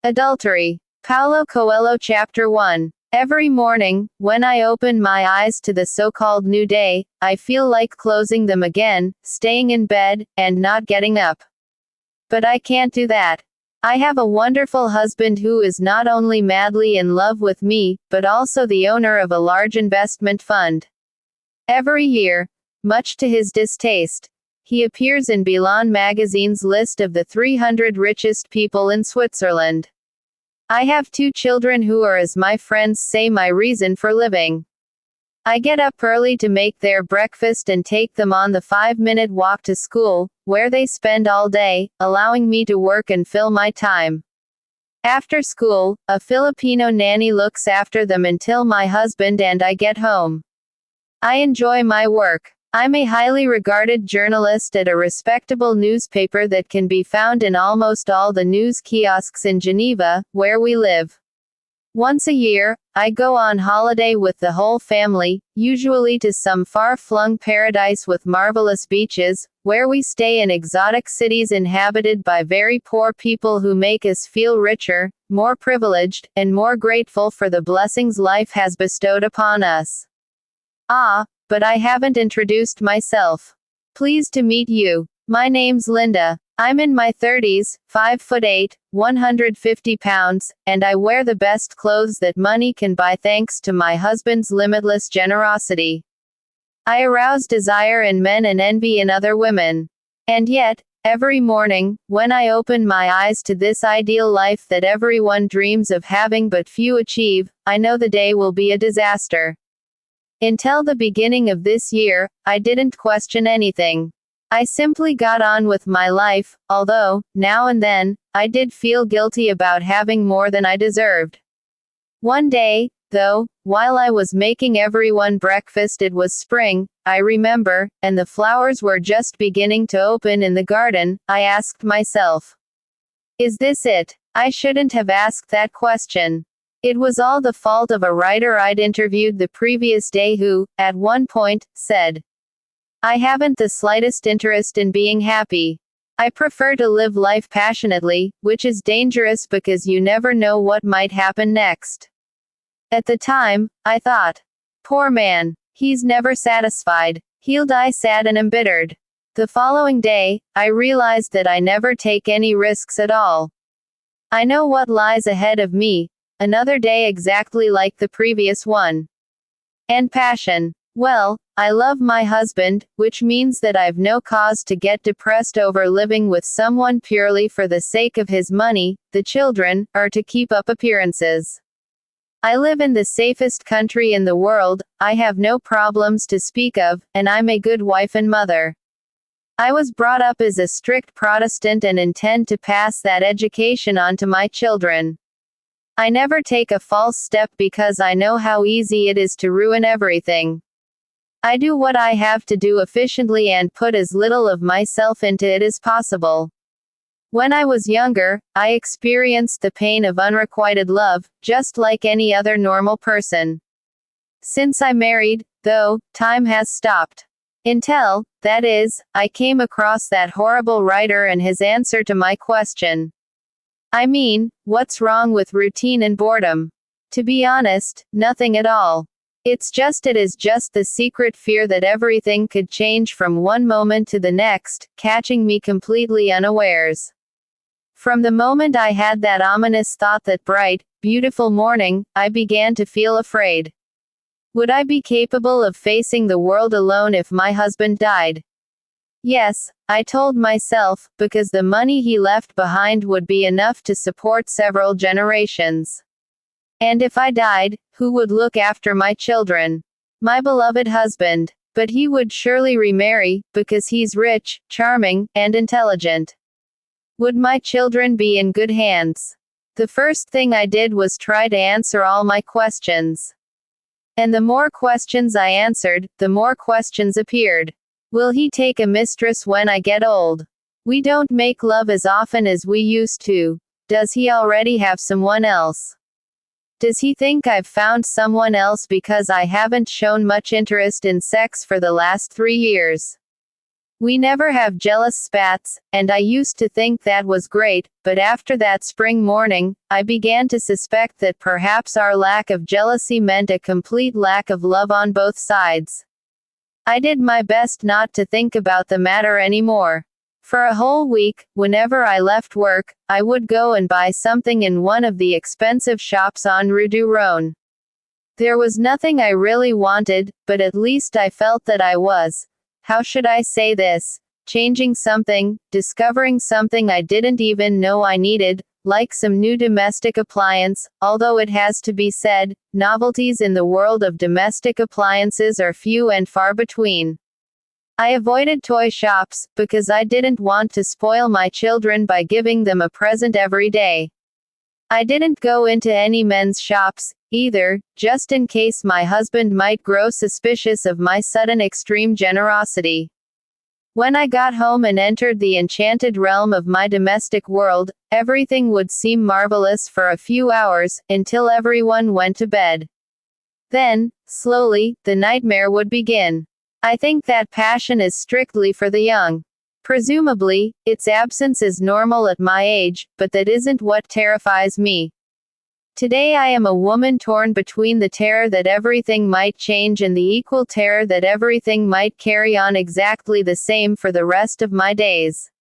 Adultery. Paulo Coelho Chapter 1. Every morning, when I open my eyes to the so-called new day, I feel like closing them again, staying in bed, and not getting up. But I can't do that. I have a wonderful husband who is not only madly in love with me, but also the owner of a large investment fund. Every year, much to his distaste, he appears in Bilan magazine's list of the 300 richest people in Switzerland. I have 2 children who are, as my friends say, my reason for living. I get up early to make their breakfast and take them on the 5-minute walk to school, where they spend all day, allowing me to work and fill my time. After school, a Filipino nanny looks after them until my husband and I get home. I enjoy my work. I'm a highly regarded journalist at a respectable newspaper that can be found in almost all the news kiosks in Geneva, where we live. Once a year, I go on holiday with the whole family, usually to some far-flung paradise with marvelous beaches, where we stay in exotic cities inhabited by very poor people who make us feel richer, more privileged, and more grateful for the blessings life has bestowed upon us. But I haven't introduced myself. Pleased to meet you. My name's Linda. I'm in my 30s, 5'8", 150 pounds, and I wear the best clothes that money can buy thanks to my husband's limitless generosity. I arouse desire in men and envy in other women. And yet, every morning, when I open my eyes to this ideal life that everyone dreams of having but few achieve, I know the day will be a disaster. Until the beginning of this year, I didn't question anything. I simply got on with my life, although, now and then, I did feel guilty about having more than I deserved. One day, though, while I was making everyone breakfast, it was spring, I remember, and the flowers were just beginning to open in the garden, I asked myself, is this it? I shouldn't have asked that question. It was all the fault of a writer I'd interviewed the previous day who, at one point, said, I haven't the slightest interest in being happy. I prefer to live life passionately, which is dangerous because you never know what might happen next. At the time, I thought, poor man, he's never satisfied. He'll die sad and embittered. The following day, I realized that I never take any risks at all. I know what lies ahead of me. Another day exactly like the previous one. And passion. Well, I love my husband, which means that I've no cause to get depressed over living with someone purely for the sake of his money, the children, or to keep up appearances. I live in the safest country in the world, I have no problems to speak of, and I'm a good wife and mother. I was brought up as a strict Protestant and intend to pass that education on to my children. I never take a false step because I know how easy it is to ruin everything. I do what I have to do efficiently and put as little of myself into it as possible. When I was younger, I experienced the pain of unrequited love, just like any other normal person. Since I married, though, time has stopped. Until, that is, I came across that horrible writer and his answer to my question. I mean, what's wrong with routine and boredom? To be honest, nothing at all. It is just the secret fear that everything could change from one moment to the next, catching me completely unawares. From the moment I had that ominous thought that bright, beautiful morning, I began to feel afraid. Would I be capable of facing the world alone if my husband died? Yes, I told myself, because the money he left behind would be enough to support several generations. And if I died, who would look after my children? My beloved husband. But he would surely remarry, because he's rich, charming, and intelligent. Would my children be in good hands? The first thing I did was try to answer all my questions. And the more questions I answered, the more questions appeared. Will he take a mistress when I get old? We don't make love as often as we used to. Does he already have someone else? Does he think I've found someone else because I haven't shown much interest in sex for the last 3 years? We never have jealous spats, and I used to think that was great, but after that spring morning, I began to suspect that perhaps our lack of jealousy meant a complete lack of love on both sides. I did my best not to think about the matter anymore. For a whole week, whenever I left work, I would go and buy something in one of the expensive shops on Rue du Rhône. There was nothing I really wanted, but at least I felt that I was, how should I say this, changing something, discovering something I didn't even know I needed, like some new domestic appliance, although it has to be said, novelties in the world of domestic appliances are few and far between. I avoided toy shops, because I didn't want to spoil my children by giving them a present every day. I didn't go into any men's shops, either, just in case my husband might grow suspicious of my sudden extreme generosity. When I got home and entered the enchanted realm of my domestic world, everything would seem marvelous for a few hours, until everyone went to bed. Then, slowly, the nightmare would begin. I think that passion is strictly for the young. Presumably, its absence is normal at my age, but that isn't what terrifies me. Today I am a woman torn between the terror that everything might change and the equal terror that everything might carry on exactly the same for the rest of my days.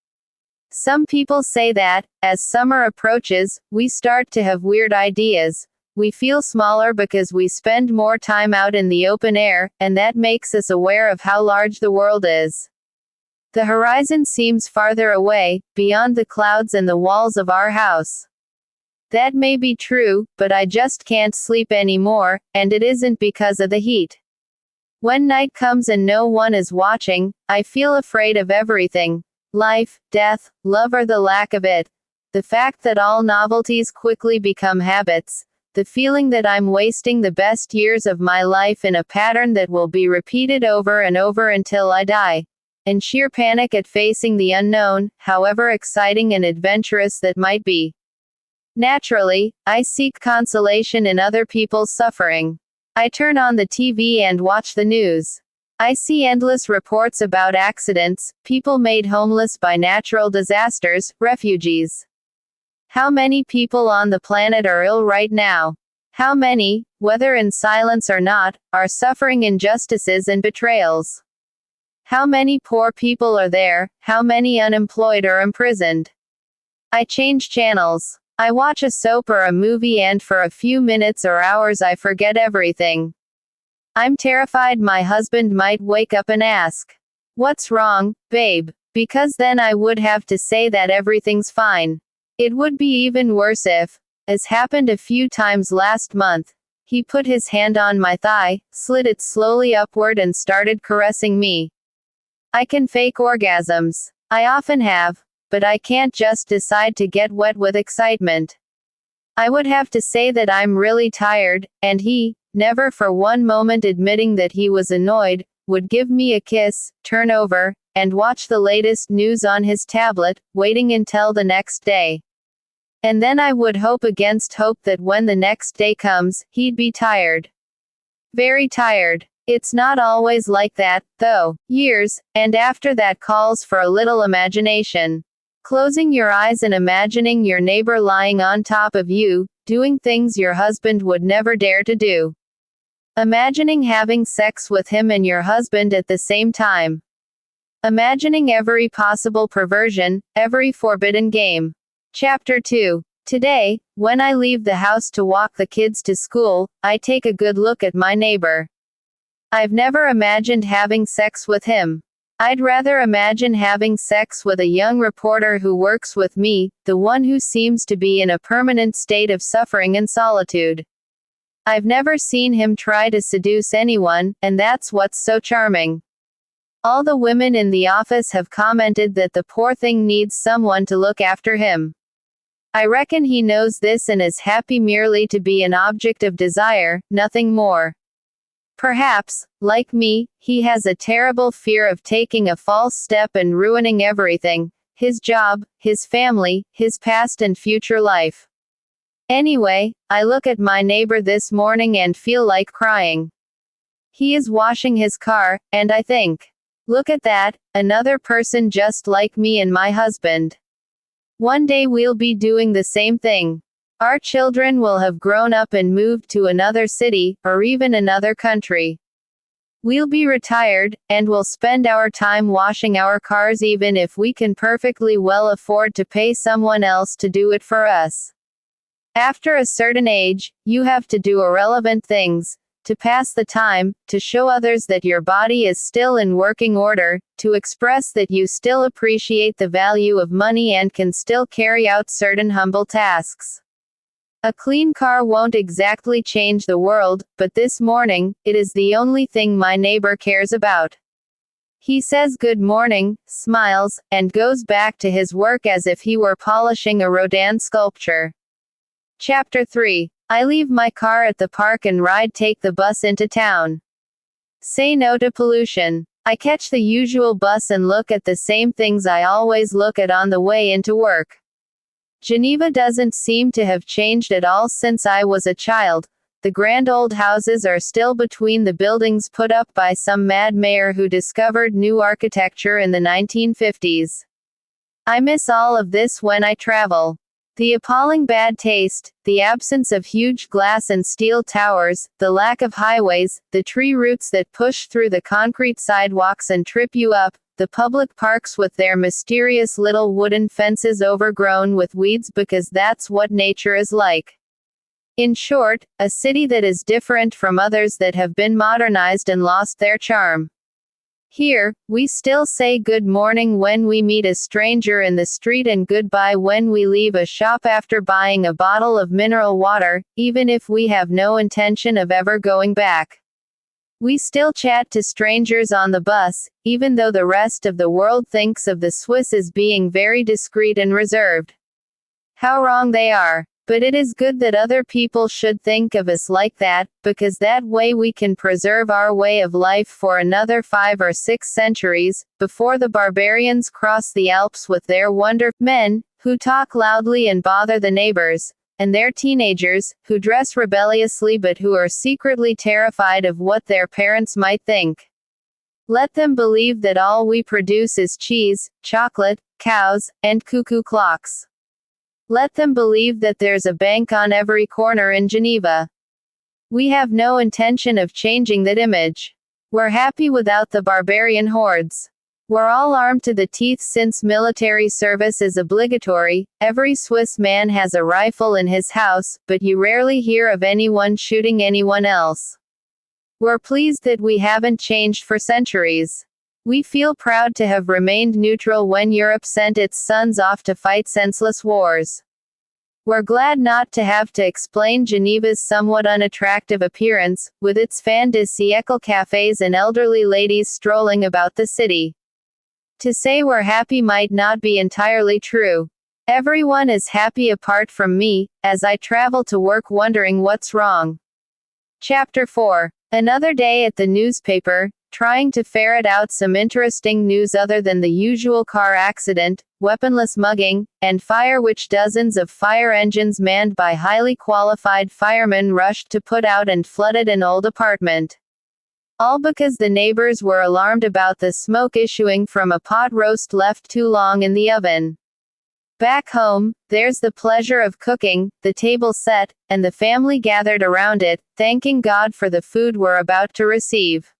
Some people say that, as summer approaches, we start to have weird ideas. We feel smaller because we spend more time out in the open air, and that makes us aware of how large the world is. The horizon seems farther away, beyond the clouds and the walls of our house. That may be true, but I just can't sleep anymore, and it isn't because of the heat. When night comes and no one is watching, I feel afraid of everything. Life, death, love or the lack of it. The fact that all novelties quickly become habits. The feeling that I'm wasting the best years of my life in a pattern that will be repeated over and over until I die. And sheer panic at facing the unknown, however exciting and adventurous that might be. Naturally, I seek consolation in other people's suffering. I turn on the TV and watch the news. I see endless reports about accidents, people made homeless by natural disasters, refugees. How many people on the planet are ill right now? How many, whether in silence or not, are suffering injustices and betrayals? How many poor people are there? How many unemployed or imprisoned? I change channels. I watch a soap or a movie and for a few minutes or hours I forget everything. I'm terrified my husband might wake up and ask, "What's wrong, babe?" Because then I would have to say that everything's fine. It would be even worse if, as happened a few times last month, he put his hand on my thigh, slid it slowly upward and started caressing me. I can fake orgasms. I often have. But I can't just decide to get wet with excitement. I would have to say that I'm really tired, and he, never for one moment admitting that he was annoyed, would give me a kiss, turn over, and watch the latest news on his tablet, waiting until the next day. And then I would hope against hope that when the next day comes, he'd be tired. Very tired. It's not always like that, though. Years, and after that calls for a little imagination. Closing your eyes and imagining your neighbor lying on top of you, doing things your husband would never dare to do. Imagining having sex with him and your husband at the same time. Imagining every possible perversion, every forbidden game. Chapter 2. Today, when I leave the house to walk the kids to school, I take a good look at my neighbor. I've never imagined having sex with him. I'd rather imagine having sex with a young reporter who works with me, the one who seems to be in a permanent state of suffering and solitude. I've never seen him try to seduce anyone, and that's what's so charming. All the women in the office have commented that the poor thing needs someone to look after him. I reckon he knows this and is happy merely to be an object of desire, nothing more. Perhaps, like me, he has a terrible fear of taking a false step and ruining everything, his job, his family, his past and future life. Anyway, I look at my neighbor this morning and feel like crying. He is washing his car, and I think, Look at that, another person just like me and my husband. One day we'll be doing the same thing. Our children will have grown up and moved to another city, or even another country. We'll be retired, and we'll spend our time washing our cars even if we can perfectly well afford to pay someone else to do it for us. After a certain age, you have to do irrelevant things, to pass the time, to show others that your body is still in working order, to express that you still appreciate the value of money and can still carry out certain humble tasks. A clean car won't exactly change the world, but this morning, it is the only thing my neighbor cares about. He says good morning, smiles, and goes back to his work as if he were polishing a Rodin sculpture. Chapter 3. I leave my car at the park and take the bus into town. Say no to pollution. I catch the usual bus and look at the same things I always look at on the way into work. Geneva doesn't seem to have changed at all since I was a child. The grand old houses are still between the buildings put up by some mad mayor who discovered new architecture in the 1950s. I miss all of this when I travel. The appalling bad taste, the absence of huge glass and steel towers, the lack of highways, the tree roots that push through the concrete sidewalks and trip you up, the public parks with their mysterious little wooden fences overgrown with weeds because that's what nature is like. In short, a city that is different from others that have been modernized and lost their charm. Here, we still say good morning when we meet a stranger in the street and goodbye when we leave a shop after buying a bottle of mineral water, even if we have no intention of ever going back. We still chat to strangers on the bus, even though the rest of the world thinks of the Swiss as being very discreet and reserved. How wrong they are. But it is good that other people should think of us like that, because that way we can preserve our way of life for another 5 or 6 centuries, before the barbarians cross the Alps with their men, who talk loudly and bother the neighbors, and their teenagers, who dress rebelliously but who are secretly terrified of what their parents might think. Let them believe that all we produce is cheese, chocolate, cows, and cuckoo clocks. Let them believe that there's a bank on every corner in Geneva. We have no intention of changing that image. We're happy without the barbarian hordes. We're all armed to the teeth since military service is obligatory. Every Swiss man has a rifle in his house, but you rarely hear of anyone shooting anyone else. We're pleased that we haven't changed for centuries. We feel proud to have remained neutral when Europe sent its sons off to fight senseless wars. We're glad not to have to explain Geneva's somewhat unattractive appearance, with its fin de siècle cafes and elderly ladies strolling about the city. To say we're happy might not be entirely true. Everyone is happy apart from me, as I travel to work wondering what's wrong. Chapter 4. Another day at the newspaper, trying to ferret out some interesting news other than the usual car accident, weaponless mugging, and fire which dozens of fire engines manned by highly qualified firemen rushed to put out and flooded an old apartment. All because the neighbors were alarmed about the smoke issuing from a pot roast left too long in the oven. Back home, there's the pleasure of cooking, the table set, and the family gathered around it, thanking God for the food we're about to receive.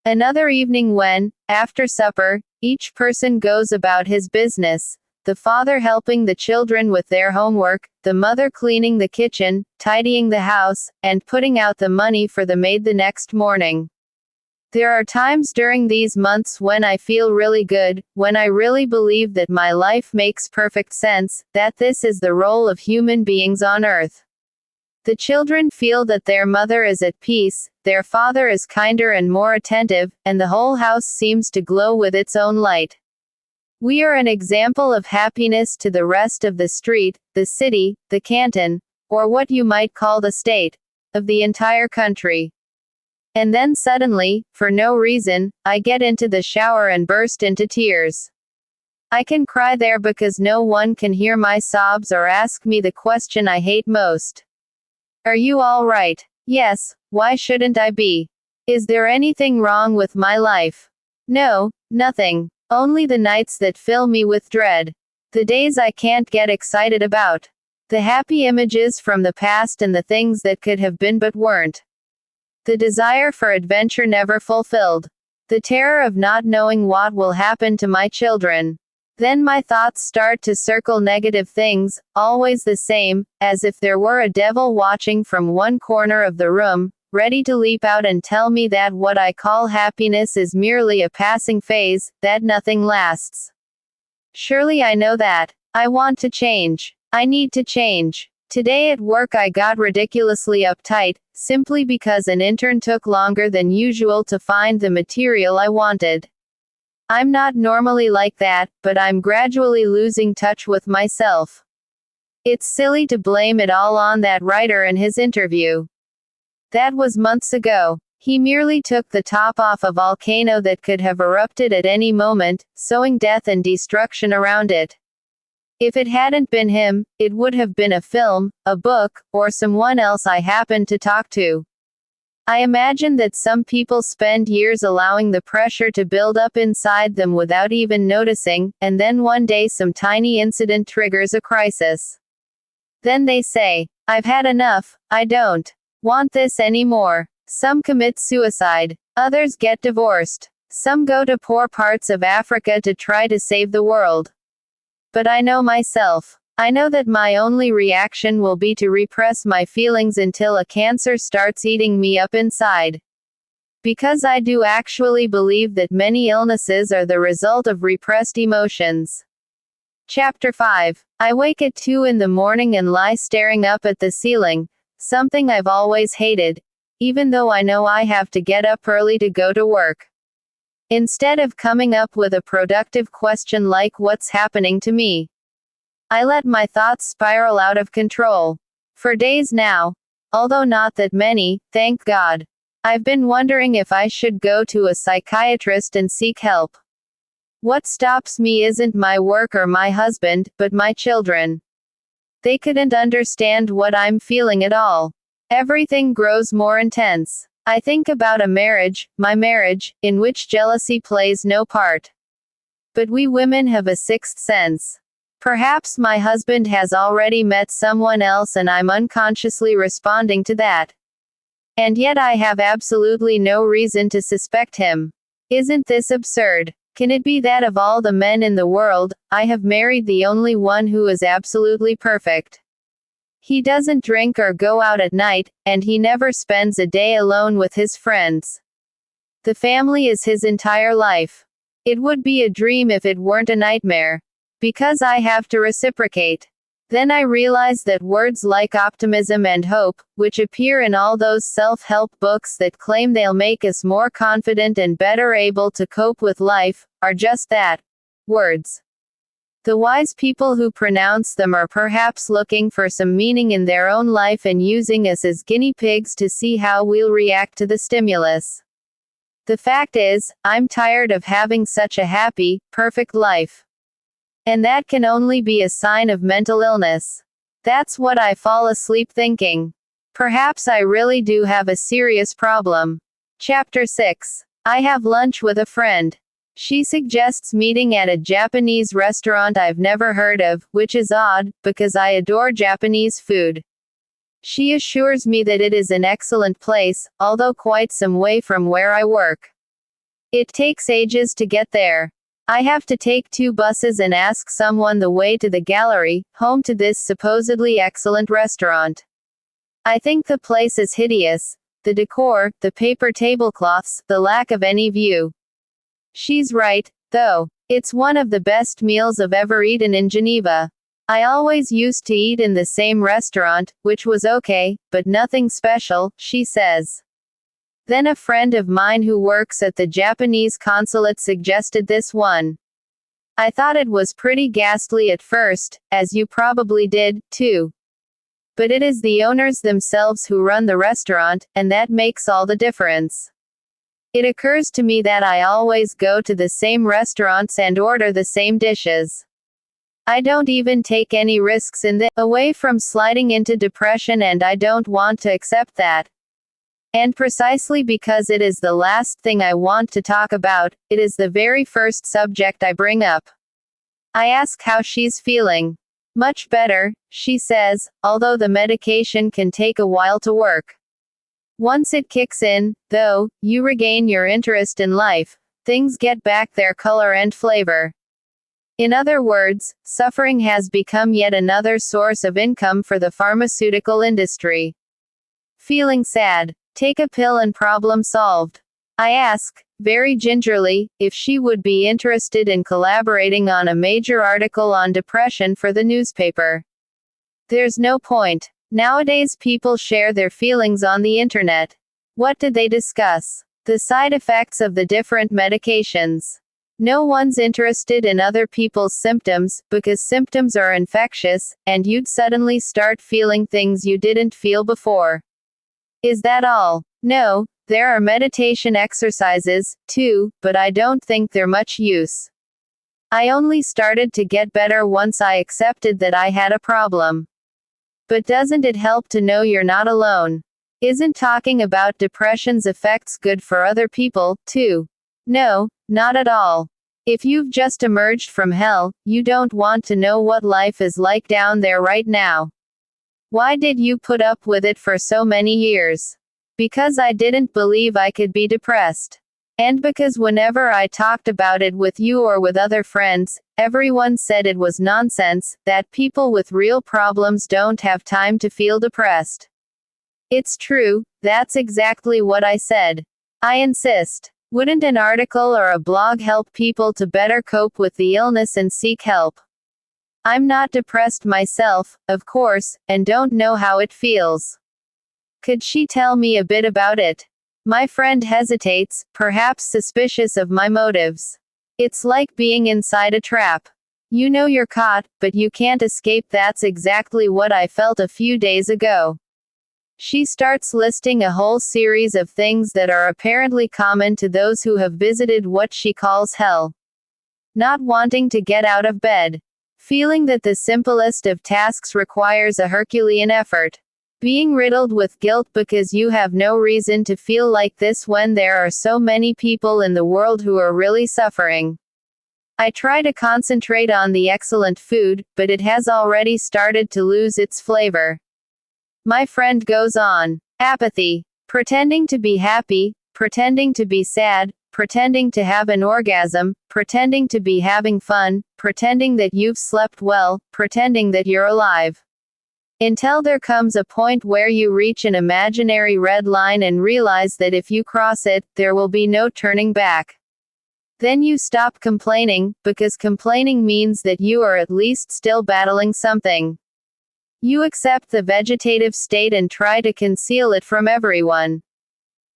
Another evening when, after supper, each person goes about his business, the father helping the children with their homework, the mother cleaning the kitchen, tidying the house, and putting out the money for the maid the next morning. There are times during these months when I feel really good, when I really believe that my life makes perfect sense, that this is the role of human beings on earth. The children feel that their mother is at peace, their father is kinder and more attentive, and the whole house seems to glow with its own light. We are an example of happiness to the rest of the street, the city, the canton, or what you might call the state, of the entire country. And then suddenly, for no reason, I get into the shower and burst into tears. I can cry there because no one can hear my sobs or ask me the question I hate most. Are you all right? Yes, why shouldn't I be? Is there anything wrong with my life? No, nothing. Only the nights that fill me with dread. The days I can't get excited about. The happy images from the past and the things that could have been but weren't. The desire for adventure never fulfilled. The terror of not knowing what will happen to my children. Then my thoughts start to circle negative things, always the same, as if there were a devil watching from one corner of the room, ready to leap out and tell me that what I call happiness is merely a passing phase, that nothing lasts. Surely I know that. I want to change. I need to change. Today at work I got ridiculously uptight, simply because an intern took longer than usual to find the material I wanted. I'm not normally like that, but I'm gradually losing touch with myself. It's silly to blame it all on that writer and his interview. That was months ago. He merely took the top off a volcano that could have erupted at any moment, sowing death and destruction around it. If it hadn't been him, it would have been a film, a book, or someone else I happened to talk to. I imagine that some people spend years allowing the pressure to build up inside them without even noticing, and then one day some tiny incident triggers a crisis. Then they say, "I've had enough, I don't want this anymore." Some commit suicide. Others get divorced. Some go to poor parts of Africa to try to save the world. But I know myself. I know that my only reaction will be to repress my feelings until a cancer starts eating me up inside. Because I do actually believe that many illnesses are the result of repressed emotions. Chapter 5. I wake at 2 in the morning and lie staring up at the ceiling, something I've always hated, even though I know I have to get up early to go to work. Instead of coming up with a productive question like what's happening to me, I let my thoughts spiral out of control. For days now, although not that many, thank God, I've been wondering if I should go to a psychiatrist and seek help. What stops me isn't my work or my husband, but my children. They couldn't understand what I'm feeling at all. Everything grows more intense. I think about a marriage, my marriage, in which jealousy plays no part. But we women have a sixth sense. Perhaps my husband has already met someone else and I'm unconsciously responding to that. And yet I have absolutely no reason to suspect him. Isn't this absurd? Can it be that of all the men in the world, I have married the only one who is absolutely perfect? He doesn't drink or go out at night, and he never spends a day alone with his friends. The family is his entire life. It would be a dream if it weren't a nightmare. Because I have to reciprocate. Then I realize that words like optimism and hope, which appear in all those self-help books that claim they'll make us more confident and better able to cope with life, are just that. Words. The wise people who pronounce them are perhaps looking for some meaning in their own life and using us as guinea pigs to see how we'll react to the stimulus. The fact is, I'm tired of having such a happy, perfect life. And that can only be a sign of mental illness. That's what I fall asleep thinking. Perhaps I really do have a serious problem. Chapter 6. I have lunch with a friend. She suggests meeting at a Japanese restaurant I've never heard of, which is odd, because I adore Japanese food. She assures me that it is an excellent place, although quite some way from where I work. It takes ages to get there. I have to take 2 buses and ask someone the way to the gallery, home to this supposedly excellent restaurant. I think the place is hideous. The decor, the paper tablecloths, the lack of any view. She's right, though. It's one of the best meals I've ever eaten in Geneva. I always used to eat in the same restaurant, which was okay, but nothing special, she says. Then a friend of mine who works at the Japanese consulate suggested this one. I thought it was pretty ghastly at first, as you probably did, too. But it is the owners themselves who run the restaurant, and that makes all the difference. It occurs to me that I always go to the same restaurants and order the same dishes. I don't even take any risks in the away from sliding into depression, and I don't want to accept that. And precisely because it is the last thing I want to talk about, it is the very first subject I bring up. I ask how she's feeling. Much better, she says, although the medication can take a while to work. Once it kicks in, though, you regain your interest in life. Things get back their color and flavor. In other words, suffering has become yet another source of income for the pharmaceutical industry. Feeling sad? Take a pill and problem solved. I ask, very gingerly, if she would be interested in collaborating on a major article on depression for the newspaper. There's no point. Nowadays people share their feelings on the internet. What did they discuss? The side effects of the different medications. No one's interested in other people's symptoms, because symptoms are infectious, and you'd suddenly start feeling things you didn't feel before. Is that all? No, there are meditation exercises, too, but I don't think they're much use. I only started to get better once I accepted that I had a problem. But doesn't it help to know you're not alone? Isn't talking about depression's effects good for other people, too? No, not at all. If you've just emerged from hell, you don't want to know what life is like down there right now. Why did you put up with it for so many years? Because I didn't believe I could be depressed. And because whenever I talked about it with you or with other friends, everyone said it was nonsense, that people with real problems don't have time to feel depressed. It's true, that's exactly what I said. I insist. Wouldn't an article or a blog help people to better cope with the illness and seek help? I'm not depressed myself, of course, and don't know how it feels. Could she tell me a bit about it? My friend hesitates, perhaps suspicious of my motives. It's like being inside a trap. You know you're caught, but you can't escape. That's exactly what I felt a few days ago. She starts listing a whole series of things that are apparently common to those who have visited what she calls hell. Not wanting to get out of bed. Feeling that the simplest of tasks requires a Herculean effort. Being riddled with guilt because you have no reason to feel like this when there are so many people in the world who are really suffering. I try to concentrate on the excellent food, but it has already started to lose its flavor. My friend goes on. Apathy. Pretending to be happy, pretending to be sad, pretending to have an orgasm, pretending to be having fun, pretending that you've slept well, pretending that you're alive. Until there comes a point where you reach an imaginary red line and realize that if you cross it, there will be no turning back. Then you stop complaining, because complaining means that you are at least still battling something. You accept the vegetative state and try to conceal it from everyone.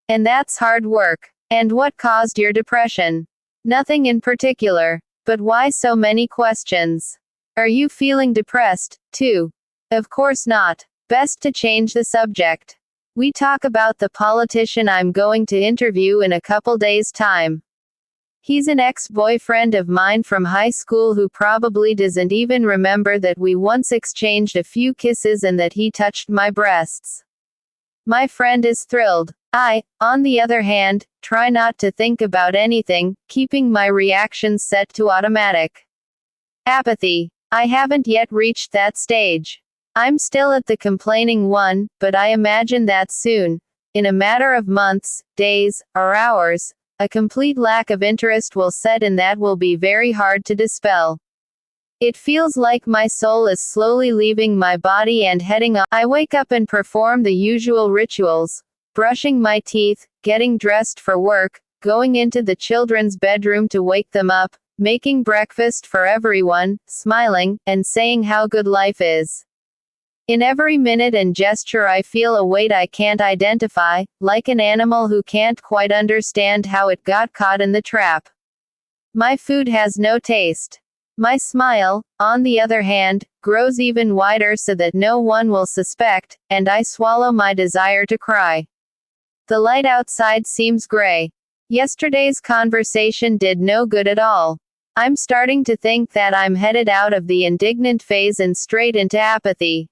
And that's hard work. And what caused your depression? Nothing in particular. But why so many questions? Are you feeling depressed, too? Of course not. Best to change the subject. We talk about the politician I'm going to interview in a couple days' time. He's an ex-boyfriend of mine from high school who probably doesn't even remember that we once exchanged a few kisses and that he touched my breasts. My friend is thrilled. I, on the other hand, try not to think about anything, keeping my reactions set to automatic. Apathy. I haven't yet reached that stage. I'm still at the complaining one, but I imagine that soon, in a matter of months, days, or hours, a complete lack of interest will set in that will be very hard to dispel. It feels like my soul is slowly leaving my body and heading off. I wake up and perform the usual rituals, brushing my teeth, getting dressed for work, going into the children's bedroom to wake them up, making breakfast for everyone, smiling, and saying how good life is. In every minute and gesture I feel a weight I can't identify, like an animal who can't quite understand how it got caught in the trap. My food has no taste. My smile, on the other hand, grows even wider so that no one will suspect, and I swallow my desire to cry. The light outside seems gray. Yesterday's conversation did no good at all. I'm starting to think that I'm headed out of the indignant phase and straight into apathy.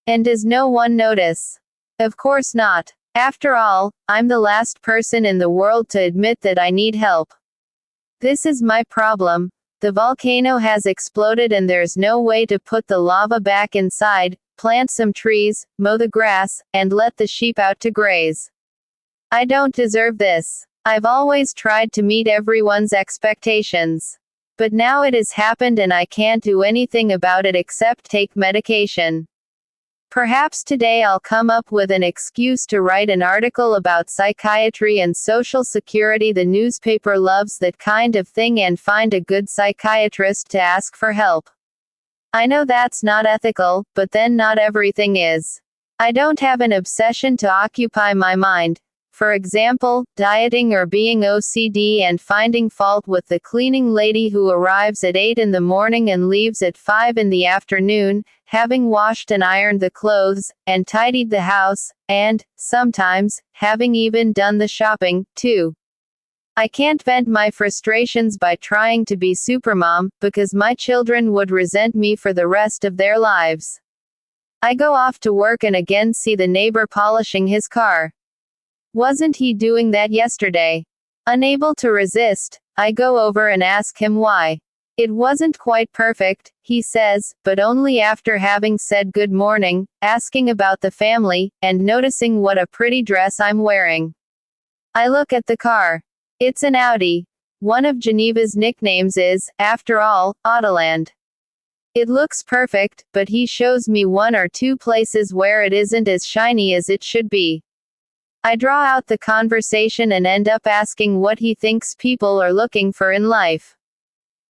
And does no one notice? Of course not. After all, I'm the last person in the world to admit that I need help. This is my problem. The volcano has exploded and there's no way to put the lava back inside, plant some trees, mow the grass, and let the sheep out to graze. I don't deserve this. I've always tried to meet everyone's expectations. But now it has happened and I can't do anything about it except take medication. Perhaps today I'll come up with an excuse to write an article about psychiatry and social security. The newspaper loves that kind of thing, and find a good psychiatrist to ask for help. I know that's not ethical, but then not everything is. I don't have an obsession to occupy my mind. For example, dieting or being OCD and finding fault with the cleaning lady who arrives at 8 in the morning and leaves at 5 in the afternoon, having washed and ironed the clothes, and tidied the house, and, sometimes, having even done the shopping, too. I can't vent my frustrations by trying to be supermom, because my children would resent me for the rest of their lives. I go off to work and again see the neighbor polishing his car. Wasn't he doing that yesterday? Unable to resist, I go over and ask him why. It wasn't quite perfect, he says, but only after having said good morning, asking about the family, and noticing what a pretty dress I'm wearing. I look at the car. It's an Audi. One of Geneva's nicknames is, after all, Autoland. It looks perfect, but he shows me one or two places where it isn't as shiny as it should be. I draw out the conversation and end up asking what he thinks people are looking for in life.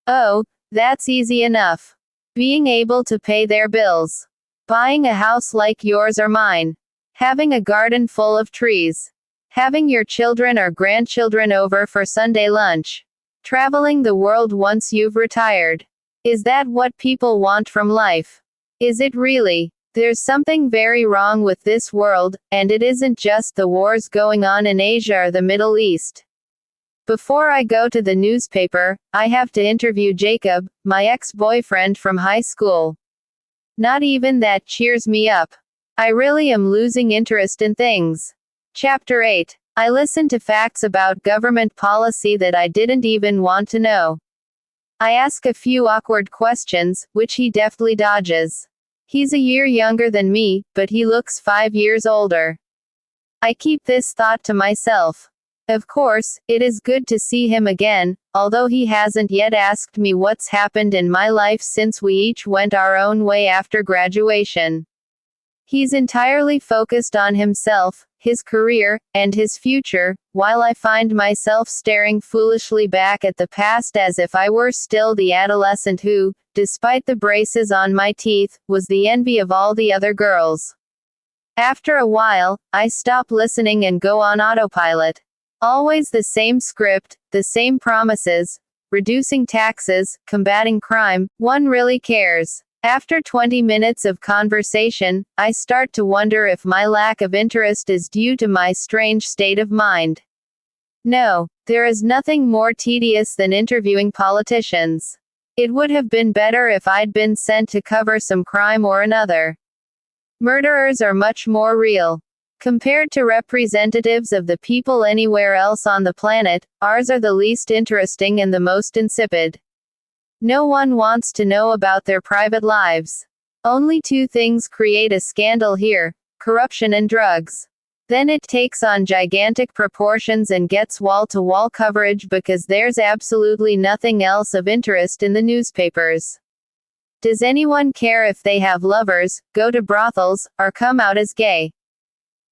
Oh, that's easy enough. Being able to pay their bills. Buying a house like yours or mine. Having a garden full of trees. Having your children or grandchildren over for Sunday lunch. Traveling the world once you've retired. Is that what people want from life? Is it really? There's something very wrong with this world, and it isn't just the wars going on in Asia or the Middle East. Before I go to the newspaper, I have to interview Jacob, my ex-boyfriend from high school. Not even that cheers me up. I really am losing interest in things. Chapter 8. I listen to facts about government policy that I didn't even want to know. I ask a few awkward questions, which he deftly dodges. He's a year younger than me, but he looks 5 years older. I keep this thought to myself. Of course, it is good to see him again, although he hasn't yet asked me what's happened in my life since we each went our own way after graduation. He's entirely focused on himself, his career, and his future, while I find myself staring foolishly back at the past as if I were still the adolescent who, despite the braces on my teeth, was the envy of all the other girls. After a while, I stop listening and go on autopilot. Always the same script, the same promises. Reducing taxes, combating crime, one really cares. After 20 minutes of conversation, I start to wonder if my lack of interest is due to my strange state of mind. No, there is nothing more tedious than interviewing politicians. It would have been better if I'd been sent to cover some crime or another. Murderers are much more real. Compared to representatives of the people anywhere else on the planet, ours are the least interesting and the most insipid. No one wants to know about their private lives. Only two things create a scandal here: corruption and drugs. Then it takes on gigantic proportions and gets wall-to-wall coverage because there's absolutely nothing else of interest in the newspapers. Does anyone care if they have lovers, go to brothels, or come out as gay?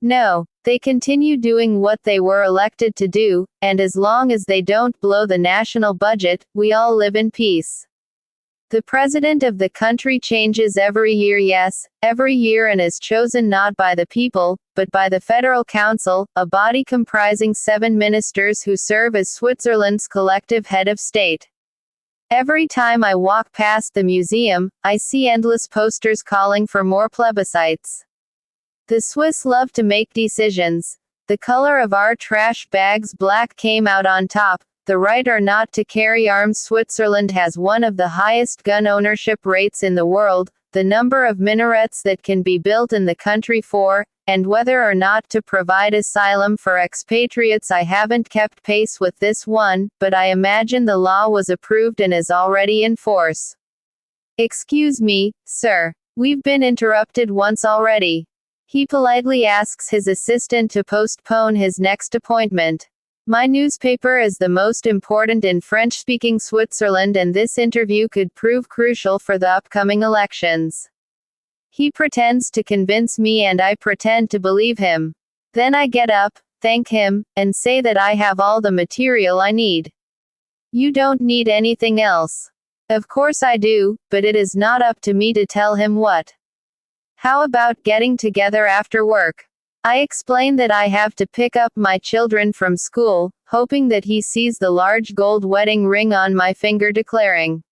No, they continue doing what they were elected to do, and as long as they don't blow the national budget, we all live in peace. The president of the country changes every year, yes, every year, and is chosen not by the people, but by the Federal Council, a body comprising 7 ministers who serve as Switzerland's collective head of state. Every time I walk past the museum, I see endless posters calling for more plebiscites. The Swiss love to make decisions. The color of our trash bags black came out on top, the right or not to carry arms. Switzerland has one of the highest gun ownership rates in the world, the number of minarets that can be built in the country for, and whether or not to provide asylum for expatriates. I haven't kept pace with this one, but I imagine the law was approved and is already in force. Excuse me, sir. We've been interrupted once already. He politely asks his assistant to postpone his next appointment. My newspaper is the most important in French-speaking Switzerland, and this interview could prove crucial for the upcoming elections. He pretends to convince me and I pretend to believe him. Then I get up, thank him, and say that I have all the material I need. You don't need anything else. Of course I do, but it is not up to me to tell him what. How about getting together after work? I explain that I have to pick up my children from school, hoping that he sees the large gold wedding ring on my finger, declaring,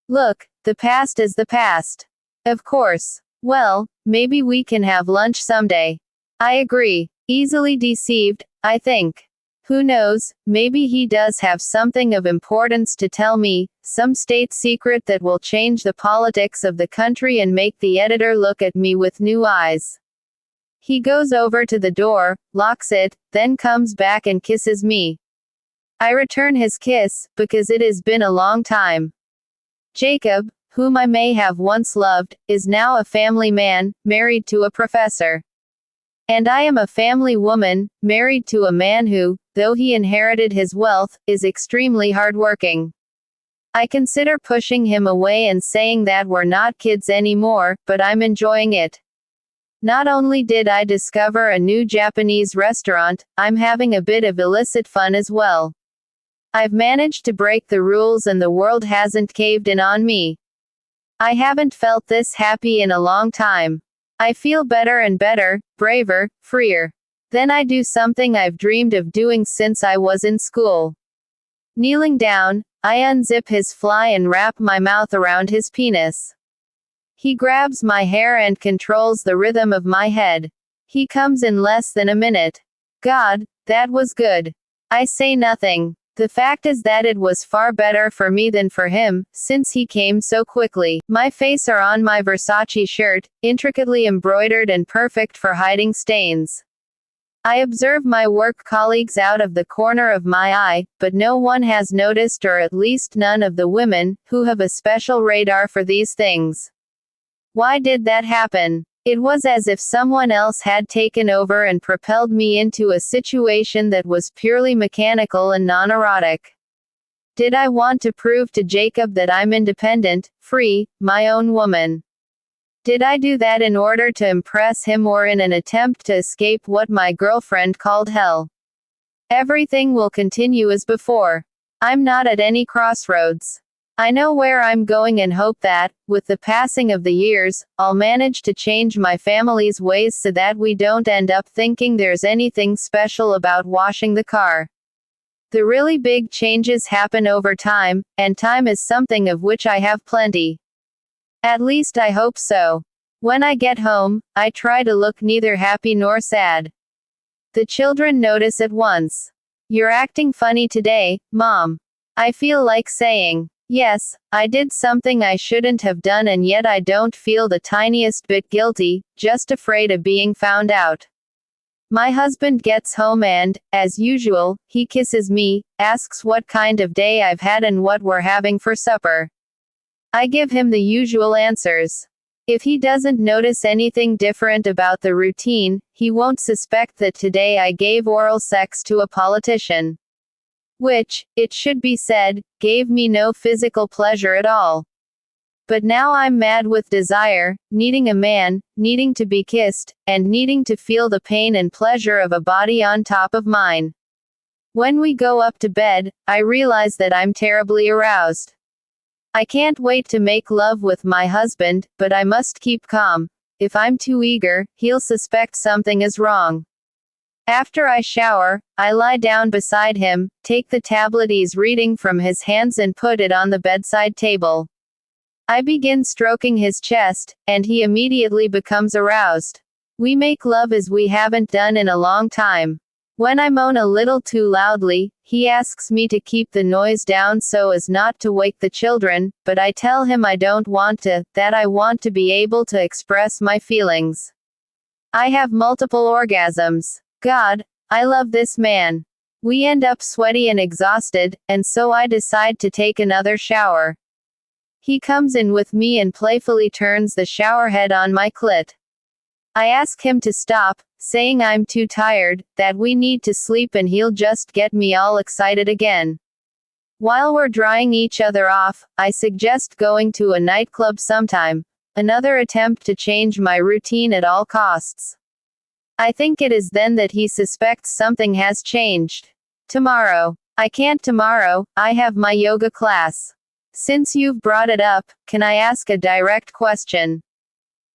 "Look, the past is the past." Of course. Well, maybe we can have lunch someday. I agree. Easily deceived, I think. Who knows, maybe he does have something of importance to tell me, some state secret that will change the politics of the country and make the editor look at me with new eyes. He goes over to the door, locks it, then comes back and kisses me. I return his kiss, because it has been a long time. Jacob, whom I may have once loved, is now a family man, married to a professor. And I am a family woman, married to a man who, though he inherited his wealth, is extremely hardworking. I consider pushing him away and saying that we're not kids anymore, but I'm enjoying it. Not only did I discover a new Japanese restaurant, I'm having a bit of illicit fun as well. I've managed to break the rules and the world hasn't caved in on me. I haven't felt this happy in a long time. I feel better and better, braver, freer. Then I do something I've dreamed of doing since I was in school. Kneeling down, I unzip his fly and wrap my mouth around his penis. He grabs my hair and controls the rhythm of my head. He comes in less than a minute. God, that was good. I say nothing. The fact is that it was far better for me than for him, since he came so quickly. My face are on my Versace shirt, intricately embroidered and perfect for hiding stains. I observe my work colleagues out of the corner of my eye, but no one has noticed, or at least none of the women, who have a special radar for these things. Why did that happen? It was as if someone else had taken over and propelled me into a situation that was purely mechanical and non-erotic. Did I want to prove to Jacob that I'm independent, free, my own woman? Did I do that in order to impress him or in an attempt to escape what my girlfriend called hell? Everything will continue as before. I'm not at any crossroads. I know where I'm going and hope that, with the passing of the years, I'll manage to change my family's ways so that we don't end up thinking there's anything special about washing the car. The really big changes happen over time, and time is something of which I have plenty. At least I hope so. When I get home, I try to look neither happy nor sad. The children notice at once. "You're acting funny today, Mom." I feel like saying, "Yes, I did something I shouldn't have done, and yet I don't feel the tiniest bit guilty, just afraid of being found out." My husband gets home and, as usual, he kisses me, asks what kind of day I've had and what we're having for supper. I give him the usual answers. If he doesn't notice anything different about the routine, he won't suspect that today I gave oral sex to a politician. Which, it should be said, gave me no physical pleasure at all. But now I'm mad with desire, needing a man, needing to be kissed, and needing to feel the pain and pleasure of a body on top of mine. When we go up to bed, I realize that I'm terribly aroused. I can't wait to make love with my husband, but I must keep calm. If I'm too eager, he'll suspect something is wrong. After I shower, I lie down beside him, take the tablet he's reading from his hands and put it on the bedside table. I begin stroking his chest, and he immediately becomes aroused. We make love as we haven't done in a long time. When I moan a little too loudly, he asks me to keep the noise down so as not to wake the children, but I tell him I don't want to, that I want to be able to express my feelings. I have multiple orgasms. God, I love this man. We end up sweaty and exhausted, and so I decide to take another shower. He comes in with me and playfully turns the shower head on my clit. I ask him to stop, saying I'm too tired, that we need to sleep, and he'll just get me all excited again. While we're drying each other off, I suggest going to a nightclub sometime. Another attempt to change my routine at all costs. I think it is then that he suspects something has changed. Tomorrow. I can't tomorrow, I have my yoga class. Since you've brought it up, can I ask a direct question?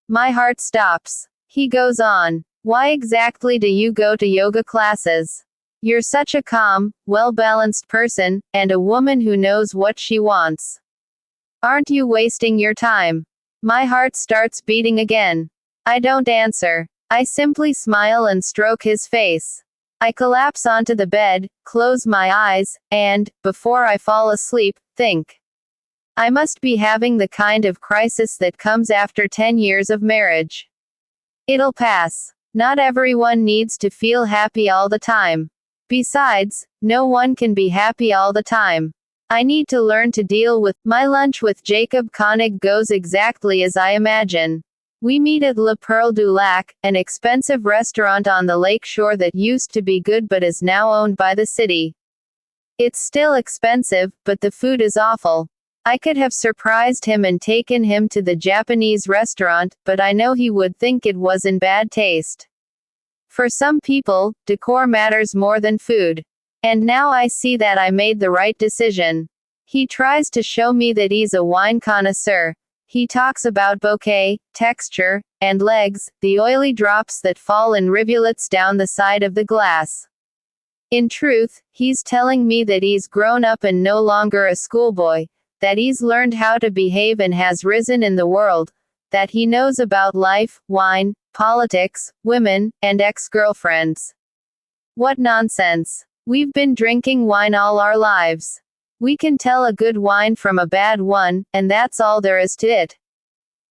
My heart stops. He goes on. Why exactly do you go to yoga classes? You're such a calm, well-balanced person, and a woman who knows what she wants. Aren't you wasting your time? My heart starts beating again. I don't answer. I simply smile and stroke his face. I collapse onto the bed, close my eyes, and, before I fall asleep, think. I must be having the kind of crisis that comes after 10 years of marriage. It'll pass. Not everyone needs to feel happy all the time. Besides, no one can be happy all the time. I need to learn to deal with. My lunch with Jacob Koenig goes exactly as I imagine. We meet at Le Perle du Lac, an expensive restaurant on the lake shore that used to be good but is now owned by the city. It's still expensive, but the food is awful. I could have surprised him and taken him to the Japanese restaurant, but I know he would think it was in bad taste. For some people, decor matters more than food. And now I see that I made the right decision. He tries to show me that he's a wine connoisseur. He talks about bouquet, texture, and legs, the oily drops that fall in rivulets down the side of the glass. In truth, he's telling me that he's grown up and no longer a schoolboy, that he's learned how to behave and has risen in the world, that he knows about life, wine, politics, women, and ex-girlfriends. What nonsense. We've been drinking wine all our lives. We can tell a good wine from a bad one, and that's all there is to it.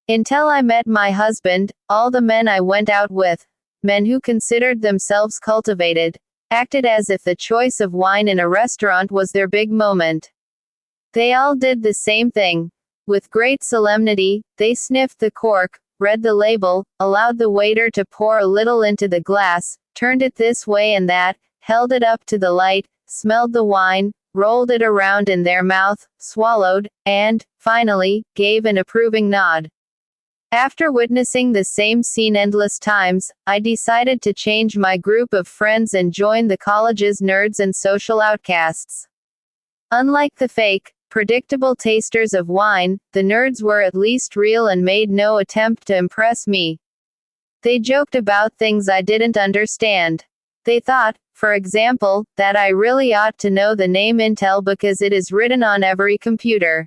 Until I met my husband, all the men I went out with, men who considered themselves cultivated, acted as if the choice of wine in a restaurant was their big moment. They all did the same thing. With great solemnity, they sniffed the cork, read the label, allowed the waiter to pour a little into the glass, turned it this way and that, held it up to the light, smelled the wine, rolled it around in their mouth, swallowed, and, finally, gave an approving nod. After witnessing the same scene endless times, I decided to change my group of friends and join the college's nerds and social outcasts. Unlike the fake, predictable tasters of wine, the nerds were at least real and made no attempt to impress me. They joked about things I didn't understand. They thought, for example, that I really ought to know the name Intel because it is written on every computer.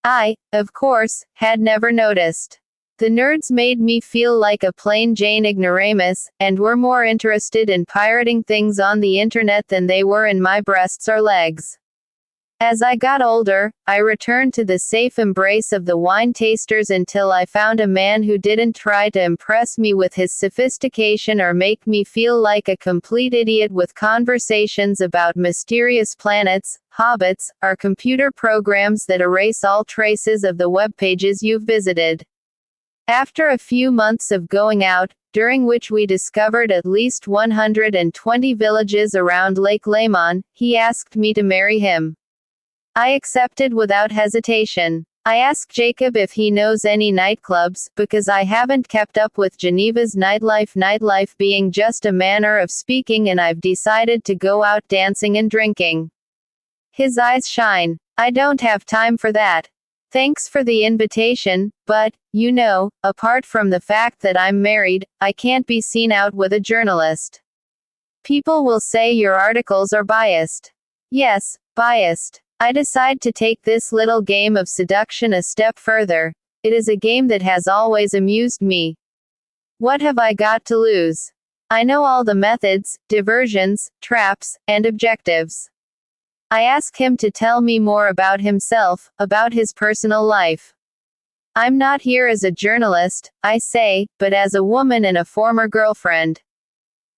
I, of course, had never noticed. The nerds made me feel like a plain Jane ignoramus, and were more interested in pirating things on the internet than they were in my breasts or legs. As I got older, I returned to the safe embrace of the wine tasters until I found a man who didn't try to impress me with his sophistication or make me feel like a complete idiot with conversations about mysterious planets, hobbits, or computer programs that erase all traces of the web pages you've visited. After a few months of going out, during which we discovered at least 120 villages around Lake Léman, he asked me to marry him. I accepted without hesitation. I asked Jacob if he knows any nightclubs, because I haven't kept up with Geneva's nightlife being just a manner of speaking, and I've decided to go out dancing and drinking. His eyes shine. I don't have time for that. Thanks for the invitation, but, you know, apart from the fact that I'm married, I can't be seen out with a journalist. People will say your articles are biased. Yes, biased. I decide to take this little game of seduction a step further. It is a game that has always amused me. What have I got to lose? I know all the methods, diversions, traps, and objectives. I ask him to tell me more about himself, about his personal life. I'm not here as a journalist, I say, but as a woman and a former girlfriend.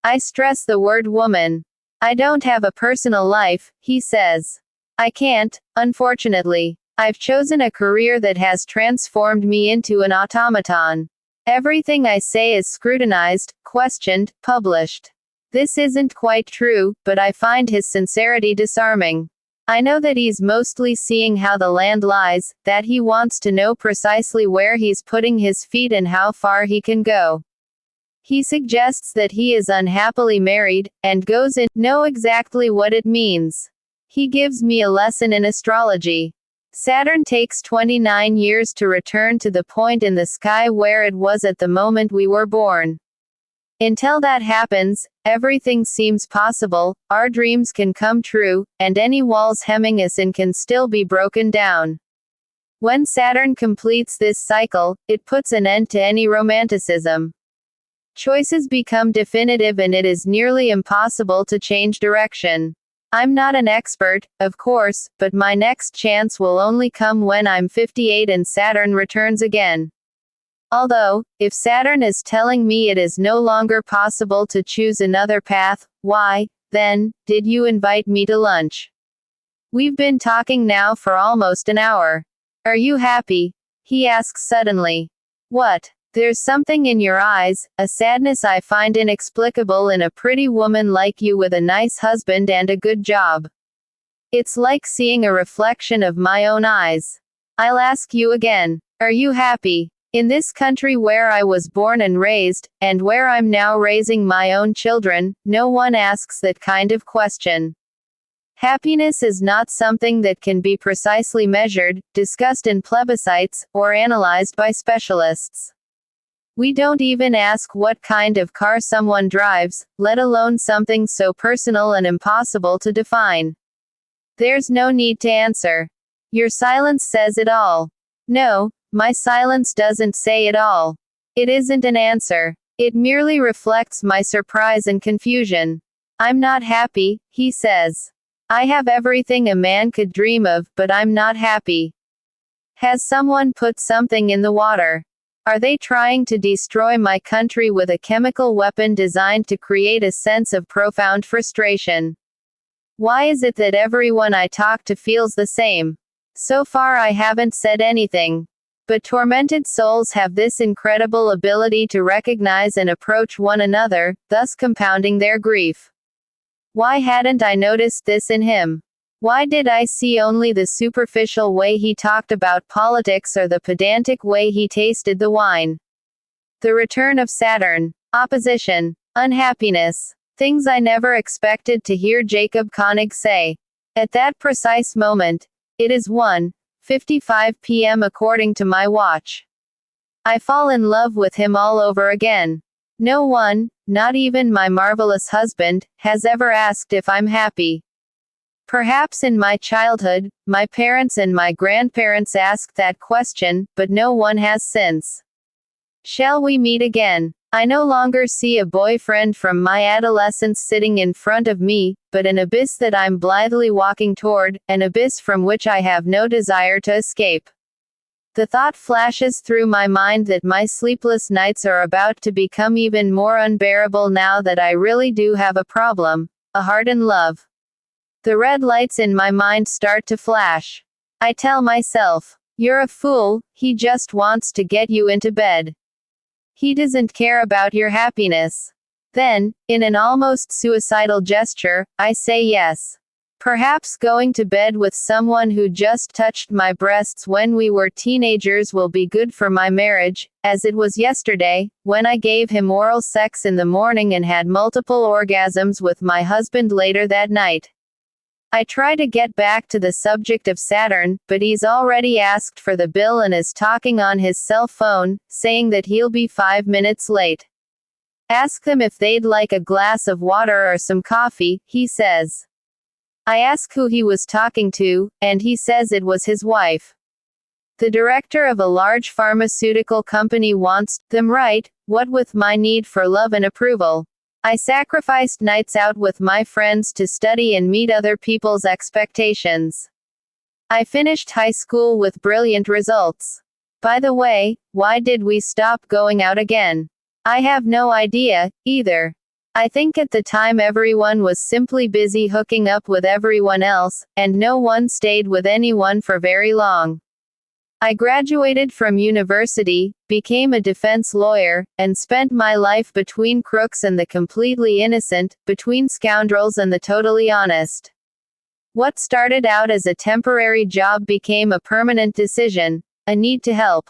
I stress the word woman. I don't have a personal life, he says. I can't, unfortunately. I've chosen a career that has transformed me into an automaton. Everything I say is scrutinized, questioned, published. This isn't quite true, but I find his sincerity disarming. I know that he's mostly seeing how the land lies, that he wants to know precisely where he's putting his feet and how far he can go. He suggests that he is unhappily married, and goes in, know exactly what it means. He gives me a lesson in astrology. Saturn takes 29 years to return to the point in the sky where it was at the moment we were born. Until that happens, everything seems possible, our dreams can come true, and any walls hemming us in can still be broken down. When Saturn completes this cycle, it puts an end to any romanticism. Choices become definitive and it is nearly impossible to change direction. I'm not an expert, of course, but my next chance will only come when I'm 58 and Saturn returns again. Although, if Saturn is telling me it is no longer possible to choose another path, why, then, did you invite me to lunch? We've been talking now for almost an hour. Are you happy? He asks suddenly. What? There's something in your eyes, a sadness I find inexplicable in a pretty woman like you with a nice husband and a good job. It's like seeing a reflection of my own eyes. I'll ask you again. Are you happy? In this country where I was born and raised, and where I'm now raising my own children, no one asks that kind of question. Happiness is not something that can be precisely measured, discussed in plebiscites, or analyzed by specialists. We don't even ask what kind of car someone drives, let alone something so personal and impossible to define. There's no need to answer. Your silence says it all. No, my silence doesn't say it all. It isn't an answer. It merely reflects my surprise and confusion. I'm not happy, he says. I have everything a man could dream of, but I'm not happy. Has someone put something in the water? Are they trying to destroy my country with a chemical weapon designed to create a sense of profound frustration? Why is it that everyone I talk to feels the same? So far I haven't said anything. But tormented souls have this incredible ability to recognize and approach one another, thus compounding their grief. Why hadn't I noticed this in him? Why did I see only the superficial way he talked about politics or the pedantic way he tasted the wine? The return of Saturn. Opposition. Unhappiness. Things I never expected to hear Jacob Koenig say. At that precise moment, it is 1:55 p.m. according to my watch. I fall in love with him all over again. No one, not even my marvelous husband, has ever asked if I'm happy. Perhaps in my childhood, my parents and my grandparents asked that question, but no one has since. Shall we meet again? I no longer see a boyfriend from my adolescence sitting in front of me, but an abyss that I'm blithely walking toward, an abyss from which I have no desire to escape. The thought flashes through my mind that my sleepless nights are about to become even more unbearable now that I really do have a problem, a heart in love. The red lights in my mind start to flash. I tell myself, you're a fool, he just wants to get you into bed. He doesn't care about your happiness. Then, in an almost suicidal gesture, I say yes. Perhaps going to bed with someone who just touched my breasts when we were teenagers will be good for my marriage, as it was yesterday, when I gave him oral sex in the morning and had multiple orgasms with my husband later that night. I try to get back to the subject of Saturn, but he's already asked for the bill and is talking on his cell phone, saying that he'll be 5 minutes late. Ask them if they'd like a glass of water or some coffee, he says. I ask who he was talking to, and he says it was his wife. The director of a large pharmaceutical company wants them right, what with my need for love and approval. I sacrificed nights out with my friends to study and meet other people's expectations. I finished high school with brilliant results. By the way, why did we stop going out again? I have no idea, either. I think at the time everyone was simply busy hooking up with everyone else, and no one stayed with anyone for very long. I graduated from university, became a defense lawyer, and spent my life between crooks and the completely innocent, between scoundrels and the totally honest. What started out as a temporary job became a permanent decision, a need to help.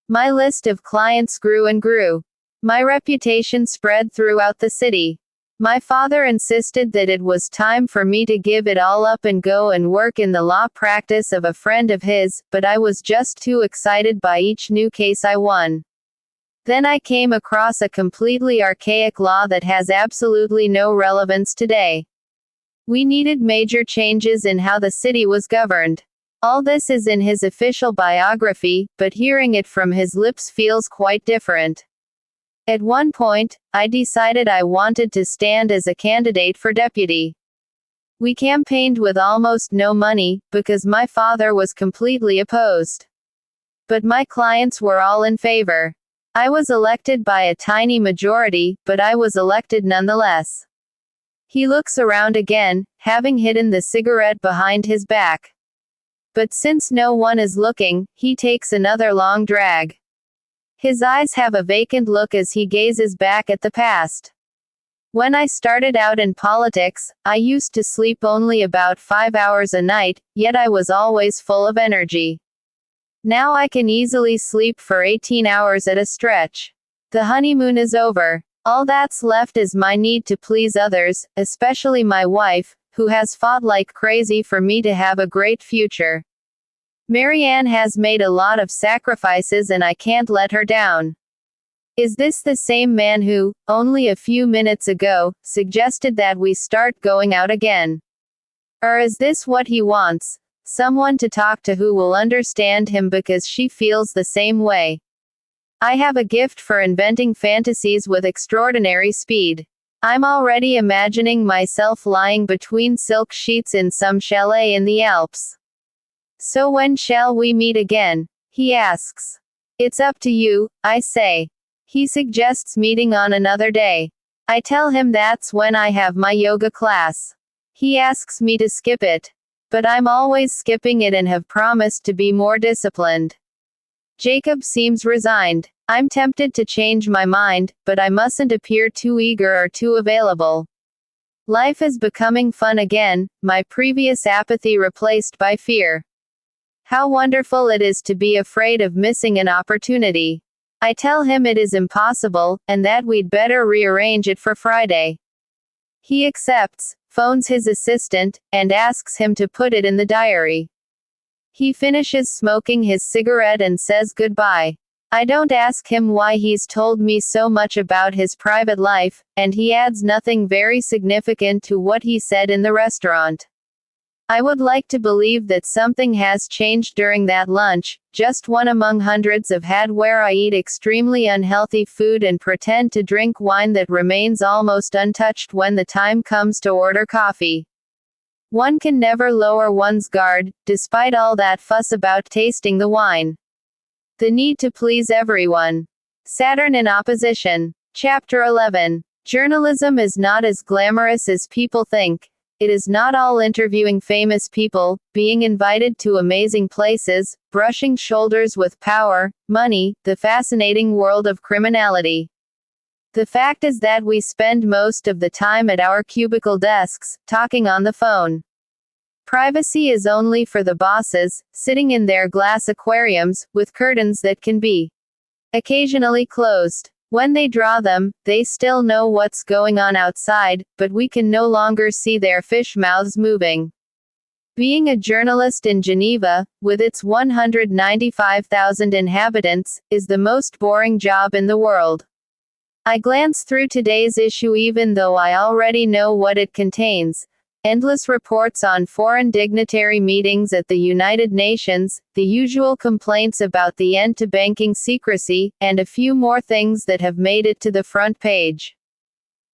My list of clients grew and grew. My reputation spread throughout the city. My father insisted that it was time for me to give it all up and go and work in the law practice of a friend of his, but I was just too excited by each new case I won. Then I came across a completely archaic law that has absolutely no relevance today. We needed major changes in how the city was governed. All this is in his official biography, but hearing it from his lips feels quite different. At one point, I decided I wanted to stand as a candidate for deputy. We campaigned with almost no money, because my father was completely opposed. But my clients were all in favor. I was elected by a tiny majority, but I was elected nonetheless. He looks around again, having hidden the cigarette behind his back. But since no one is looking, he takes another long drag. His eyes have a vacant look as he gazes back at the past. When I started out in politics, I used to sleep only about 5 hours a night, yet I was always full of energy. Now I can easily sleep for 18 hours at a stretch. The honeymoon is over. All that's left is my need to please others, especially my wife, who has fought like crazy for me to have a great future. Marianne has made a lot of sacrifices and I can't let her down. Is this the same man who, only a few minutes ago, suggested that we start going out again? Or is this what he wants? Someone to talk to who will understand him because she feels the same way. I have a gift for inventing fantasies with extraordinary speed. I'm already imagining myself lying between silk sheets in some chalet in the Alps. So when shall we meet again? He asks. It's up to you, I say. He suggests meeting on another day. I tell him that's when I have my yoga class. He asks me to skip it. But I'm always skipping it and have promised to be more disciplined. Jacob seems resigned. I'm tempted to change my mind, but I mustn't appear too eager or too available. Life is becoming fun again, my previous apathy replaced by fear. How wonderful it is to be afraid of missing an opportunity. I tell him it is impossible, and that we'd better rearrange it for Friday. He accepts, phones his assistant, and asks him to put it in the diary. He finishes smoking his cigarette and says goodbye. I don't ask him why he's told me so much about his private life, and he adds nothing very significant to what he said in the restaurant. I would like to believe that something has changed during that lunch, just one among hundreds I've had where I eat extremely unhealthy food and pretend to drink wine that remains almost untouched when the time comes to order coffee. One can never lower one's guard, despite all that fuss about tasting the wine. The need to please everyone. Saturn in opposition. Chapter 11. Journalism is not as glamorous as people think. It is not all interviewing famous people, being invited to amazing places, brushing shoulders with power, money, the fascinating world of criminality. The fact is that we spend most of the time at our cubicle desks, talking on the phone. Privacy is only for the bosses, sitting in their glass aquariums, with curtains that can be occasionally closed. When they draw them, they still know what's going on outside, but we can no longer see their fish mouths moving. Being a journalist in Geneva, with its 195,000 inhabitants, is the most boring job in the world. I glance through today's issue even though I already know what it contains. Endless reports on foreign dignitary meetings at the United Nations, the usual complaints about the end to banking secrecy, and a few more things that have made it to the front page.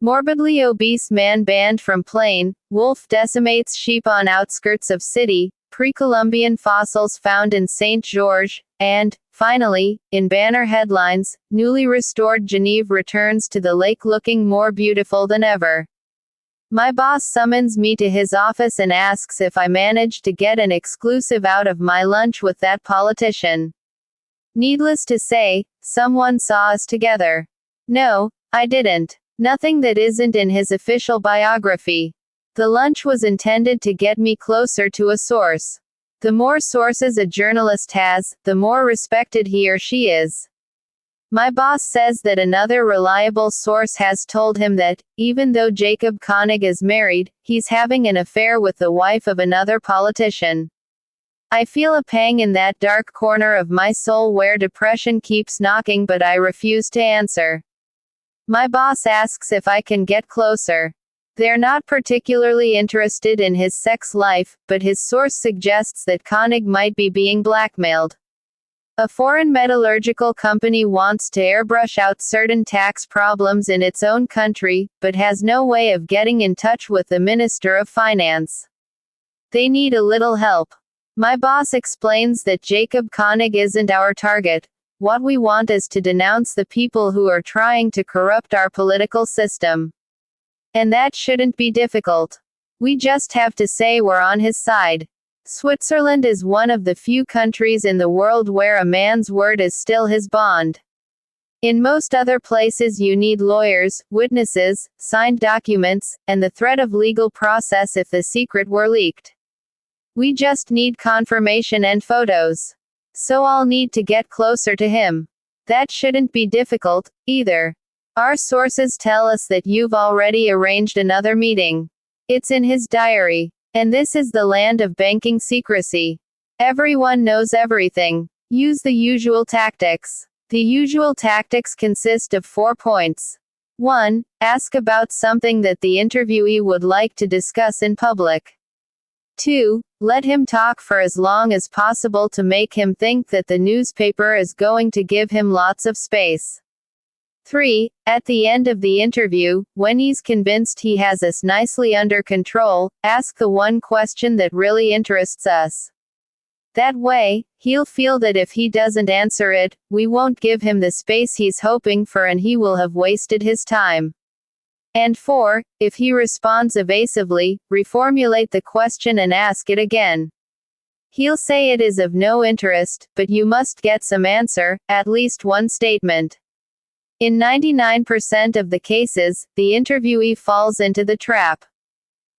Morbidly obese man banned from plane. Wolf decimates sheep on outskirts of city. Pre-Columbian fossils found in St. George. And, finally, in banner headlines, newly restored Geneve returns to the lake looking more beautiful than ever. My boss summons me to his office and asks if I managed to get an exclusive out of my lunch with that politician. Needless to say, someone saw us together. No, I didn't. Nothing that isn't in his official biography. The lunch was intended to get me closer to a source. The more sources a journalist has, the more respected he or she is. My boss says that another reliable source has told him that, even though Jacob Koenig is married, he's having an affair with the wife of another politician. I feel a pang in that dark corner of my soul where depression keeps knocking, but I refuse to answer. My boss asks if I can get closer. They're not particularly interested in his sex life, but his source suggests that Koenig might be being blackmailed. A foreign metallurgical company wants to airbrush out certain tax problems in its own country, but has no way of getting in touch with the Minister of Finance. They need a little help. My boss explains that Jacob Koenig isn't our target. What we want is to denounce the people who are trying to corrupt our political system. And that shouldn't be difficult. We just have to say we're on his side. Switzerland is one of the few countries in the world where a man's word is still his bond. In most other places you need lawyers, witnesses, signed documents, and the threat of legal process if the secret were leaked. We just need confirmation and photos. So I'll need to get closer to him. That shouldn't be difficult, either. Our sources tell us that you've already arranged another meeting. It's in his diary. And this is the land of banking secrecy. Everyone knows everything. Use the usual tactics. The usual tactics consist of 4 points. 1. Ask about something that the interviewee would like to discuss in public. 2. Let him talk for as long as possible to make him think that the newspaper is going to give him lots of space. 3. At the end of the interview, when he's convinced he has us nicely under control, ask the one question that really interests us. That way, he'll feel that if he doesn't answer it, we won't give him the space he's hoping for and he will have wasted his time. And 4. If he responds evasively, reformulate the question and ask it again. He'll say it is of no interest, but you must get some answer, at least one statement. In 99% of the cases, the interviewee falls into the trap.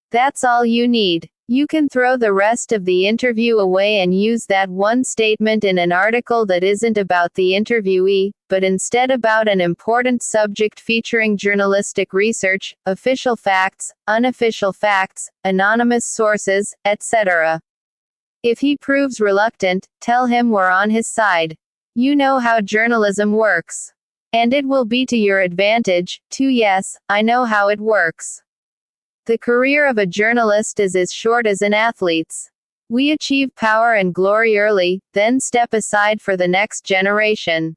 That's all you need. You can throw the rest of the interview away and use that one statement in an article that isn't about the interviewee, but instead about an important subject featuring journalistic research, official facts, unofficial facts, anonymous sources, etc. If he proves reluctant, tell him we're on his side. You know how journalism works. And it will be to your advantage, too. Yes, I know how it works. The career of a journalist is as short as an athlete's. We achieve power and glory early, then step aside for the next generation.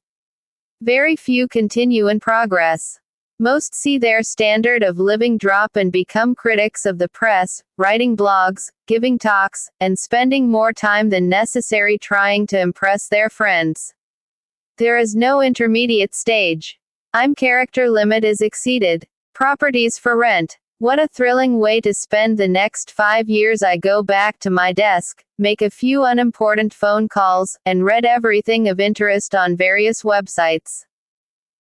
Very few continue in progress. Most see their standard of living drop and become critics of the press, writing blogs, giving talks, and spending more time than necessary trying to impress their friends. There is no intermediate stage. Character limit is exceeded. Properties for rent. What a thrilling way to spend the next 5 years. I go back to my desk, make a few unimportant phone calls, and read everything of interest on various websites.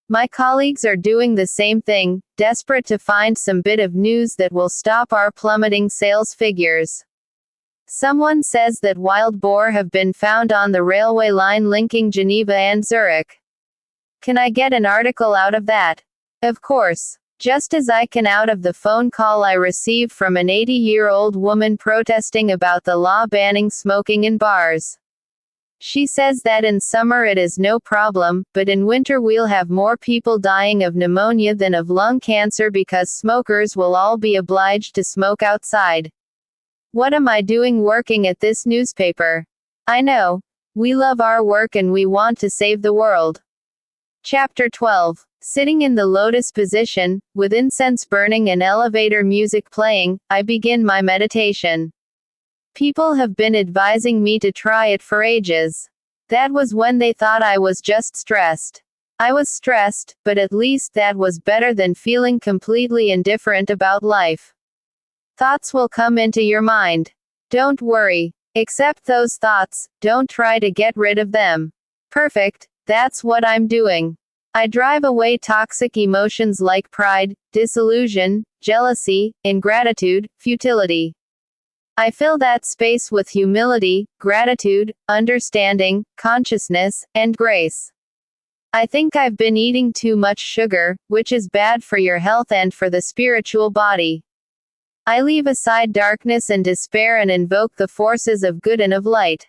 My colleagues are doing the same thing, desperate to find some bit of news that will stop our plummeting sales figures. Someone says that wild boar have been found on the railway line linking Geneva and Zurich. Can I get an article out of that? Of course. Just as I can out of the phone call I received from an 80-year-old woman protesting about the law banning smoking in bars. She says that in summer it is no problem, but in winter we'll have more people dying of pneumonia than of lung cancer because smokers will all be obliged to smoke outside. What am I doing working at this newspaper? I know. We love our work and we want to save the world. Chapter 12. Sitting in the lotus position, with incense burning and elevator music playing, I begin my meditation. People have been advising me to try it for ages. That was when they thought I was just stressed. I was stressed, but at least that was better than feeling completely indifferent about life. Thoughts will come into your mind. Don't worry. Accept those thoughts, don't try to get rid of them. Perfect, that's what I'm doing. I drive away toxic emotions like pride, disillusion, jealousy, ingratitude, futility. I fill that space with humility, gratitude, understanding, consciousness, and grace. I think I've been eating too much sugar, which is bad for your health and for the spiritual body. I leave aside darkness and despair and invoke the forces of good and of light.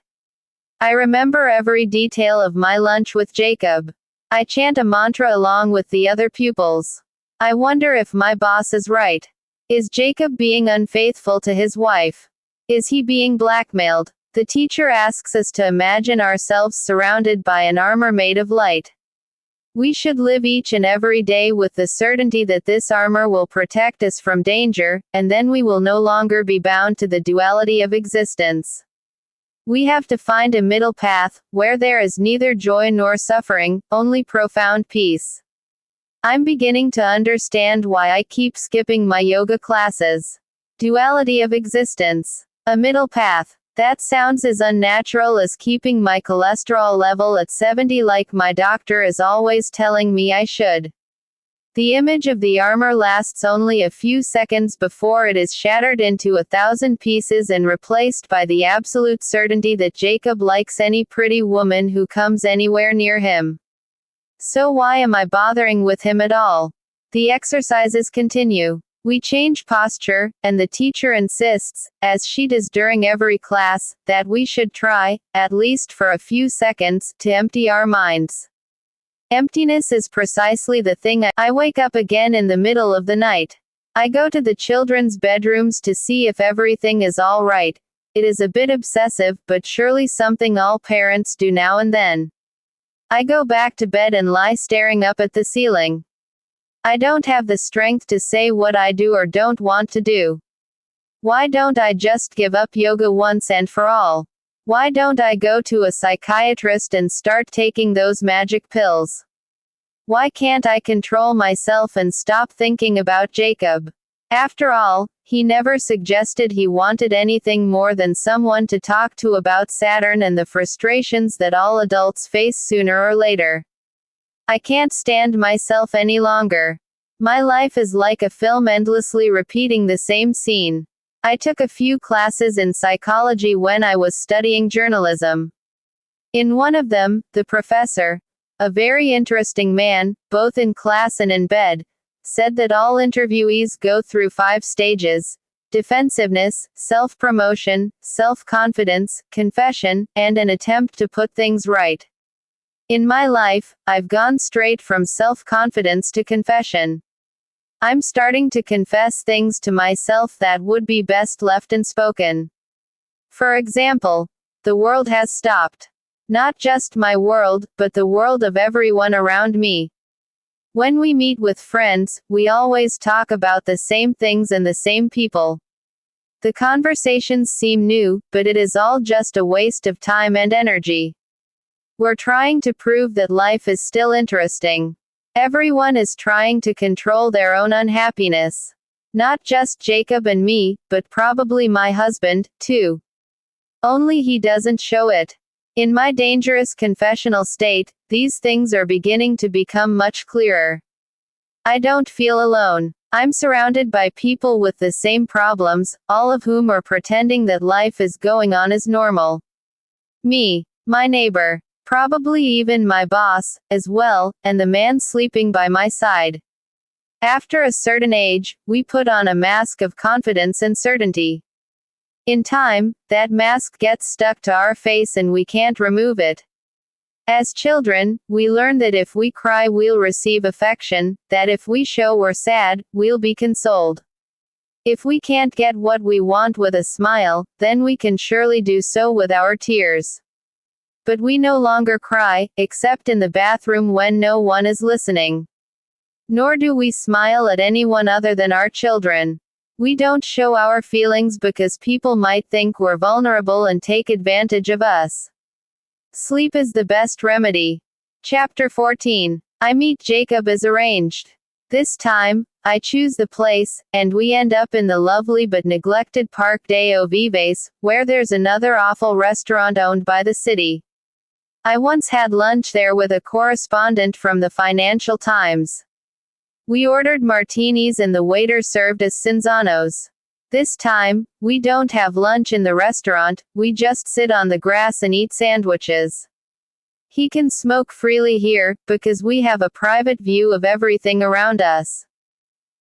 I remember every detail of my lunch with Jacob. I chant a mantra along with the other pupils. I wonder if my boss is right. Is Jacob being unfaithful to his wife? Is he being blackmailed? The teacher asks us to imagine ourselves surrounded by an armor made of light. We should live each and every day with the certainty that this armor will protect us from danger, and then we will no longer be bound to the duality of existence. We have to find a middle path, where there is neither joy nor suffering, only profound peace. I'm beginning to understand why I keep skipping my yoga classes. Duality of existence. A middle path. That sounds as unnatural as keeping my cholesterol level at 70 like my doctor is always telling me I should. The image of the armor lasts only a few seconds before it is shattered into 1,000 pieces and replaced by the absolute certainty that Jacob likes any pretty woman who comes anywhere near him. So why am I bothering with him at all? The exercises continue. We change posture, and the teacher insists, as she does during every class, that we should try, at least for a few seconds, to empty our minds. Emptiness is precisely the thing. I wake up again in the middle of the night. I go to the children's bedrooms to see if everything is all right. It is a bit obsessive, but surely something all parents do now and then. I go back to bed and lie staring up at the ceiling. I don't have the strength to say what I do or don't want to do. Why don't I just give up yoga once and for all? Why don't I go to a psychiatrist and start taking those magic pills? Why can't I control myself and stop thinking about Jacob? After all, he never suggested he wanted anything more than someone to talk to about Saturn and the frustrations that all adults face sooner or later. I can't stand myself any longer. My life is like a film endlessly repeating the same scene. I took a few classes in psychology when I was studying journalism. In one of them, the professor, a very interesting man, both in class and in bed, said that all interviewees go through 5 stages: defensiveness, self-promotion, self-confidence, confession, and an attempt to put things right. In my life, I've gone straight from self-confidence to confession. I'm starting to confess things to myself that would be best left unspoken. For example, the world has stopped. Not just my world, but the world of everyone around me. When we meet with friends, we always talk about the same things and the same people. The conversations seem new, but it is all just a waste of time and energy. We're trying to prove that life is still interesting. Everyone is trying to control their own unhappiness. Not just Jacob and me, but probably my husband, too. Only he doesn't show it. In my dangerous confessional state, these things are beginning to become much clearer. I don't feel alone. I'm surrounded by people with the same problems, all of whom are pretending that life is going on as normal. Me, my neighbor, probably even my boss, as well, and the man sleeping by my side. After a certain age, we put on a mask of confidence and certainty. In time, that mask gets stuck to our face and we can't remove it. As children, we learn that if we cry we'll receive affection, that if we show we're sad, we'll be consoled. If we can't get what we want with a smile, then we can surely do so with our tears. But we no longer cry, except in the bathroom when no one is listening. Nor do we smile at anyone other than our children. We don't show our feelings because people might think we're vulnerable and take advantage of us. Sleep is the best remedy. Chapter 14. I meet Jacob as arranged. This time, I choose the place, and we end up in the lovely but neglected Park Deo Vives, where there's another awful restaurant owned by the city. I once had lunch there with a correspondent from the Financial Times. We ordered martinis and the waiter served us cinzanos. This time, we don't have lunch in the restaurant, we just sit on the grass and eat sandwiches. He can smoke freely here, because we have a private view of everything around us.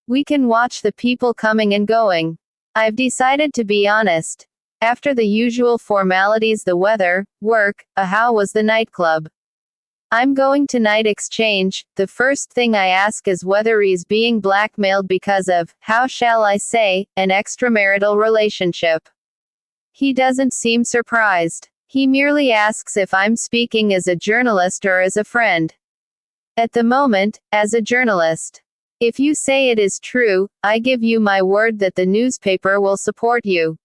We can watch the people coming and going. I've decided to be honest. After the usual formalities, the weather, work, how was the nightclub? I'm going to night exchange. The first thing I ask is whether he's being blackmailed because of, how shall I say, an extramarital relationship. He doesn't seem surprised. He merely asks if I'm speaking as a journalist or as a friend. At the moment, as a journalist. If you say it is true, I give you my word that the newspaper will support you.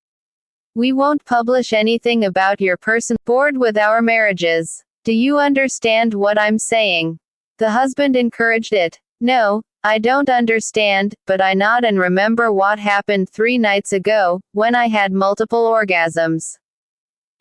We won't publish anything about your person. Bored with our marriages. Do you understand what I'm saying? The husband encouraged it. No, I don't understand, but I nod and remember what happened 3 nights ago, when I had multiple orgasms.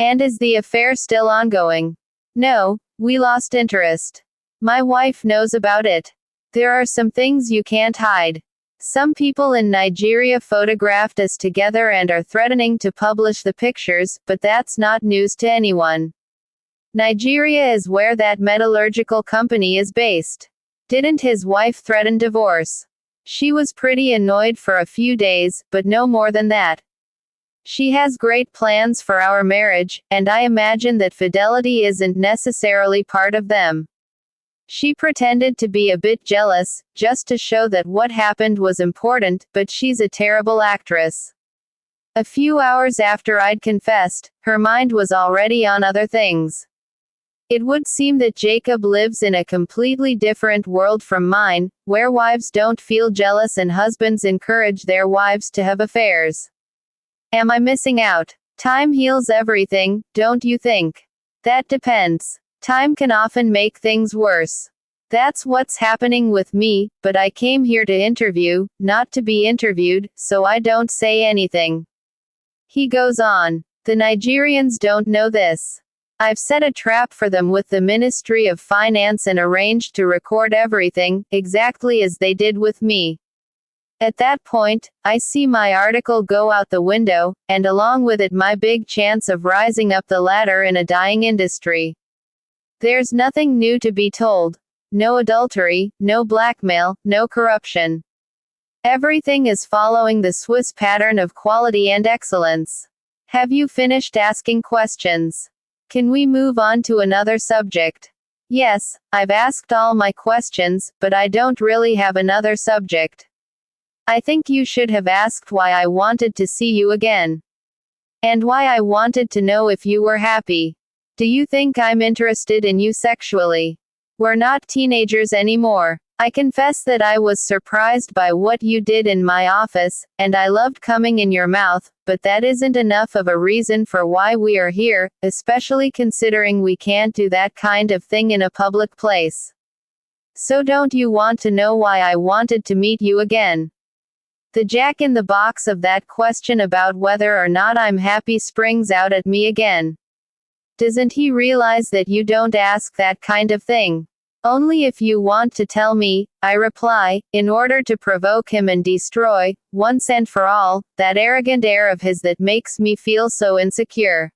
And is the affair still ongoing? No, we lost interest. My wife knows about it. There are some things you can't hide. Some people in Nigeria photographed us together and are threatening to publish the pictures, but that's not news to anyone. Nigeria is where that metallurgical company is based. Didn't his wife threaten divorce? She was pretty annoyed for a few days, but no more than that. She has great plans for our marriage, and I imagine that fidelity isn't necessarily part of them. She pretended to be a bit jealous, just to show that what happened was important, but she's a terrible actress. A few hours after I'd confessed, her mind was already on other things. It would seem that Jacob lives in a completely different world from mine, where wives don't feel jealous and husbands encourage their wives to have affairs. Am I missing out? Time heals everything, don't you think? That depends. Time can often make things worse. That's what's happening with me, but I came here to interview, not to be interviewed, so I don't say anything. He goes on. The Nigerians don't know this. I've set a trap for them with the Ministry of Finance and arranged to record everything, exactly as they did with me. At that point, I see my article go out the window, and along with it my big chance of rising up the ladder in a dying industry. There's nothing new to be told. No adultery, no blackmail, no corruption. Everything is following the Swiss pattern of quality and excellence. Have you finished asking questions? Can we move on to another subject? Yes, I've asked all my questions, but I don't really have another subject. I think you should have asked why I wanted to see you again. And why I wanted to know if you were happy. Do you think I'm interested in you sexually? We're not teenagers anymore. I confess that I was surprised by what you did in my office, and I loved coming in your mouth, but that isn't enough of a reason for why we are here, especially considering we can't do that kind of thing in a public place. So don't you want to know why I wanted to meet you again? The jack in the box of that question about whether or not I'm happy springs out at me again. Doesn't he realize that you don't ask that kind of thing? Only if you want to tell me, I reply, in order to provoke him and destroy, once and for all, that arrogant air of his that makes me feel so insecure.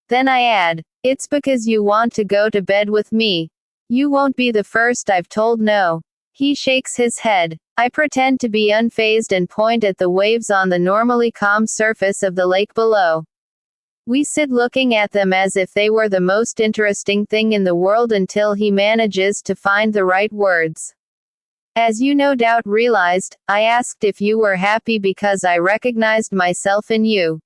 Then I add, it's because you want to go to bed with me. You won't be the first I've told no. He shakes his head. I pretend to be unfazed and point at the waves on the normally calm surface of the lake below. We sit looking at them as if they were the most interesting thing in the world until he manages to find the right words. As you no doubt realized, I asked if you were happy because I recognized myself in you.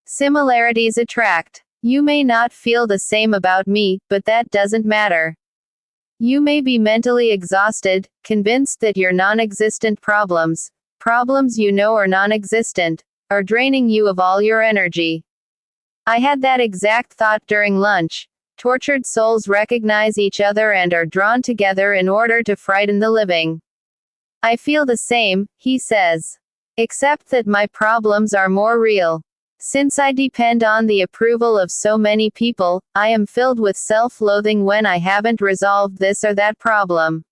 Similarities attract. You may not feel the same about me, but that doesn't matter. You may be mentally exhausted, convinced that your non-existent problems you know are non-existent, are draining you of all your energy. I had that exact thought during lunch. Tortured souls recognize each other and are drawn together in order to frighten the living. I feel the same, he says. Except that my problems are more real. Since I depend on the approval of so many people, I am filled with self-loathing when I haven't resolved this or that problem.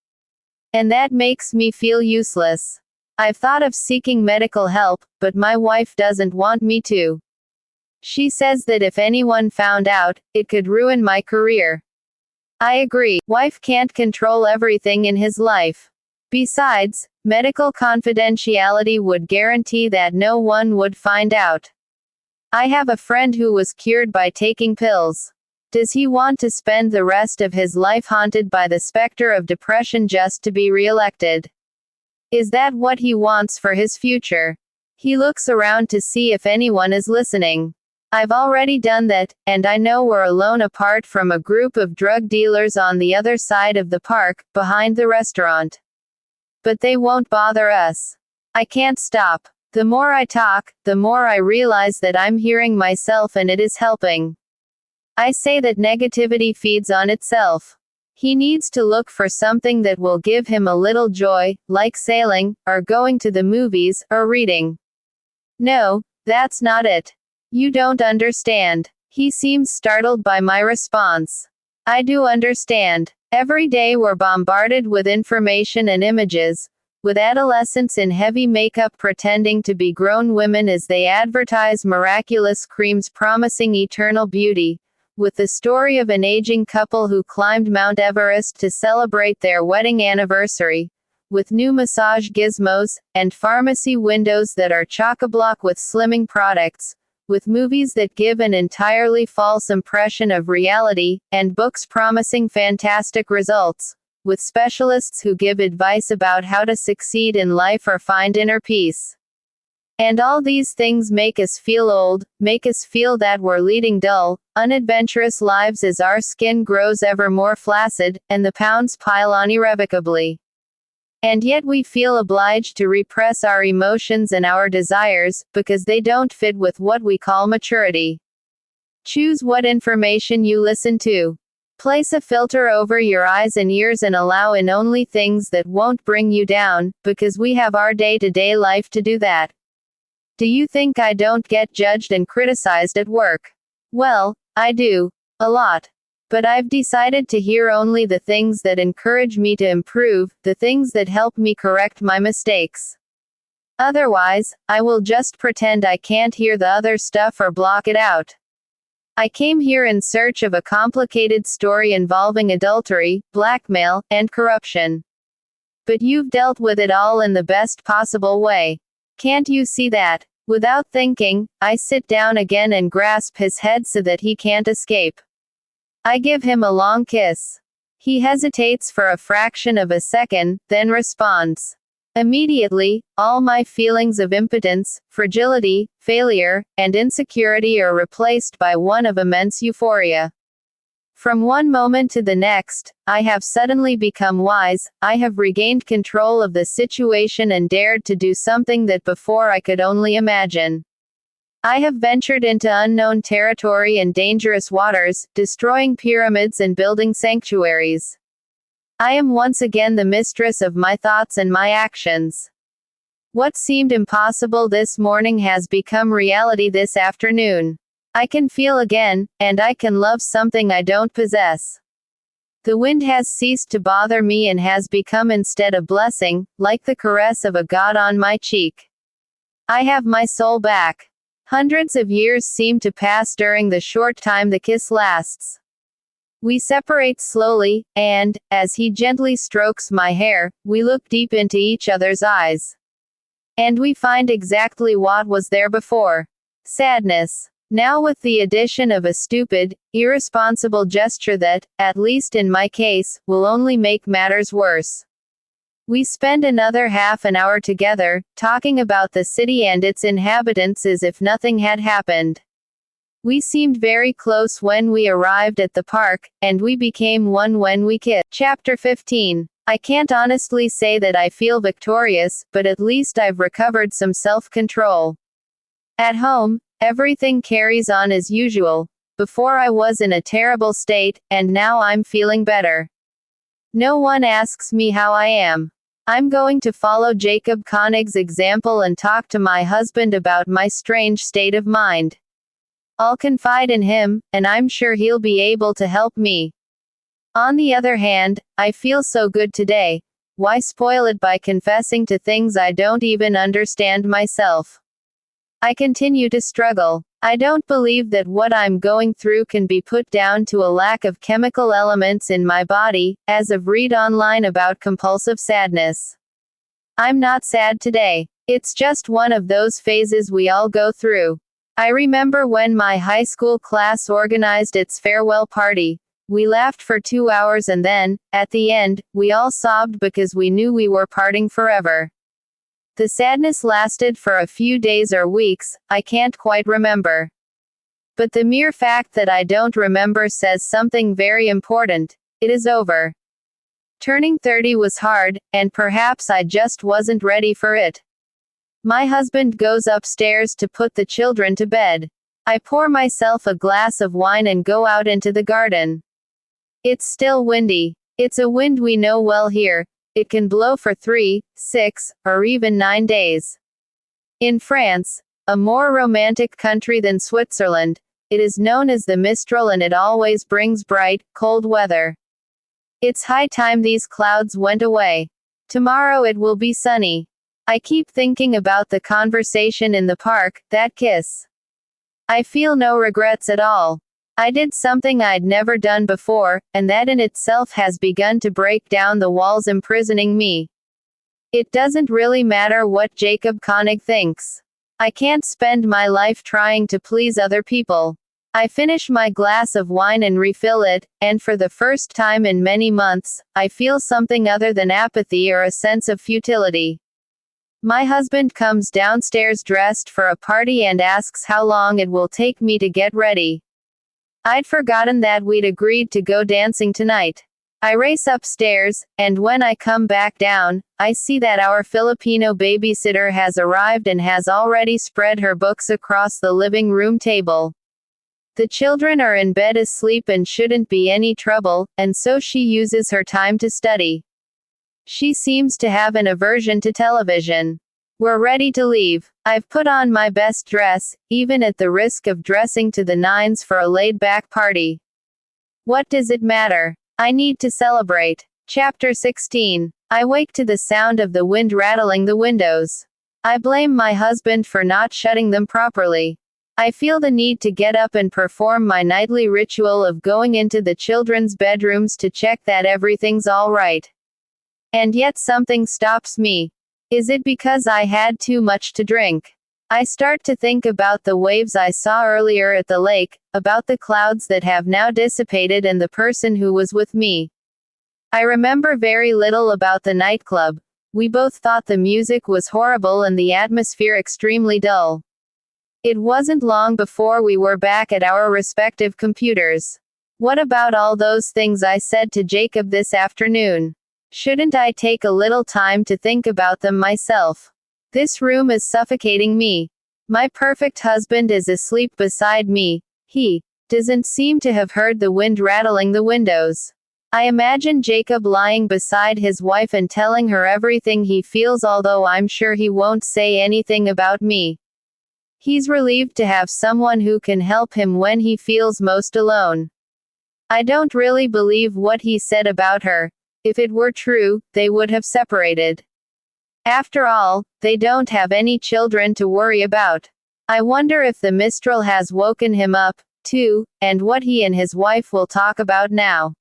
And that makes me feel useless. I've thought of seeking medical help, but my wife doesn't want me to. She says that if anyone found out, it could ruin my career. I agree. Wife can't control everything in his life. Besides, medical confidentiality would guarantee that no one would find out. I have a friend who was cured by taking pills. Does he want to spend the rest of his life haunted by the specter of depression just to be reelected? Is that what he wants for his future? He looks around to see if anyone is listening. I've already done that, and I know we're alone apart from a group of drug dealers on the other side of the park, behind the restaurant. But they won't bother us. I can't stop. The more I talk, the more I realize that I'm hearing myself and it is helping. I say that negativity feeds on itself. He needs to look for something that will give him a little joy, like sailing, or going to the movies, or reading. No, that's not it. You don't understand. He seems startled by my response. I do understand. Every day we're bombarded with information and images, with adolescents in heavy makeup pretending to be grown women as they advertise miraculous creams promising eternal beauty, with the story of an aging couple who climbed Mount Everest to celebrate their wedding anniversary, with new massage gizmos, and pharmacy windows that are chock-a-block with slimming products, with movies that give an entirely false impression of reality, and books promising fantastic results, with specialists who give advice about how to succeed in life or find inner peace. And all these things make us feel old, make us feel that we're leading dull, unadventurous lives as our skin grows ever more flaccid, and the pounds pile on irrevocably. And yet we feel obliged to repress our emotions and our desires, because they don't fit with what we call maturity. Choose what information you listen to. Place a filter over your eyes and ears and allow in only things that won't bring you down, because we have our day-to-day life to do that. Do you think I don't get judged and criticized at work? Well, I do. A lot. But I've decided to hear only the things that encourage me to improve, the things that help me correct my mistakes. Otherwise, I will just pretend I can't hear the other stuff or block it out. I came here in search of a complicated story involving adultery, blackmail, and corruption. But you've dealt with it all in the best possible way. Can't you see that? Without thinking, I sit down again and grasp his head so that he can't escape. I give him a long kiss. He hesitates for a fraction of a second, then responds. Immediately, all my feelings of impotence, fragility, failure, and insecurity are replaced by one of immense euphoria. From one moment to the next, I have suddenly become wise, I have regained control of the situation and dared to do something that before I could only imagine. I have ventured into unknown territory and dangerous waters, destroying pyramids and building sanctuaries. I am once again the mistress of my thoughts and my actions. What seemed impossible this morning has become reality this afternoon. I can feel again, and I can love something I don't possess. The wind has ceased to bother me and has become instead a blessing, like the caress of a god on my cheek. I have my soul back. Hundreds of years seem to pass during the short time the kiss lasts. We separate slowly, and, as he gently strokes my hair, we look deep into each other's eyes. And we find exactly what was there before. Sadness. Now with the addition of a stupid, irresponsible gesture that, at least in my case, will only make matters worse. We spend another half an hour together, talking about the city and its inhabitants as if nothing had happened. We seemed very close when we arrived at the park, and we became one when we kissed. Chapter 15. I can't honestly say that I feel victorious, but at least I've recovered some self-control. At home, everything carries on as usual. Before I was in a terrible state, and now I'm feeling better. No one asks me how I am. I'm going to follow Jacob Konig's example and talk to my husband about my strange state of mind. I'll confide in him, and I'm sure he'll be able to help me. On the other hand, I feel so good today. Why spoil it by confessing to things I don't even understand myself? I continue to struggle. I don't believe that what I'm going through can be put down to a lack of chemical elements in my body, as I've read online about compulsive sadness. I'm not sad today. It's just one of those phases we all go through. I remember when my high school class organized its farewell party. We laughed for 2 hours and then, at the end, we all sobbed because we knew we were parting forever. The sadness lasted for a few days or weeks, I can't quite remember. But the mere fact that I don't remember says something very important. It is over. Turning 30 was hard, and perhaps I just wasn't ready for it. My husband goes upstairs to put the children to bed. I pour myself a glass of wine and go out into the garden. It's still windy. It's a wind we know well here. It can blow for 3, 6, or even 9 days. In France, a more romantic country than Switzerland, it is known as the Mistral, and it always brings bright, cold weather. It's high time these clouds went away. Tomorrow it will be sunny. I keep thinking about the conversation in the park, that kiss. I feel no regrets at all. I did something I'd never done before, and that in itself has begun to break down the walls imprisoning me. It doesn't really matter what Jacob Konig thinks. I can't spend my life trying to please other people. I finish my glass of wine and refill it, and for the first time in many months, I feel something other than apathy or a sense of futility. My husband comes downstairs dressed for a party and asks how long it will take me to get ready. I'd forgotten that we'd agreed to go dancing tonight. I race upstairs, and when I come back down, I see that our Filipino babysitter has arrived and has already spread her books across the living room table. The children are in bed asleep and shouldn't be any trouble, and so she uses her time to study. She seems to have an aversion to television. We're ready to leave. I've put on my best dress, even at the risk of dressing to the nines for a laid-back party. What does it matter? I need to celebrate. Chapter 16. I wake to the sound of the wind rattling the windows. I blame my husband for not shutting them properly. I feel the need to get up and perform my nightly ritual of going into the children's bedrooms to check that everything's all right. And yet something stops me. Is it because I had too much to drink? I start to think about the waves I saw earlier at the lake, about the clouds that have now dissipated and the person who was with me. I remember very little about the nightclub. We both thought the music was horrible and the atmosphere extremely dull. It wasn't long before we were back at our respective computers. What about all those things I said to Jacob this afternoon? Shouldn't I take a little time to think about them myself? This room is suffocating me. My perfect husband is asleep beside me. He doesn't seem to have heard the wind rattling the windows. I imagine Jacob lying beside his wife and telling her everything he feels, although I'm sure he won't say anything about me. He's relieved to have someone who can help him when he feels most alone. I don't really believe what he said about her. If it were true, they would have separated. After all, they don't have any children to worry about. I wonder if the Mistral has woken him up, too, and what he and his wife will talk about now.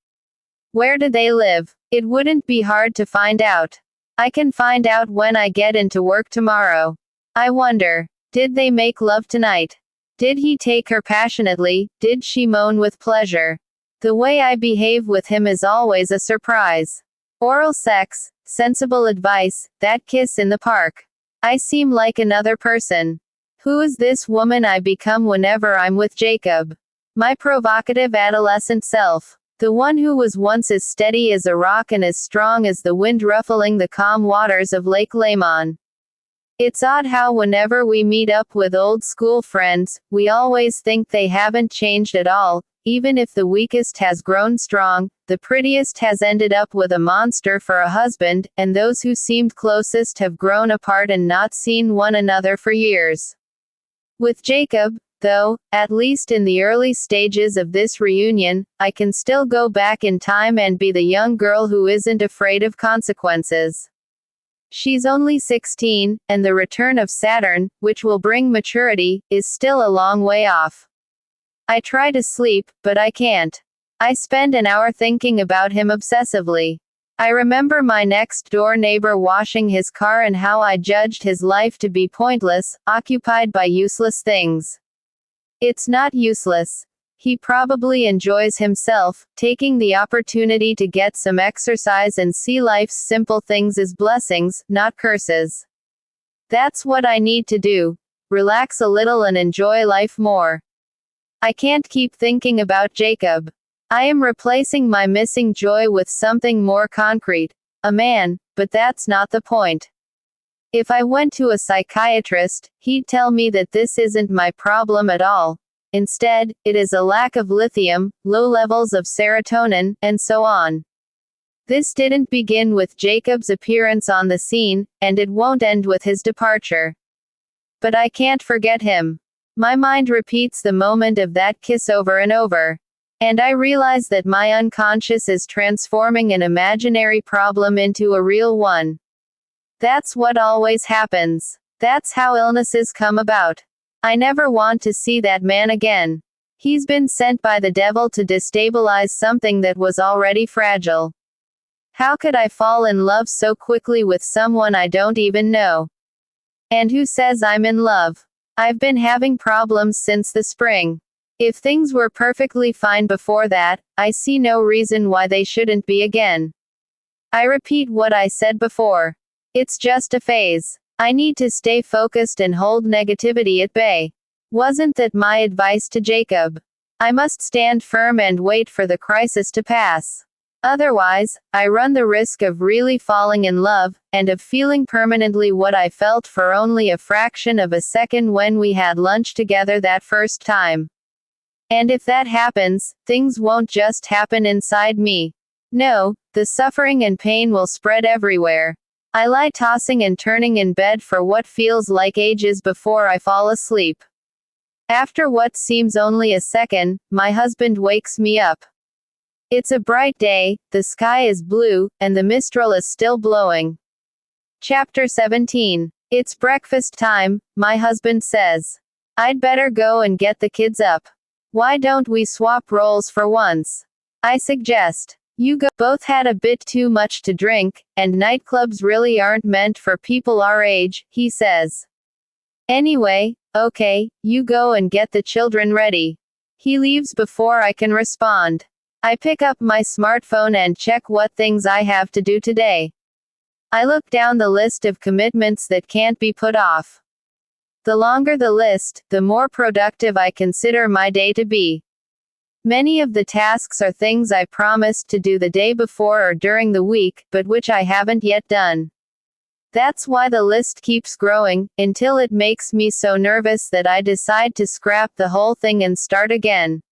Where do they live? It wouldn't be hard to find out. I can find out when I get into work tomorrow. I wonder, did they make love tonight? Did he take her passionately? Did she moan with pleasure? The way I behave with him is always a surprise. Oral sex, sensible advice, that kiss in the park. I seem like another person. Who is this woman I become whenever I'm with Jacob? My provocative adolescent self. The one who was once as steady as a rock and as strong as the wind ruffling the calm waters of Lake Lemon. It's odd how whenever we meet up with old school friends, we always think they haven't changed at all. Even if the weakest has grown strong, the prettiest has ended up with a monster for a husband, and those who seemed closest have grown apart and not seen one another for years. With Jacob, though, at least in the early stages of this reunion, I can still go back in time and be the young girl who isn't afraid of consequences. She's only 16, and the return of Saturn, which will bring maturity, is still a long way off. I try to sleep, but I can't. I spend an hour thinking about him obsessively. I remember my next-door neighbor washing his car and how I judged his life to be pointless, occupied by useless things. It's not useless. He probably enjoys himself, taking the opportunity to get some exercise and see life's simple things as blessings, not curses. That's what I need to do. Relax a little and enjoy life more. I can't keep thinking about Jacob. I am replacing my missing joy with something more concrete, a man, but that's not the point. If I went to a psychiatrist, he'd tell me that this isn't my problem at all. Instead, it is a lack of lithium, low levels of serotonin, and so on. This didn't begin with Jacob's appearance on the scene, and it won't end with his departure. But I can't forget him. My mind repeats the moment of that kiss over and over. And I realize that my unconscious is transforming an imaginary problem into a real one. That's what always happens. That's how illnesses come about. I never want to see that man again. He's been sent by the devil to destabilize something that was already fragile. How could I fall in love so quickly with someone I don't even know? And who says I'm in love? I've been having problems since the spring. If things were perfectly fine before that, I see no reason why they shouldn't be again. I repeat what I said before. It's just a phase. I need to stay focused and hold negativity at bay. Wasn't that my advice to Jacob? I must stand firm and wait for the crisis to pass. Otherwise, I run the risk of really falling in love, and of feeling permanently what I felt for only a fraction of a second when we had lunch together that first time. And if that happens, things won't just happen inside me. No, the suffering and pain will spread everywhere. I lie tossing and turning in bed for what feels like ages before I fall asleep. After what seems only a second, my husband wakes me up. It's a bright day, the sky is blue, and the mistral is still blowing. Chapter 17. It's breakfast time, my husband says. I'd better go and get the kids up. Why don't we swap roles for once? I suggest. You both had a bit too much to drink, and nightclubs really aren't meant for people our age, he says. Anyway, okay, you go and get the children ready. He leaves before I can respond. I pick up my smartphone and check what things I have to do today. I look down the list of commitments that can't be put off. The longer the list, the more productive I consider my day to be. Many of the tasks are things I promised to do the day before or during the week, but which I haven't yet done. That's why the list keeps growing, until it makes me so nervous that I decide to scrap the whole thing and start again.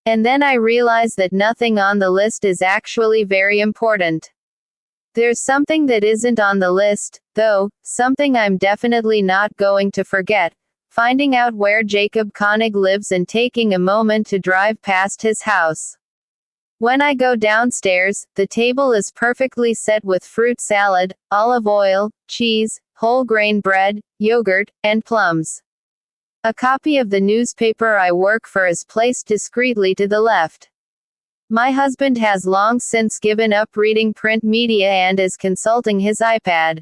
And then I realize that nothing on the list is actually very important. There's something that isn't on the list, though, something I'm definitely not going to forget. Finding out where Jacob Koenig lives and taking a moment to drive past his house. When I go downstairs, the table is perfectly set with fruit salad, olive oil, cheese, whole grain bread, yogurt, and plums. A copy of the newspaper I work for is placed discreetly to the left. My husband has long since given up reading print media and is consulting his iPad.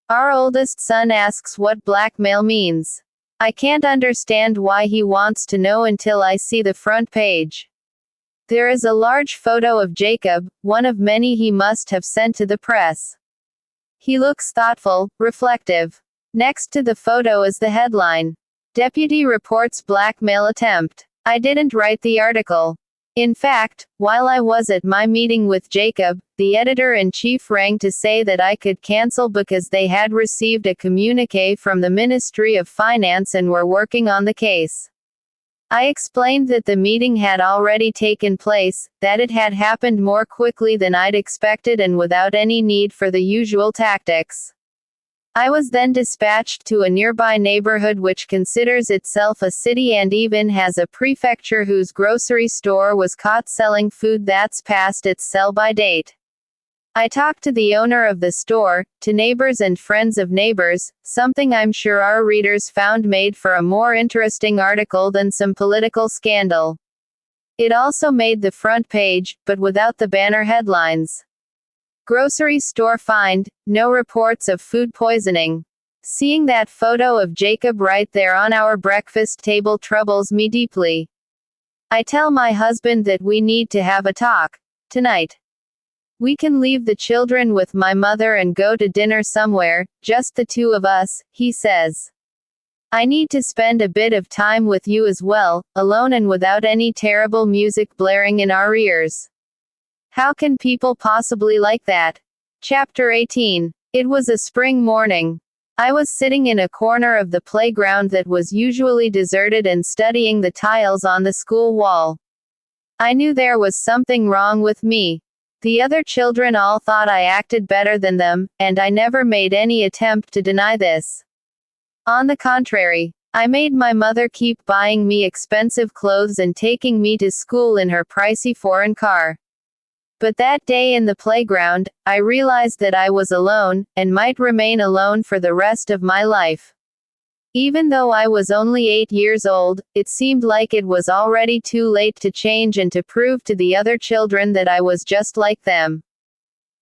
Our oldest son asks what blackmail means. I can't understand why he wants to know until I see the front page. There is a large photo of Jacob, one of many he must have sent to the press. He looks thoughtful, reflective. Next to the photo is the headline, Deputy reports blackmail attempt. I didn't write the article. In fact, while I was at my meeting with Jacob, the editor-in-chief rang to say that I could cancel because they had received a communiqué from the Ministry of Finance and were working on the case. I explained that the meeting had already taken place, that it had happened more quickly than I'd expected and without any need for the usual tactics. I was then dispatched to a nearby neighborhood which considers itself a city and even has a prefecture whose grocery store was caught selling food that's past its sell-by date. I talked to the owner of the store, to neighbors and friends of neighbors, something I'm sure our readers found made for a more interesting article than some political scandal. It also made the front page, but without the banner headlines. Grocery store find, no reports of food poisoning. Seeing that photo of Jacob right there on our breakfast table troubles me deeply. I tell my husband that we need to have a talk. Tonight. We can leave the children with my mother and go to dinner somewhere, just the two of us, he says. I need to spend a bit of time with you as well, alone and without any terrible music blaring in our ears. How can people possibly like that? Chapter 18. It was a spring morning. I was sitting in a corner of the playground that was usually deserted and studying the tiles on the school wall. I knew there was something wrong with me. The other children all thought I acted better than them, and I never made any attempt to deny this. On the contrary, I made my mother keep buying me expensive clothes and taking me to school in her pricey foreign car. But that day in the playground, I realized that I was alone, and might remain alone for the rest of my life. Even though I was only 8 years old, it seemed like it was already too late to change and to prove to the other children that I was just like them.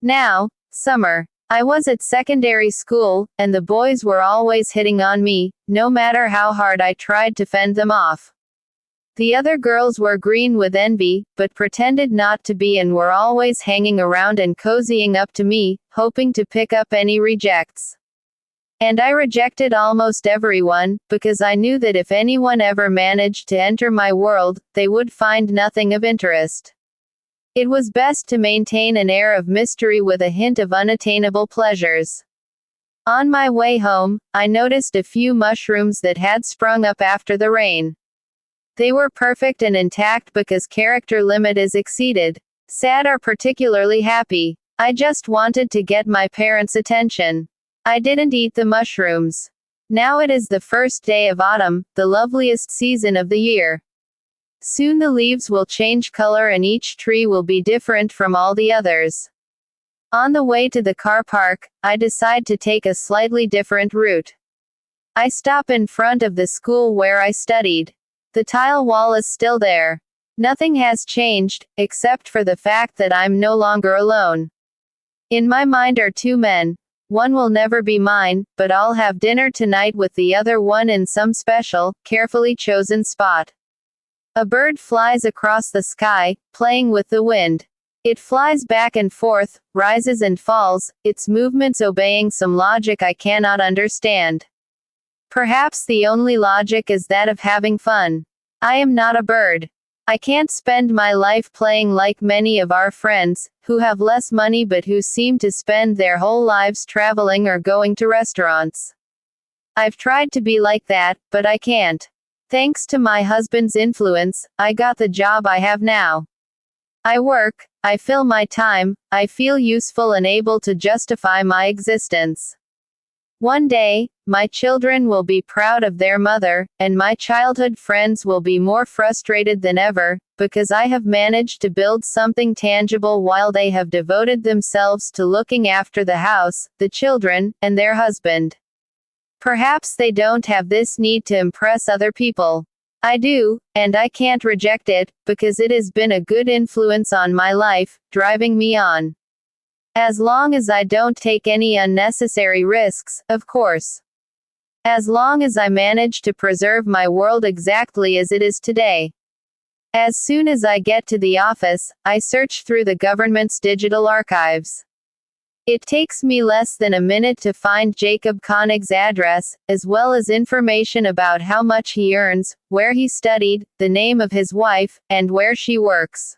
Now, summer. I was at secondary school, and the boys were always hitting on me, no matter how hard I tried to fend them off. The other girls were green with envy, but pretended not to be and were always hanging around and cozying up to me, hoping to pick up any rejects. And I rejected almost everyone, because I knew that if anyone ever managed to enter my world, they would find nothing of interest. It was best to maintain an air of mystery with a hint of unattainable pleasures. On my way home, I noticed a few mushrooms that had sprung up after the rain. They were perfect and intact because character limit is exceeded. Sad or particularly happy. I just wanted to get my parents' attention. I didn't eat the mushrooms. Now it is the first day of autumn, the loveliest season of the year. Soon the leaves will change color and each tree will be different from all the others. On the way to the car park, I decide to take a slightly different route. I stop in front of the school where I studied. The tile wall is still there. Nothing has changed, except for the fact that I'm no longer alone. In my mind are two men. One will never be mine, but I'll have dinner tonight with the other one in some special, carefully chosen spot. A bird flies across the sky, playing with the wind. It flies back and forth, rises and falls, its movements obeying some logic I cannot understand. Perhaps the only logic is that of having fun. I am not a bird. I can't spend my life playing like many of our friends, who have less money but who seem to spend their whole lives traveling or going to restaurants. I've tried to be like that, but I can't. Thanks to my husband's influence, I got the job I have now. I work, I fill my time, I feel useful and able to justify my existence. One day, my children will be proud of their mother, and my childhood friends will be more frustrated than ever, because I have managed to build something tangible while they have devoted themselves to looking after the house, the children, and their husband. Perhaps they don't have this need to impress other people. I do, and I can't reject it, because it has been a good influence on my life, driving me on. As long as I don't take any unnecessary risks, of course. As long as I manage to preserve my world exactly as it is today. As soon as I get to the office, I search through the government's digital archives. It takes me less than a minute to find Jacob Konig's address, as well as information about how much he earns, where he studied, the name of his wife, and where she works.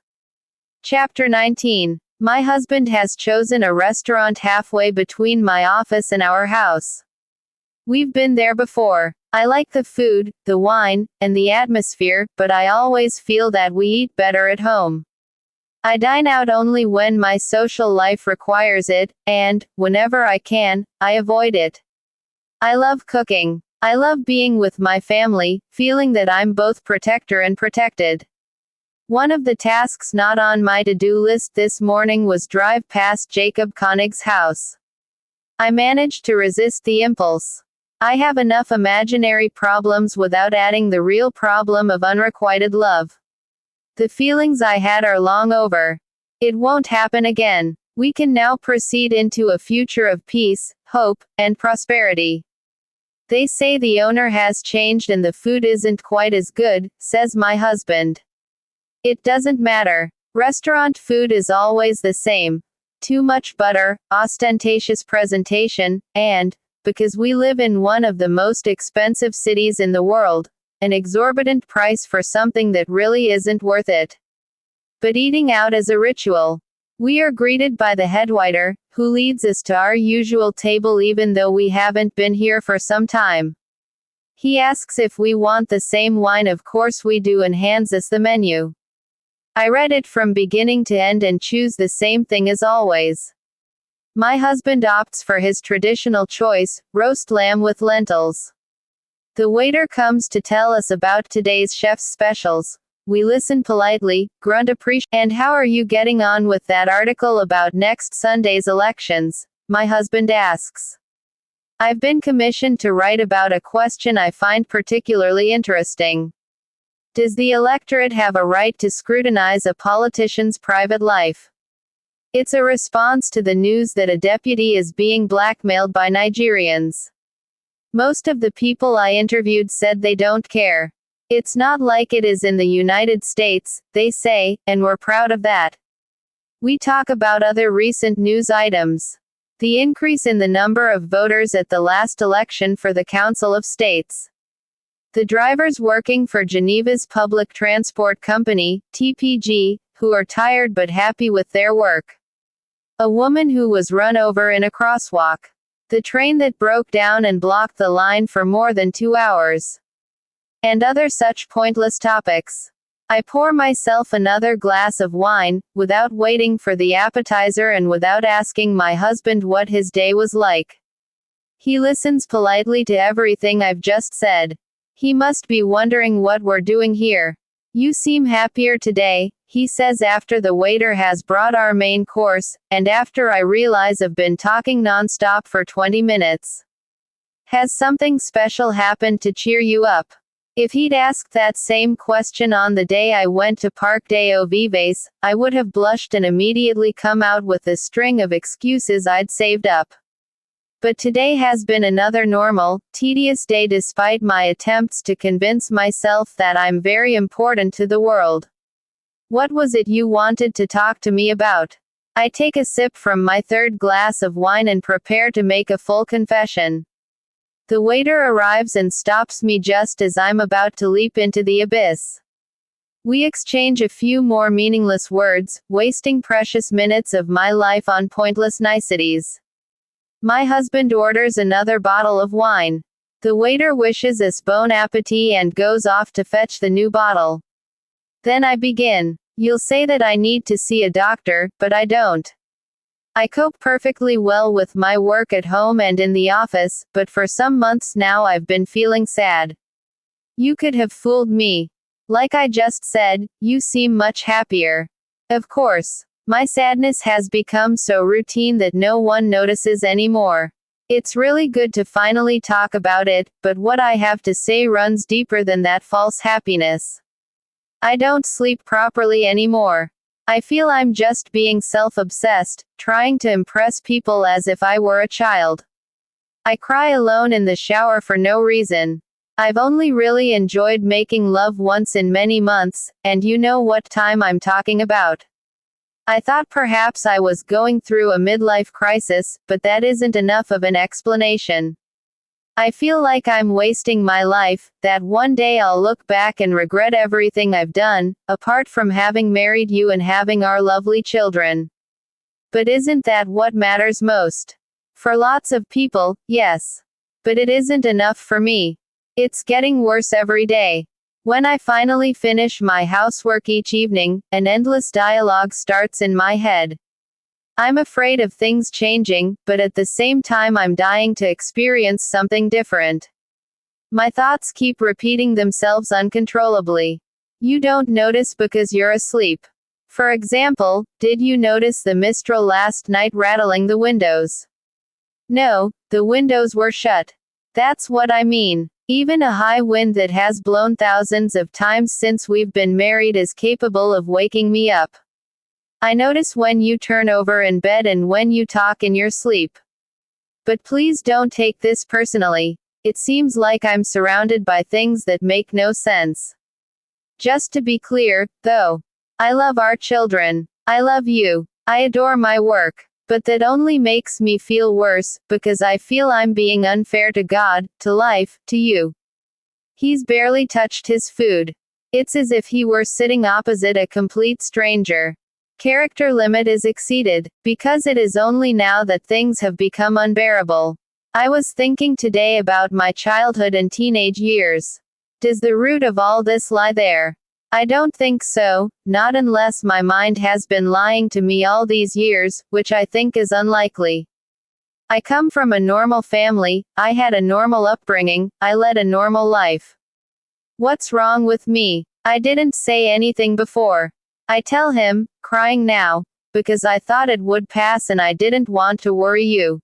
Chapter 19. My husband has chosen a restaurant halfway between my office and our house. We've been there before. I like the food, the wine, and the atmosphere, but I always feel that we eat better at home. I dine out only when my social life requires it, and, whenever I can, I avoid it. I love cooking. I love being with my family, feeling that I'm both protector and protected. One of the tasks not on my to-do list this morning was drive past Jacob Konig's house. I managed to resist the impulse. I have enough imaginary problems without adding the real problem of unrequited love. The feelings I had are long over. It won't happen again. We can now proceed into a future of peace, hope, and prosperity. They say the owner has changed and the food isn't quite as good, says my husband. It doesn't matter. Restaurant food is always the same. Too much butter, ostentatious presentation, and, because we live in one of the most expensive cities in the world, an exorbitant price for something that really isn't worth it. But eating out is a ritual. We are greeted by the headwaiter, who leads us to our usual table even though we haven't been here for some time. He asks if we want the same wine, of course we do, and hands us the menu. I read it from beginning to end and choose the same thing as always. My husband opts for his traditional choice, roast lamb with lentils. The waiter comes to tell us about today's chef's specials. We listen politely, grunt appreciation. And how are you getting on with that article about next Sunday's elections? My husband asks. I've been commissioned to write about a question I find particularly interesting. Does the electorate have a right to scrutinize a politician's private life? It's a response to the news that a deputy is being blackmailed by Nigerians. Most of the people I interviewed said they don't care. It's not like it is in the United States, they say, and we're proud of that. We talk about other recent news items. The increase in the number of voters at the last election for the Council of States. The drivers working for Geneva's public transport company, TPG, who are tired but happy with their work. A woman who was run over in a crosswalk. The train that broke down and blocked the line for more than 2 hours. And other such pointless topics. I pour myself another glass of wine, without waiting for the appetizer and without asking my husband what his day was like. He listens politely to everything I've just said. He must be wondering what we're doing here. You seem happier today, he says after the waiter has brought our main course, and after I realize I've been talking non-stop for 20 minutes. Has something special happened to cheer you up? If he'd asked that same question on the day I went to Parc des Vives, I would have blushed and immediately come out with a string of excuses I'd saved up. But today has been another normal, tedious day despite my attempts to convince myself that I'm very important to the world. What was it you wanted to talk to me about? I take a sip from my third glass of wine and prepare to make a full confession. The waiter arrives and stops me just as I'm about to leap into the abyss. We exchange a few more meaningless words, wasting precious minutes of my life on pointless niceties. My husband orders another bottle of wine. The waiter wishes us bon appetit and goes off to fetch the new bottle. Then I begin. You'll say that I need to see a doctor, but I don't. I cope perfectly well with my work at home and in the office, but for some months now I've been feeling sad. You could have fooled me. Like I just said, you seem much happier. Of course. My sadness has become so routine that no one notices anymore. It's really good to finally talk about it, but what I have to say runs deeper than that false happiness. I don't sleep properly anymore. I feel I'm just being self-obsessed, trying to impress people as if I were a child. I cry alone in the shower for no reason. I've only really enjoyed making love once in many months, and you know what time I'm talking about. I thought perhaps I was going through a midlife crisis, but that isn't enough of an explanation. I feel like I'm wasting my life, that one day I'll look back and regret everything I've done, apart from having married you and having our lovely children. But isn't that what matters most? For lots of people, yes. But it isn't enough for me. It's getting worse every day. When I finally finish my housework each evening, an endless dialogue starts in my head. I'm afraid of things changing, but at the same time I'm dying to experience something different. My thoughts keep repeating themselves uncontrollably. You don't notice because you're asleep. For example, did you notice the mistral last night rattling the windows? No, the windows were shut. That's what I mean. Even a high wind that has blown thousands of times since we've been married is capable of waking me up. I notice when you turn over in bed and when you talk in your sleep. But please don't take this personally. It seems like I'm surrounded by things that make no sense. Just to be clear, though, I love our children. I love you. I adore my work. But that only makes me feel worse, because I feel I'm being unfair to God, to life, to you. He's barely touched his food. It's as if he were sitting opposite a complete stranger. Character limit is exceeded, because it is only now that things have become unbearable. I was thinking today about my childhood and teenage years. Does the root of all this lie there? I don't think so, not unless my mind has been lying to me all these years, which I think is unlikely. I come from a normal family, I had a normal upbringing, I led a normal life. What's wrong with me? I didn't say anything before. I tell him, crying now, because I thought it would pass and I didn't want to worry you.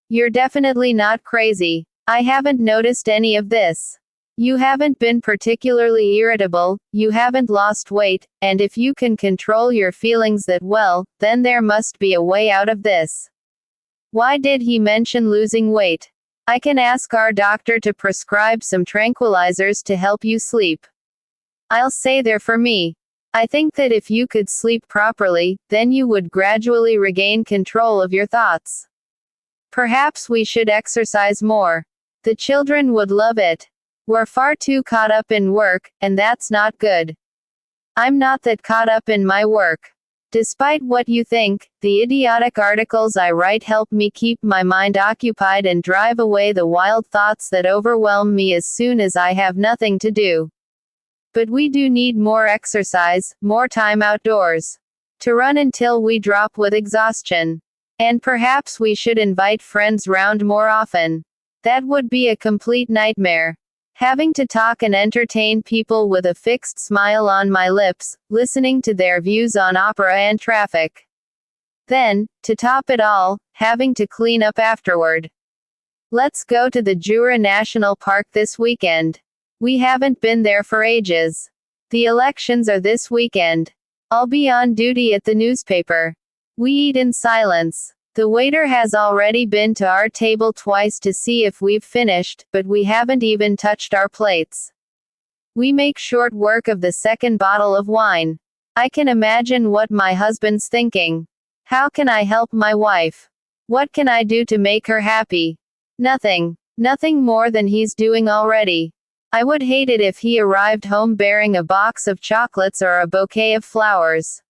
You're definitely not crazy. I haven't noticed any of this. You haven't been particularly irritable, you haven't lost weight, and if you can control your feelings that well, then there must be a way out of this. Why did he mention losing weight? I can ask our doctor to prescribe some tranquilizers to help you sleep. I'll say they're for me. I think that if you could sleep properly, then you would gradually regain control of your thoughts. Perhaps we should exercise more. The children would love it. We're far too caught up in work, and that's not good. I'm not that caught up in my work. Despite what you think, the idiotic articles I write help me keep my mind occupied and drive away the wild thoughts that overwhelm me as soon as I have nothing to do. But we do need more exercise, more time outdoors. To run until we drop with exhaustion. And perhaps we should invite friends round more often. That would be a complete nightmare. Having to talk and entertain people with a fixed smile on my lips, listening to their views on opera and traffic. Then, to top it all, having to clean up afterward. Let's go to the Jura National Park this weekend. We haven't been there for ages. The elections are this weekend. I'll be on duty at the newspaper. We eat in silence. The waiter has already been to our table twice to see if we've finished, but we haven't even touched our plates. We make short work of the second bottle of wine. I can imagine what my husband's thinking. How can I help my wife? What can I do to make her happy? Nothing. Nothing more than he's doing already. I would hate it if he arrived home bearing a box of chocolates or a bouquet of flowers.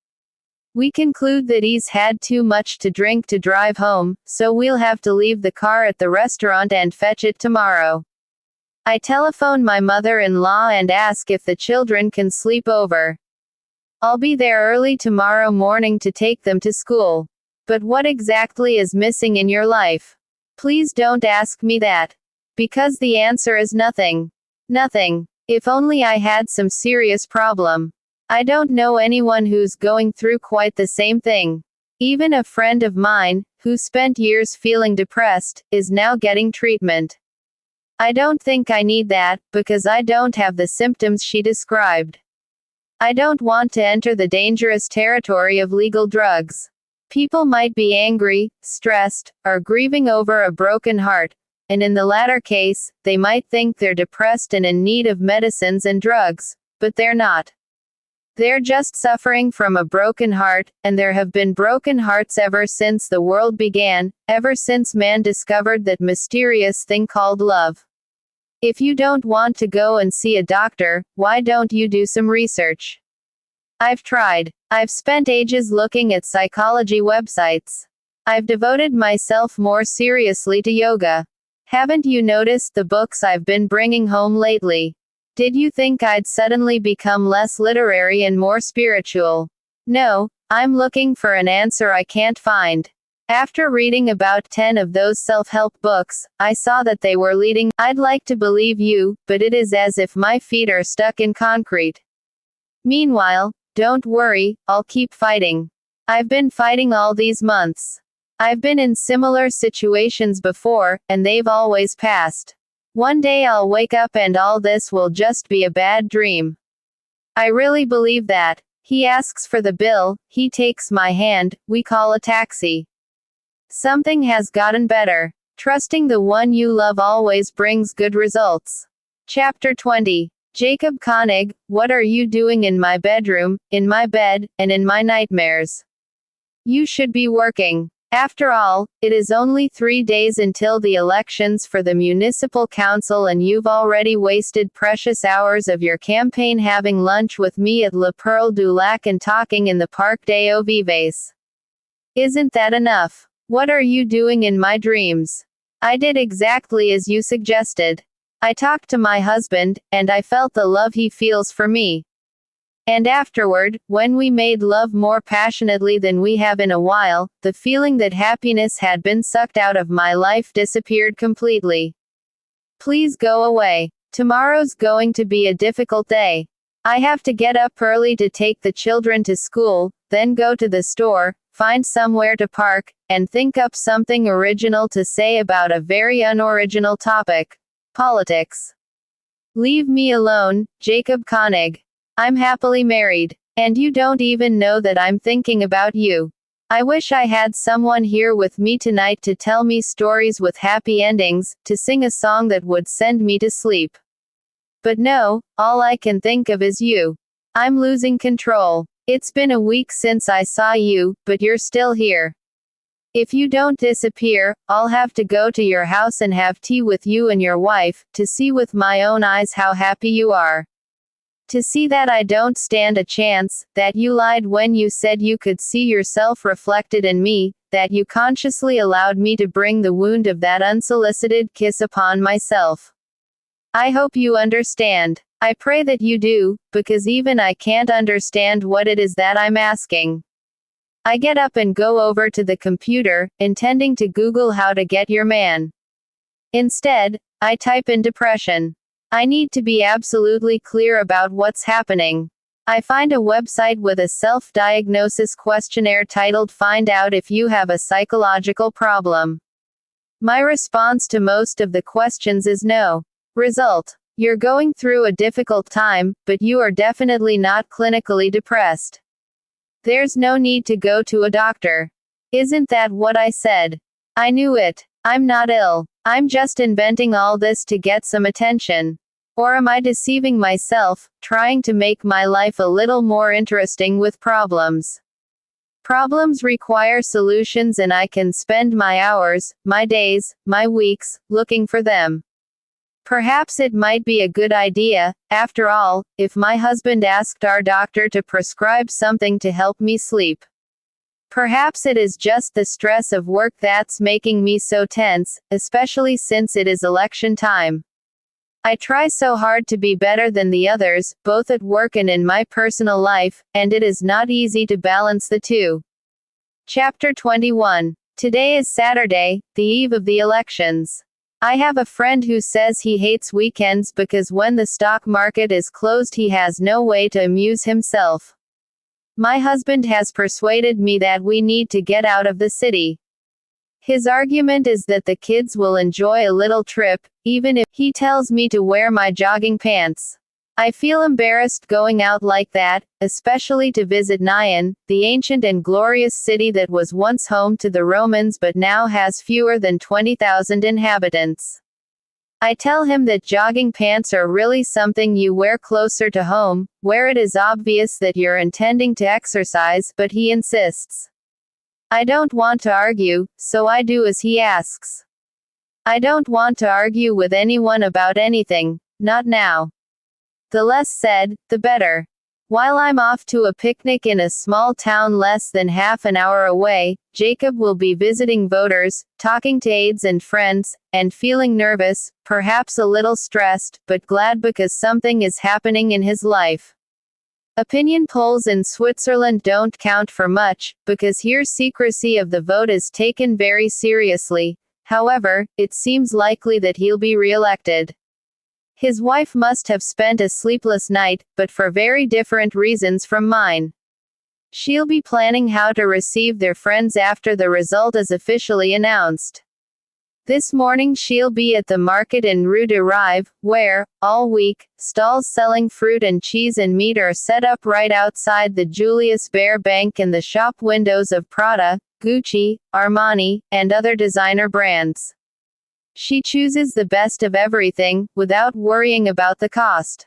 We conclude that he's had too much to drink to drive home, so we'll have to leave the car at the restaurant and fetch it tomorrow. I telephone my mother-in-law and ask if the children can sleep over. I'll be there early tomorrow morning to take them to school. But what exactly is missing in your life? Please don't ask me that. Because the answer is nothing. Nothing. If only I had some serious problem. I don't know anyone who's going through quite the same thing. Even a friend of mine, who spent years feeling depressed, is now getting treatment. I don't think I need that, because I don't have the symptoms she described. I don't want to enter the dangerous territory of legal drugs. People might be angry, stressed, or grieving over a broken heart, and in the latter case, they might think they're depressed and in need of medicines and drugs, but they're not. They're just suffering from a broken heart, and there have been broken hearts ever since the world began, ever since man discovered that mysterious thing called love. If you don't want to go and see a doctor, why don't you do some research? I've tried. I've spent ages looking at psychology websites. I've devoted myself more seriously to yoga. Haven't you noticed the books I've been bringing home lately? Did you think I'd suddenly become less literary and more spiritual? No, I'm looking for an answer I can't find. After reading about 10 of those self-help books, I saw that they were leading. I'd like to believe you, but it is as if my feet are stuck in concrete. Meanwhile, don't worry, I'll keep fighting. I've been fighting all these months. I've been in similar situations before, and they've always passed. One day I'll wake up and all this will just be a bad dream. I really believe that. He asks for the bill, he takes my hand, we call a taxi. Something has gotten better. Trusting the one you love always brings good results. Chapter 20. Jacob Koenig, what are you doing in my bedroom, in my bed, and in my nightmares? You should be working. After all, it is only 3 days until the elections for the municipal council and you've already wasted precious hours of your campaign having lunch with me at Le Perle du Lac and talking in the Parc des Eaux Vives. Isn't that enough? What are you doing in my dreams? I did exactly as you suggested. I talked to my husband, and I felt the love he feels for me. And afterward, when we made love more passionately than we have in a while, the feeling that happiness had been sucked out of my life disappeared completely. Please go away. Tomorrow's going to be a difficult day. I have to get up early to take the children to school, then go to the store, find somewhere to park, and think up something original to say about a very unoriginal topic. Politics. Leave me alone, Jacob Koenig. I'm happily married. And you don't even know that I'm thinking about you. I wish I had someone here with me tonight to tell me stories with happy endings, to sing a song that would send me to sleep. But no, all I can think of is you. I'm losing control. It's been a week since I saw you, but you're still here. If you don't disappear, I'll have to go to your house and have tea with you and your wife, to see with my own eyes how happy you are. To see that I don't stand a chance, that you lied when you said you could see yourself reflected in me, that you consciously allowed me to bring the wound of that unsolicited kiss upon myself. I hope you understand. I pray that you do, because even I can't understand what it is that I'm asking. I get up and go over to the computer, intending to Google how to get your man. Instead, I type in depression. I need to be absolutely clear about what's happening. I find a website with a self-diagnosis questionnaire titled Find Out If You Have a Psychological Problem. My response to most of the questions is no. Result: you're going through a difficult time, but you are definitely not clinically depressed. There's no need to go to a doctor. Isn't that what I said? I knew it. I'm not ill. I'm just inventing all this to get some attention. Or am I deceiving myself, trying to make my life a little more interesting with problems? Problems require solutions and I can spend my hours, my days, my weeks, looking for them. Perhaps it might be a good idea, after all, if my husband asked our doctor to prescribe something to help me sleep. Perhaps it is just the stress of work that's making me so tense, especially since it is election time. I try so hard to be better than the others, both at work and in my personal life, and it is not easy to balance the two. Chapter 21. Today is Saturday, the eve of the elections. I have a friend who says he hates weekends because when the stock market is closed he has no way to amuse himself. My husband has persuaded me that we need to get out of the city. His argument is that the kids will enjoy a little trip, even if he tells me to wear my jogging pants. I feel embarrassed going out like that, especially to visit Nyon, the ancient and glorious city that was once home to the Romans but now has fewer than 20,000 inhabitants. I tell him that jogging pants are really something you wear closer to home, where it is obvious that you're intending to exercise, but he insists. I don't want to argue, so I do as he asks. I don't want to argue with anyone about anything, not now. The less said, the better. While I'm off to a picnic in a small town less than half an hour away, Jacob will be visiting voters, talking to aides and friends, and feeling nervous, perhaps a little stressed, but glad because something is happening in his life. Opinion polls in Switzerland don't count for much, because here secrecy of the vote is taken very seriously. However, it seems likely that he'll be re-elected. His wife must have spent a sleepless night, but for very different reasons from mine. She'll be planning how to receive their friends after the result is officially announced. This morning she'll be at the market in Rue de Rive, where, all week, stalls selling fruit and cheese and meat are set up right outside the Julius Baer Bank and the shop windows of Prada, Gucci, Armani, and other designer brands. She chooses the best of everything, without worrying about the cost.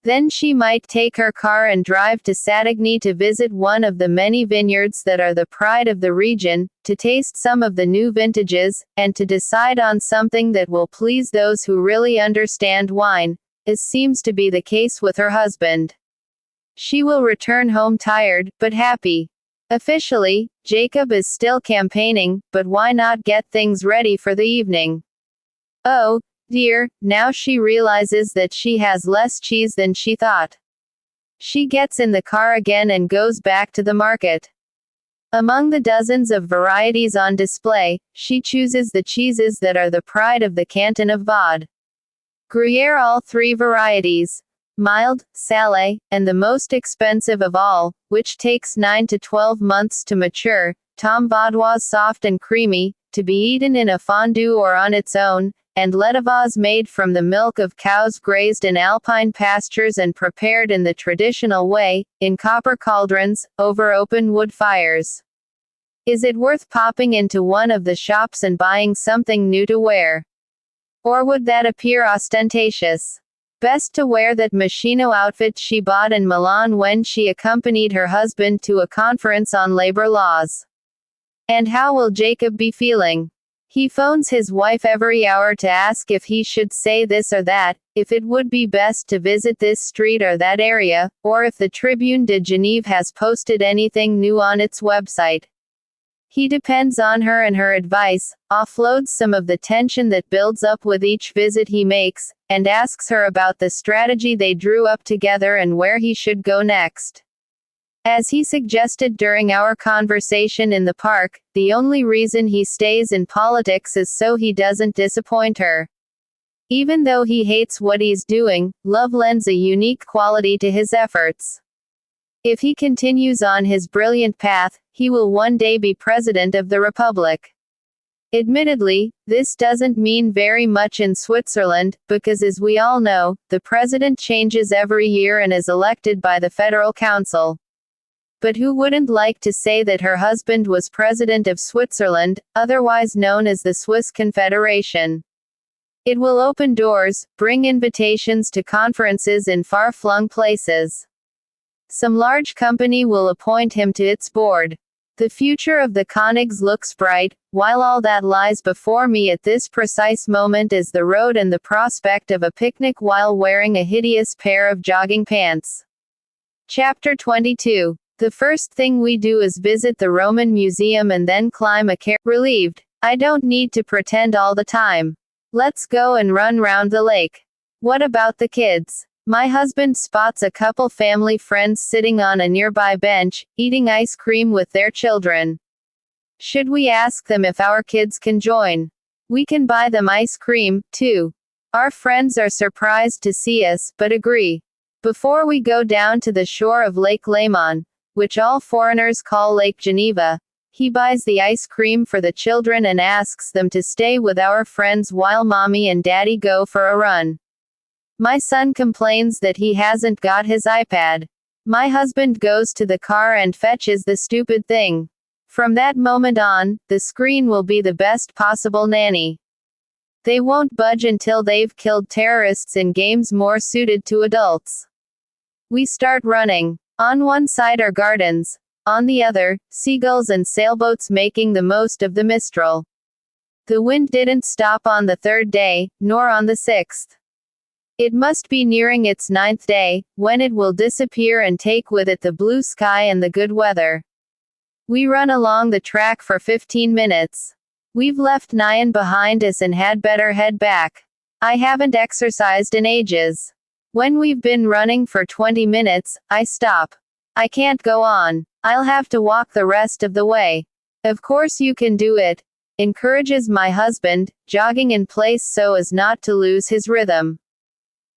Then she might take her car and drive to Savigny to visit one of the many vineyards that are the pride of the region, to taste some of the new vintages, and to decide on something that will please those who really understand wine, as seems to be the case with her husband. She will return home tired, but happy. Officially, Jacob is still campaigning, but why not get things ready for the evening? Oh, dear, now she realizes that she has less cheese than she thought. She gets in the car again and goes back to the market. Among the dozens of varieties on display, she chooses the cheeses that are the pride of the canton of Vaud. Gruyere, all three varieties. Mild, Salé, and the most expensive of all, which takes 9 to 12 months to mature, Tom Vaudois soft and creamy, to be eaten in a fondue or on its own, and Letevaz made from the milk of cows grazed in alpine pastures and prepared in the traditional way, in copper cauldrons, over open wood fires. Is it worth popping into one of the shops and buying something new to wear? Or would that appear ostentatious? Best to wear that Moschino outfit she bought in Milan when she accompanied her husband to a conference on labor laws. And how will Jacob be feeling? He phones his wife every hour to ask if he should say this or that, if it would be best to visit this street or that area, or if the Tribune de Genève has posted anything new on its website. He depends on her and her advice, offloads some of the tension that builds up with each visit he makes, and asks her about the strategy they drew up together and where he should go next. As he suggested during our conversation in the park, the only reason he stays in politics is so he doesn't disappoint her. Even though he hates what he's doing, love lends a unique quality to his efforts. If he continues on his brilliant path, he will one day be president of the Republic. Admittedly, this doesn't mean very much in Switzerland, because as we all know, the president changes every year and is elected by the Federal Council. But who wouldn't like to say that her husband was president of Switzerland, otherwise known as the Swiss Confederation? It will open doors, bring invitations to conferences in far-flung places. Some large company will appoint him to its board. The future of the Königs looks bright, while all that lies before me at this precise moment is the road and the prospect of a picnic while wearing a hideous pair of jogging pants. Chapter 22. The first thing we do is visit the Roman Museum and then climb a relieved. I don't need to pretend all the time. Let's go and run round the lake. What about the kids? My husband spots a couple family friends sitting on a nearby bench, eating ice cream with their children. Should we ask them if our kids can join? We can buy them ice cream, too. Our friends are surprised to see us, but agree. Before we go down to the shore of Lake Léman, which all foreigners call Lake Geneva, he buys the ice cream for the children and asks them to stay with our friends while mommy and daddy go for a run. My son complains that he hasn't got his iPad. My husband goes to the car and fetches the stupid thing. From that moment on, the screen will be the best possible nanny. They won't budge until they've killed terrorists in games more suited to adults. We start running. On one side are gardens. On the other, seagulls and sailboats making the most of the mistral. The wind didn't stop on the third day, nor on the sixth. It must be nearing its ninth day, when it will disappear and take with it the blue sky and the good weather. We run along the track for 15 minutes. We've left Nyan behind us and had better head back. I haven't exercised in ages. When we've been running for 20 minutes, I stop. I can't go on. I'll have to walk the rest of the way. Of course you can do it, encourages my husband, jogging in place so as not to lose his rhythm.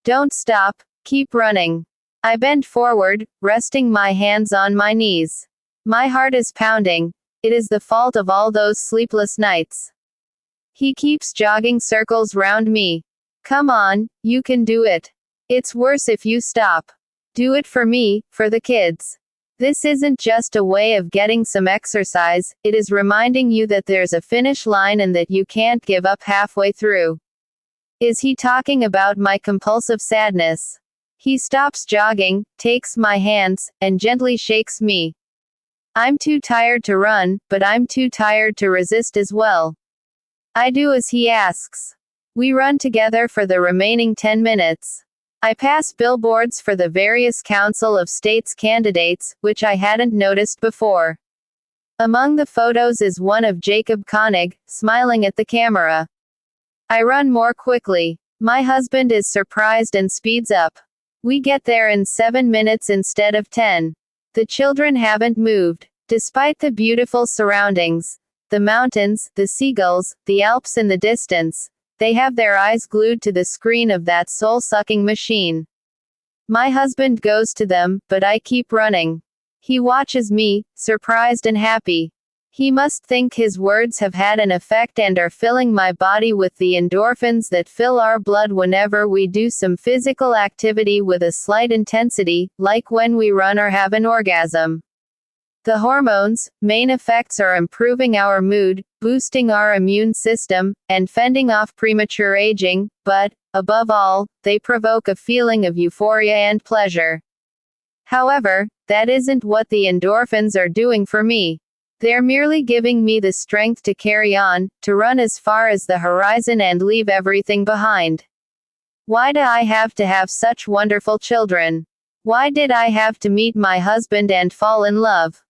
Don't stop, keep running. I bend forward, resting my hands on my knees. My heart is pounding. It is the fault of all those sleepless nights. He keeps jogging circles round me. Come on, you can do it. It's worse if you stop. Do it for me, for the kids. This isn't just a way of getting some exercise, it is reminding you that there's a finish line and that you can't give up halfway through. Is he talking about my compulsive sadness? He stops jogging, takes my hands, and gently shakes me. I'm too tired to run, but I'm too tired to resist as well. I do as he asks. We run together for the remaining 10 minutes. I pass billboards for the various Council of States candidates, which I hadn't noticed before. Among the photos is one of Jacob Koenig, smiling at the camera. I run more quickly. My husband is surprised and speeds up. We get there in 7 minutes instead of 10. The children haven't moved. Despite the beautiful surroundings, the mountains, the seagulls, the Alps in the distance, they have their eyes glued to the screen of that soul-sucking machine. My husband goes to them, but I keep running. He watches me, surprised and happy. He must think his words have had an effect and are filling my body with the endorphins that fill our blood whenever we do some physical activity with a slight intensity, like when we run or have an orgasm. The hormones' main effects are improving our mood, boosting our immune system, and fending off premature aging, but, above all, they provoke a feeling of euphoria and pleasure. However, that isn't what the endorphins are doing for me. They're merely giving me the strength to carry on, to run as far as the horizon and leave everything behind. Why do I have to have such wonderful children? Why did I have to meet my husband and fall in love?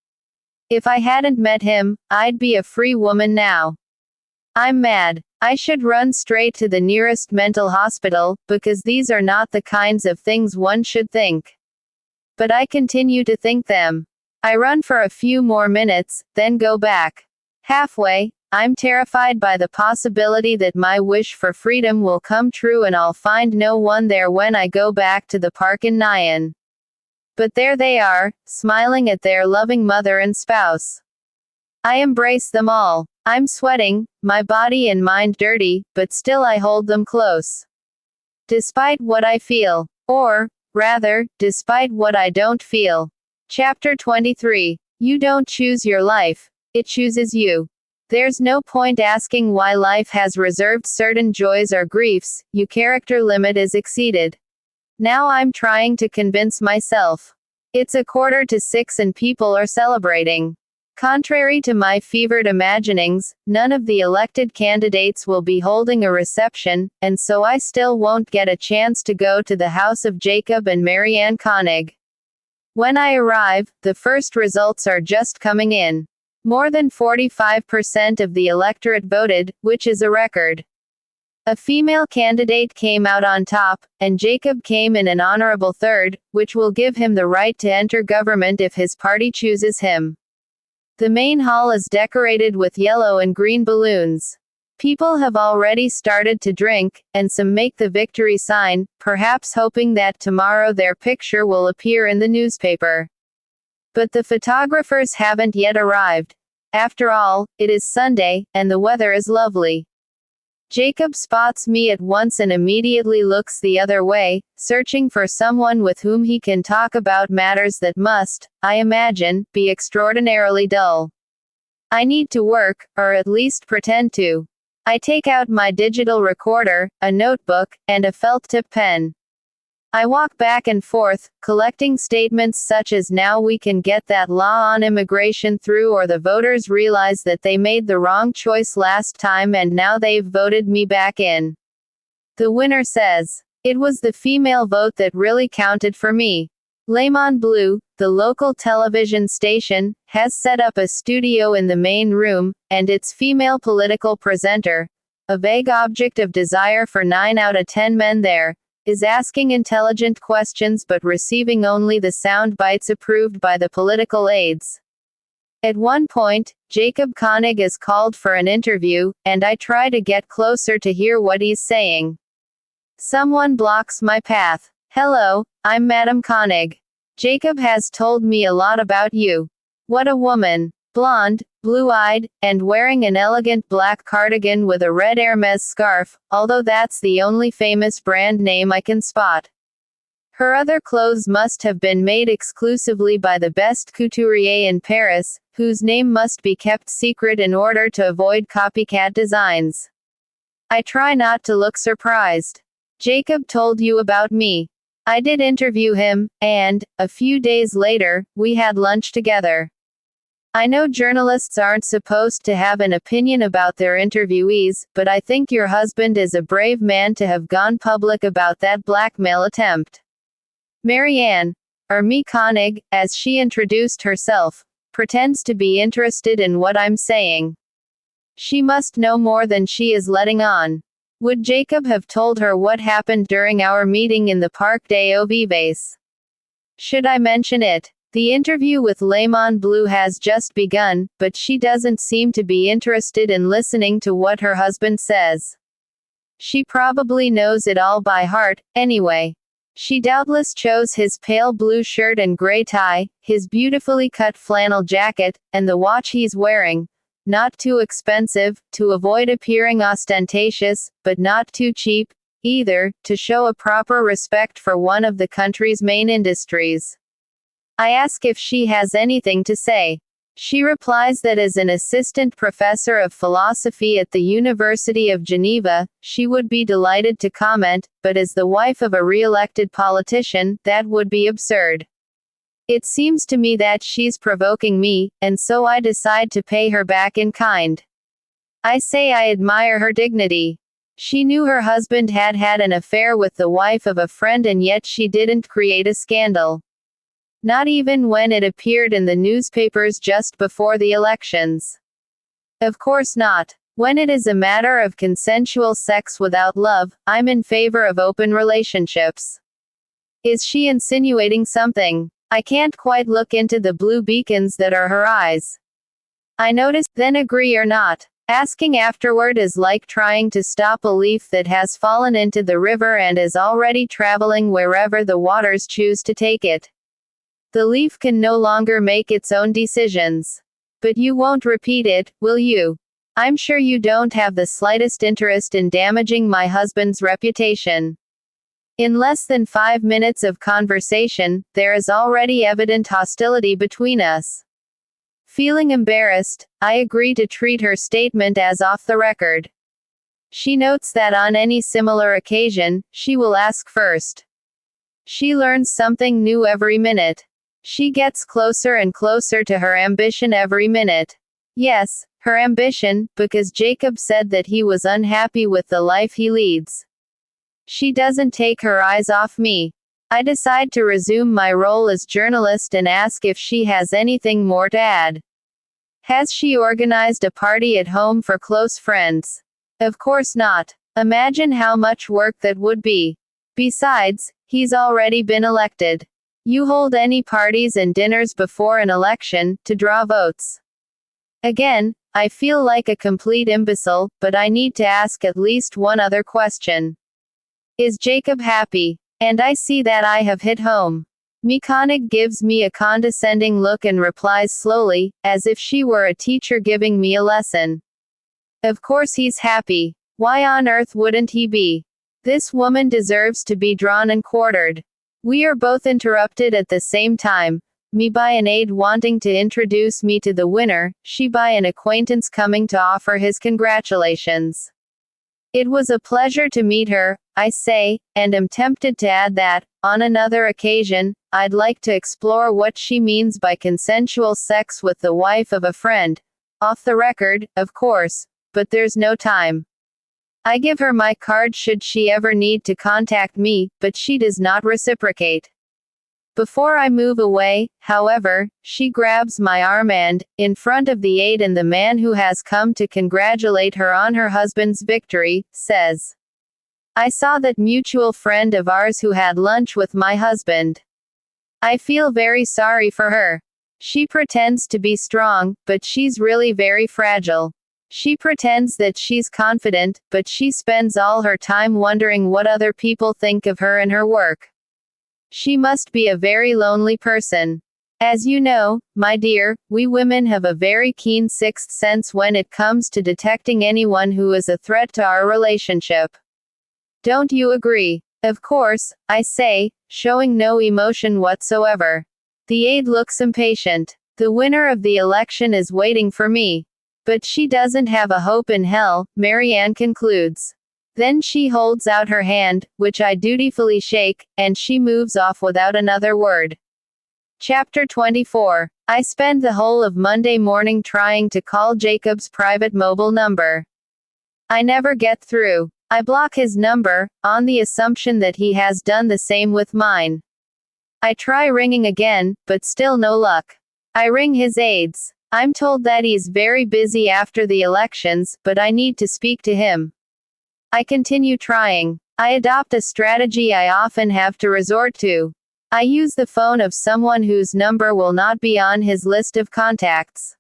If I hadn't met him, I'd be a free woman now. I'm mad. I should run straight to the nearest mental hospital, because these are not the kinds of things one should think. But I continue to think them. I run for a few more minutes, then go back. Halfway, I'm terrified by the possibility that my wish for freedom will come true and I'll find no one there when I go back to the park in Nyan. But there they are, smiling at their loving mother and spouse. I embrace them all. I'm sweating, my body and mind dirty, but still I hold them close. Despite what I feel. Or, rather, despite what I don't feel. Chapter 23. You don't choose your life, it chooses you. There's no point asking why life has reserved certain joys or griefs, your character limit is exceeded. Now I'm trying to convince myself. It's 5:45 and people are celebrating. Contrary to my fevered imaginings, none of the elected candidates will be holding a reception, and so I still won't get a chance to go to the house of Jacob and Marianne Koenig. When I arrive, the first results are just coming in. More than 45% of the electorate voted, which is a record. A female candidate came out on top, and Jacob came in an honorable third, which will give him the right to enter government if his party chooses him. The main hall is decorated with yellow and green balloons. People have already started to drink, and some make the victory sign, perhaps hoping that tomorrow their picture will appear in the newspaper. But the photographers haven't yet arrived. After all, it is Sunday, and the weather is lovely. Jacob spots me at once and immediately looks the other way, searching for someone with whom he can talk about matters that must, I imagine, be extraordinarily dull. I need to work, or at least pretend to. I take out my digital recorder, a notebook, and a felt tip pen. I walk back and forth, collecting statements such as now we can get that law on immigration through, or the voters realize that they made the wrong choice last time and now they've voted me back in. The winner says, "It was the female vote that really counted for me." Lemon Blue, the local television station, has set up a studio in the main room, and its female political presenter, a vague object of desire for 9 out of 10 men there, is asking intelligent questions but receiving only the sound bites approved by the political aides. At one point, Jacob Koenig is called for an interview, and I try to get closer to hear what he's saying. Someone blocks my path. "Hello, I'm Madam Koenig. Jacob has told me a lot about you." What a woman. Blonde, blue-eyed, and wearing an elegant black cardigan with a red Hermes scarf, although that's the only famous brand name I can spot. Her other clothes must have been made exclusively by the best couturier in Paris, whose name must be kept secret in order to avoid copycat designs. I try not to look surprised. "Jacob told you about me." I did interview him, and, a few days later, we had lunch together. I know journalists aren't supposed to have an opinion about their interviewees, but I think your husband is a brave man to have gone public about that blackmail attempt. Marianne, or me Koenig, as she introduced herself, pretends to be interested in what I'm saying. She must know more than she is letting on. Would Jacob have told her what happened during our meeting in the Parc des Vives? Should I mention it? The interview with Lemon Blue has just begun, but she doesn't seem to be interested in listening to what her husband says. She probably knows it all by heart, anyway. She doubtless chose his pale blue shirt and gray tie, his beautifully cut flannel jacket, and the watch he's wearing. Not too expensive, to avoid appearing ostentatious, but not too cheap, either, to show a proper respect for one of the country's main industries. I ask if she has anything to say. She replies that as an assistant professor of philosophy at the University of Geneva, she would be delighted to comment, but as the wife of a re-elected politician, that would be absurd. It seems to me that she's provoking me, and so I decide to pay her back in kind. I say I admire her dignity. She knew her husband had had an affair with the wife of a friend, and yet she didn't create a scandal. Not even when it appeared in the newspapers just before the elections. Of course not. When it is a matter of consensual sex without love, I'm in favor of open relationships. Is she insinuating something? I can't quite look into the blue beacons that are her eyes. I notice, then agree or not. Asking afterward is like trying to stop a leaf that has fallen into the river and is already traveling wherever the waters choose to take it. The leaf can no longer make its own decisions. But you won't repeat it, will you? I'm sure you don't have the slightest interest in damaging my husband's reputation. In less than 5 minutes of conversation, there is already evident hostility between us. Feeling embarrassed, I agree to treat her statement as off the record. She notes that on any similar occasion, she will ask first. She learns something new every minute. She gets closer and closer to her ambition every minute. Yes, her ambition, because Jacob said that he was unhappy with the life he leads. She doesn't take her eyes off me. I decide to resume my role as journalist and ask if she has anything more to add. Has she organized a party at home for close friends? Of course not. Imagine how much work that would be. Besides, he's already been elected. You hold any parties and dinners before an election, to draw votes. Again, I feel like a complete imbecile, but I need to ask at least one other question. Is Jacob happy? And I see that I have hit home. Koenig gives me a condescending look and replies slowly, as if she were a teacher giving me a lesson. Of course he's happy. Why on earth wouldn't he be? This woman deserves to be drawn and quartered. We are both interrupted at the same time, me by an aide wanting to introduce me to the winner, she by an acquaintance coming to offer his congratulations. It was a pleasure to meet her, I say, and am tempted to add that, on another occasion, I'd like to explore what she means by consensual sex with the wife of a friend. Off the record, of course, but there's no time. I give her my card should she ever need to contact me, but she does not reciprocate. Before I move away, however, she grabs my arm and, in front of the aide and the man who has come to congratulate her on her husband's victory, says, "I saw that mutual friend of ours who had lunch with my husband. I feel very sorry for her. She pretends to be strong, but she's really very fragile. She pretends that she's confident, but she spends all her time wondering what other people think of her and her work. She must be a very lonely person. As you know, my dear, we women have a very keen sixth sense when it comes to detecting anyone who is a threat to our relationship. Don't you agree?" "Of course," I say, showing no emotion whatsoever. The aide looks impatient. The winner of the election is waiting for me. But she doesn't have a hope in hell, Marianne concludes. Then she holds out her hand, which I dutifully shake, and she moves off without another word. Chapter 24. I spend the whole of Monday morning trying to call Jacob's private mobile number. I never get through. I block his number, on the assumption that he has done the same with mine. I try ringing again, but still no luck. I ring his aides. I'm told that he's very busy after the elections, but I need to speak to him. I continue trying. I adopt a strategy I often have to resort to. I use the phone of someone whose number will not be on his list of contacts.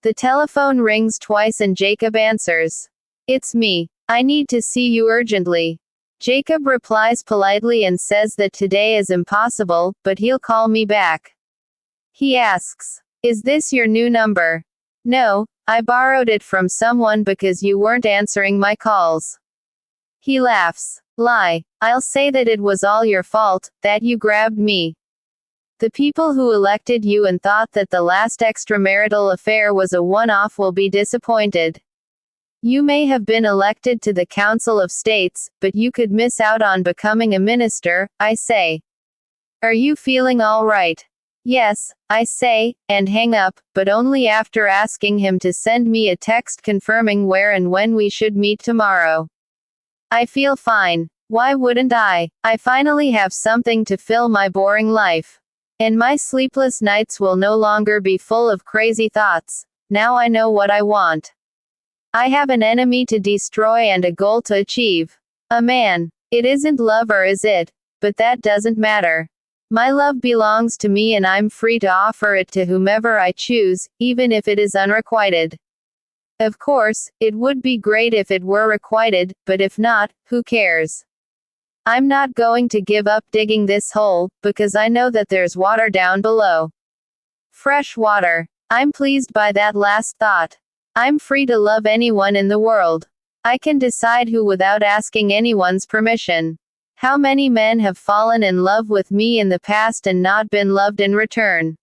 The telephone rings twice and Jacob answers. "It's me. I need to see you urgently." Jacob replies politely and says that today is impossible, but he'll call me back. He asks, "Is this your new number?" "No, I borrowed it from someone because you weren't answering my calls." He laughs. "Lie. I'll say that it was all your fault, that you grabbed me. The people who elected you and thought that the last extramarital affair was a one-off will be disappointed. You may have been elected to the Council of States, but you could miss out on becoming a minister," I say. "Are you feeling all right?" "Yes," I say, and hang up, but only after asking him to send me a text confirming where and when we should meet tomorrow. I feel fine. Why wouldn't I? I finally have something to fill my boring life. And my sleepless nights will no longer be full of crazy thoughts. Now I know what I want. I have an enemy to destroy and a goal to achieve. A man. It isn't love, or is it? But that doesn't matter. My love belongs to me and I'm free to offer it to whomever I choose, even if it is unrequited. Of course, it would be great if it were requited, but if not, who cares? I'm not going to give up digging this hole, because I know that there's water down below. Fresh water. I'm pleased by that last thought. I'm free to love anyone in the world. I can decide who without asking anyone's permission. How many men have fallen in love with me in the past and not been loved in return?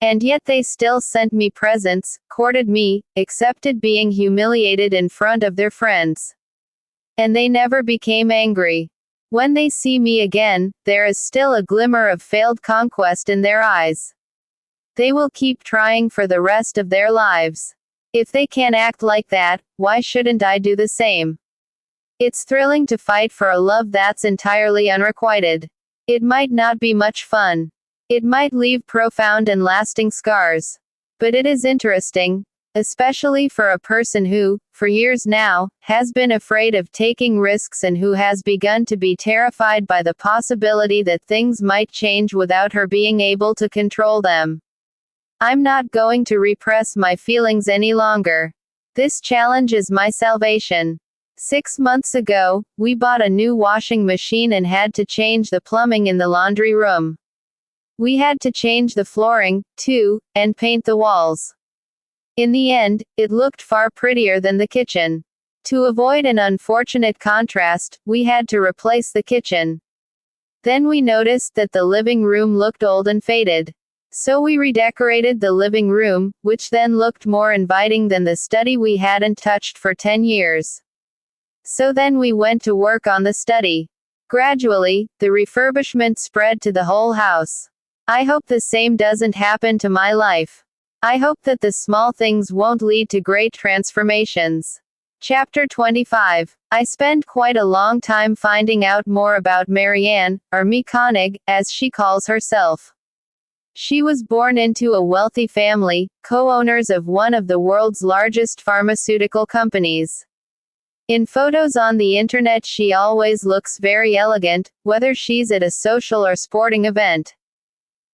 And yet they still sent me presents, courted me, accepted being humiliated in front of their friends. And they never became angry. When they see me again, there is still a glimmer of failed conquest in their eyes. They will keep trying for the rest of their lives. If they can act like that, why shouldn't I do the same? It's thrilling to fight for a love that's entirely unrequited. It might not be much fun. It might leave profound and lasting scars. But it is interesting, especially for a person who, for years now, has been afraid of taking risks and who has begun to be terrified by the possibility that things might change without her being able to control them. I'm not going to repress my feelings any longer. This challenge is my salvation. 6 months ago, we bought a new washing machine and had to change the plumbing in the laundry room. We had to change the flooring, too, and paint the walls. In the end, it looked far prettier than the kitchen. To avoid an unfortunate contrast, we had to replace the kitchen. Then we noticed that the living room looked old and faded. So we redecorated the living room, which then looked more inviting than the study we hadn't touched for 10 years. So then we went to work on the study. Gradually, the refurbishment spread to the whole house. I hope the same doesn't happen to my life. I hope that the small things won't lead to great transformations. Chapter 25. I spend quite a long time finding out more about Marianne, or Me Koenig, as she calls herself. She was born into a wealthy family, co-owners of one of the world's largest pharmaceutical companies. In photos on the internet she always looks very elegant, whether she's at a social or sporting event.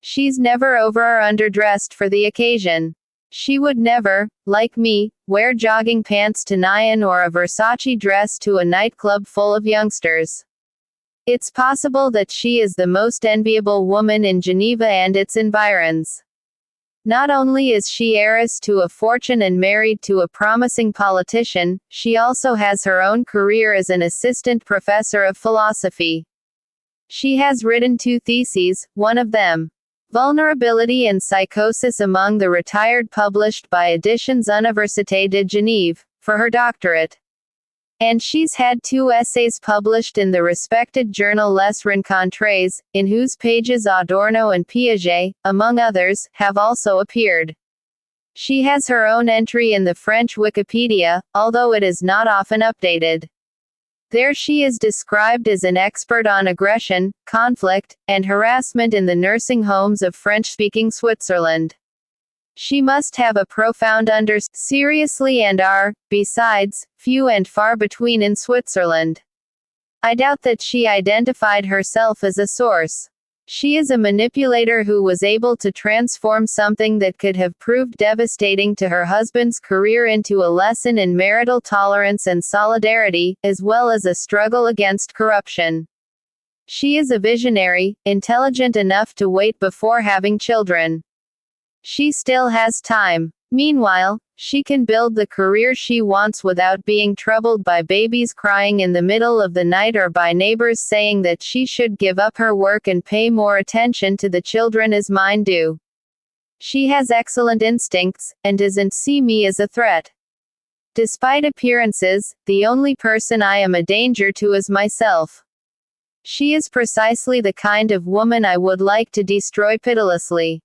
She's never over or underdressed for the occasion. She would never, like me, wear jogging pants to Nyan or a Versace dress to a nightclub full of youngsters. It's possible that she is the most enviable woman in Geneva and its environs. Not only is she heiress to a fortune and married to a promising politician, she also has her own career as an assistant professor of philosophy. She has written 2 theses, one of them, Vulnerability and Psychosis among the Retired, published by Editions Université de Genève, for her doctorate. And she's had 2 essays published in the respected journal Les Rencontres, in whose pages Adorno and Piaget, among others, have also appeared. She has her own entry in the French Wikipedia, although it is not often updated. There she is described as an expert on aggression, conflict, and harassment in the nursing homes of French-speaking Switzerland. She must have a profound seriously and are, besides, few and far between in Switzerland. I doubt that she identified herself as a source. She is a manipulator who was able to transform something that could have proved devastating to her husband's career into a lesson in marital tolerance and solidarity, as well as a struggle against corruption. She is a visionary, intelligent enough to wait before having children. She still has time. Meanwhile, she can build the career she wants without being troubled by babies crying in the middle of the night or by neighbors saying that she should give up her work and pay more attention to the children as mine do. She has excellent instincts, and doesn't see me as a threat. Despite appearances, the only person I am a danger to is myself. She is precisely the kind of woman I would like to destroy pitilessly.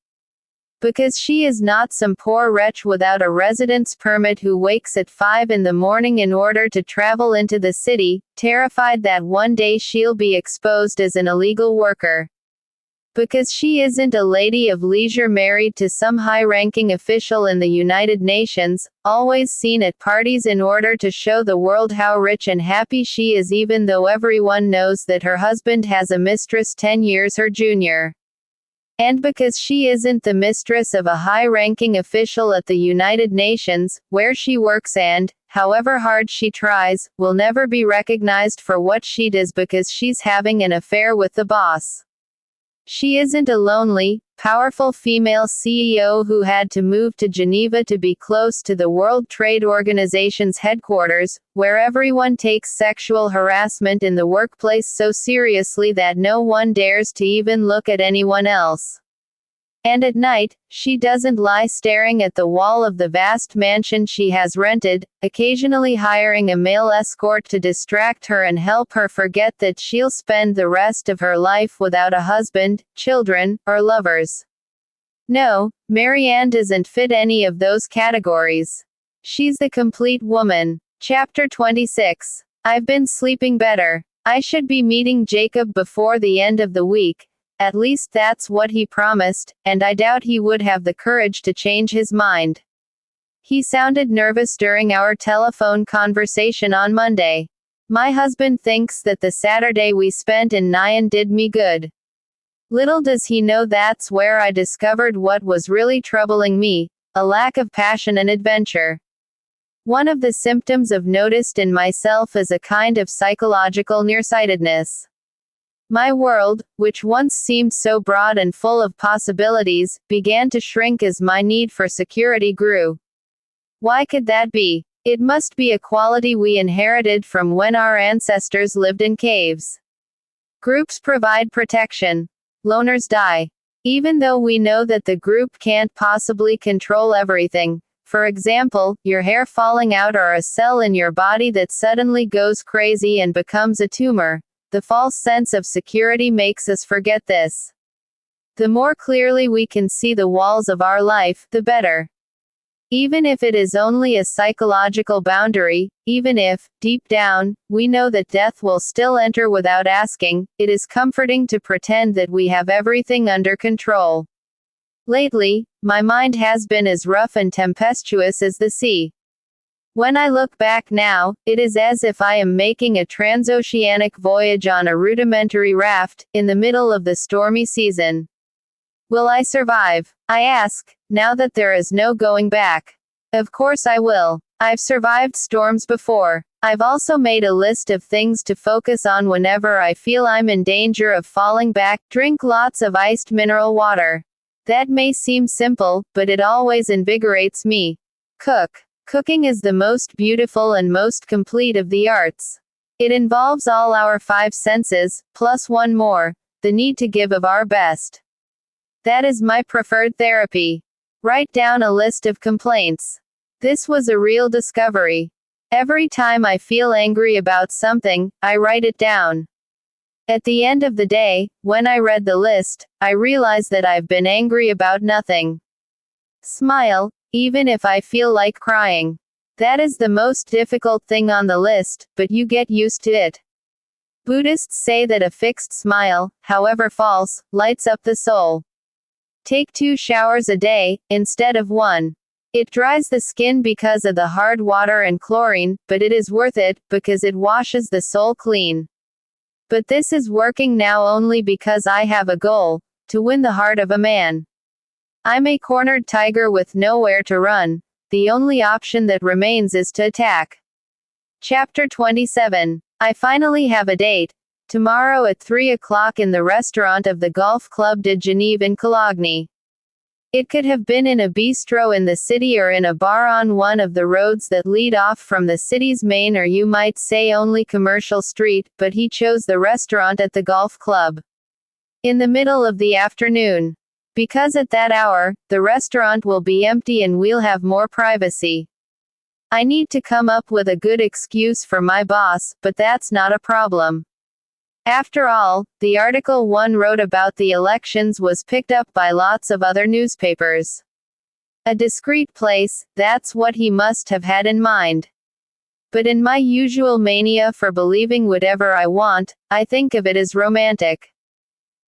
Because she is not some poor wretch without a residence permit who wakes at 5 in the morning in order to travel into the city, terrified that one day she'll be exposed as an illegal worker. Because she isn't a lady of leisure married to some high-ranking official in the United Nations, always seen at parties in order to show the world how rich and happy she is, even though everyone knows that her husband has a mistress 10 years her junior. And because she isn't the mistress of a high-ranking official at the United Nations, where she works and, however hard she tries, will never be recognized for what she does because she's having an affair with the boss. She isn't a lonely, powerful female CEO who had to move to Geneva to be close to the World Trade Organization's headquarters, where everyone takes sexual harassment in the workplace so seriously that no one dares to even look at anyone else. And at night, she doesn't lie staring at the wall of the vast mansion she has rented, occasionally hiring a male escort to distract her and help her forget that she'll spend the rest of her life without a husband, children, or lovers. No, Marianne doesn't fit any of those categories. She's the complete woman. Chapter 26. I've been sleeping better. I should be meeting Jacob before the end of the week. At least that's what he promised, and I doubt he would have the courage to change his mind. He sounded nervous during our telephone conversation on Monday. My husband thinks that the Saturday we spent in Nyan did me good. Little does he know that's where I discovered what was really troubling me, a lack of passion and adventure. One of the symptoms I've noticed in myself is a kind of psychological nearsightedness. My world, which once seemed so broad and full of possibilities, began to shrink as my need for security grew. Why could that be? It must be a quality we inherited from when our ancestors lived in caves. Groups provide protection. Loners die. Even though we know that the group can't possibly control everything, For example, your hair falling out or a cell in your body that suddenly goes crazy and becomes a tumor. The false sense of security makes us forget this. The more clearly we can see the walls of our life, the better. Even if it is only a psychological boundary, even if, deep down, we know that death will still enter without asking, it is comforting to pretend that we have everything under control. Lately, my mind has been as rough and tempestuous as the sea. When I look back now, it is as if I am making a transoceanic voyage on a rudimentary raft, in the middle of the stormy season. Will I survive? I ask, now that there is no going back. Of course I will. I've survived storms before. I've also made a list of things to focus on whenever I feel I'm in danger of falling back. Drink lots of iced mineral water. That may seem simple, but it always invigorates me. Cook. Cooking is the most beautiful and most complete of the arts. It involves all our 5 senses, plus one more, the need to give of our best. That is my preferred therapy. Write down a list of complaints. This was a real discovery. Every time I feel angry about something, I write it down. At the end of the day, when I read the list, I realize that I've been angry about nothing. Smile, even if I feel like crying. That is the most difficult thing on the list, but you get used to it. Buddhists say that a fixed smile, however false, lights up the soul. Take 2 showers a day, instead of 1. It dries the skin because of the hard water and chlorine, but it is worth it, because it washes the soul clean. But this is working now only because I have a goal, to win the heart of a man. I'm a cornered tiger with nowhere to run. The only option that remains is to attack. Chapter 27. I finally have a date. Tomorrow at 3 o'clock in the restaurant of the Golf Club de Genève in Cologne. It could have been in a bistro in the city or in a bar on one of the roads that lead off from the city's main or you might say only commercial street, but he chose the restaurant at the golf club. In the middle of the afternoon. Because at that hour, the restaurant will be empty and we'll have more privacy. I need to come up with a good excuse for my boss, but that's not a problem. After all, the article one wrote about the elections was picked up by lots of other newspapers. A discreet place, that's what he must have had in mind. But in my usual mania for believing whatever I want, I think of it as romantic.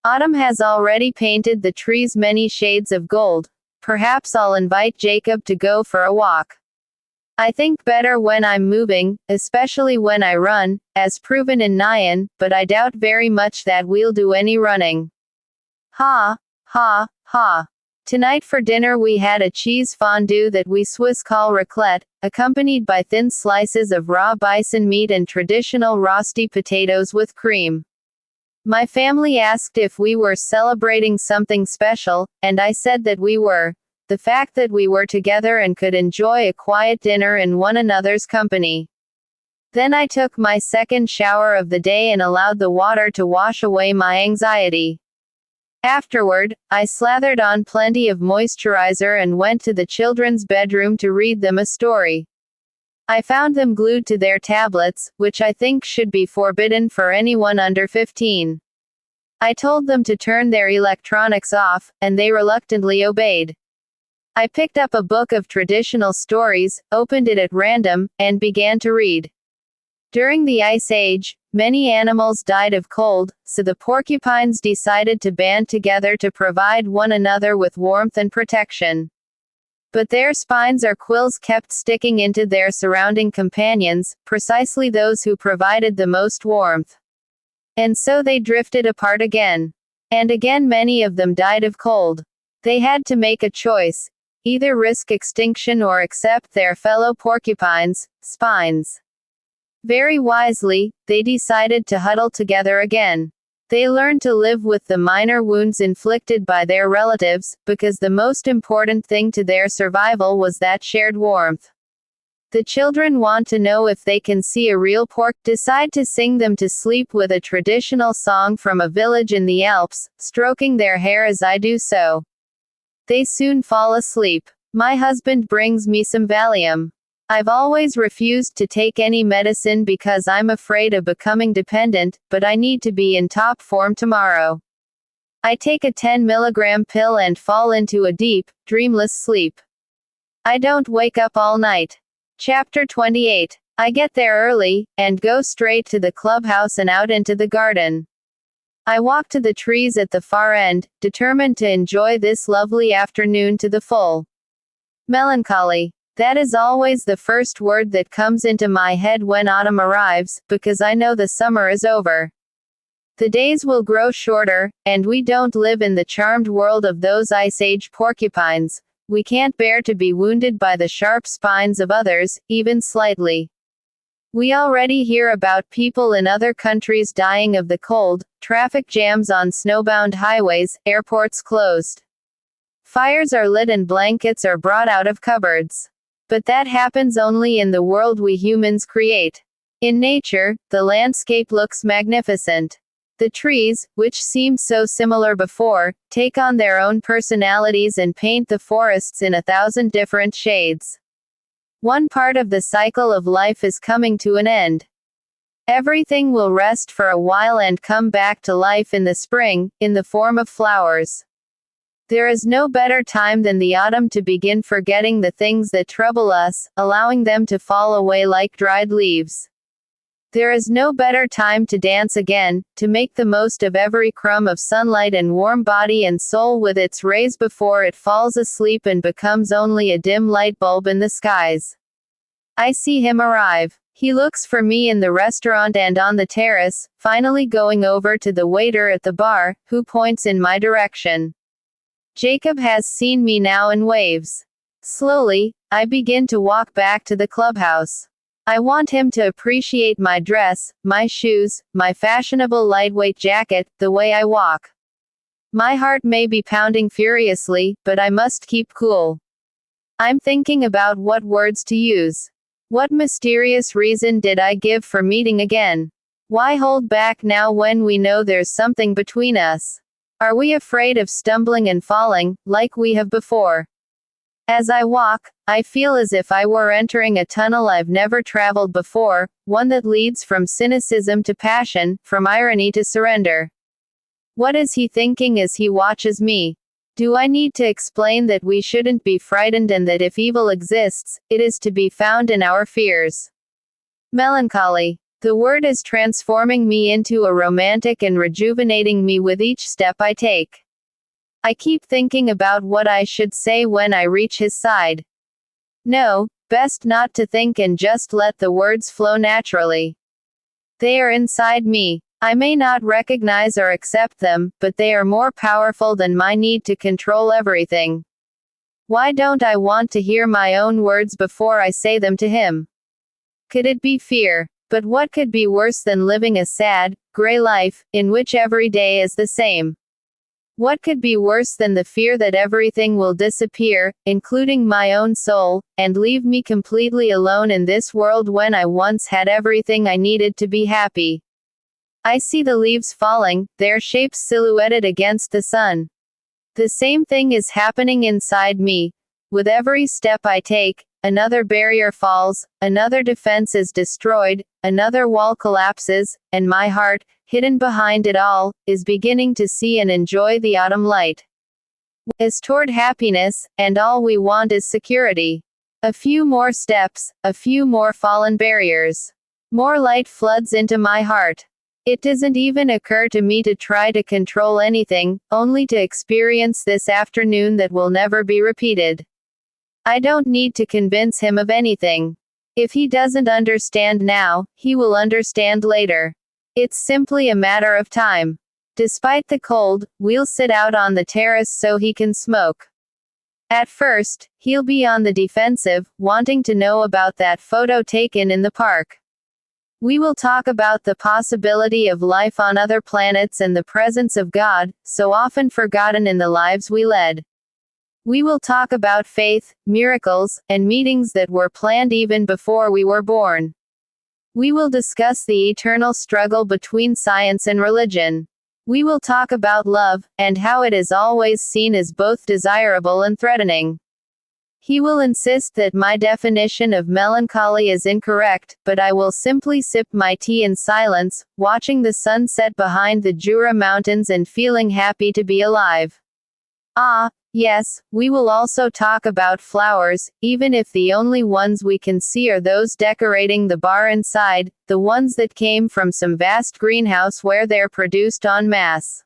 Autumn has already painted the trees many shades of gold. Perhaps I'll invite Jacob to go for a walk. I think better when I'm moving, especially when I run, as proven in Nyan, but I doubt very much that we'll do any running. Ha, ha, ha. Tonight for dinner we had a cheese fondue that we Swiss call raclette, accompanied by thin slices of raw bison meat and traditional rosti potatoes with cream. My family asked if we were celebrating something special, and I said that we were. The fact that we were together and could enjoy a quiet dinner in one another's company. Then I took my second shower of the day and allowed the water to wash away my anxiety. Afterward, I slathered on plenty of moisturizer and went to the children's bedroom to read them a story. I found them glued to their tablets, which I think should be forbidden for anyone under 15. I told them to turn their electronics off, and they reluctantly obeyed. I picked up a book of traditional stories, opened it at random, and began to read. During the Ice Age, many animals died of cold, so the porcupines decided to band together to provide one another with warmth and protection. But their spines or quills kept sticking into their surrounding companions, precisely those who provided the most warmth. And so they drifted apart again. And again many of them died of cold. They had to make a choice. Either risk extinction or accept their fellow porcupines' spines. Very wisely, they decided to huddle together again. They learned to live with the minor wounds inflicted by their relatives, because the most important thing to their survival was that shared warmth. The children want to know if they can see a real pork, decide to sing them to sleep with a traditional song from a village in the Alps, stroking their hair as I do so. They soon fall asleep. My husband brings me some Valium. I've always refused to take any medicine because I'm afraid of becoming dependent, but I need to be in top form tomorrow. I take a 10 mg pill and fall into a deep, dreamless sleep. I don't wake up all night. Chapter 28. I get there early, and go straight to the clubhouse and out into the garden. I walk to the trees at the far end, determined to enjoy this lovely afternoon to the full. Melancholy. That is always the first word that comes into my head when autumn arrives, because I know the summer is over. The days will grow shorter, and we don't live in the charmed world of those Ice Age porcupines. We can't bear to be wounded by the sharp spines of others, even slightly. We already hear about people in other countries dying of the cold, traffic jams on snowbound highways, airports closed. Fires are lit and blankets are brought out of cupboards. But that happens only in the world we humans create. In nature, the landscape looks magnificent. The trees, which seemed so similar before, take on their own personalities and paint the forests in 1,000 different shades. One part of the cycle of life is coming to an end. Everything will rest for a while and come back to life in the spring, in the form of flowers. There is no better time than the autumn to begin forgetting the things that trouble us, allowing them to fall away like dried leaves. There is no better time to dance again, to make the most of every crumb of sunlight and warm body and soul with its rays before it falls asleep and becomes only a dim light bulb in the skies. I see him arrive. He looks for me in the restaurant and on the terrace, finally going over to the waiter at the bar, who points in my direction. Jacob has seen me now and waves. Slowly, I begin to walk back to the clubhouse. I want him to appreciate my dress, my shoes, my fashionable lightweight jacket, the way I walk. My heart may be pounding furiously, but I must keep cool. I'm thinking about what words to use. What mysterious reason did I give for meeting again? Why hold back now when we know there's something between us? Are we afraid of stumbling and falling, like we have before? As I walk, I feel as if I were entering a tunnel I've never traveled before, one that leads from cynicism to passion, from irony to surrender. What is he thinking as he watches me? Do I need to explain that we shouldn't be frightened and that if evil exists, it is to be found in our fears? Melancholy. The word is transforming me into a romantic and rejuvenating me with each step I take. I keep thinking about what I should say when I reach his side. No, best not to think and just let the words flow naturally. They are inside me. I may not recognize or accept them, but they are more powerful than my need to control everything. Why don't I want to hear my own words before I say them to him? Could it be fear? But what could be worse than living a sad, gray life, in which every day is the same? What could be worse than the fear that everything will disappear, including my own soul, and leave me completely alone in this world when I once had everything I needed to be happy? I see the leaves falling, their shapes silhouetted against the sun. The same thing is happening inside me. With every step I take, another barrier falls, another defense is destroyed, another wall collapses, and my heart, hidden behind it all, is beginning to see and enjoy the autumn light. As toward happiness, and all we want is security. A few more steps, a few more fallen barriers. More light floods into my heart. It doesn't even occur to me to try to control anything, only to experience this afternoon that will never be repeated. I don't need to convince him of anything. If he doesn't understand now, he will understand later. It's simply a matter of time. Despite the cold, we'll sit out on the terrace so he can smoke. At first, he'll be on the defensive, wanting to know about that photo taken in the park. We will talk about the possibility of life on other planets and the presence of God, so often forgotten in the lives we led. We will talk about faith, miracles, and meetings that were planned even before we were born. We will discuss the eternal struggle between science and religion. We will talk about love, and how it is always seen as both desirable and threatening. He will insist that my definition of melancholy is incorrect, but I will simply sip my tea in silence, watching the sun set behind the Jura Mountains and feeling happy to be alive. Ah, yes, we will also talk about flowers, even if the only ones we can see are those decorating the bar inside, the ones that came from some vast greenhouse where they're produced en masse.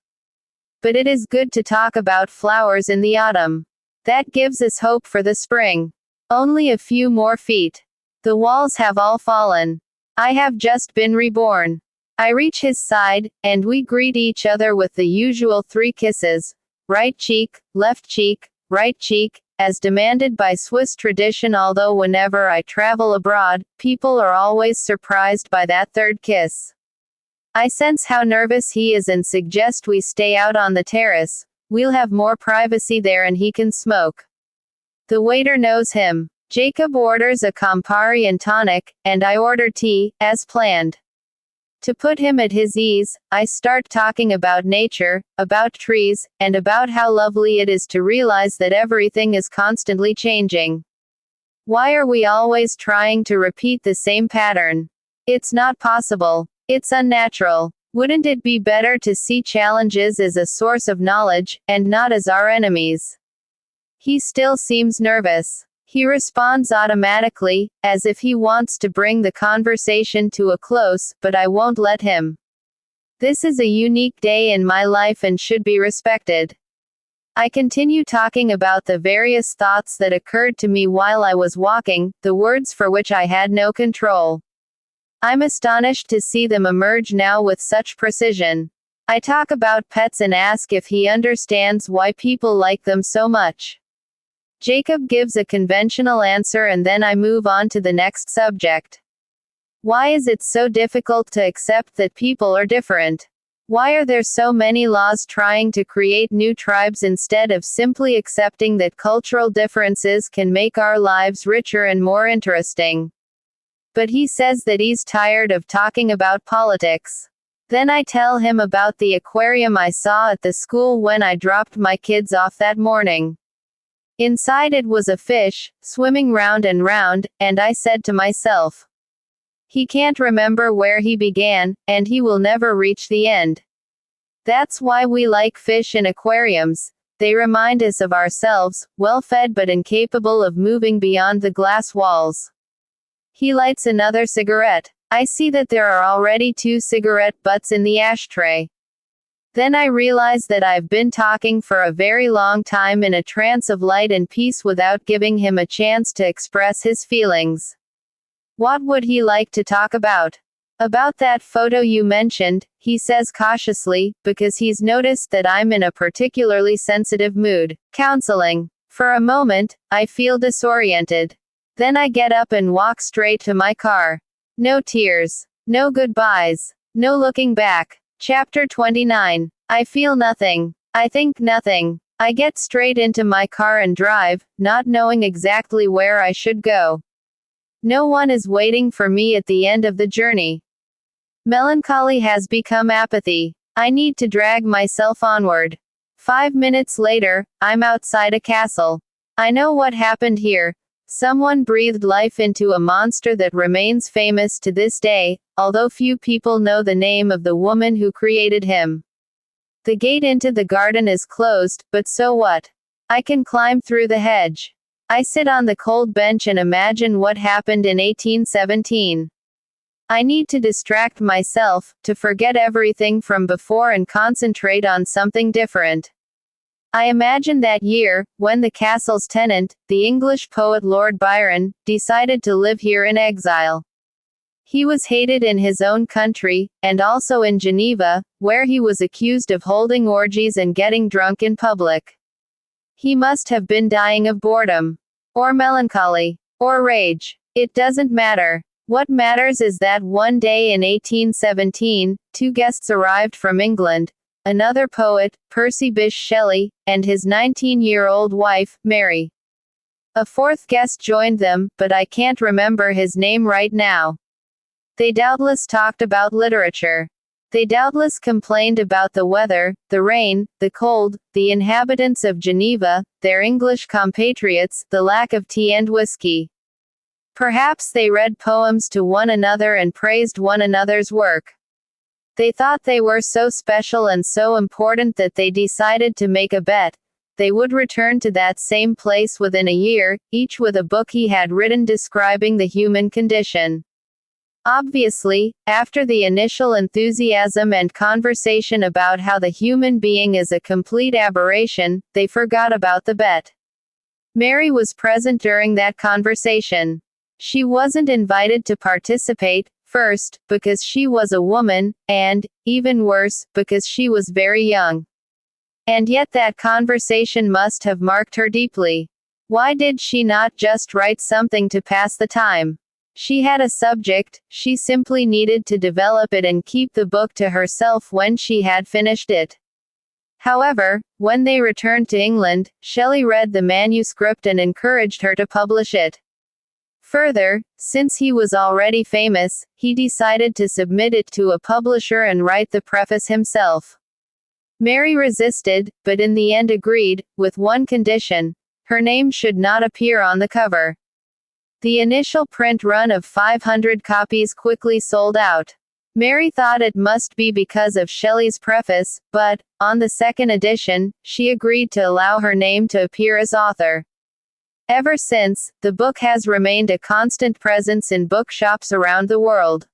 But it is good to talk about flowers in the autumn. That gives us hope for the spring. Only a few more feet. The walls have all fallen. I have just been reborn. I reach his side, and we greet each other with the usual 3 kisses. Right cheek, right cheek, as demanded by Swiss tradition, although whenever I travel abroad, people are always surprised by that 3rd kiss. I sense how nervous he is and suggest we stay out on the terrace. We'll have more privacy there and he can smoke. The waiter knows him. Jacob orders a Campari and tonic, and I order tea, as planned. To put him at his ease, I start talking about nature, about trees, and about how lovely it is to realize that everything is constantly changing. Why are we always trying to repeat the same pattern? It's not possible. It's unnatural. Wouldn't it be better to see challenges as a source of knowledge, and not as our enemies? He still seems nervous. He responds automatically, as if he wants to bring the conversation to a close, but I won't let him. This is a unique day in my life and should be respected. I continue talking about the various thoughts that occurred to me while I was walking, the words for which I had no control. I'm astonished to see them emerge now with such precision. I talk about pets and ask if he understands why people like them so much. Jacob gives a conventional answer and then I move on to the next subject. Why is it so difficult to accept that people are different? Why are there so many laws trying to create new tribes instead of simply accepting that cultural differences can make our lives richer and more interesting? But he says that he's tired of talking about politics. Then I tell him about the aquarium I saw at the school when I dropped my kids off that morning. Inside it was a fish, swimming round and round, and I said to myself, he can't remember where he began, and he will never reach the end. That's why we like fish in aquariums. They remind us of ourselves, well-fed but incapable of moving beyond the glass walls. He lights another cigarette. I see that there are already 2 cigarette butts in the ashtray. Then I realize that I've been talking for a very long time in a trance of light and peace without giving him a chance to express his feelings. What would he like to talk about? About that photo you mentioned, he says cautiously, because he's noticed that I'm in a particularly sensitive mood. Counseling. For a moment, I feel disoriented. Then I get up and walk straight to my car. No tears. No goodbyes. No looking back. Chapter 29. I feel nothing. I think nothing. I get straight into my car and drive, not knowing exactly where I should go. No one is waiting for me at the end of the journey. Melancholy has become apathy. I need to drag myself onward. 5 minutes later, I'm outside a castle. I know what happened here. Someone breathed life into a monster that remains famous to this day, although few people know the name of the woman who created him. The gate into the garden is closed, but so what? I can climb through the hedge. I sit on the cold bench and imagine what happened in 1817. I need to distract myself, to forget everything from before and concentrate on something different. I imagine that year, when the castle's tenant, the English poet Lord Byron, decided to live here in exile. He was hated in his own country, and also in Geneva, where he was accused of holding orgies and getting drunk in public. He must have been dying of boredom. Or melancholy. Or rage. It doesn't matter. What matters is that one day in 1817, 2 guests arrived from England, another poet, Percy Bysshe Shelley, and his 19-year-old wife, Mary. A 4th guest joined them, but I can't remember his name right now. They doubtless talked about literature. They doubtless complained about the weather, the rain, the cold, the inhabitants of Geneva, their English compatriots, the lack of tea and whiskey. Perhaps they read poems to one another and praised one another's work. They thought they were so special and so important that they decided to make a bet. They would return to that same place within a year, each with a book he had written describing the human condition. Obviously, after the initial enthusiasm and conversation about how the human being is a complete aberration, they forgot about the bet. Mary was present during that conversation. She wasn't invited to participate, first, because she was a woman, and, even worse, because she was very young. And yet that conversation must have marked her deeply. Why did she not just write something to pass the time? She had a subject, she simply needed to develop it and keep the book to herself when she had finished it. However, when they returned to England, Shelley read the manuscript and encouraged her to publish it. Further, since he was already famous, he decided to submit it to a publisher and write the preface himself. Mary resisted, but in the end agreed, with one condition: her name should not appear on the cover. The initial print run of 500 copies quickly sold out. Mary thought it must be because of Shelley's preface, but, on the second edition, she agreed to allow her name to appear as author. Ever since, the book has remained a constant presence in bookshops around the world.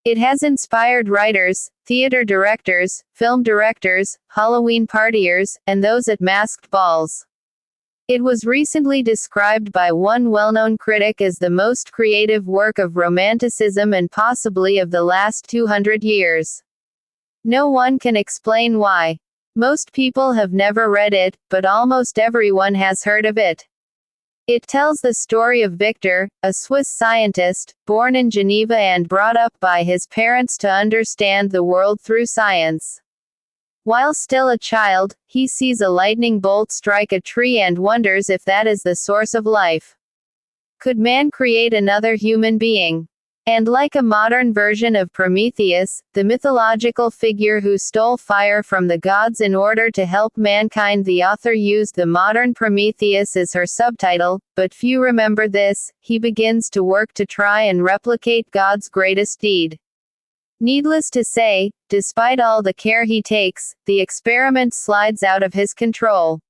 It has inspired writers, theater directors, film directors, Halloween partiers, and those at masked balls. It was recently described by one well-known critic as the most creative work of Romanticism and possibly of the last 200 years. No one can explain why. Most people have never read it, but almost everyone has heard of it. It tells the story of Victor, a Swiss scientist, born in Geneva and brought up by his parents to understand the world through science. While still a child, he sees a lightning bolt strike a tree and wonders if that is the source of life. Could man create another human being? And like a modern version of Prometheus, the mythological figure who stole fire from the gods in order to help mankind, the author used the modern Prometheus as her subtitle, but few remember this: he begins to work to try and replicate God's greatest deed. Needless to say, despite all the care he takes, the experiment slides out of his control.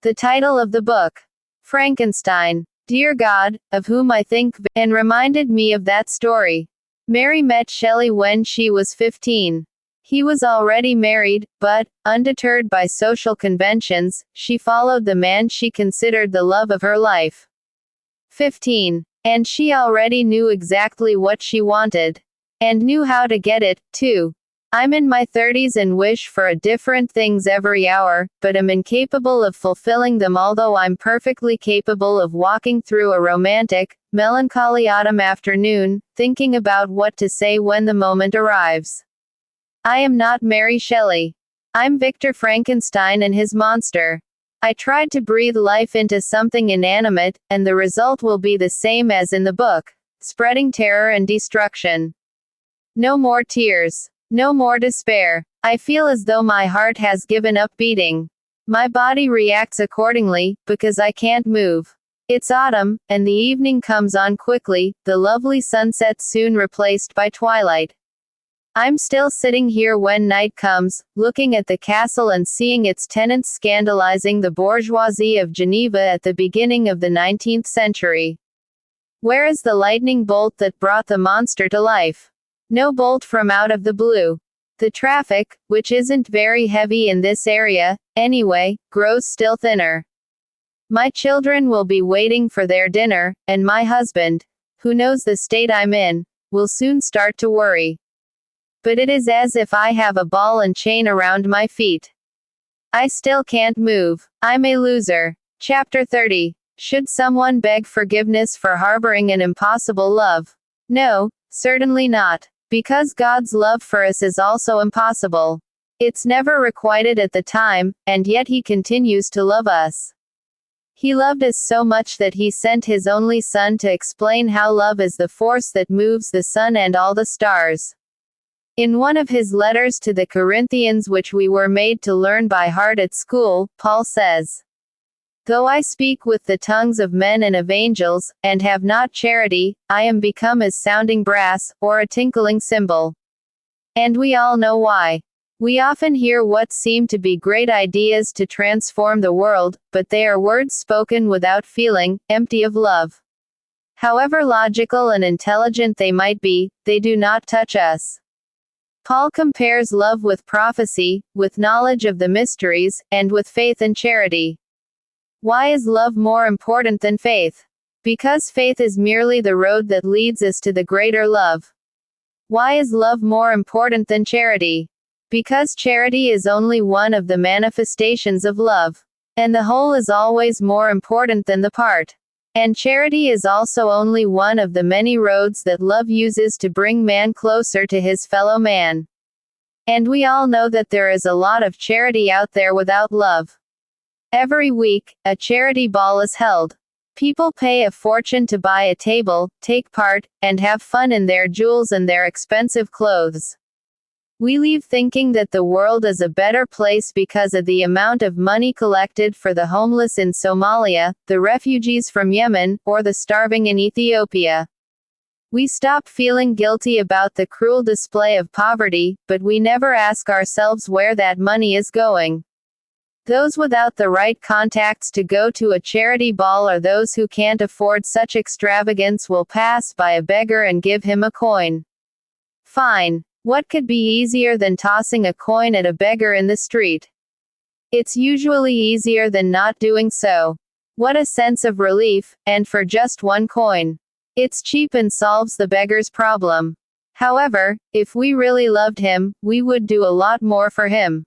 The title of the book, Frankenstein, Dear God, of whom I think, and reminded me of that story. Mary met Shelley when she was 15. He was already married, but, undeterred by social conventions, she followed the man she considered the love of her life. 15. And she already knew exactly what she wanted. And knew how to get it, too. I'm in my 30s and wish for different things every hour, but am incapable of fulfilling them, although I'm perfectly capable of walking through a romantic, melancholy autumn afternoon, thinking about what to say when the moment arrives. I am not Mary Shelley. I'm Victor Frankenstein and his monster. I tried to breathe life into something inanimate, and the result will be the same as in the book: spreading terror and destruction. No more tears. No more despair. I feel as though my heart has given up beating. My body reacts accordingly, because I can't move. It's autumn, and the evening comes on quickly, the lovely sunset soon replaced by twilight. I'm still sitting here when night comes, looking at the castle and seeing its tenants scandalizing the bourgeoisie of Geneva at the beginning of the 19th century. Where is the lightning bolt that brought the monster to life? No bolt from out of the blue. The traffic, which isn't very heavy in this area, anyway, grows still thinner. My children will be waiting for their dinner, and my husband, who knows the state I'm in, will soon start to worry. But it is as if I have a ball and chain around my feet. I still can't move. I'm a loser. Chapter 30. Should someone beg forgiveness for harboring an impossible love? No, certainly not. Because God's love for us is also impossible. It's never requited at the time, and yet He continues to love us. He loved us so much that He sent His only Son to explain how love is the force that moves the sun and all the stars. In one of his letters to the Corinthians, which we were made to learn by heart at school, Paul says, "Though I speak with the tongues of men and of angels, and have not charity, I am become as sounding brass, or a tinkling cymbal." And we all know why. We often hear what seem to be great ideas to transform the world, but they are words spoken without feeling, empty of love. However logical and intelligent they might be, they do not touch us. Paul compares love with prophecy, with knowledge of the mysteries, and with faith and charity. Why is love more important than faith? Because faith is merely the road that leads us to the greater love. Why is love more important than charity? Because charity is only one of the manifestations of love. And the whole is always more important than the part. And charity is also only one of the many roads that love uses to bring man closer to his fellow man. And we all know that there is a lot of charity out there without love. Every week, a charity ball is held. People pay a fortune to buy a table, take part, and have fun in their jewels and their expensive clothes. We leave thinking that the world is a better place because of the amount of money collected for the homeless in Somalia, the refugees from Yemen, or the starving in Ethiopia. We stop feeling guilty about the cruel display of poverty, but we never ask ourselves where that money is going. Those without the right contacts to go to a charity ball or those who can't afford such extravagance will pass by a beggar and give him a coin. Fine. What could be easier than tossing a coin at a beggar in the street? It's usually easier than not doing so. What a sense of relief, and for just one coin. It's cheap and solves the beggar's problem. However, if we really loved him, we would do a lot more for him.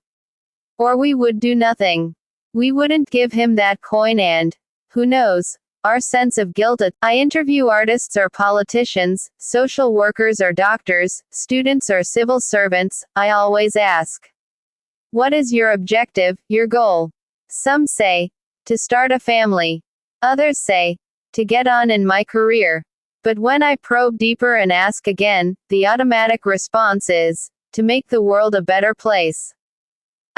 Or we would do nothing. We wouldn't give him that coin and, who knows, our sense of guilt. I interview artists or politicians, social workers or doctors, students or civil servants. I always ask, what is your objective, your goal? Some say, to start a family. Others say, to get on in my career. But when I probe deeper and ask again, the automatic response is, to make the world a better place.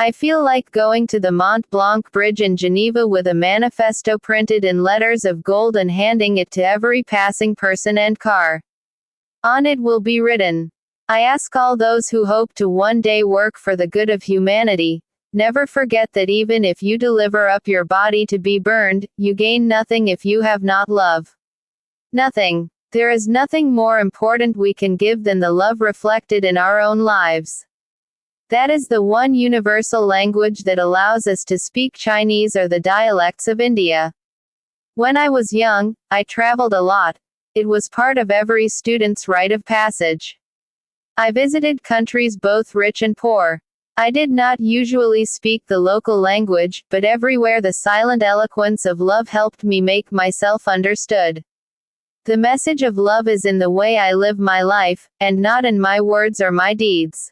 I feel like going to the Mont Blanc Bridge in Geneva with a manifesto printed in letters of gold and handing it to every passing person and car. On it will be written, I ask all those who hope to one day work for the good of humanity, never forget that even if you deliver up your body to be burned, you gain nothing if you have not love. Nothing. There is nothing more important we can give than the love reflected in our own lives. That is the one universal language that allows us to speak Chinese or the dialects of India. When I was young, I traveled a lot. It was part of every student's rite of passage. I visited countries both rich and poor. I did not usually speak the local language, but everywhere the silent eloquence of love helped me make myself understood. The message of love is in the way I live my life, and not in my words or my deeds.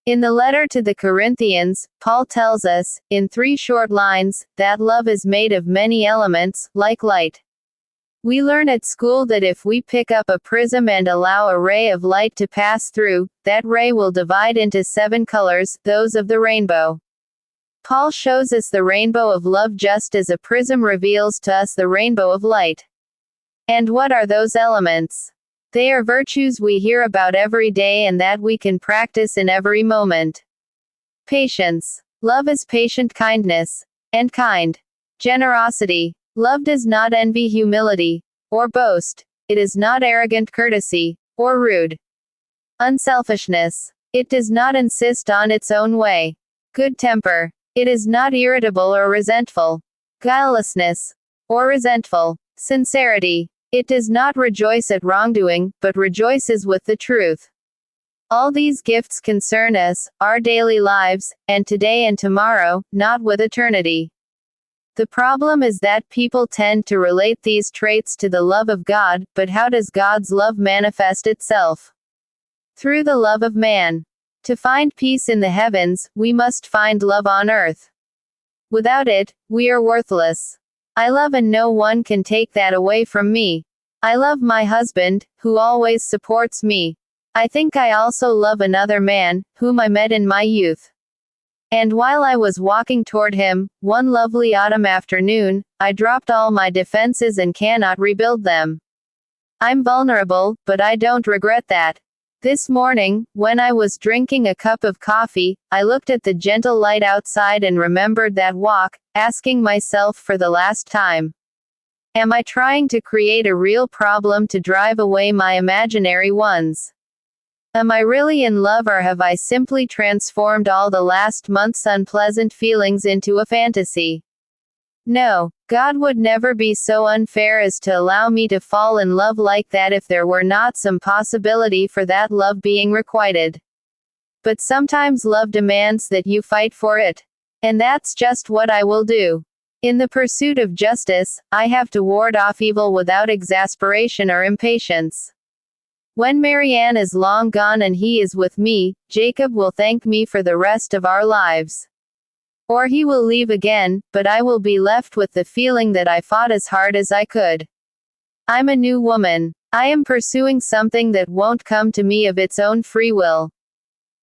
In the letter to the Corinthians, Paul tells us, in 3 short lines, that love is made of many elements, like light. We learn at school that if we pick up a prism and allow a ray of light to pass through, that ray will divide into 7 colors, those of the rainbow. Paul shows us the rainbow of love just as a prism reveals to us the rainbow of light. And what are those elements? They are virtues we hear about every day and that we can practice in every moment. Patience. Love is patient kindness. And kind. Generosity. Love does not envy humility, or boast. It is not arrogant courtesy, or rude. Unselfishness. It does not insist on its own way. Good temper. It is not irritable or resentful. Guilelessness. Or resentful. Sincerity. It does not rejoice at wrongdoing, but rejoices with the truth. All these gifts concern us, our daily lives, and today and tomorrow, not with eternity. The problem is that people tend to relate these traits to the love of God, but how does God's love manifest itself? Through the love of man. To find peace in the heavens, we must find love on earth. Without it, we are worthless. I love and no one can take that away from me. I love my husband, who always supports me. I think I also love another man, whom I met in my youth. And while I was walking toward him, one lovely autumn afternoon, I dropped all my defenses and cannot rebuild them. I'm vulnerable, but I don't regret that. This morning, when I was drinking a cup of coffee, I looked at the gentle light outside and remembered that walk, asking myself for the last time. Am I trying to create a real problem to drive away my imaginary ones? Am I really in love, or have I simply transformed all the last month's unpleasant feelings into a fantasy? No, God would never be so unfair as to allow me to fall in love like that if there were not some possibility for that love being requited. But sometimes love demands that you fight for it. And that's just what I will do. In the pursuit of justice, I have to ward off evil without exasperation or impatience. When Marianne is long gone and he is with me, Jacob will thank me for the rest of our lives. Or he will leave again, but I will be left with the feeling that I fought as hard as I could. I'm a new woman. I am pursuing something that won't come to me of its own free will.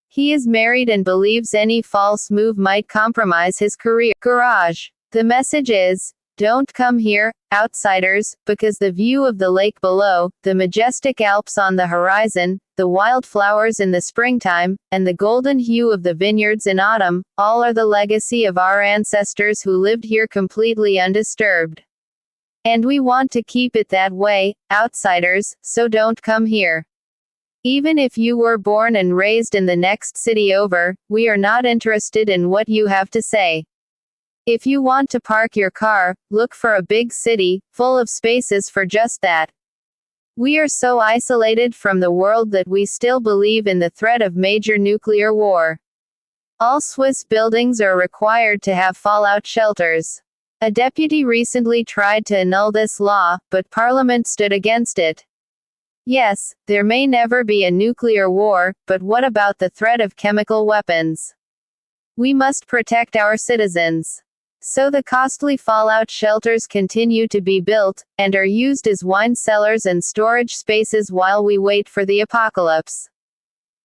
He is married and believes any false move might compromise his career. Garage. The message is, don't come here, outsiders, because the view of the lake below, the majestic Alps on the horizon, the wild flowers in the springtime, and the golden hue of the vineyards in autumn, all are the legacy of our ancestors who lived here completely undisturbed. And we want to keep it that way, outsiders, so don't come here. Even if you were born and raised in the next city over, we are not interested in what you have to say. If you want to park your car, look for a big city, full of spaces for just that. We are so isolated from the world that we still believe in the threat of major nuclear war. All Swiss buildings are required to have fallout shelters. A deputy recently tried to annul this law, but Parliament stood against it. Yes, there may never be a nuclear war, but what about the threat of chemical weapons? We must protect our citizens. So the costly fallout shelters continue to be built, and are used as wine cellars and storage spaces while we wait for the apocalypse.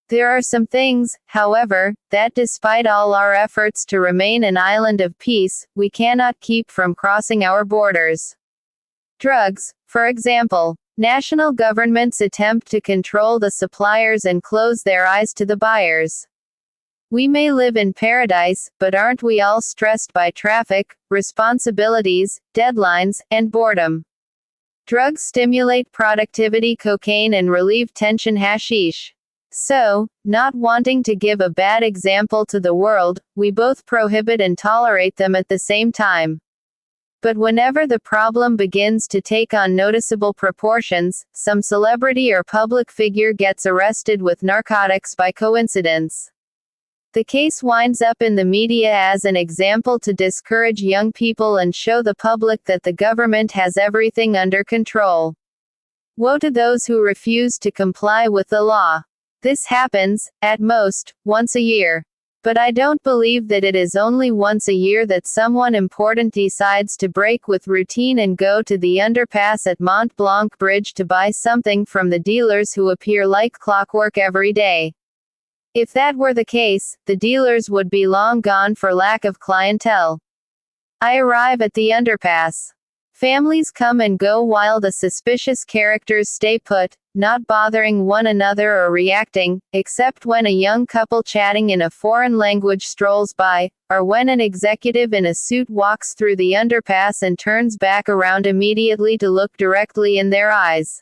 There are some things, however, that despite all our efforts to remain an island of peace, we cannot keep from crossing our borders. Drugs, for example. National governments attempt to control the suppliers and close their eyes to the buyers. We may live in paradise, but aren't we all stressed by traffic, responsibilities, deadlines, and boredom? Drugs stimulate productivity, cocaine, and relieve tension, hashish. So, not wanting to give a bad example to the world, we both prohibit and tolerate them at the same time. But whenever the problem begins to take on noticeable proportions, some celebrity or public figure gets arrested with narcotics by coincidence. The case winds up in the media as an example to discourage young people and show the public that the government has everything under control. Woe to those who refuse to comply with the law. This happens, at most, once a year. But I don't believe that it is only once a year that someone important decides to break with routine and go to the underpass at Mont Blanc Bridge to buy something from the dealers who appear like clockwork every day. If that were the case, the dealers would be long gone for lack of clientele. I arrive at the underpass. Families come and go while the suspicious characters stay put, not bothering one another or reacting, except when a young couple chatting in a foreign language strolls by, or when an executive in a suit walks through the underpass and turns back around immediately to look directly in their eyes.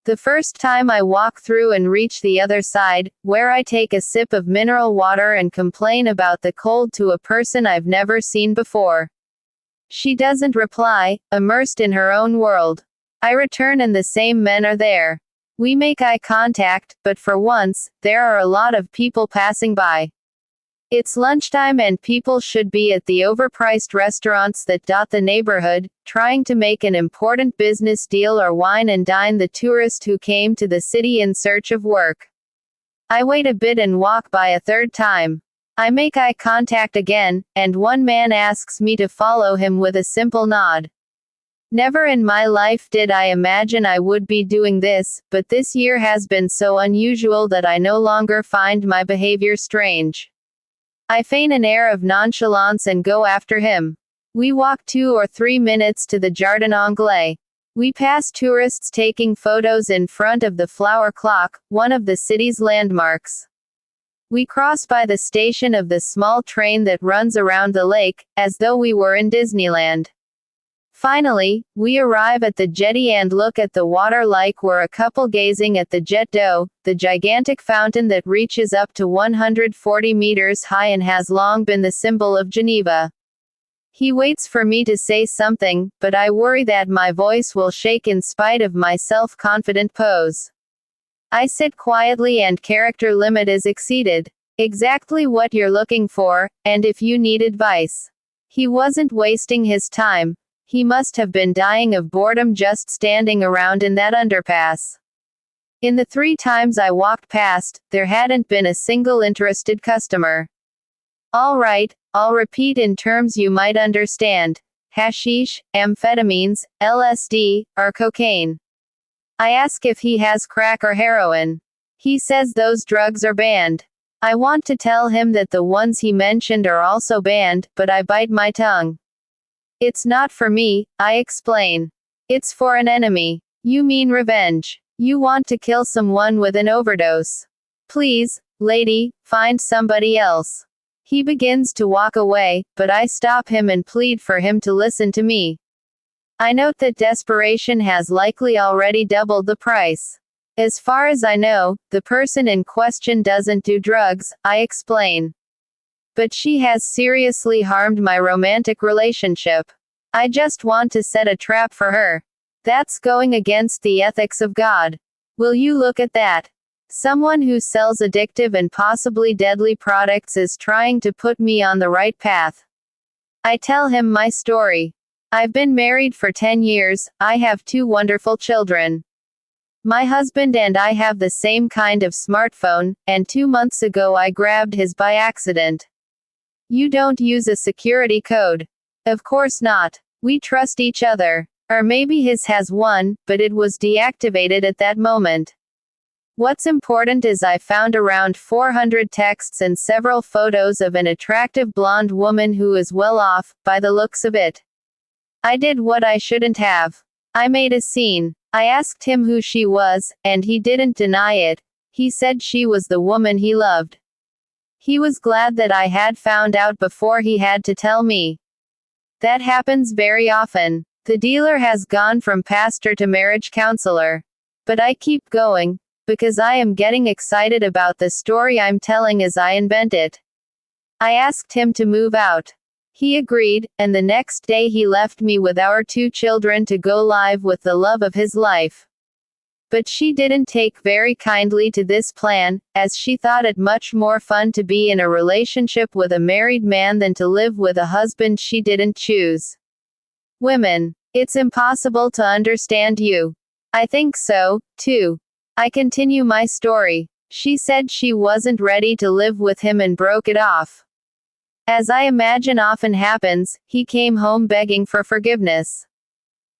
The first time I walk through and reach the other side, where I take a sip of mineral water and complain about the cold to a person I've never seen before. She doesn't reply, immersed in her own world. I return and the same men are there. We make eye contact, but for once, there are a lot of people passing by. It's lunchtime and people should be at the overpriced restaurants that dot the neighborhood, trying to make an important business deal or wine and dine the tourist who came to the city in search of work. I wait a bit and walk by a third time. I make eye contact again, and one man asks me to follow him with a simple nod. Never in my life did I imagine I would be doing this, but this year has been so unusual that I no longer find my behavior strange. I feign an air of nonchalance and go after him. We walk 2 or 3 minutes to the Jardin Anglais. We pass tourists taking photos in front of the Flower Clock, one of the city's landmarks. We cross by the station of the small train that runs around the lake, as though we were in Disneyland. Finally, we arrive at the jetty and look at the water like we're a couple gazing at the jet d'eau, the gigantic fountain that reaches up to 140 meters high and has long been the symbol of Geneva. He waits for me to say something, but I worry that my voice will shake in spite of my self-confident pose. I sit quietly and character limit is exceeded. Exactly what you're looking for, and if you need advice. He wasn't wasting his time. He must have been dying of boredom just standing around in that underpass. In the 3 times I walked past, there hadn't been a single interested customer. All right, I'll repeat in terms you might understand. Hashish, amphetamines, LSD, or cocaine. I ask if he has crack or heroin. He says those drugs are banned. I want to tell him that the ones he mentioned are also banned, but I bite my tongue. It's not for me, I explain. It's for an enemy. You mean revenge. You want to kill someone with an overdose. Please, lady, find somebody else. He begins to walk away, but I stop him and plead for him to listen to me. I note that desperation has likely already doubled the price. As far as I know, the person in question doesn't do drugs, I explain. But she has seriously harmed my romantic relationship. I just want to set a trap for her. That's going against the ethics of God. Will you look at that? Someone who sells addictive and possibly deadly products is trying to put me on the right path. I tell him my story. I've been married for 10 years, I have 2 wonderful children. My husband and I have the same kind of smartphone, and 2 months ago I grabbed his by accident. You don't use a security code. Of course not. We trust each other. Or maybe his has one, but it was deactivated at that moment. What's important is I found around 400 texts and several photos of an attractive blonde woman who is well off, by the looks of it. I did what I shouldn't have. I made a scene. I asked him who she was, and he didn't deny it. He said she was the woman he loved. He was glad that I had found out before he had to tell me. That happens very often. The dealer has gone from pastor to marriage counselor. But I keep going, because I am getting excited about the story I'm telling as I invent it. I asked him to move out. He agreed, and the next day he left me with our 2 children to go live with the love of his life. But she didn't take very kindly to this plan, as she thought it much more fun to be in a relationship with a married man than to live with a husband she didn't choose. Women. It's impossible to understand you. I think so, too. I continue my story. She said she wasn't ready to live with him and broke it off. As I imagine often happens, he came home begging for forgiveness.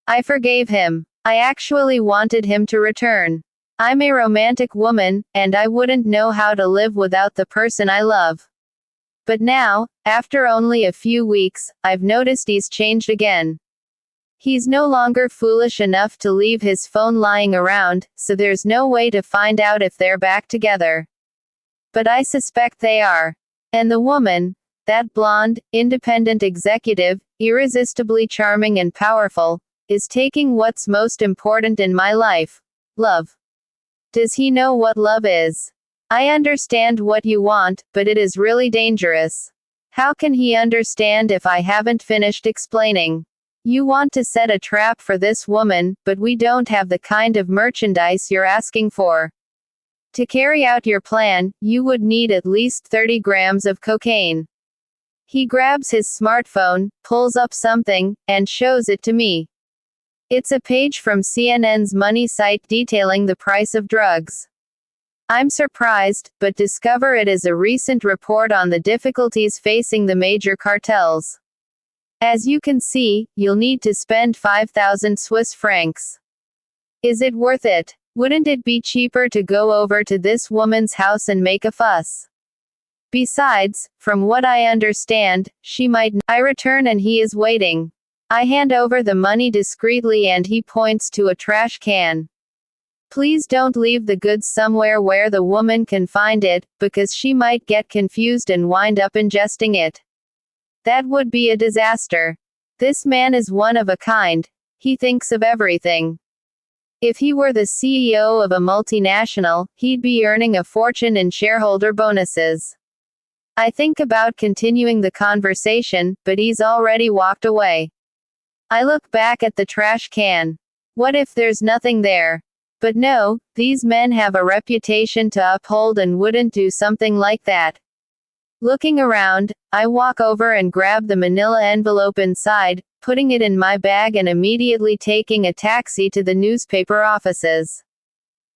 I forgave him. I actually wanted him to return. I'm a romantic woman, and I wouldn't know how to live without the person I love. But now, after only a few weeks, I've noticed he's changed again. He's no longer foolish enough to leave his phone lying around, so there's no way to find out if they're back together. But I suspect they are. And the woman, that blonde, independent executive, irresistibly charming and powerful, is taking what's most important in my life, love. Does he know what love is? I understand what you want, but it is really dangerous. How can he understand if I haven't finished explaining? You want to set a trap for this woman, but we don't have the kind of merchandise you're asking for. To carry out your plan, you would need at least 30 grams of cocaine. He grabs his smartphone, pulls up something, and shows it to me. It's a page from CNN's money site detailing the price of drugs. I'm surprised, but discover it is a recent report on the difficulties facing the major cartels. As you can see, you'll need to spend 5,000 Swiss francs. Is it worth it? Wouldn't it be cheaper to go over to this woman's house and make a fuss? Besides, from what I understand, she might. I return and he is waiting. I hand over the money discreetly and he points to a trash can. Please don't leave the goods somewhere where the woman can find it, because she might get confused and wind up ingesting it. That would be a disaster. This man is one of a kind. He thinks of everything. If he were the CEO of a multinational, he'd be earning a fortune in shareholder bonuses. I think about continuing the conversation, but he's already walked away. I look back at the trash can. What if there's nothing there? But no, these men have a reputation to uphold and wouldn't do something like that. Looking around, I walk over and grab the manila envelope inside, putting it in my bag and immediately taking a taxi to the newspaper offices.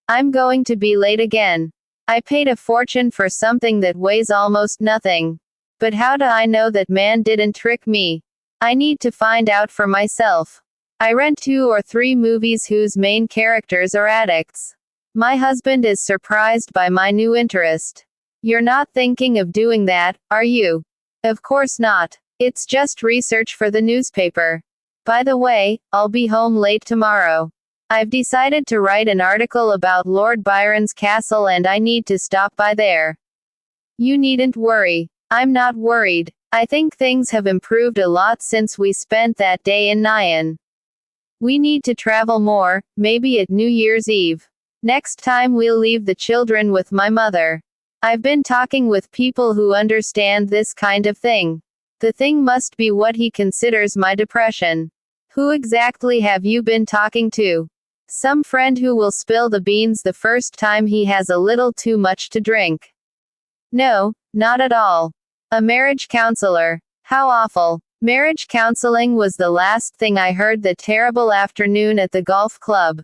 I'm going to be late again. I paid a fortune for something that weighs almost nothing. But how do I know that man didn't trick me? I need to find out for myself. I rent 2 or 3 movies whose main characters are addicts. My husband is surprised by my new interest. You're not thinking of doing that, are you? Of course not. It's just research for the newspaper. By the way, I'll be home late tomorrow. I've decided to write an article about Lord Byron's castle and I need to stop by there. You needn't worry. I'm not worried. I think things have improved a lot since we spent that day in Nyan. We need to travel more, maybe at New Year's Eve. Next time we'll leave the children with my mother. I've been talking with people who understand this kind of thing. The thing must be what he considers my depression. Who exactly have you been talking to? Some friend who will spill the beans the first time he has a little too much to drink. No, not at all. A marriage counselor. How awful. Marriage counseling was the last thing I heard that terrible afternoon at the golf club.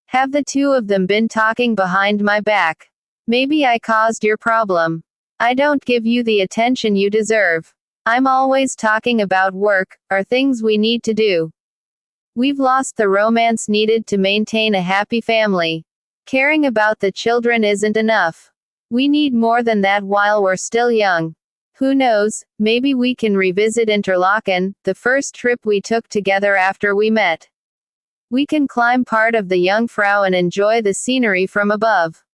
Have the 2 of them been talking behind my back? Maybe I caused your problem. I don't give you the attention you deserve. I'm always talking about work, or things we need to do. We've lost the romance needed to maintain a happy family. Caring about the children isn't enough. We need more than that while we're still young. Who knows, maybe we can revisit Interlaken, the first trip we took together after we met. We can climb part of the Jungfrau and enjoy the scenery from above.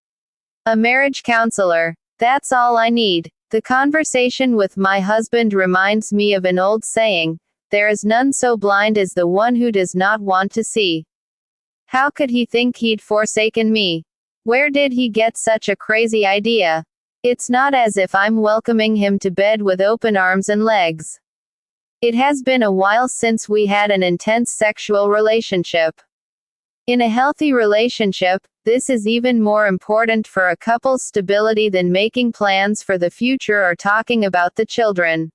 A marriage counselor. That's all I need. The conversation with my husband reminds me of an old saying, there is none so blind as the one who does not want to see. How could he think he'd forsaken me? Where did he get such a crazy idea? It's not as if I'm welcoming him to bed with open arms and legs. It has been a while since we had an intense sexual relationship. In a healthy relationship, this is even more important for a couple's stability than making plans for the future or talking about the children.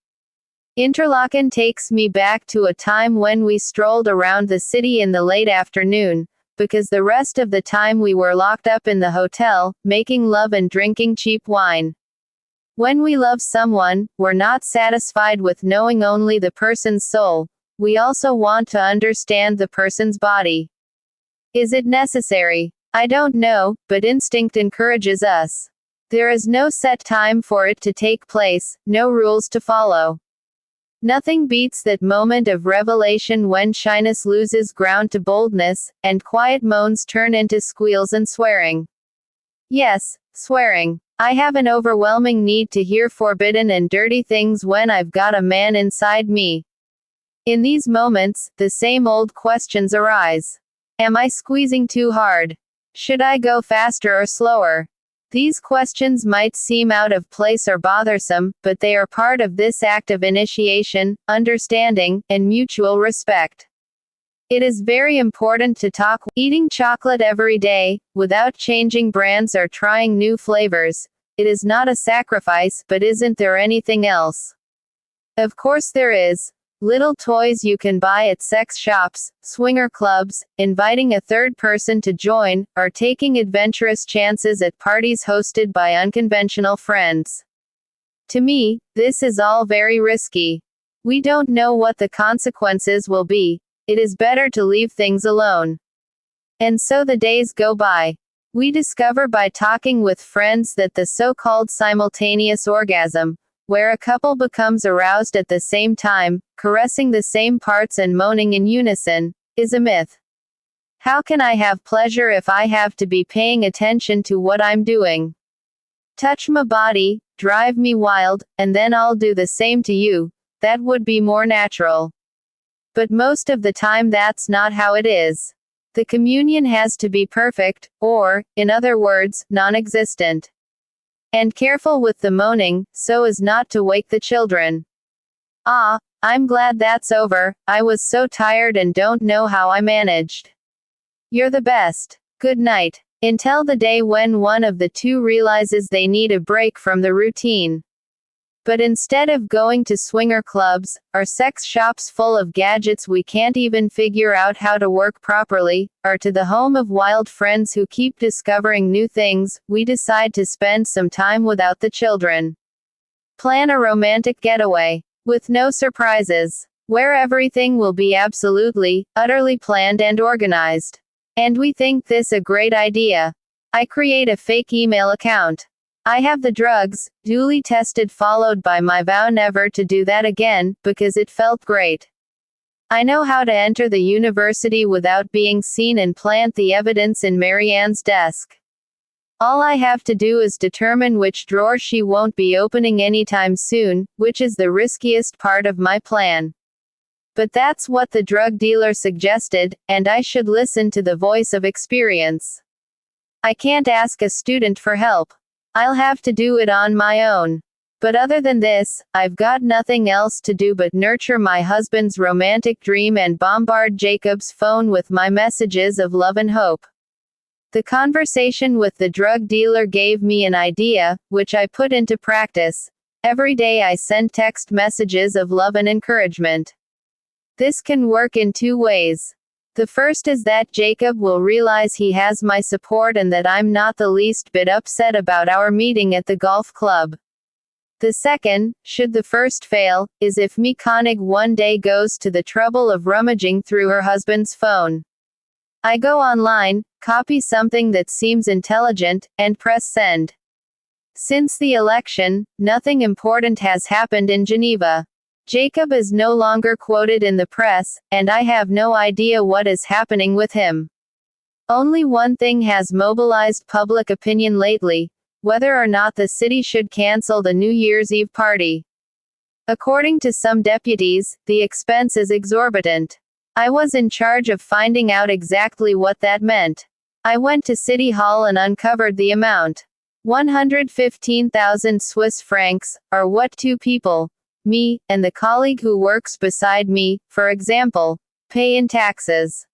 Interlaken takes me back to a time when we strolled around the city in the late afternoon, because the rest of the time we were locked up in the hotel, making love and drinking cheap wine. When we love someone, we're not satisfied with knowing only the person's soul. We also want to understand the person's body. Is it necessary? I don't know, but instinct encourages us. There is no set time for it to take place, no rules to follow. Nothing beats that moment of revelation when shyness loses ground to boldness, and quiet moans turn into squeals and swearing. Yes, swearing. I have an overwhelming need to hear forbidden and dirty things when I've got a man inside me. In these moments, the same old questions arise. Am I squeezing too hard? Should I go faster or slower? These questions might seem out of place or bothersome, but they are part of this act of initiation, understanding, and mutual respect. It is very important to talk. Eating chocolate every day, without changing brands or trying new flavors. It is not a sacrifice, but isn't there anything else? Of course there is. Little toys you can buy at sex shops, swinger clubs, inviting a third person to join, or taking adventurous chances at parties hosted by unconventional friends. To me, this is all very risky. We don't know what the consequences will be. It is better to leave things alone. And so the days go by. We discover by talking with friends that the so-called simultaneous orgasm, where a couple becomes aroused at the same time, caressing the same parts and moaning in unison, is a myth. How can I have pleasure if I have to be paying attention to what I'm doing? Touch my body, drive me wild, and then I'll do the same to you. That would be more natural. But most of the time that's not how it is. The communion has to be perfect, or, in other words, non-existent. And careful with the moaning, so as not to wake the children. Ah, I'm glad that's over. I was so tired and don't know how I managed. You're the best. Good night. Until the day when one of the two realizes they need a break from the routine. But instead of going to swinger clubs, or sex shops full of gadgets we can't even figure out how to work properly, or to the home of wild friends who keep discovering new things, we decide to spend some time without the children. Plan a romantic getaway. With no surprises. Where everything will be absolutely, utterly planned and organized. And we think this a great idea. I create a fake email account. I have the drugs, duly tested, followed by my vow never to do that again, because it felt great. I know how to enter the university without being seen and plant the evidence in Marianne's desk. All I have to do is determine which drawer she won't be opening anytime soon, which is the riskiest part of my plan. But that's what the drug dealer suggested, and I should listen to the voice of experience. I can't ask a student for help. I'll have to do it on my own. But other than this, I've got nothing else to do but nurture my husband's romantic dream and bombard Jacob's phone with my messages of love and hope. The conversation with the drug dealer gave me an idea, which I put into practice. Every day I send text messages of love and encouragement. This can work in two ways. The first is that Jacob will realize he has my support and that I'm not the least bit upset about our meeting at the golf club. The second, should the first fail, is if me Koenig one day goes to the trouble of rummaging through her husband's phone. I go online, copy something that seems intelligent, and press send. Since the election, nothing important has happened in Geneva. Jacob is no longer quoted in the press, and I have no idea what is happening with him. Only one thing has mobilized public opinion lately: whether or not the city should cancel the New Year's Eve party. According to some deputies, the expense is exorbitant. I was in charge of finding out exactly what that meant. I went to City Hall and uncovered the amount. 115,000 Swiss francs, or what two people, me, and the colleague who works beside me, for example, pay in taxes.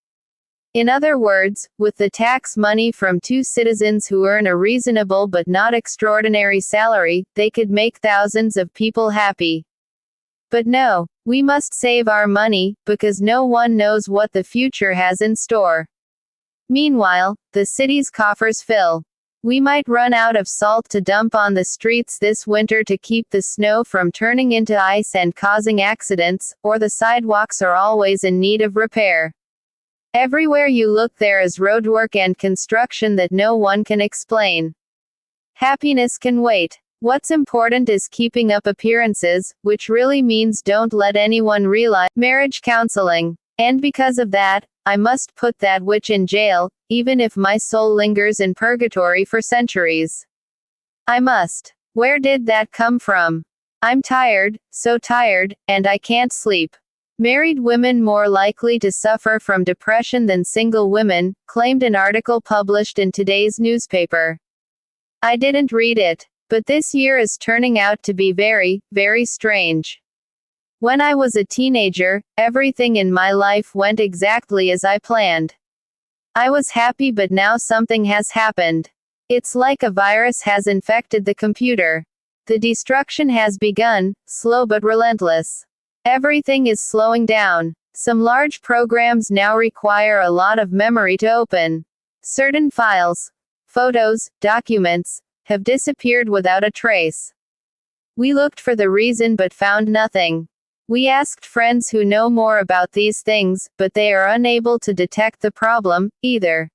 In other words, with the tax money from two citizens who earn a reasonable but not extraordinary salary, they could make thousands of people happy. But no, we must save our money, because no one knows what the future has in store. Meanwhile, the city's coffers fill. We might run out of salt to dump on the streets this winter to keep the snow from turning into ice and causing accidents, or the sidewalks are always in need of repair. Everywhere you look there is roadwork and construction that no one can explain. Happiness can wait. What's important is keeping up appearances, which really means don't let anyone realize marriage counseling. And because of that, I must put that witch in jail, even if my soul lingers in purgatory for centuries. I must. Where did that come from? I'm tired, so tired, and I can't sleep. Married women more likely to suffer from depression than single women, claimed an article published in today's newspaper. I didn't read it, but this year is turning out to be very, very strange. When I was a teenager, everything in my life went exactly as I planned. I was happy, but now something has happened. It's like a virus has infected the computer. The destruction has begun, slow but relentless. Everything is slowing down. Some large programs now require a lot of memory to open. Certain files, photos, documents, have disappeared without a trace. We looked for the reason but found nothing. We asked friends who know more about these things, but they are unable to detect the problem, either.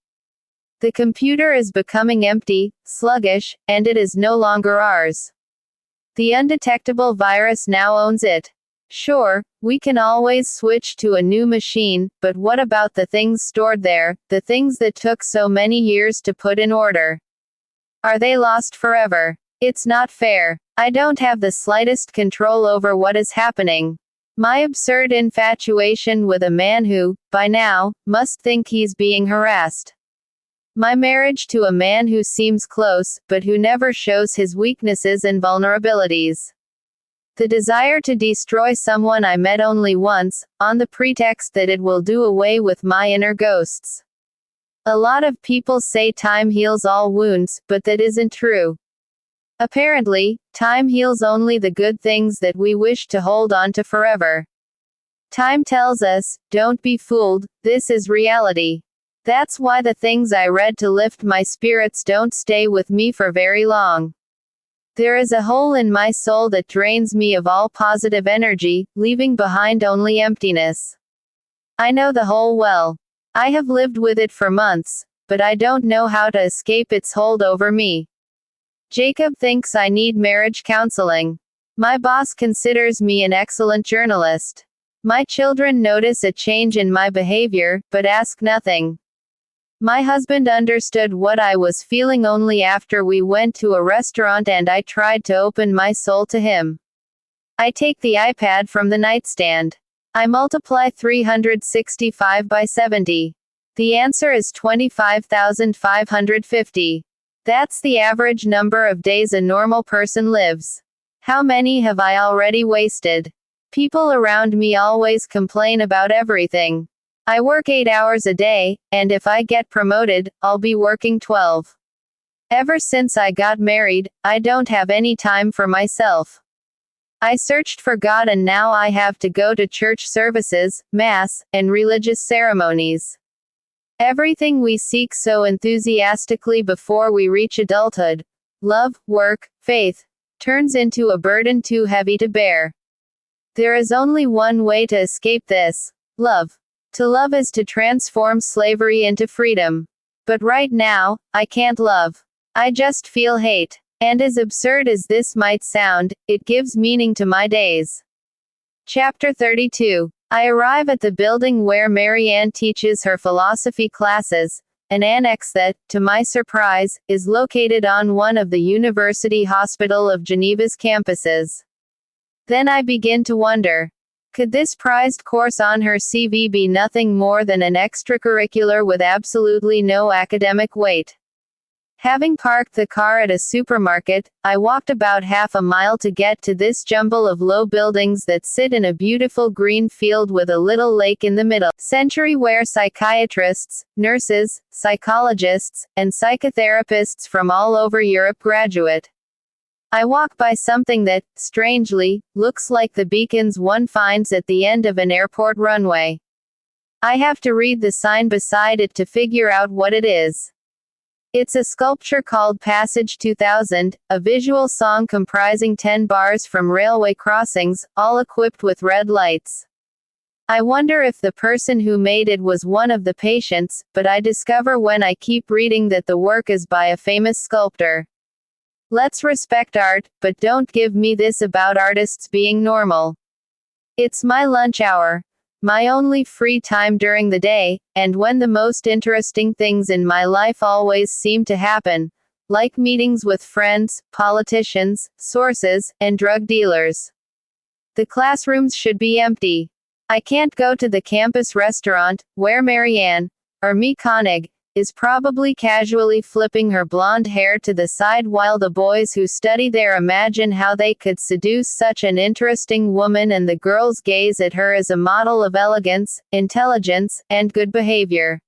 The computer is becoming empty, sluggish, and it is no longer ours. The undetectable virus now owns it. Sure, we can always switch to a new machine, but what about the things stored there, the things that took so many years to put in order? Are they lost forever? It's not fair. I don't have the slightest control over what is happening. My absurd infatuation with a man who, by now, must think he's being harassed. My marriage to a man who seems close, but who never shows his weaknesses and vulnerabilities. The desire to destroy someone I met only once, on the pretext that it will do away with my inner ghosts. A lot of people say time heals all wounds, but that isn't true. Apparently, time heals only the good things that we wish to hold on to forever. Time tells us, don't be fooled, this is reality. That's why the things I read to lift my spirits don't stay with me for very long. There is a hole in my soul that drains me of all positive energy, leaving behind only emptiness. I know the hole well. I have lived with it for months, but I don't know how to escape its hold over me. Jacob thinks I need marriage counseling. My boss considers me an excellent journalist. My children notice a change in my behavior, but ask nothing. My husband understood what I was feeling only after we went to a restaurant and I tried to open my soul to him. I take the iPad from the nightstand. I multiply 365 by 70. The answer is 25,550. That's the average number of days a normal person lives. How many have I already wasted? People around me always complain about everything. I work 8 hours a day, and if I get promoted, I'll be working 12. Ever since I got married, I don't have any time for myself. I searched for God and now I have to go to church services, mass, and religious ceremonies. Everything we seek so enthusiastically before we reach adulthood, love, work, faith, turns into a burden too heavy to bear. There is only one way to escape this: love. To love is to transform slavery into freedom. But right now, I can't love. I just feel hate. And as absurd as this might sound, it gives meaning to my days. Chapter 32. I arrive at the building where Marianne teaches her philosophy classes, an annex that, to my surprise, is located on one of the University Hospital of Geneva's campuses. Then I begin to wonder, could this prized course on her CV be nothing more than an extracurricular with absolutely no academic weight? Having parked the car at a supermarket, I walked about half a mile to get to this jumble of low buildings that sit in a beautiful green field with a little lake in the middle. Century where psychiatrists, nurses, psychologists, and psychotherapists from all over Europe graduate. I walk by something that, strangely, looks like the beacons one finds at the end of an airport runway. I have to read the sign beside it to figure out what it is. It's a sculpture called Passage 2000, a visual song comprising 10 bars from railway crossings, all equipped with red lights. I wonder if the person who made it was one of the patients, but I discover when I keep reading that the work is by a famous sculptor. Let's respect art, but don't give me this about artists being normal. It's my lunch hour. My only free time during the day, and when the most interesting things in my life always seem to happen, like meetings with friends, politicians, sources, and drug dealers. The classrooms should be empty. I can't go to the campus restaurant, where Marianne, or me Koenig, is probably casually flipping her blonde hair to the side while the boys who study there imagine how they could seduce such an interesting woman, and the girls gaze at her as a model of elegance, intelligence, and good behavior.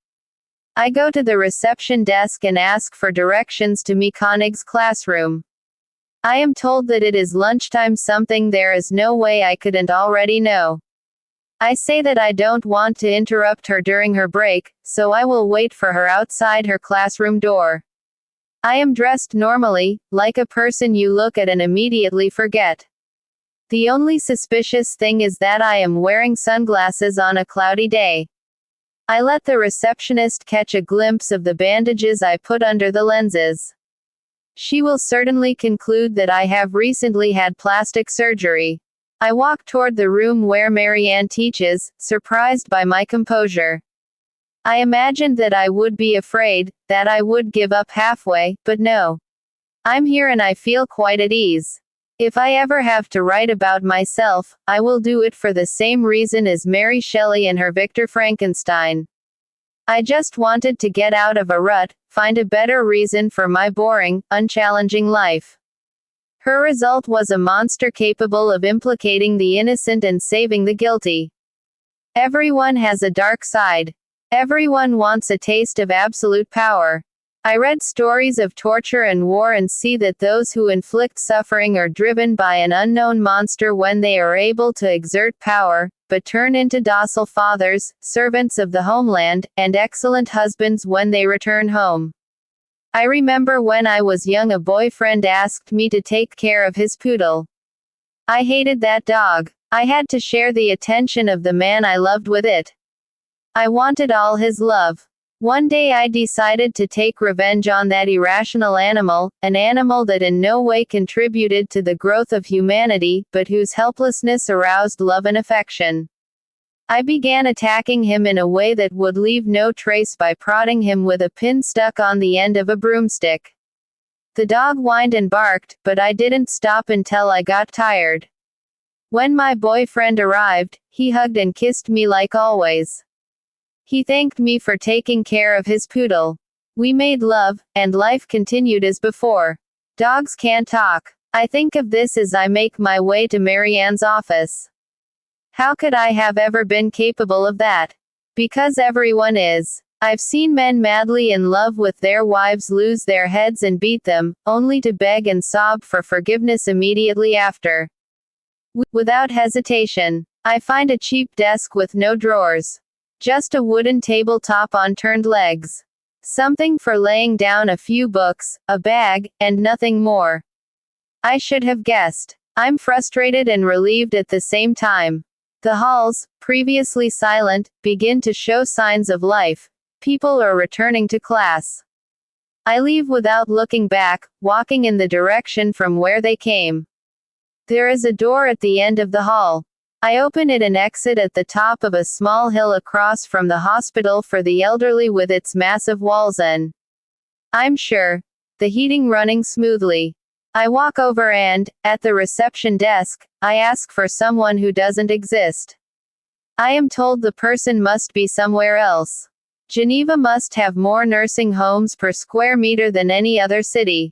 I go to the reception desk and ask for directions to me Koenig's classroom. I am told that it is lunchtime, something there is no way I couldn't already know. I say that I don't want to interrupt her during her break, so I will wait for her outside her classroom door. I am dressed normally, like a person you look at and immediately forget. The only suspicious thing is that I am wearing sunglasses on a cloudy day. I let the receptionist catch a glimpse of the bandages I put under the lenses. She will certainly conclude that I have recently had plastic surgery. I walk toward the room where Marianne teaches, surprised by my composure. I imagined that I would be afraid, that I would give up halfway, but no. I'm here and I feel quite at ease. If I ever have to write about myself, I will do it for the same reason as Mary Shelley and her Victor Frankenstein. I just wanted to get out of a rut, find a better reason for my boring, unchallenging life. Her result was a monster capable of implicating the innocent and saving the guilty. Everyone has a dark side. Everyone wants a taste of absolute power. I read stories of torture and war and see that those who inflict suffering are driven by an unknown monster when they are able to exert power, but turn into docile fathers, servants of the homeland, and excellent husbands when they return home. I remember when I was young a boyfriend asked me to take care of his poodle. I hated that dog. I had to share the attention of the man I loved with it. I wanted all his love. One day I decided to take revenge on that irrational animal, an animal that in no way contributed to the growth of humanity, but whose helplessness aroused love and affection. I began attacking him in a way that would leave no trace by prodding him with a pin stuck on the end of a broomstick. The dog whined and barked, but I didn't stop until I got tired. When my boyfriend arrived, he hugged and kissed me like always. He thanked me for taking care of his poodle. We made love, and life continued as before. Dogs can't talk. I think of this as I make my way to Marianne's office. How could I have ever been capable of that? Because everyone is. I've seen men madly in love with their wives lose their heads and beat them, only to beg and sob for forgiveness immediately after. Without hesitation. I find a cheap desk with no drawers. Just a wooden tabletop on turned legs. Something for laying down a few books, a bag, and nothing more. I should have guessed. I'm frustrated and relieved at the same time. The halls, previously silent, begin to show signs of life. People are returning to class. I leave without looking back, walking in the direction from where they came. There is a door at the end of the hall. I open it and exit at the top of a small hill across from the hospital for the elderly with its massive walls and, I'm sure, the heating running smoothly. I walk over and, at the reception desk, I ask for someone who doesn't exist. I am told the person must be somewhere else. Geneva must have more nursing homes per square meter than any other city.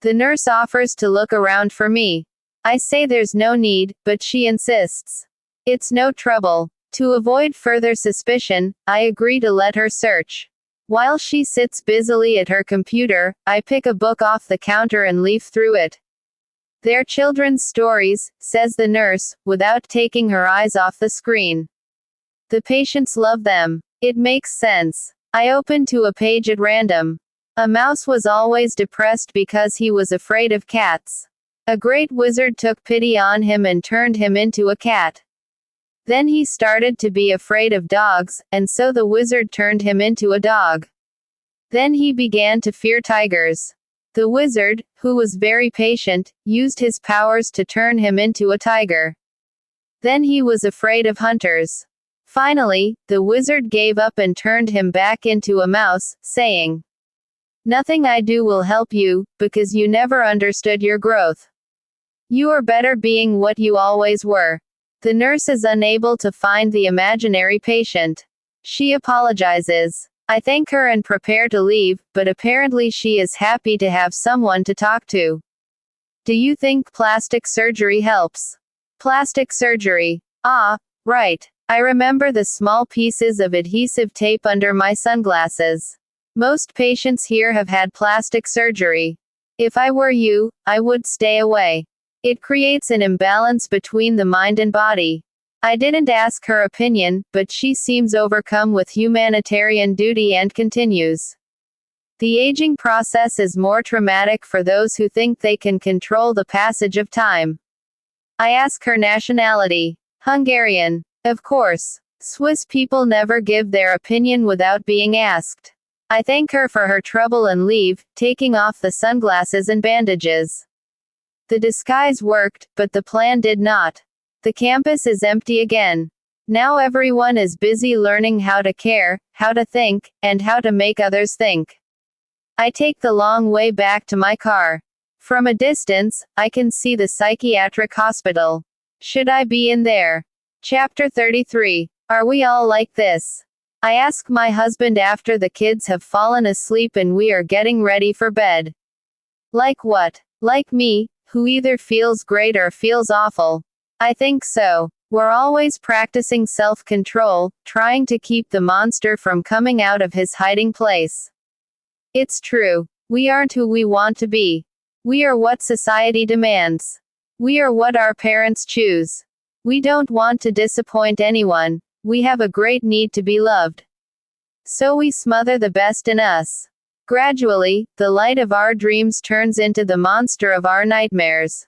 The nurse offers to look around for me. I say there's no need, but she insists. It's no trouble. To avoid further suspicion, I agree to let her search. While she sits busily at her computer, I pick a book off the counter and leaf through it. They're children's stories, says the nurse, without taking her eyes off the screen. The patients love them. It makes sense. I open to a page at random. A mouse was always depressed because he was afraid of cats. A great wizard took pity on him and turned him into a cat. Then he started to be afraid of dogs, and so the wizard turned him into a dog. Then he began to fear tigers. The wizard, who was very patient, used his powers to turn him into a tiger. Then he was afraid of hunters. Finally, the wizard gave up and turned him back into a mouse, saying, "Nothing I do will help you, because you never understood your growth. You are better being what you always were." The nurse is unable to find the imaginary patient. She apologizes. I thank her and prepare to leave, but apparently she is happy to have someone to talk to. Do you think plastic surgery helps? Plastic surgery. Ah, right. I remember the small pieces of adhesive tape under my sunglasses. Most patients here have had plastic surgery. If I were you, I would stay away. It creates an imbalance between the mind and body. I didn't ask her opinion, but she seems overcome with humanitarian duty and continues. The aging process is more traumatic for those who think they can control the passage of time. I ask her nationality. Hungarian. Of course. Swiss people never give their opinion without being asked. I thank her for her trouble and leave, taking off the sunglasses and bandages. The disguise worked, but the plan did not. The campus is empty again. Now everyone is busy learning how to care, how to think, and how to make others think. I take the long way back to my car. From a distance, I can see the psychiatric hospital. Should I be in there? Chapter 33. Are we all like this? I ask my husband after the kids have fallen asleep and we are getting ready for bed. Like what? Like me, who either feels great or feels awful. I think so. We're always practicing self-control, trying to keep the monster from coming out of his hiding place. It's true. We aren't who we want to be. We are what society demands. We are what our parents choose. We don't want to disappoint anyone. We have a great need to be loved. So we smother the best in us. Gradually, the light of our dreams turns into the monster of our nightmares.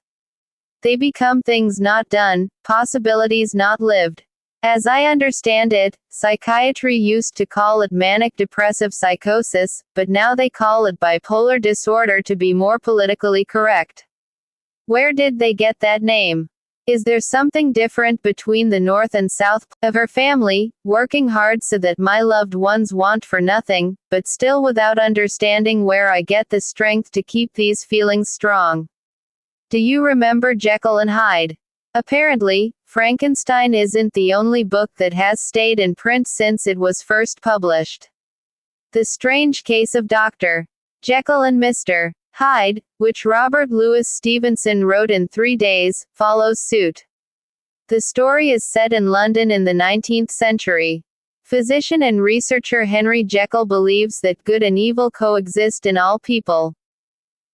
They become things not done, possibilities not lived. As I understand it, psychiatry used to call it manic-depressive psychosis, but now they call it bipolar disorder to be more politically correct. Where did they get that name? Is there something different between the North and South of her family, working hard so that my loved ones want for nothing, but still without understanding where I get the strength to keep these feelings strong? Do you remember Jekyll and Hyde? Apparently, Frankenstein isn't the only book that has stayed in print since it was first published. The Strange Case of Dr. Jekyll and Mr. Hyde, which Robert Louis Stevenson wrote in 3 days, follows suit. The story is set in London in the 19th century. Physician and researcher Henry Jekyll believes that good and evil coexist in all people.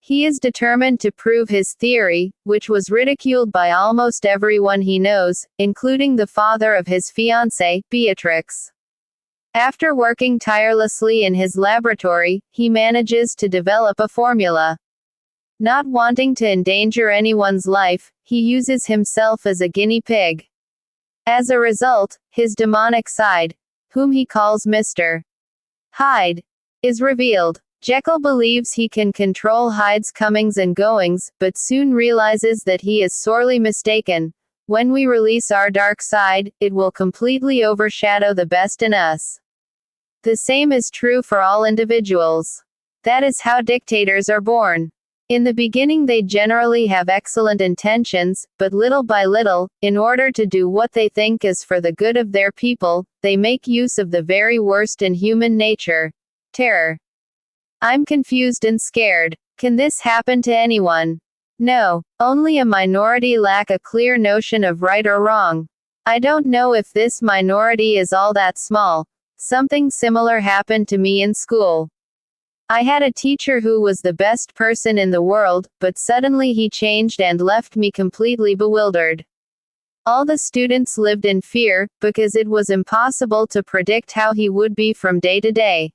He is determined to prove his theory, which was ridiculed by almost everyone he knows, including the father of his fiancée, Beatrix. After working tirelessly in his laboratory, he manages to develop a formula. Not wanting to endanger anyone's life, he uses himself as a guinea pig. As a result, his demonic side, whom he calls Mr. Hyde, is revealed. Jekyll believes he can control Hyde's comings and goings, but soon realizes that he is sorely mistaken. When we release our dark side, it will completely overshadow the best in us. The same is true for all individuals. That is how dictators are born. In the beginning they generally have excellent intentions, but little by little, in order to do what they think is for the good of their people, they make use of the very worst in human nature: terror. I'm confused and scared. Can this happen to anyone? No, only a minority lack a clear notion of right or wrong. I don't know if this minority is all that small. Something similar happened to me in school. I had a teacher who was the best person in the world, but suddenly he changed and left me completely bewildered. All the students lived in fear, because it was impossible to predict how he would be from day to day.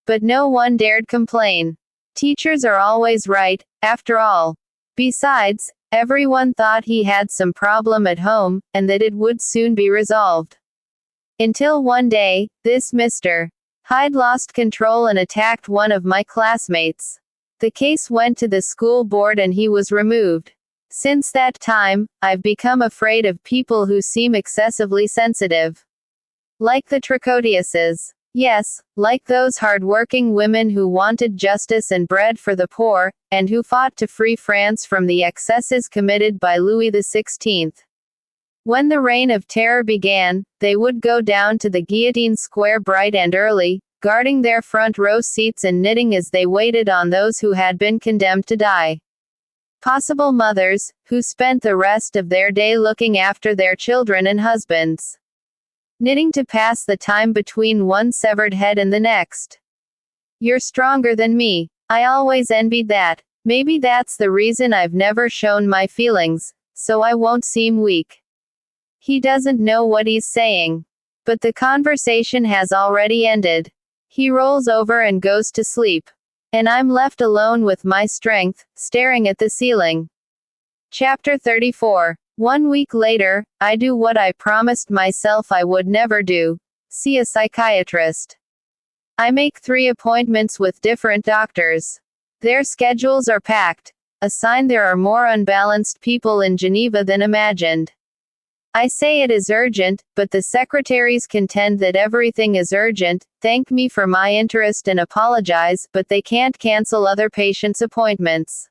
But no one dared complain. Teachers are always right, after all. Besides, everyone thought he had some problem at home, and that it would soon be resolved. Until one day, this Mr. Hyde lost control and attacked one of my classmates. The case went to the school board and he was removed. Since that time, I've become afraid of people who seem excessively sensitive. Like the Tricodiuses. Yes, like those hard-working women who wanted justice and bread for the poor, and who fought to free France from the excesses committed by Louis XVI. When the Reign of Terror began, they would go down to the guillotine square bright and early, guarding their front row seats and knitting as they waited on those who had been condemned to die. Possible mothers, who spent the rest of their day looking after their children and husbands. Knitting to pass the time between one severed head and the next. You're stronger than me. I always envied that. Maybe that's the reason I've never shown my feelings, so I won't seem weak. He doesn't know what he's saying. But the conversation has already ended. He rolls over and goes to sleep. And I'm left alone with my strength, staring at the ceiling. Chapter 34. 1 week later, I do what I promised myself I would never do: see a psychiatrist. I make 3 appointments with different doctors. Their schedules are packed, a sign there are more unbalanced people in Geneva than imagined. I say it is urgent, but the secretaries contend that everything is urgent, thank me for my interest and apologize, but they can't cancel other patients' appointments.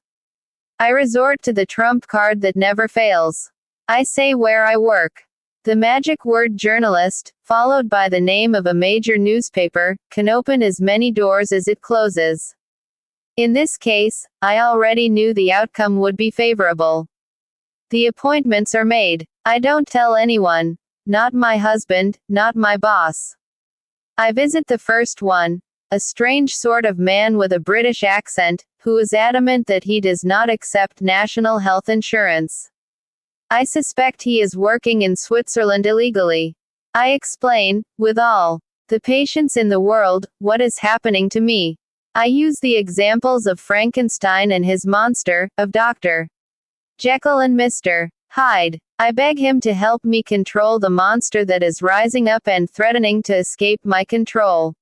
I resort to the trump card that never fails. I say where I work. The magic word journalist, followed by the name of a major newspaper, can open as many doors as it closes. In this case, I already knew the outcome would be favorable. The appointments are made. I don't tell anyone. Not my husband, not my boss. I visit the first one, a strange sort of man with a British accent, who is adamant that he does not accept national health insurance. I suspect he is working in Switzerland illegally. I explain, with all the patience in the world, what is happening to me. I use the examples of Frankenstein and his monster, of Dr. Jekyll and Mr. Hyde. I beg him to help me control the monster that is rising up and threatening to escape my control.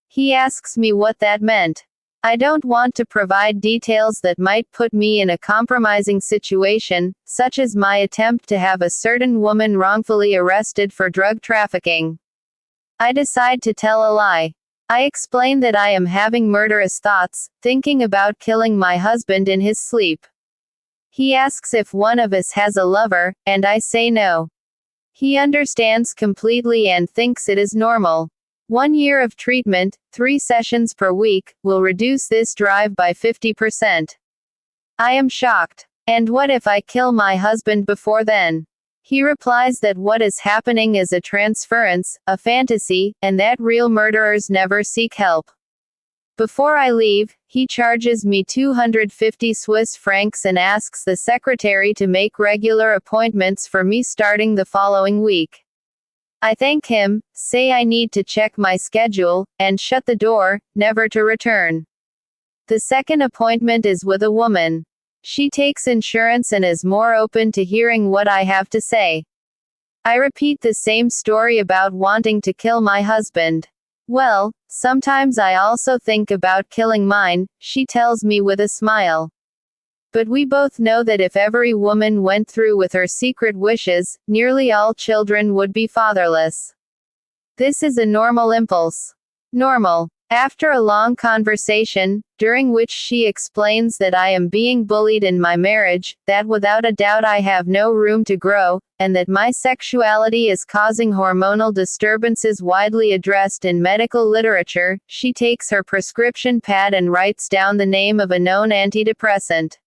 He asks me what that meant. I don't want to provide details that might put me in a compromising situation, such as my attempt to have a certain woman wrongfully arrested for drug trafficking. I decide to tell a lie. I explain that I am having murderous thoughts, thinking about killing my husband in his sleep. He asks if one of us has a lover, and I say no. He understands completely and thinks it is normal. 1 year of treatment, 3 sessions per week, will reduce this drive by 50%. I am shocked. And what if I kill my husband before then? He replies that what is happening is a transference, a fantasy, and that real murderers never seek help. Before I leave, he charges me 250 Swiss francs and asks the secretary to make regular appointments for me starting the following week. I thank him, say I need to check my schedule, and shut the door, never to return. The second appointment is with a woman. She takes insurance and is more open to hearing what I have to say. I repeat the same story about wanting to kill my husband. Well, sometimes I also think about killing mine, she tells me with a smile. But we both know that if every woman went through with her secret wishes, nearly all children would be fatherless. This is a normal impulse. Normal. After a long conversation, during which she explains that I am being bullied in my marriage, that without a doubt I have no room to grow, and that my sexuality is causing hormonal disturbances widely addressed in medical literature, she takes her prescription pad and writes down the name of a known antidepressant.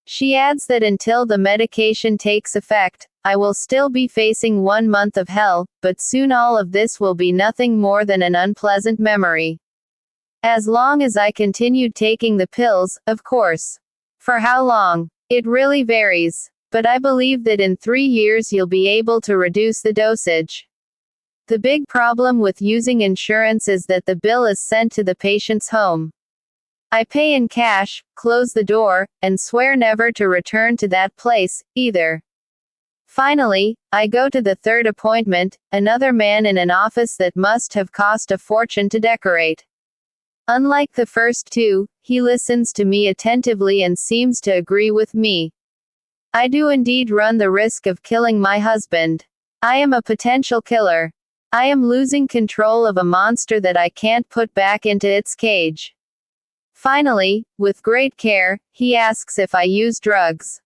She adds that until the medication takes effect, I will still be facing 1 month of hell, but soon all of this will be nothing more than an unpleasant memory. As long as I continued taking the pills, of course. For how long? It really varies. But I believe that in 3 years you'll be able to reduce the dosage. The big problem with using insurance is that the bill is sent to the patient's home. I pay in cash, close the door, and swear never to return to that place, either. Finally, I go to the third appointment, another man in an office that must have cost a fortune to decorate. Unlike the first 2, he listens to me attentively and seems to agree with me. I do indeed run the risk of killing my husband. I am a potential killer. I am losing control of a monster that I can't put back into its cage. Finally, with great care, he asks if I use drugs.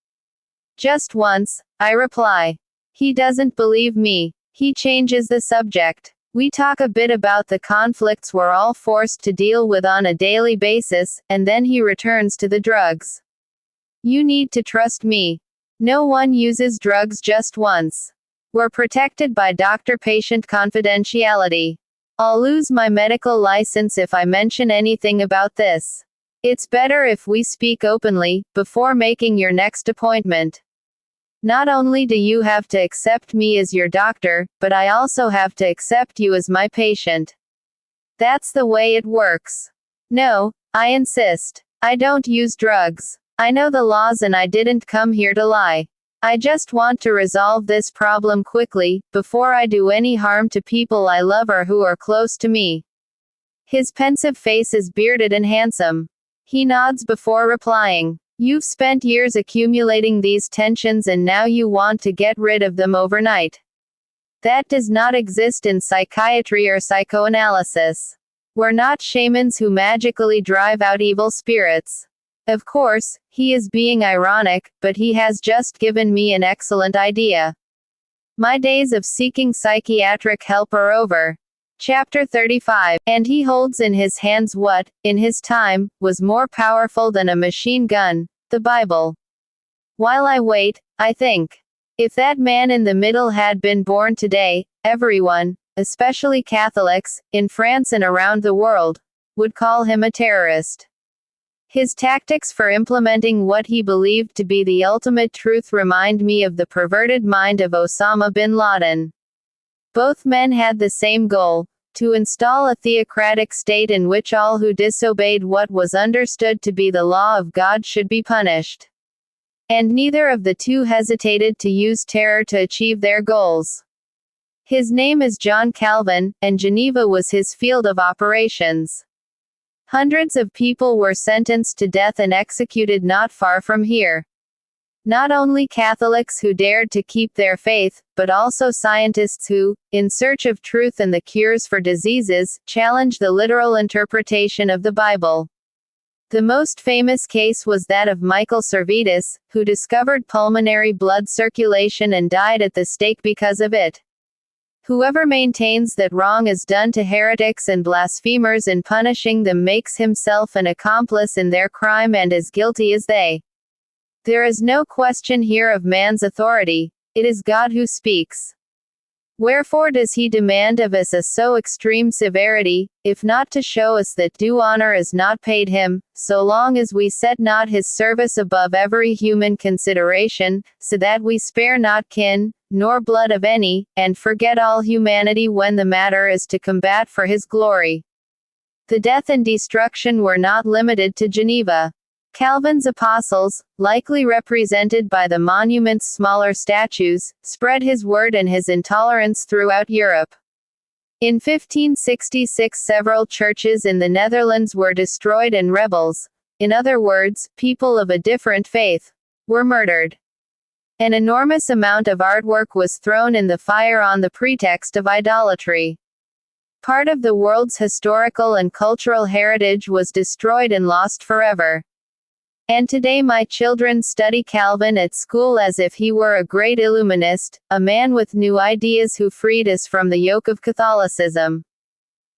Just once, I reply. He doesn't believe me. He changes the subject. We talk a bit about the conflicts we're all forced to deal with on a daily basis, and then he returns to the drugs. You need to trust me. No one uses drugs just once. We're protected by doctor-patient confidentiality. I'll lose my medical license if I mention anything about this. It's better if we speak openly, before making your next appointment. Not only do you have to accept me as your doctor, but I also have to accept you as my patient. That's the way it works. No, I insist. I don't use drugs. I know the laws and I didn't come here to lie. I just want to resolve this problem quickly, before I do any harm to people I love or who are close to me. His pensive face is bearded and handsome. He nods before replying. You've spent years accumulating these tensions and now you want to get rid of them overnight. That does not exist in psychiatry or psychoanalysis. We're not shamans who magically drive out evil spirits. Of course, he is being ironic, but he has just given me an excellent idea. My days of seeking psychiatric help are over. Chapter 35. And he holds in his hands what, in his time, was more powerful than a machine gun, the Bible. While I wait, I think. If that man in the middle had been born today, everyone, especially Catholics, in France and around the world, would call him a terrorist. His tactics for implementing what he believed to be the ultimate truth remind me of the perverted mind of Osama bin Laden. Both men had the same goal, to install a theocratic state in which all who disobeyed what was understood to be the law of God should be punished. And neither of the two hesitated to use terror to achieve their goals. His name is John Calvin, and Geneva was his field of operations. Hundreds of people were sentenced to death and executed not far from here. Not only Catholics who dared to keep their faith, but also scientists who, in search of truth and the cures for diseases, challenged the literal interpretation of the Bible. The most famous case was that of Michael Servetus, who discovered pulmonary blood circulation and died at the stake because of it. Whoever maintains that wrong is done to heretics and blasphemers in punishing them makes himself an accomplice in their crime and as guilty as they. There is no question here of man's authority, it is God who speaks. Wherefore does he demand of us a so extreme severity, if not to show us that due honor is not paid him, so long as we set not his service above every human consideration, so that we spare not kin, nor blood of any, and forget all humanity when the matter is to combat for his glory. The death and destruction were not limited to Geneva. Calvin's apostles, likely represented by the monument's smaller statues, spread his word and his intolerance throughout Europe. In 1566 several churches in the Netherlands were destroyed and rebels, in other words, people of a different faith, were murdered. An enormous amount of artwork was thrown in the fire on the pretext of idolatry. Part of the world's historical and cultural heritage was destroyed and lost forever. And today my children study Calvin at school as if he were a great illuminist, a man with new ideas who freed us from the yoke of Catholicism.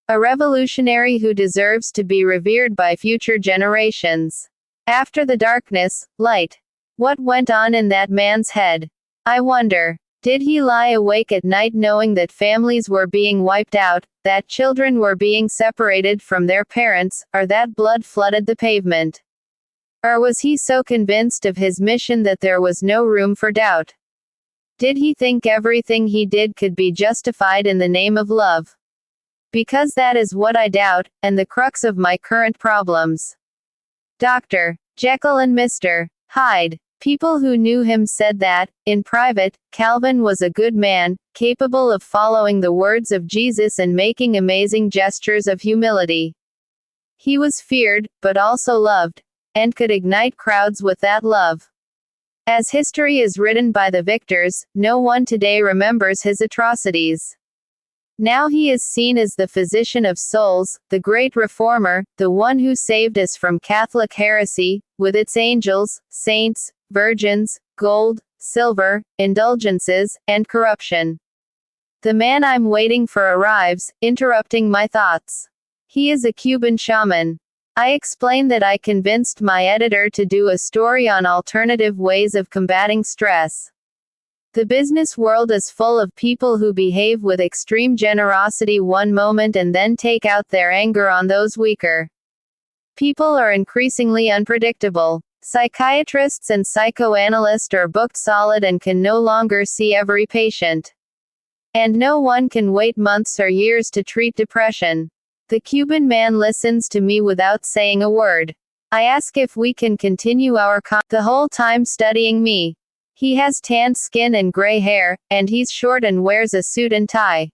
A revolutionary who deserves to be revered by future generations. After the darkness, light. What went on in that man's head? I wonder. Did he lie awake at night knowing that families were being wiped out, that children were being separated from their parents, or that blood flooded the pavement? Or was he so convinced of his mission that there was no room for doubt? Did he think everything he did could be justified in the name of love? Because that is what I doubt, and the crux of my current problems. Dr. Jekyll and Mr. Hyde. People who knew him said that, in private, Calvin was a good man, capable of following the words of Jesus and making amazing gestures of humility. He was feared, but also loved, and could ignite crowds with that love. As history is written by the victors, no one today remembers his atrocities. Now he is seen as the physician of souls, the great reformer, the one who saved us from Catholic heresy, with its angels, saints, virgins, gold, silver, indulgences, and corruption. The man I'm waiting for arrives, interrupting my thoughts. He is a Cuban shaman. I explain that I convinced my editor to do a story on alternative ways of combating stress. The business world is full of people who behave with extreme generosity one moment and then take out their anger on those weaker. People are increasingly unpredictable. Psychiatrists and psychoanalysts are booked solid and can no longer see every patient. And no one can wait months or years to treat depression. The Cuban man listens to me without saying a word. I ask if we can continue our the whole time studying me. He has tanned skin and gray hair, and he's short and wears a suit and tie.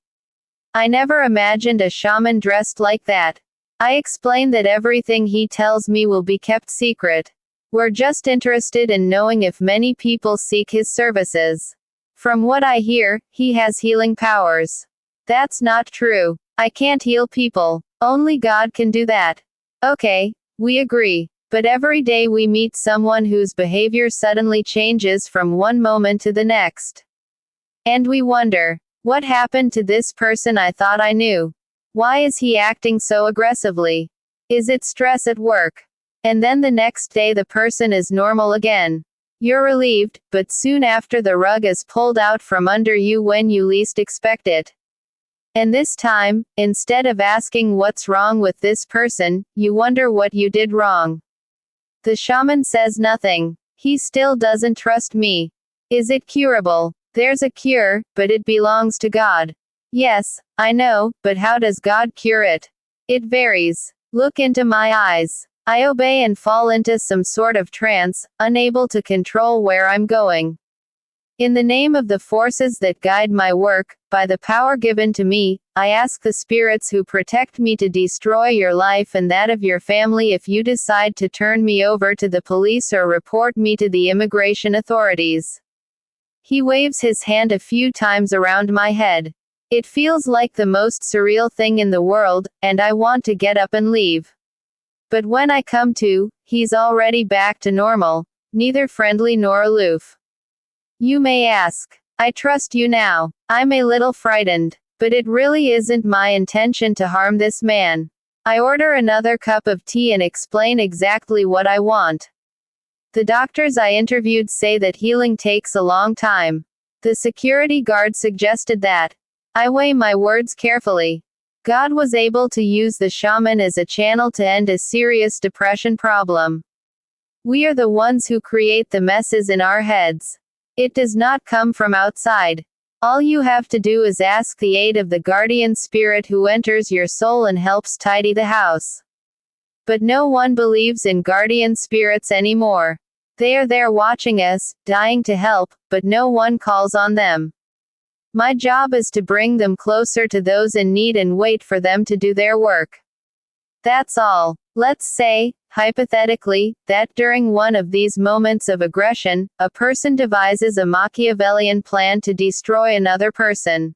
I never imagined a shaman dressed like that. I explain that everything he tells me will be kept secret. We're just interested in knowing if many people seek his services. From what I hear, he has healing powers. That's not true. I can't heal people. Only God can do that. Okay, we agree. But every day we meet someone whose behavior suddenly changes from one moment to the next. And we wonder, what happened to this person I thought I knew? Why is he acting so aggressively? Is it stress at work? And then the next day the person is normal again. You're relieved, but soon after the rug is pulled out from under you when you least expect it. And this time, instead of asking what's wrong with this person, you wonder what you did wrong. The shaman says nothing. He still doesn't trust me. Is it curable? There's a cure, but it belongs to God. Yes, I know, but how does God cure it? It varies. Look into my eyes. I obey and fall into some sort of trance, unable to control where I'm going. In the name of the forces that guide my work, by the power given to me, I ask the spirits who protect me to destroy your life and that of your family if you decide to turn me over to the police or report me to the immigration authorities. He waves his hand a few times around my head. It feels like the most surreal thing in the world, and I want to get up and leave. But when I come to, he's already back to normal, neither friendly nor aloof. You may ask. I trust you now. I'm a little frightened. But it really isn't my intention to harm this man. I order another cup of tea and explain exactly what I want. The doctors I interviewed say that healing takes a long time. The security guard suggested that. I weigh my words carefully. God was able to use the shaman as a channel to end a serious depression problem. We are the ones who create the messes in our heads. It does not come from outside. All you have to do is ask the aid of the guardian spirit who enters your soul and helps tidy the house. But no one believes in guardian spirits anymore. They are there watching us, dying to help, but no one calls on them. My job is to bring them closer to those in need and wait for them to do their work. That's all. Let's say, hypothetically, that during one of these moments of aggression, a person devises a Machiavellian plan to destroy another person.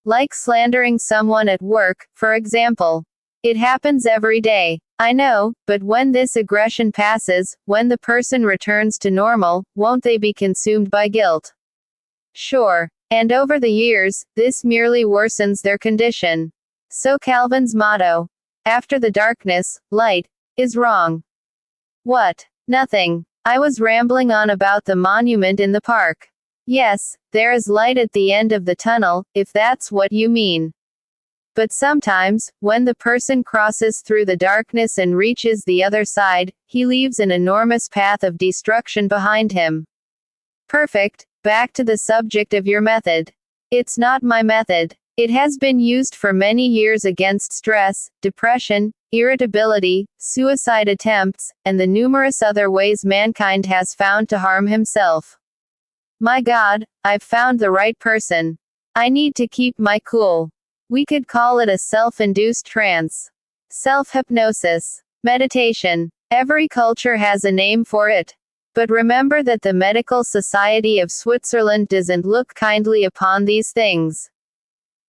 Like slandering someone at work, for example. It happens every day. I know, but when this aggression passes, when the person returns to normal, won't they be consumed by guilt? Sure. And over the years, this merely worsens their condition. So Calvin's motto, after the darkness, light, is wrong. What? Nothing. I was rambling on about the monument in the park. Yes, there is light at the end of the tunnel, if that's what you mean. But sometimes, when the person crosses through the darkness and reaches the other side, he leaves an enormous path of destruction behind him. Perfect. Back to the subject of your method. It's not my method. It has been used for many years against stress, depression, irritability, suicide attempts, and the numerous other ways mankind has found to harm himself. My God, I've found the right person. I need to keep my cool. We could call it a self-induced trance. Self-hypnosis. Meditation. Every culture has a name for it. But remember that the Medical Society of Switzerland doesn't look kindly upon these things.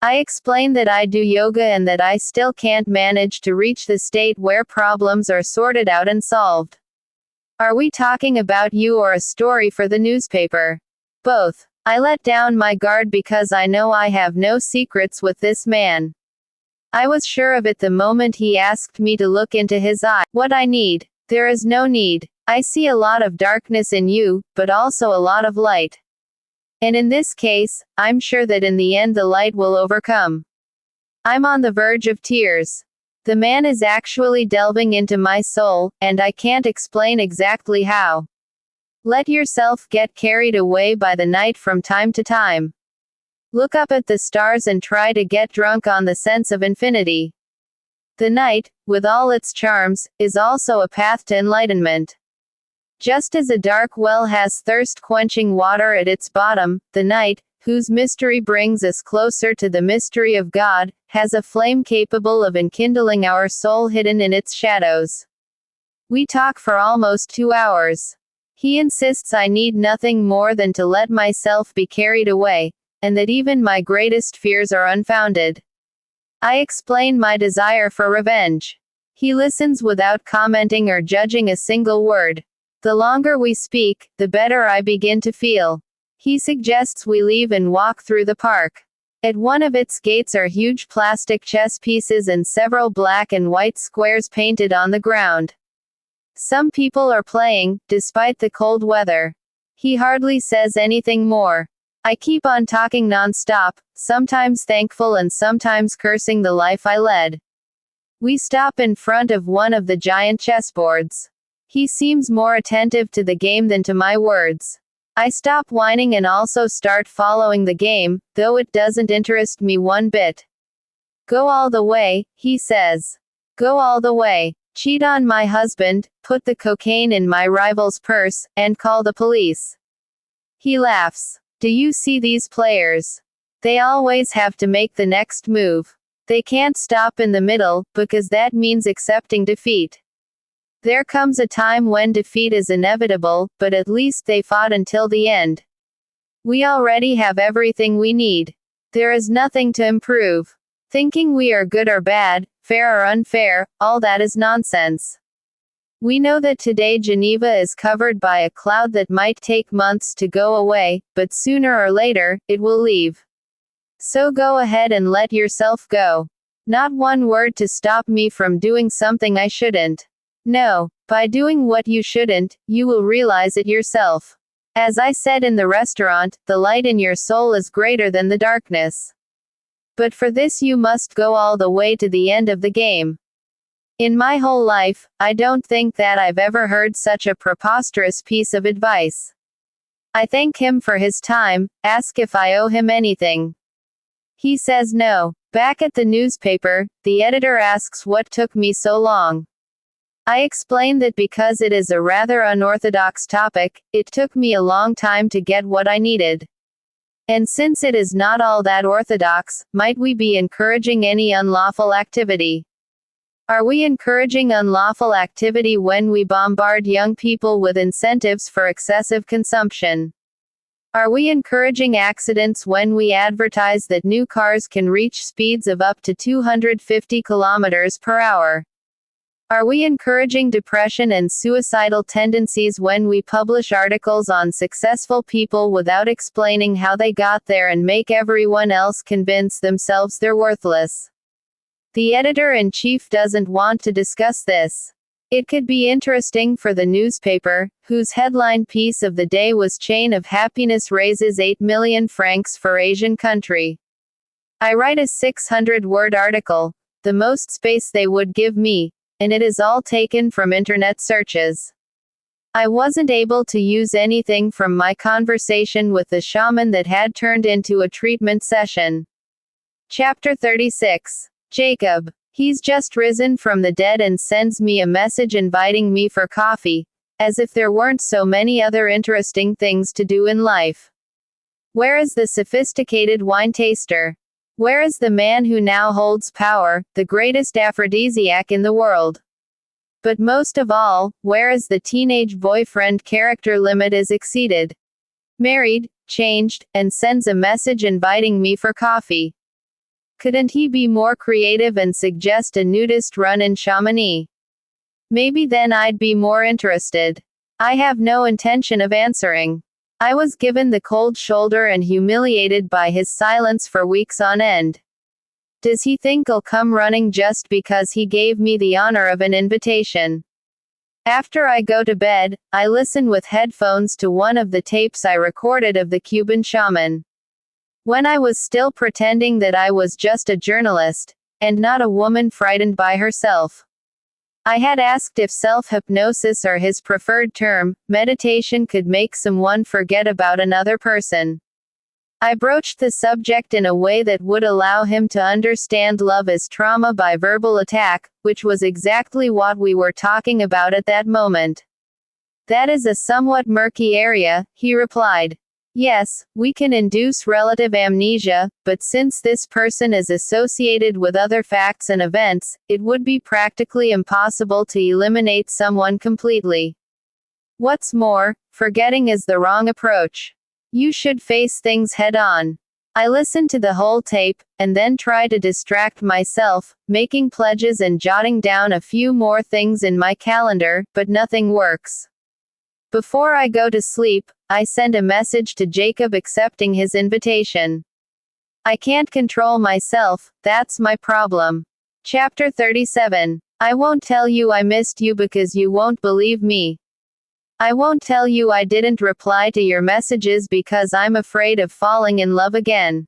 I explain that I do yoga and that I still can't manage to reach the state where problems are sorted out and solved. Are we talking about you or a story for the newspaper? Both. I let down my guard because I know I have no secrets with this man. I was sure of it the moment he asked me to look into his eye. What I need. There is no need. I see a lot of darkness in you, but also a lot of light. And in this case, I'm sure that in the end the light will overcome. I'm on the verge of tears. The man is actually delving into my soul, and I can't explain exactly how. Let yourself get carried away by the night from time to time. Look up at the stars and try to get drunk on the sense of infinity. The night, with all its charms, is also a path to enlightenment. Just as a dark well has thirst-quenching water at its bottom, the night, whose mystery brings us closer to the mystery of God, has a flame capable of enkindling our soul hidden in its shadows. We talk for almost 2 hours. He insists I need nothing more than to let myself be carried away, and that even my greatest fears are unfounded. I explain my desire for revenge. He listens without commenting or judging a single word. The longer we speak, the better I begin to feel. He suggests we leave and walk through the park. At one of its gates are huge plastic chess pieces and several black and white squares painted on the ground. Some people are playing, despite the cold weather. He hardly says anything more. I keep on talking non-stop, sometimes thankful and sometimes cursing the life I led. We stop in front of one of the giant chessboards. He seems more attentive to the game than to my words. I stop whining and also start following the game, though it doesn't interest me one bit. Go all the way, he says. Go all the way. Cheat on my husband, put the cocaine in my rival's purse, and call the police. He laughs. Do you see these players? They always have to make the next move. They can't stop in the middle, because that means accepting defeat. There comes a time when defeat is inevitable, but at least they fought until the end. We already have everything we need. There is nothing to improve. Thinking we are good or bad, fair or unfair, all that is nonsense. We know that today Geneva is covered by a cloud that might take months to go away, but sooner or later, it will leave. So go ahead and let yourself go. Not one word to stop me from doing something I shouldn't. No, by doing what you shouldn't, you will realize it yourself. As I said in the restaurant, the light in your soul is greater than the darkness. But for this you must go all the way to the end of the game. In my whole life, I don't think that I've ever heard such a preposterous piece of advice. I thank him for his time, ask if I owe him anything. He says no. Back at the newspaper, the editor asks what took me so long. I explain that because it is a rather unorthodox topic, it took me a long time to get what I needed. And since it is not all that orthodox, might we be encouraging any unlawful activity? Are we encouraging unlawful activity when we bombard young people with incentives for excessive consumption? Are we encouraging accidents when we advertise that new cars can reach speeds of up to 250 kilometers per hour? Are we encouraging depression and suicidal tendencies when we publish articles on successful people without explaining how they got there and make everyone else convince themselves they're worthless? The editor-in-chief doesn't want to discuss this. It could be interesting for the newspaper, whose headline piece of the day was Chain of Happiness raises 8 million francs for Asian country. I write a 600-word article, the most space they would give me, and it is all taken from internet searches. I wasn't able to use anything from my conversation with the shaman that had turned into a treatment session. Chapter 36. Jacob. He's just risen from the dead and sends me a message inviting me for coffee, as if there weren't so many other interesting things to do in life. Where is the sophisticated wine taster? Where is the man who now holds power, the greatest aphrodisiac in the world? But most of all, where is the teenage boyfriend character limit is exceeded? Married, changed, and sends a message inviting me for coffee. Couldn't he be more creative and suggest a nudist run in Chamonix? Maybe then I'd be more interested. I have no intention of answering. I was given the cold shoulder and humiliated by his silence for weeks on end. Does he think I'll come running just because he gave me the honor of an invitation? After I go to bed, I listen with headphones to one of the tapes I recorded of the Cuban shaman. When I was still pretending that I was just a journalist, and not a woman frightened by herself. I had asked if self-hypnosis or his preferred term, meditation could make someone forget about another person. I broached the subject in a way that would allow him to understand love as trauma by verbal attack, which was exactly what we were talking about at that moment. That is a somewhat murky area, he replied. Yes, we can induce relative amnesia, but since this person is associated with other facts and events, it would be practically impossible to eliminate someone completely. What's more, forgetting is the wrong approach. You should face things head on. I listen to the whole tape, and then try to distract myself, making pledges and jotting down a few more things in my calendar, but nothing works. Before I go to sleep, I send a message to Jacob accepting his invitation. I can't control myself, that's my problem. Chapter 37. I won't tell you I missed you because you won't believe me. I won't tell you I didn't reply to your messages because I'm afraid of falling in love again.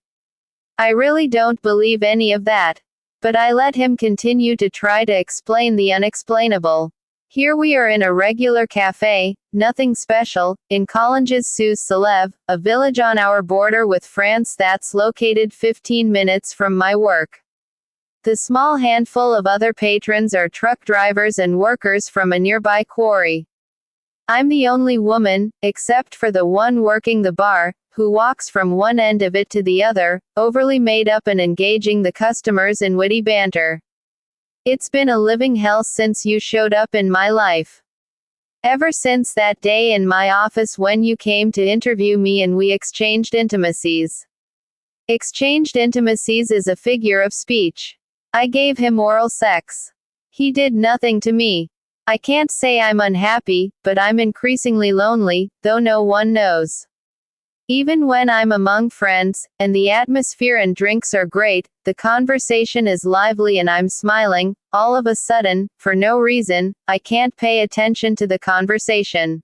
I really don't believe any of that. But I let him continue to try to explain the unexplainable. Here we are in a regular cafe, nothing special, in Collonges-sous-Salève, a village on our border with France that's located 15 minutes from my work. The small handful of other patrons are truck drivers and workers from a nearby quarry. I'm the only woman, except for the one working the bar, who walks from one end of it to the other, overly made up and engaging the customers in witty banter. It's been a living hell since you showed up in my life. Ever since that day in my office when you came to interview me and we exchanged intimacies. Exchanged intimacies is a figure of speech. I gave him oral sex. He did nothing to me. I can't say I'm unhappy, but I'm increasingly lonely, though no one knows. Even when I'm among friends, and the atmosphere and drinks are great, the conversation is lively and I'm smiling, all of a sudden, for no reason, I can't pay attention to the conversation.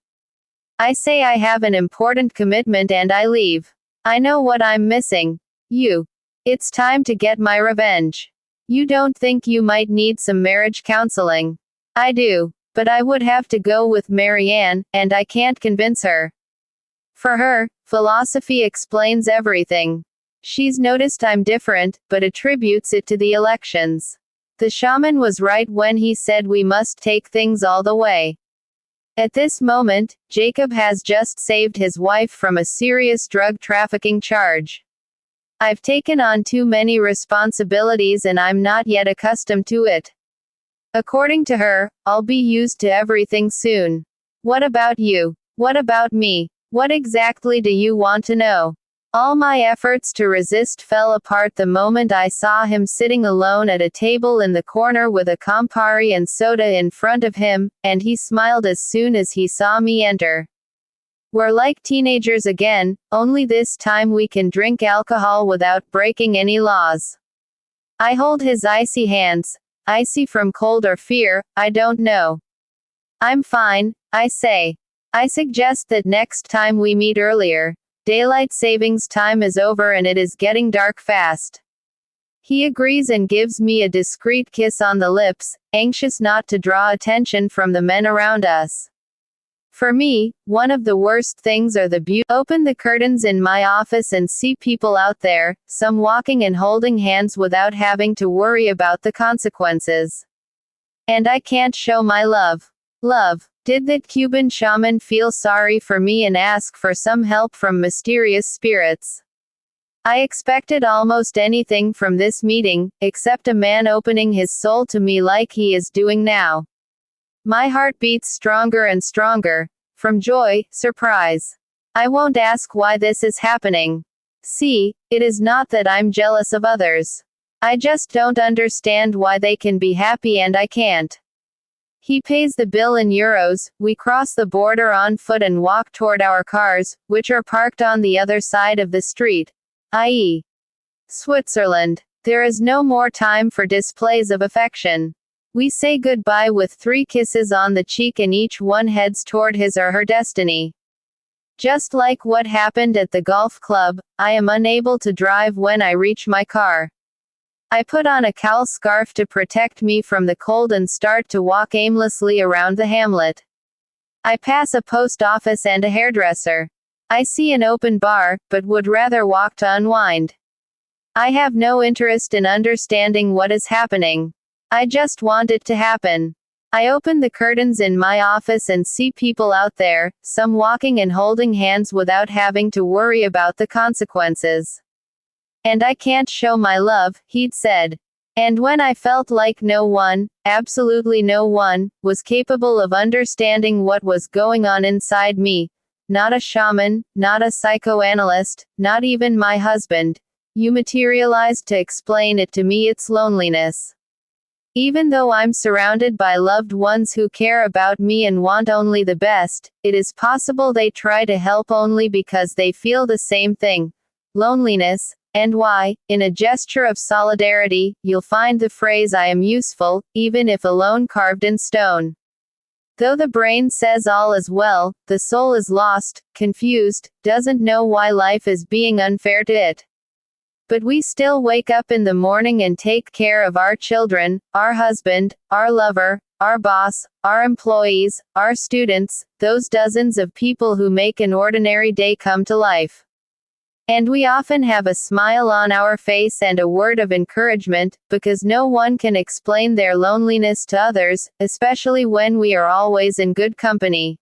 I say I have an important commitment and I leave. I know what I'm missing. You. It's time to get my revenge. You don't think you might need some marriage counseling? I do. But I would have to go with Marianne, and I can't convince her. For her, philosophy explains everything. She's noticed I'm different, but attributes it to the elections. The shaman was right when he said we must take things all the way. At this moment, Jacob has just saved his wife from a serious drug trafficking charge. I've taken on too many responsibilities and I'm not yet accustomed to it. According to her, I'll be used to everything soon. What about you? What about me? What exactly do you want to know? All my efforts to resist fell apart the moment I saw him sitting alone at a table in the corner with a Campari and soda in front of him, and he smiled as soon as he saw me enter. We're like teenagers again, only this time we can drink alcohol without breaking any laws. I hold his icy hands. Icy from cold or fear, I don't know. I'm fine, I say. I suggest that next time we meet earlier. Daylight savings time is over and it is getting dark fast. He agrees and gives me a discreet kiss on the lips, anxious not to draw attention from the men around us. For me, one of the worst things are open the curtains in my office and see people out there, some walking and holding hands without having to worry about the consequences. And I can't show my love. Love. Did that Cuban shaman feel sorry for me and ask for some help from mysterious spirits? I expected almost anything from this meeting, except a man opening his soul to me like he is doing now. My heart beats stronger and stronger. From joy, surprise. I won't ask why this is happening. See, it is not that I'm jealous of others. I just don't understand why they can be happy and I can't. He pays the bill in euros, we cross the border on foot and walk toward our cars, which are parked on the other side of the street, i.e. Switzerland. There is no more time for displays of affection. We say goodbye with 3 kisses on the cheek and each one heads toward his or her destiny. Just like what happened at the golf club, I am unable to drive when I reach my car. I put on a cowl scarf to protect me from the cold and start to walk aimlessly around the hamlet. I pass a post office and a hairdresser. I see an open bar, but would rather walk to unwind. I have no interest in understanding what is happening. I just want it to happen. I open the curtains in my office and see people out there, some walking and holding hands without having to worry about the consequences. And I can't show my love, he'd said. And when I felt like no one, absolutely no one, was capable of understanding what was going on inside me, not a shaman, not a psychoanalyst, not even my husband, you materialized to explain it to me. It's loneliness. Even though I'm surrounded by loved ones who care about me and want only the best, it is possible they try to help only because they feel the same thing. Loneliness. And why, in a gesture of solidarity, you'll find the phrase I am useful, even if alone carved in stone. Though the brain says all is well, the soul is lost, confused, doesn't know why life is being unfair to it. But we still wake up in the morning and take care of our children, our husband, our lover, our boss, our employees, our students, those dozens of people who make an ordinary day come to life. And we often have a smile on our face and a word of encouragement, because no one can explain their loneliness to others, especially when we are always in good company.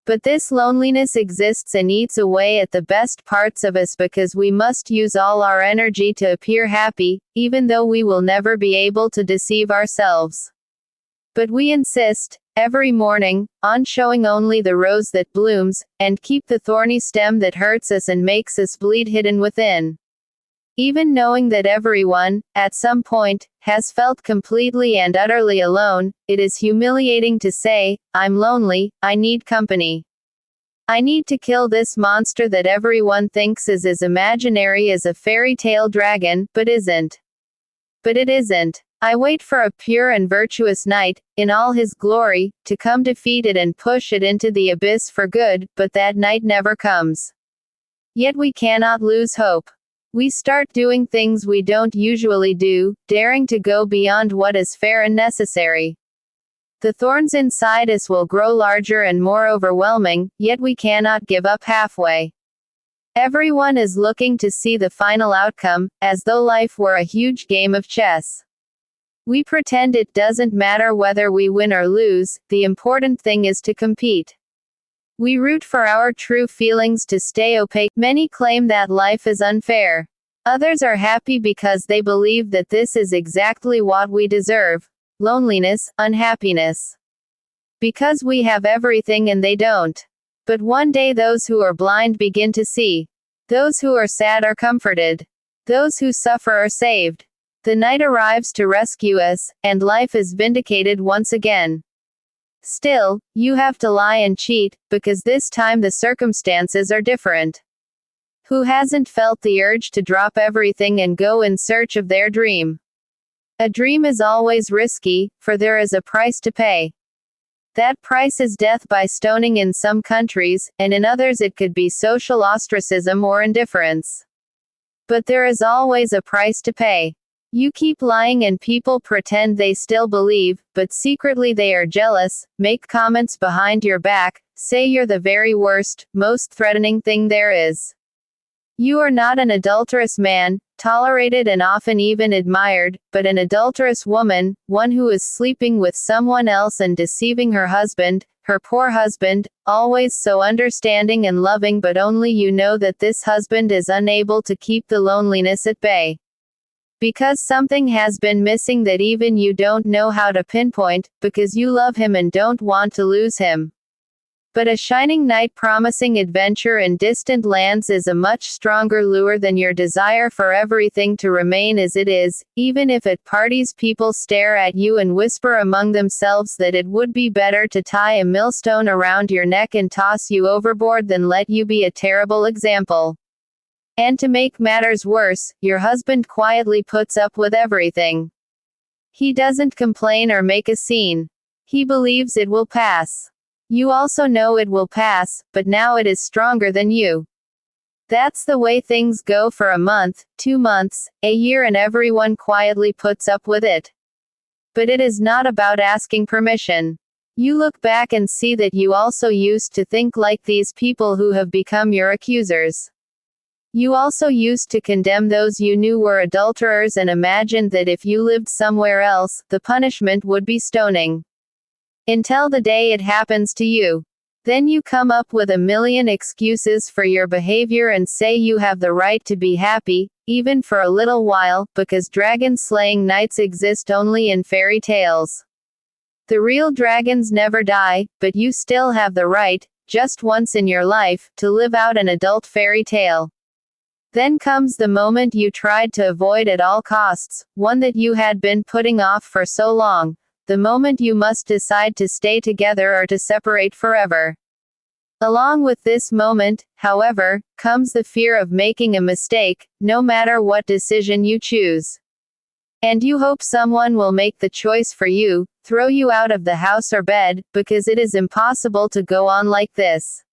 But this loneliness exists and eats away at the best parts of us because we must use all our energy to appear happy, even though we will never be able to deceive ourselves. But we insist, every morning, on showing only the rose that blooms, and keep the thorny stem that hurts us and makes us bleed hidden within. Even knowing that everyone, at some point, has felt completely and utterly alone, it is humiliating to say, I'm lonely, I need company. I need to kill this monster that everyone thinks is as imaginary as a fairy tale dragon, but isn't. But it isn't. I wait for a pure and virtuous night, in all his glory, to come defeat it and push it into the abyss for good, but that night never comes. Yet we cannot lose hope. We start doing things we don't usually do, daring to go beyond what is fair and necessary. The thorns inside us will grow larger and more overwhelming, yet we cannot give up halfway. Everyone is looking to see the final outcome, as though life were a huge game of chess. We pretend it doesn't matter whether we win or lose, the important thing is to compete. We root for our true feelings to stay opaque. Many claim that life is unfair. Others are happy because they believe that this is exactly what we deserve. Loneliness, unhappiness. Because we have everything and they don't. But one day those who are blind begin to see. Those who are sad are comforted. Those who suffer are saved. The night arrives to rescue us, and life is vindicated once again. Still, you have to lie and cheat, because this time the circumstances are different. Who hasn't felt the urge to drop everything and go in search of their dream? A dream is always risky, for there is a price to pay. That price is death by stoning in some countries, and in others it could be social ostracism or indifference. But there is always a price to pay. You keep lying and people pretend they still believe, but secretly they are jealous, make comments behind your back, say you're the very worst, most threatening thing there is. You are not an adulterous man, tolerated and often even admired, but an adulterous woman, one who is sleeping with someone else and deceiving her husband, her poor husband, always so understanding and loving, but only you know that this husband is unable to keep the loneliness at bay. Because something has been missing that even you don't know how to pinpoint, because you love him and don't want to lose him. But a shining knight promising adventure in distant lands is a much stronger lure than your desire for everything to remain as it is, even if at parties people stare at you and whisper among themselves that it would be better to tie a millstone around your neck and toss you overboard than let you be a terrible example. And to make matters worse, your husband quietly puts up with everything. He doesn't complain or make a scene. He believes it will pass. You also know it will pass, but now it is stronger than you. That's the way things go for a month, 2 months, a year, and everyone quietly puts up with it. But it is not about asking permission. You look back and see that you also used to think like these people who have become your accusers. You also used to condemn those you knew were adulterers and imagined that if you lived somewhere else, the punishment would be stoning. Until the day it happens to you. Then you come up with a million excuses for your behavior and say you have the right to be happy, even for a little while, because dragon-slaying knights exist only in fairy tales. The real dragons never die, but you still have the right, just once in your life, to live out an adult fairy tale. Then comes the moment you tried to avoid at all costs, one that you had been putting off for so long, the moment you must decide to stay together or to separate forever. Along with this moment, however, comes the fear of making a mistake, no matter what decision you choose. And you hope someone will make the choice for you, throw you out of the house or bed, because it is impossible to go on like this.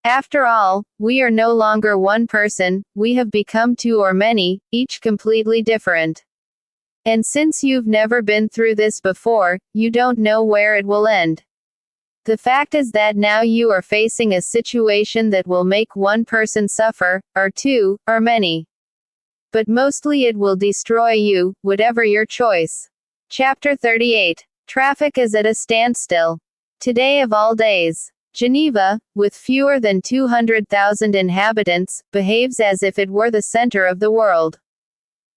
After all, we are no longer one person, we have become two or many, each completely different. And since you've never been through this before, you don't know where it will end. The fact is that now you are facing a situation that will make one person suffer, or two, or many. But mostly it will destroy you, whatever your choice. Chapter 38. Traffic is at a standstill. Today of all days. Geneva, with fewer than 200,000 inhabitants, behaves as if it were the center of the world.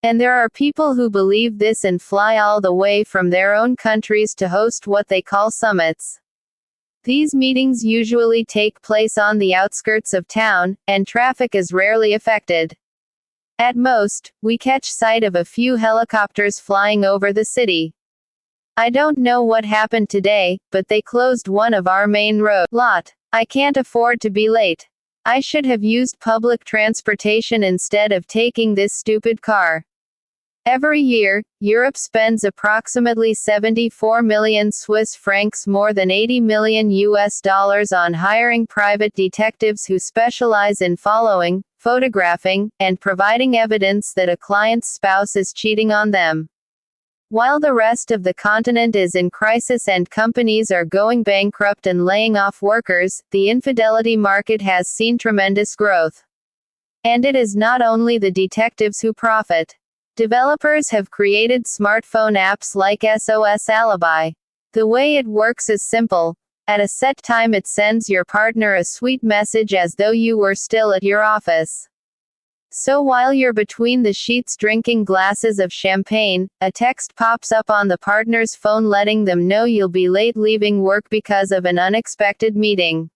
And there are people who believe this and fly all the way from their own countries to host what they call summits. These meetings usually take place on the outskirts of town, and traffic is rarely affected. At most, we catch sight of a few helicopters flying over the city. I don't know what happened today, but they closed one of our main road lot. I can't afford to be late. I should have used public transportation instead of taking this stupid car. Every year, Europe spends approximately 74 million Swiss francs, more than 80 million US dollars, on hiring private detectives who specialize in following, photographing, and providing evidence that a client's spouse is cheating on them. While the rest of the continent is in crisis and companies are going bankrupt and laying off workers, the infidelity market has seen tremendous growth. And it is not only the detectives who profit. Developers have created smartphone apps like SOS Alibi. The way it works is simple. At a set time it sends your partner a sweet message as though you were still at your office. So while you're between the sheets drinking glasses of champagne, a text pops up on the partner's phone letting them know you'll be late leaving work because of an unexpected meeting.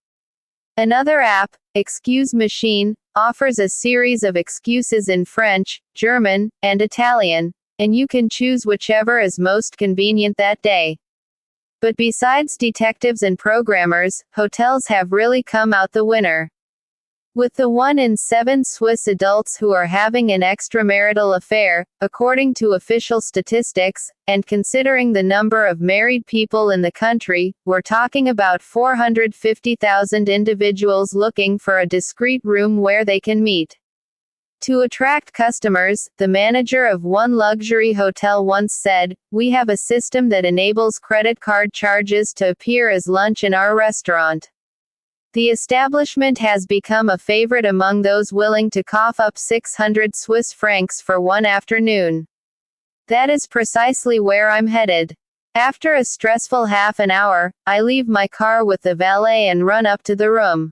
Another app, Excuse Machine, offers a series of excuses in French, German, and Italian, and you can choose whichever is most convenient that day. But besides detectives and programmers, hotels have really come out the winner. With the 1 in 7 Swiss adults who are having an extramarital affair, according to official statistics, and considering the number of married people in the country, we're talking about 450,000 individuals looking for a discreet room where they can meet. To attract customers, the manager of one luxury hotel once said, "We have a system that enables credit card charges to appear as lunch in our restaurant." The establishment has become a favorite among those willing to cough up 600 Swiss francs for one afternoon. That is precisely where I'm headed. After a stressful half an hour, I leave my car with the valet and run up to the room.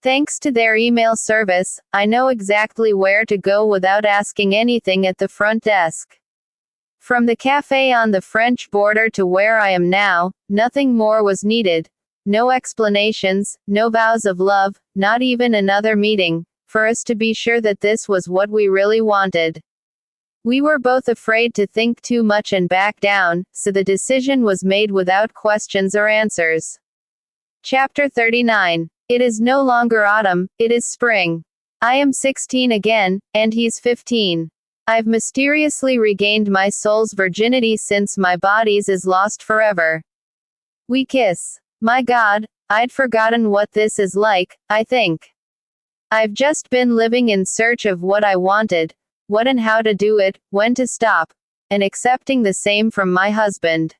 Thanks to their email service, I know exactly where to go without asking anything at the front desk. From the cafe on the French border to where I am now, nothing more was needed. No explanations, no vows of love, not even another meeting, for us to be sure that this was what we really wanted. We were both afraid to think too much and back down, so the decision was made without questions or answers. Chapter 39. It is no longer autumn, it is spring. I am 16 again, and he's 15. I've mysteriously regained my soul's virginity since my body's is lost forever. We kiss. My God, I'd forgotten what this is like, I think. I've just been living in search of what I wanted, what and how to do it, when to stop, and accepting the same from my husband.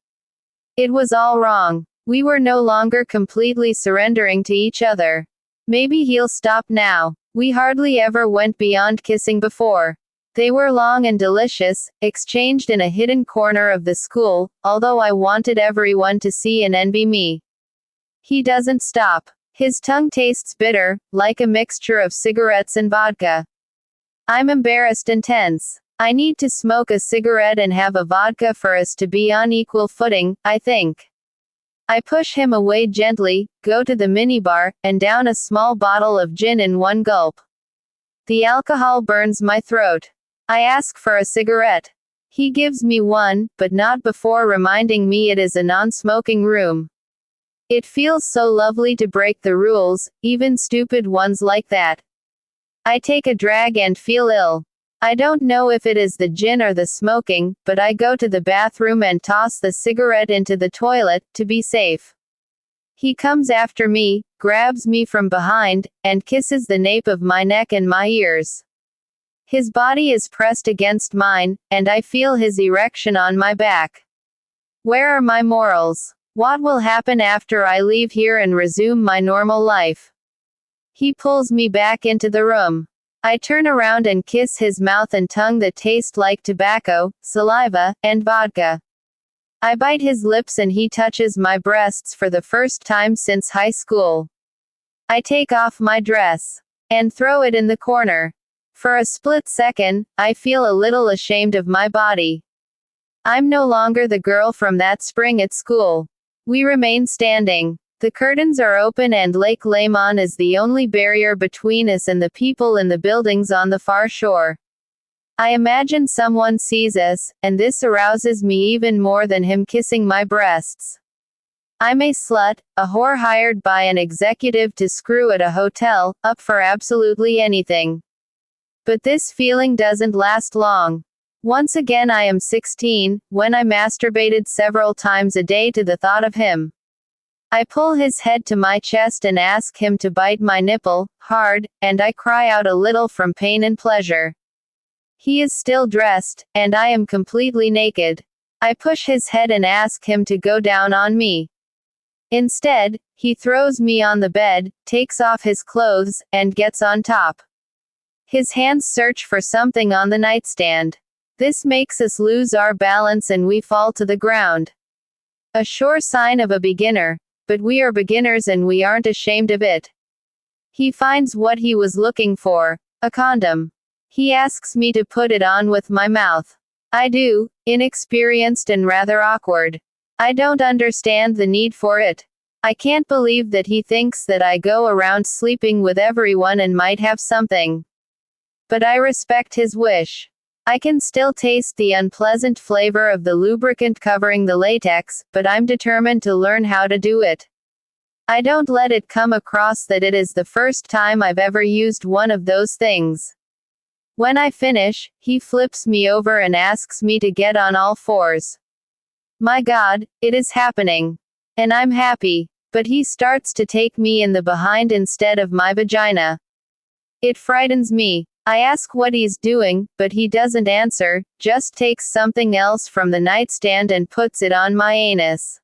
It was all wrong. We were no longer completely surrendering to each other. Maybe he'll stop now. We hardly ever went beyond kissing before. They were long and delicious, exchanged in a hidden corner of the school, although I wanted everyone to see and envy me. He doesn't stop. His tongue tastes bitter, like a mixture of cigarettes and vodka. I'm embarrassed and tense. I need to smoke a cigarette and have a vodka for us to be on equal footing, I think. I push him away gently, go to the minibar, and down a small bottle of gin in one gulp. The alcohol burns my throat. I ask for a cigarette. He gives me one, but not before reminding me it is a non-smoking room. It feels so lovely to break the rules, even stupid ones like that. I take a drag and feel ill. I don't know if it is the gin or the smoking, but I go to the bathroom and toss the cigarette into the toilet, to be safe. He comes after me, grabs me from behind, and kisses the nape of my neck and my ears. His body is pressed against mine, and I feel his erection on my back. Where are my morals? What will happen after I leave here and resume my normal life? He pulls me back into the room. I turn around and kiss his mouth and tongue that taste like tobacco, saliva, and vodka. I bite his lips and he touches my breasts for the first time since high school. I take off my dress and throw it in the corner. For a split second, I feel a little ashamed of my body. I'm no longer the girl from that spring at school. We remain standing. The curtains are open and Lake Lemon is the only barrier between us and the people in the buildings on the far shore. I imagine someone sees us, and this arouses me even more than him kissing my breasts. I'm a slut, a whore hired by an executive to screw at a hotel, up for absolutely anything. But this feeling doesn't last long. Once again I am 16, when I masturbated several times a day to the thought of him. I pull his head to my chest and ask him to bite my nipple, hard, and I cry out a little from pain and pleasure. He is still dressed, and I am completely naked. I push his head and ask him to go down on me. Instead, he throws me on the bed, takes off his clothes, and gets on top. His hands search for something on the nightstand. This makes us lose our balance and we fall to the ground. A sure sign of a beginner. But we are beginners and we aren't ashamed of it. He finds what he was looking for, a condom. He asks me to put it on with my mouth. I do, inexperienced and rather awkward. I don't understand the need for it. I can't believe that he thinks that I go around sleeping with everyone and might have something. But I respect his wish. I can still taste the unpleasant flavor of the lubricant covering the latex, but I'm determined to learn how to do it. I don't let it come across that it is the first time I've ever used one of those things. When I finish, he flips me over and asks me to get on all fours. My God, it is happening. And I'm happy. But he starts to take me in the behind instead of my vagina. It frightens me. I ask what he's doing, but he doesn't answer, just takes something else from the nightstand and puts it on my anus.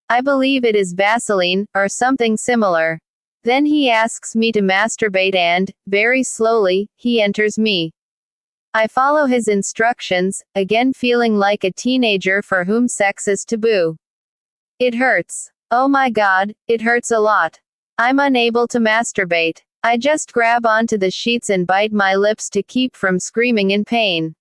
I believe it is Vaseline, or something similar. Then he asks me to masturbate and, very slowly, he enters me. I follow his instructions, again feeling like a teenager for whom sex is taboo. It hurts. Oh my God, it hurts a lot. I'm unable to masturbate. I just grab onto the sheets and bite my lips to keep from screaming in pain.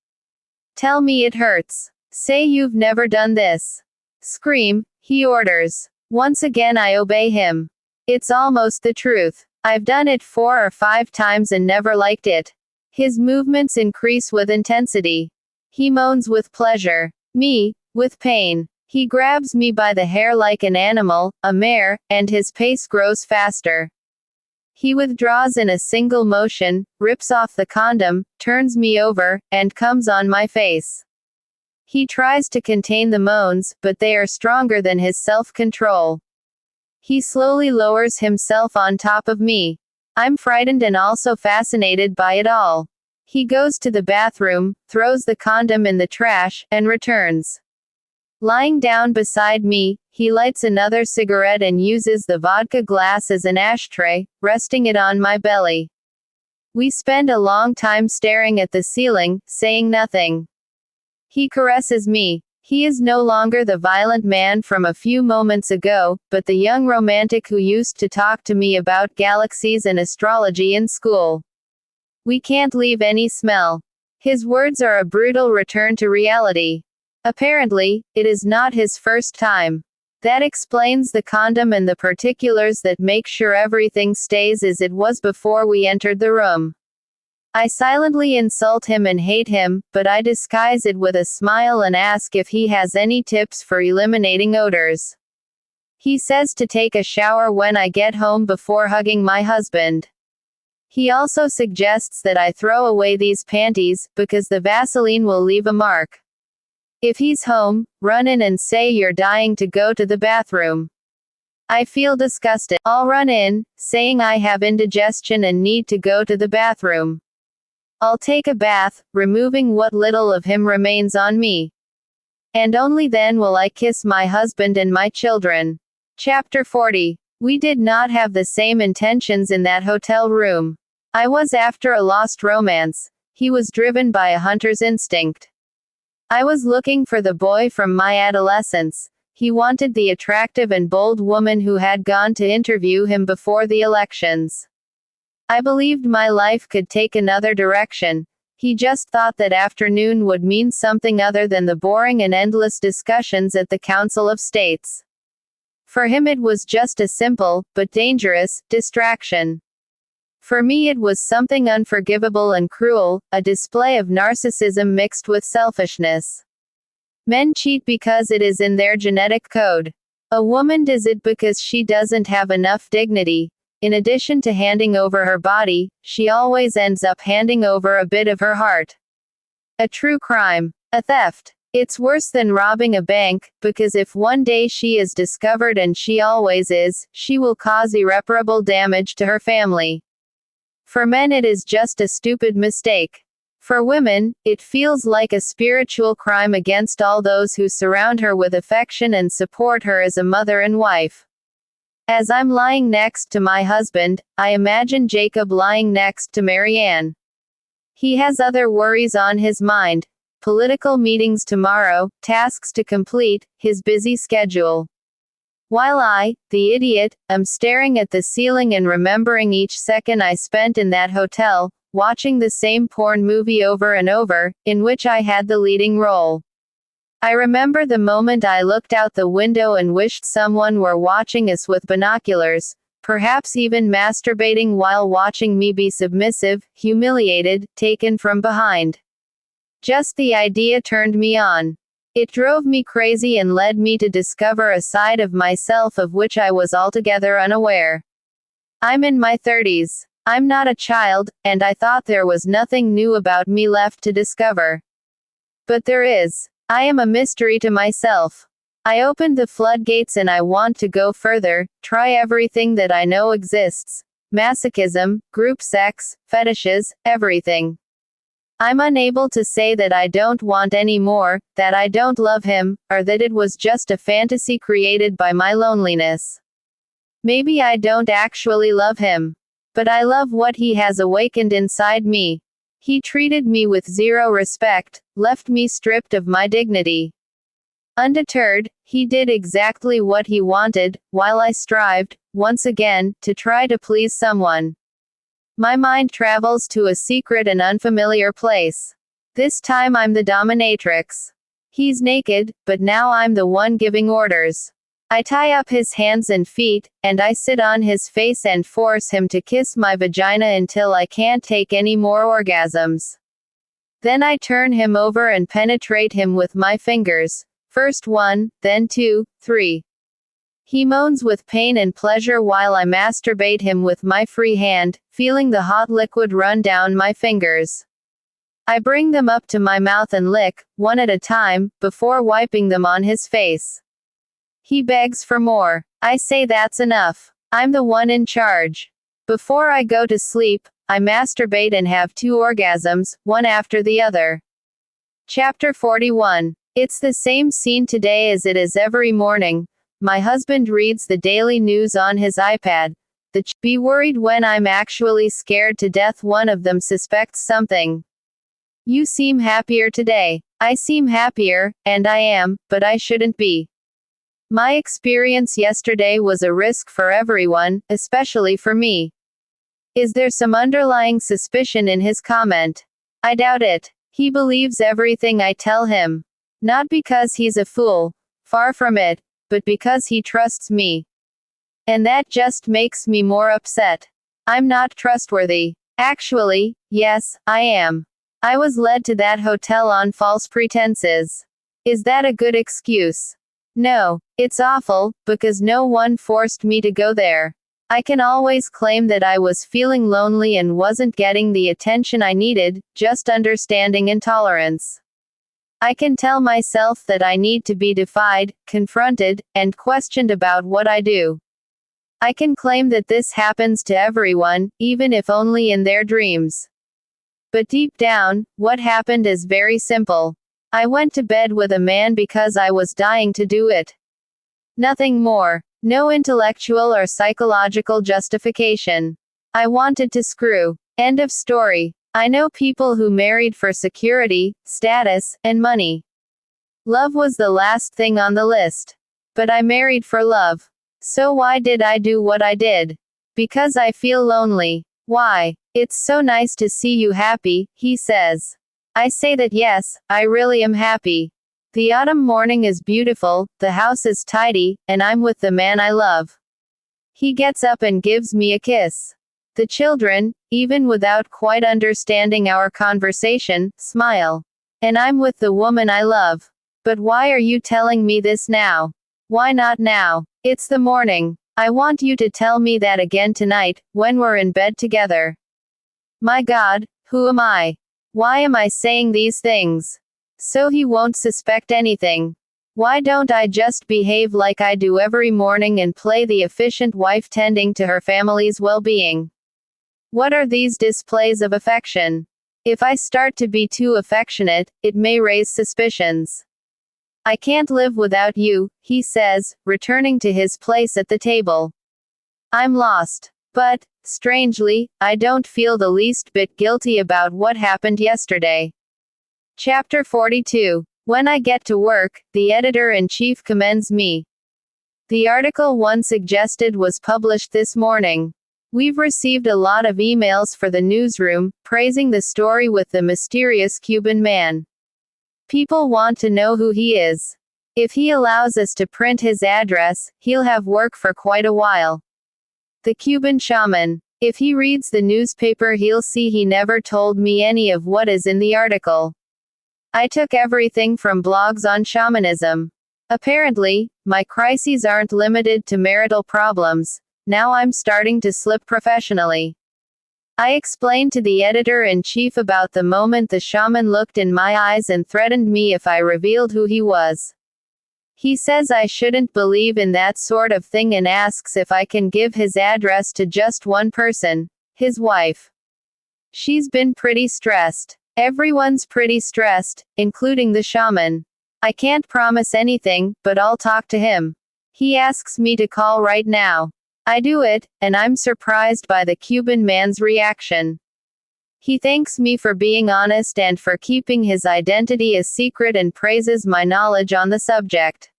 Tell me it hurts. Say you've never done this. Scream, he orders. Once again I obey him. It's almost the truth. I've done it 4 or 5 times and never liked it. His movements increase with intensity. He moans with pleasure. Me, with pain. He grabs me by the hair like an animal, a mare, and his pace grows faster. He withdraws in a single motion, rips off the condom, turns me over, and comes on my face. He tries to contain the moans, but they are stronger than his self-control. He slowly lowers himself on top of me. I'm frightened and also fascinated by it all. He goes to the bathroom, throws the condom in the trash, and returns. Lying down beside me, he lights another cigarette and uses the vodka glass as an ashtray, resting it on my belly. We spend a long time staring at the ceiling, saying nothing. He caresses me. He is no longer the violent man from a few moments ago, but the young romantic who used to talk to me about galaxies and astrology in school. We can't leave any smell. His words are a brutal return to reality. Apparently, it is not his first time. That explains the condom and the particulars that make sure everything stays as it was before we entered the room. I silently insult him and hate him, but I disguise it with a smile and ask if he has any tips for eliminating odors. He says to take a shower when I get home before hugging my husband. He also suggests that I throw away these panties, because the Vaseline will leave a mark. If he's home, run in and say you're dying to go to the bathroom. I feel disgusted. I'll run in, saying I have indigestion and need to go to the bathroom. I'll take a bath, removing what little of him remains on me. And only then will I kiss my husband and my children. Chapter 40. We did not have the same intentions in that hotel room. I was after a lost romance. He was driven by a hunter's instinct. I was looking for the boy from my adolescence. He wanted the attractive and bold woman who had gone to interview him before the elections. I believed my life could take another direction. He just thought that afternoon would mean something other than the boring and endless discussions at the Council of States. For him it was just a simple, but dangerous, distraction. For me it was something unforgivable and cruel, a display of narcissism mixed with selfishness. Men cheat because it is in their genetic code. A woman does it because she doesn't have enough dignity. In addition to handing over her body, she always ends up handing over a bit of her heart. A true crime. A theft. It's worse than robbing a bank, because if one day she is discovered, and she always is, she will cause irreparable damage to her family. For men it is just a stupid mistake. For women, it feels like a spiritual crime against all those who surround her with affection and support her as a mother and wife. As I'm lying next to my husband, I imagine Jacob lying next to Marianne. He has other worries on his mind. Political meetings tomorrow, tasks to complete, his busy schedule. While I, the idiot, am staring at the ceiling and remembering each second I spent in that hotel, watching the same porn movie over and over, in which I had the leading role. I remember the moment I looked out the window and wished someone were watching us with binoculars, perhaps even masturbating while watching me be submissive, humiliated, taken from behind. Just the idea turned me on. It drove me crazy and led me to discover a side of myself of which I was altogether unaware. I'm in my 30s. I'm not a child, and I thought there was nothing new about me left to discover. But there is. I am a mystery to myself. I opened the floodgates and I want to go further, try everything that I know exists. Masochism, group sex, fetishes, everything. I'm unable to say that I don't want any more, that I don't love him, or that it was just a fantasy created by my loneliness. Maybe I don't actually love him. But I love what he has awakened inside me. He treated me with zero respect, left me stripped of my dignity. Undeterred, he did exactly what he wanted, while I strived, once again, to try to please someone. My mind travels to a secret and unfamiliar place. This time I'm the dominatrix. He's naked, but now I'm the one giving orders. I tie up his hands and feet, and I sit on his face and force him to kiss my vagina until I can't take any more orgasms. Then I turn him over and penetrate him with my fingers. First 1, then 2, 3. He moans with pain and pleasure while I masturbate him with my free hand, feeling the hot liquid run down my fingers. I bring them up to my mouth and lick, one at a time, before wiping them on his face. He begs for more. I say that's enough. I'm the one in charge. Before I go to sleep, I masturbate and have 2 orgasms, one after the other. Chapter 41. It's the same scene today as it is every morning. My husband reads the daily news on his iPad. Be worried when I'm actually scared to death. One of them suspects something. You seem happier today. I seem happier, and I am, but I shouldn't be. My experience yesterday was a risk for everyone, especially for me. Is there some underlying suspicion in his comment? I doubt it. He believes everything I tell him. Not because he's a fool, far from it, but because he trusts me. And that just makes me more upset. I'm not trustworthy. Actually, yes, I am. I was led to that hotel on false pretenses. Is that a good excuse? No, it's awful, because no one forced me to go there. I can always claim that I was feeling lonely and wasn't getting the attention I needed, just understanding and tolerance. I can tell myself that I need to be defied, confronted, and questioned about what I do. I can claim that this happens to everyone, even if only in their dreams. But deep down, what happened is very simple. I went to bed with a man because I was dying to do it. Nothing more. No intellectual or psychological justification. I wanted to screw. End of story. I know people who married for security, status, and money. Love was the last thing on the list. But I married for love. So why did I do what I did? Because I feel lonely. Why? It's so nice to see you happy, he says. I say that yes, I really am happy. The autumn morning is beautiful, the house is tidy, and I'm with the man I love. He gets up and gives me a kiss. The children, even without quite understanding our conversation, smile. And I'm with the woman I love. But why are you telling me this now? Why not now? It's the morning. I want you to tell me that again tonight, when we're in bed together. My God, who am I? Why am I saying these things? So he won't suspect anything. Why don't I just behave like I do every morning and play the efficient wife tending to her family's well-being? What are these displays of affection? If I start to be too affectionate, it may raise suspicions. I can't live without you, he says, returning to his place at the table. I'm lost. But, strangely, I don't feel the least bit guilty about what happened yesterday. Chapter 42. When I get to work, the editor-in-chief commends me. The article one suggested was published this morning. We've received a lot of emails for the newsroom, praising the story with the mysterious Cuban man. People want to know who he is. If he allows us to print his address, he'll have work for quite a while. The Cuban shaman. If he reads the newspaper, he'll see he never told me any of what is in the article. I took everything from blogs on shamanism. Apparently, my crises aren't limited to marital problems. Now I'm starting to slip professionally. I explained to the editor-in-chief about the moment the shaman looked in my eyes and threatened me if I revealed who he was. He says I shouldn't believe in that sort of thing and asks if I can give his address to just one person, his wife. She's been pretty stressed. Everyone's pretty stressed, including the shaman. I can't promise anything, but I'll talk to him. He asks me to call right now. I do it, and I'm surprised by the Cuban man's reaction. He thanks me for being honest and for keeping his identity a secret and praises my knowledge on the subject.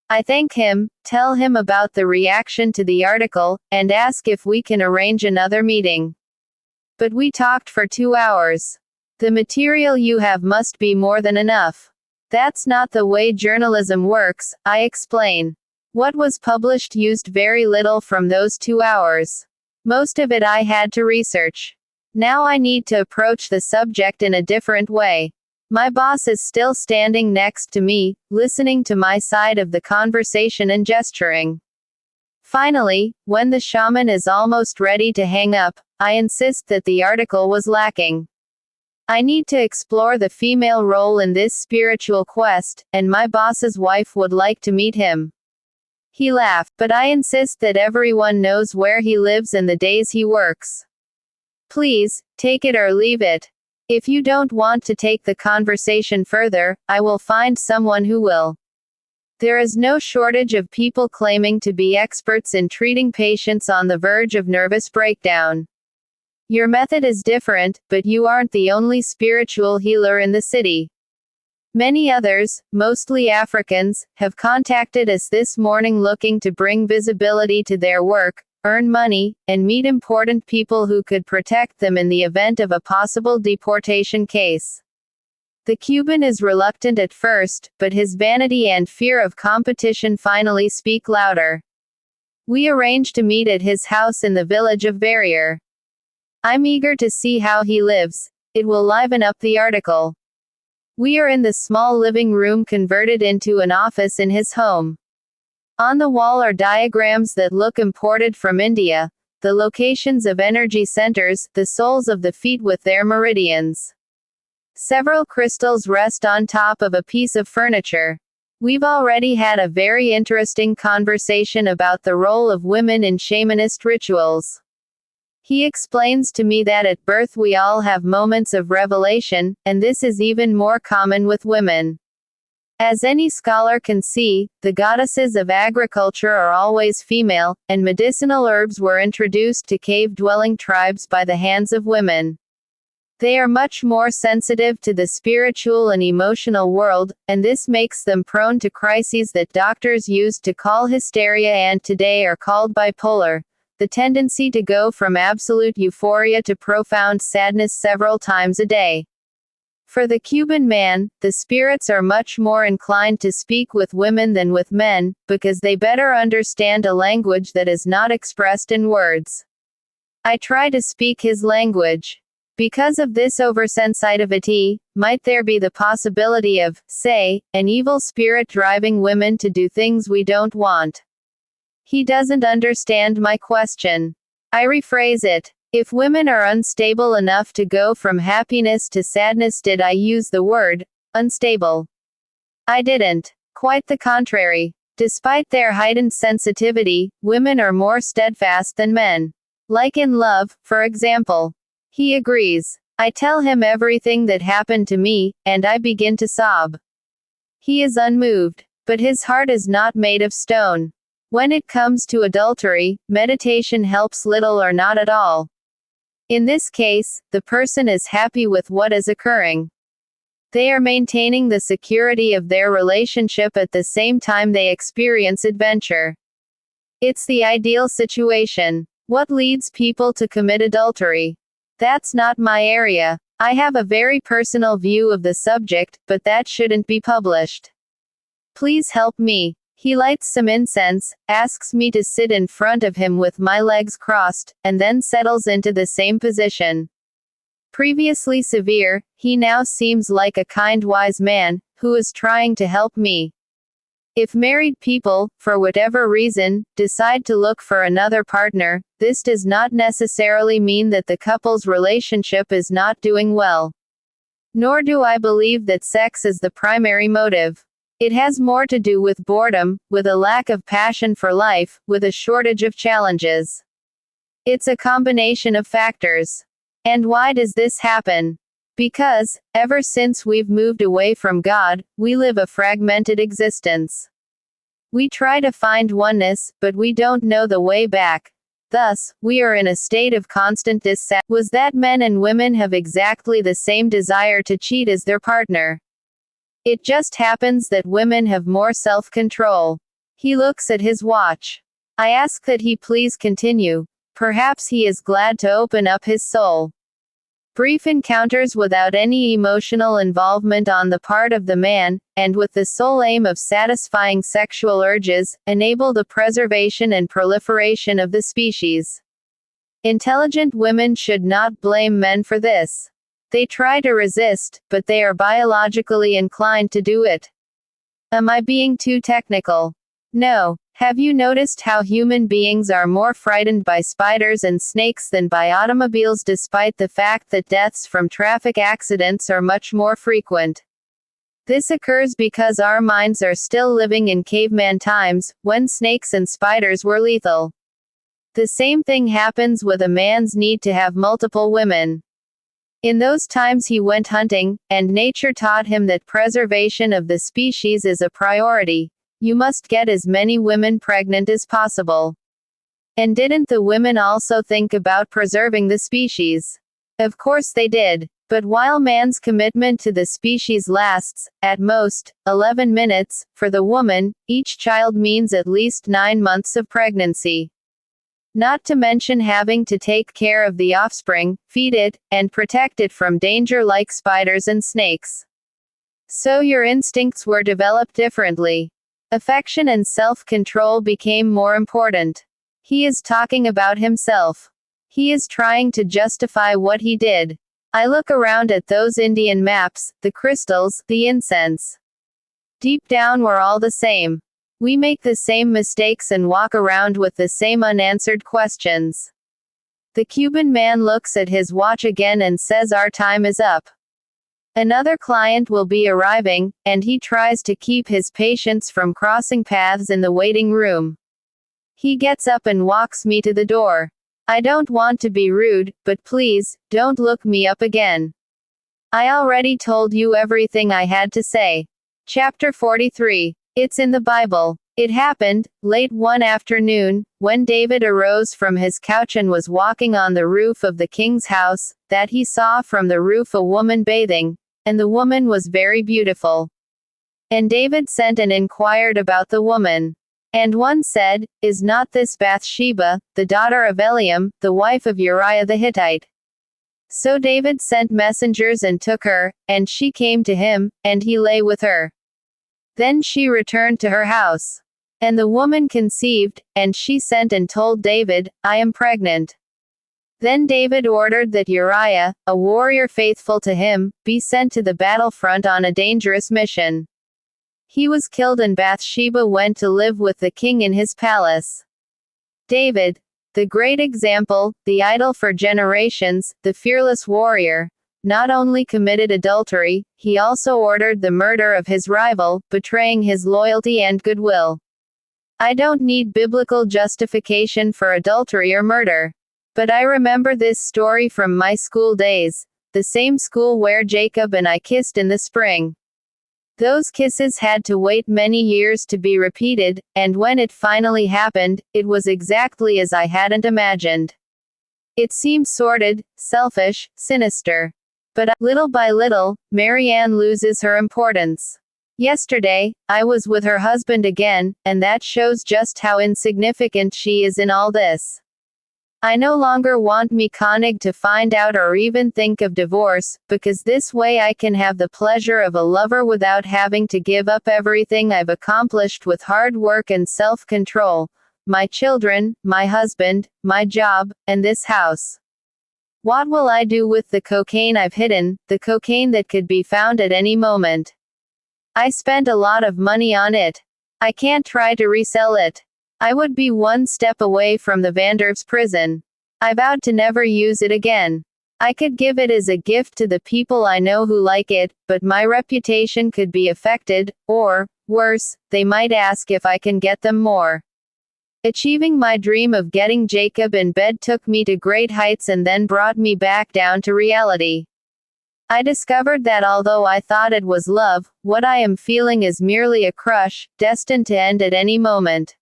I thank him, tell him about the reaction to the article, and ask if we can arrange another meeting. But we talked for 2 hours. The material you have must be more than enough. That's not the way journalism works, I explain. What was published used very little from those 2 hours. Most of it I had to research. Now I need to approach the subject in a different way. My boss is still standing next to me, listening to my side of the conversation and gesturing. Finally, when the shaman is almost ready to hang up, I insist that the article was lacking. I need to explore the female role in this spiritual quest, and my boss's wife would like to meet him. He laughed, but I insist that everyone knows where he lives and the days he works. Please, take it or leave it. If you don't want to take the conversation further, I will find someone who will. There is no shortage of people claiming to be experts in treating patients on the verge of nervous breakdown. Your method is different, but you aren't the only spiritual healer in the city. Many others, mostly Africans, have contacted us this morning looking to bring visibility to their work, earn money, and meet important people who could protect them in the event of a possible deportation case. The Cuban is reluctant at first, but his vanity and fear of competition finally speak louder. We arranged to meet at his house in the village of Verrier. I'm eager to see how he lives. It will liven up the article. We are in the small living room converted into an office in his home. On the wall are diagrams that look imported from India, the locations of energy centers, the soles of the feet with their meridians. Several crystals rest on top of a piece of furniture. We've already had a very interesting conversation about the role of women in shamanist rituals. He explains to me that at birth we all have moments of revelation, and this is even more common with women. As any scholar can see, the goddesses of agriculture are always female, and medicinal herbs were introduced to cave-dwelling tribes by the hands of women. They are much more sensitive to the spiritual and emotional world, and this makes them prone to crises that doctors used to call hysteria and today are called bipolar. The tendency to go from absolute euphoria to profound sadness several times a day. For the Cuban man, the spirits are much more inclined to speak with women than with men, because they better understand a language that is not expressed in words. I try to speak his language. Because of this oversensitivity, might there be the possibility of, say, an evil spirit driving women to do things we don't want? He doesn't understand my question. I rephrase it. If women are unstable enough to go from happiness to sadness, did I use the word unstable? I didn't. Quite the contrary. Despite their heightened sensitivity, women are more steadfast than men. Like in love, for example. He agrees. I tell him everything that happened to me, and I begin to sob. He is unmoved. But his heart is not made of stone. When it comes to adultery, meditation helps little or not at all. In this case, the person is happy with what is occurring. They are maintaining the security of their relationship at the same time they experience adventure. It's the ideal situation. What leads people to commit adultery? That's not my area. I have a very personal view of the subject, but that shouldn't be published. Please help me. He lights some incense, asks me to sit in front of him with my legs crossed, and then settles into the same position. Previously severe, he now seems like a kind wise man, who is trying to help me. If married people, for whatever reason, decide to look for another partner, this does not necessarily mean that the couple's relationship is not doing well. Nor do I believe that sex is the primary motive. It has more to do with boredom, with a lack of passion for life, with a shortage of challenges. It's a combination of factors. And why does this happen? Because, ever since we've moved away from God, we live a fragmented existence. We try to find oneness, but we don't know the way back. Thus, we are in a state of constant dissatisfaction. Was that men and women have exactly the same desire to cheat as their partner? It just happens that women have more self-control. He looks at his watch. I ask that he please continue. Perhaps he is glad to open up his soul. Brief encounters without any emotional involvement on the part of the man, and with the sole aim of satisfying sexual urges, enable the preservation and proliferation of the species. Intelligent women should not blame men for this. They try to resist, but they are biologically inclined to do it. Am I being too technical? No. Have you noticed how human beings are more frightened by spiders and snakes than by automobiles, despite the fact that deaths from traffic accidents are much more frequent? This occurs because our minds are still living in caveman times, when snakes and spiders were lethal. The same thing happens with a man's need to have multiple women. In those times he went hunting, and nature taught him that preservation of the species is a priority. You must get as many women pregnant as possible. And didn't the women also think about preserving the species? Of course they did. But while man's commitment to the species lasts, at most, 11 minutes, for the woman, each child means at least 9 months of pregnancy. Not to mention having to take care of the offspring, feed it, and protect it from danger like spiders and snakes. So your instincts were developed differently. Affection and self-control became more important. He is talking about himself. He is trying to justify what he did. I look around at those Indian maps, the crystals, the incense. Deep down we're all the same. We make the same mistakes and walk around with the same unanswered questions. The Cuban man looks at his watch again and says our time is up. Another client will be arriving, and he tries to keep his patients from crossing paths in the waiting room. He gets up and walks me to the door. I don't want to be rude, but please, don't look me up again. I already told you everything I had to say. Chapter 43. It's in the Bible. It happened, late one afternoon, when David arose from his couch and was walking on the roof of the king's house, that he saw from the roof a woman bathing, and the woman was very beautiful. And David sent and inquired about the woman. And one said, Is not this Bathsheba, the daughter of Eliam, the wife of Uriah the Hittite? So David sent messengers and took her, and she came to him, and he lay with her. Then she returned to her house. And the woman conceived, and she sent and told David, I am pregnant. Then David ordered that Uriah, a warrior faithful to him, be sent to the battlefront on a dangerous mission. He was killed and Bathsheba went to live with the king in his palace. David, the great example, the idol for generations, the fearless warrior, not only committed adultery, he also ordered the murder of his rival, betraying his loyalty and goodwill. I don't need biblical justification for adultery or murder. But I remember this story from my school days, the same school where Jacob and I kissed in the spring. Those kisses had to wait many years to be repeated, and when it finally happened, it was exactly as I hadn't imagined. It seemed sordid, selfish, sinister. But little by little, Marianne loses her importance. Yesterday, I was with her husband again, and that shows just how insignificant she is in all this. I no longer want me Koenig to find out or even think of divorce, because this way I can have the pleasure of a lover without having to give up everything I've accomplished with hard work and self-control, my children, my husband, my job, and this house. What will I do with the cocaine I've hidden, the cocaine that could be found at any moment? I spent a lot of money on it. I can't try to resell it. I would be one step away from the Vanderves prison. I vowed to never use it again. I could give it as a gift to the people I know who like it, but my reputation could be affected, or, worse, they might ask if I can get them more. Achieving my dream of getting Jacob in bed took me to great heights and then brought me back down to reality. I discovered that although I thought it was love, what I am feeling is merely a crush, destined to end at any moment.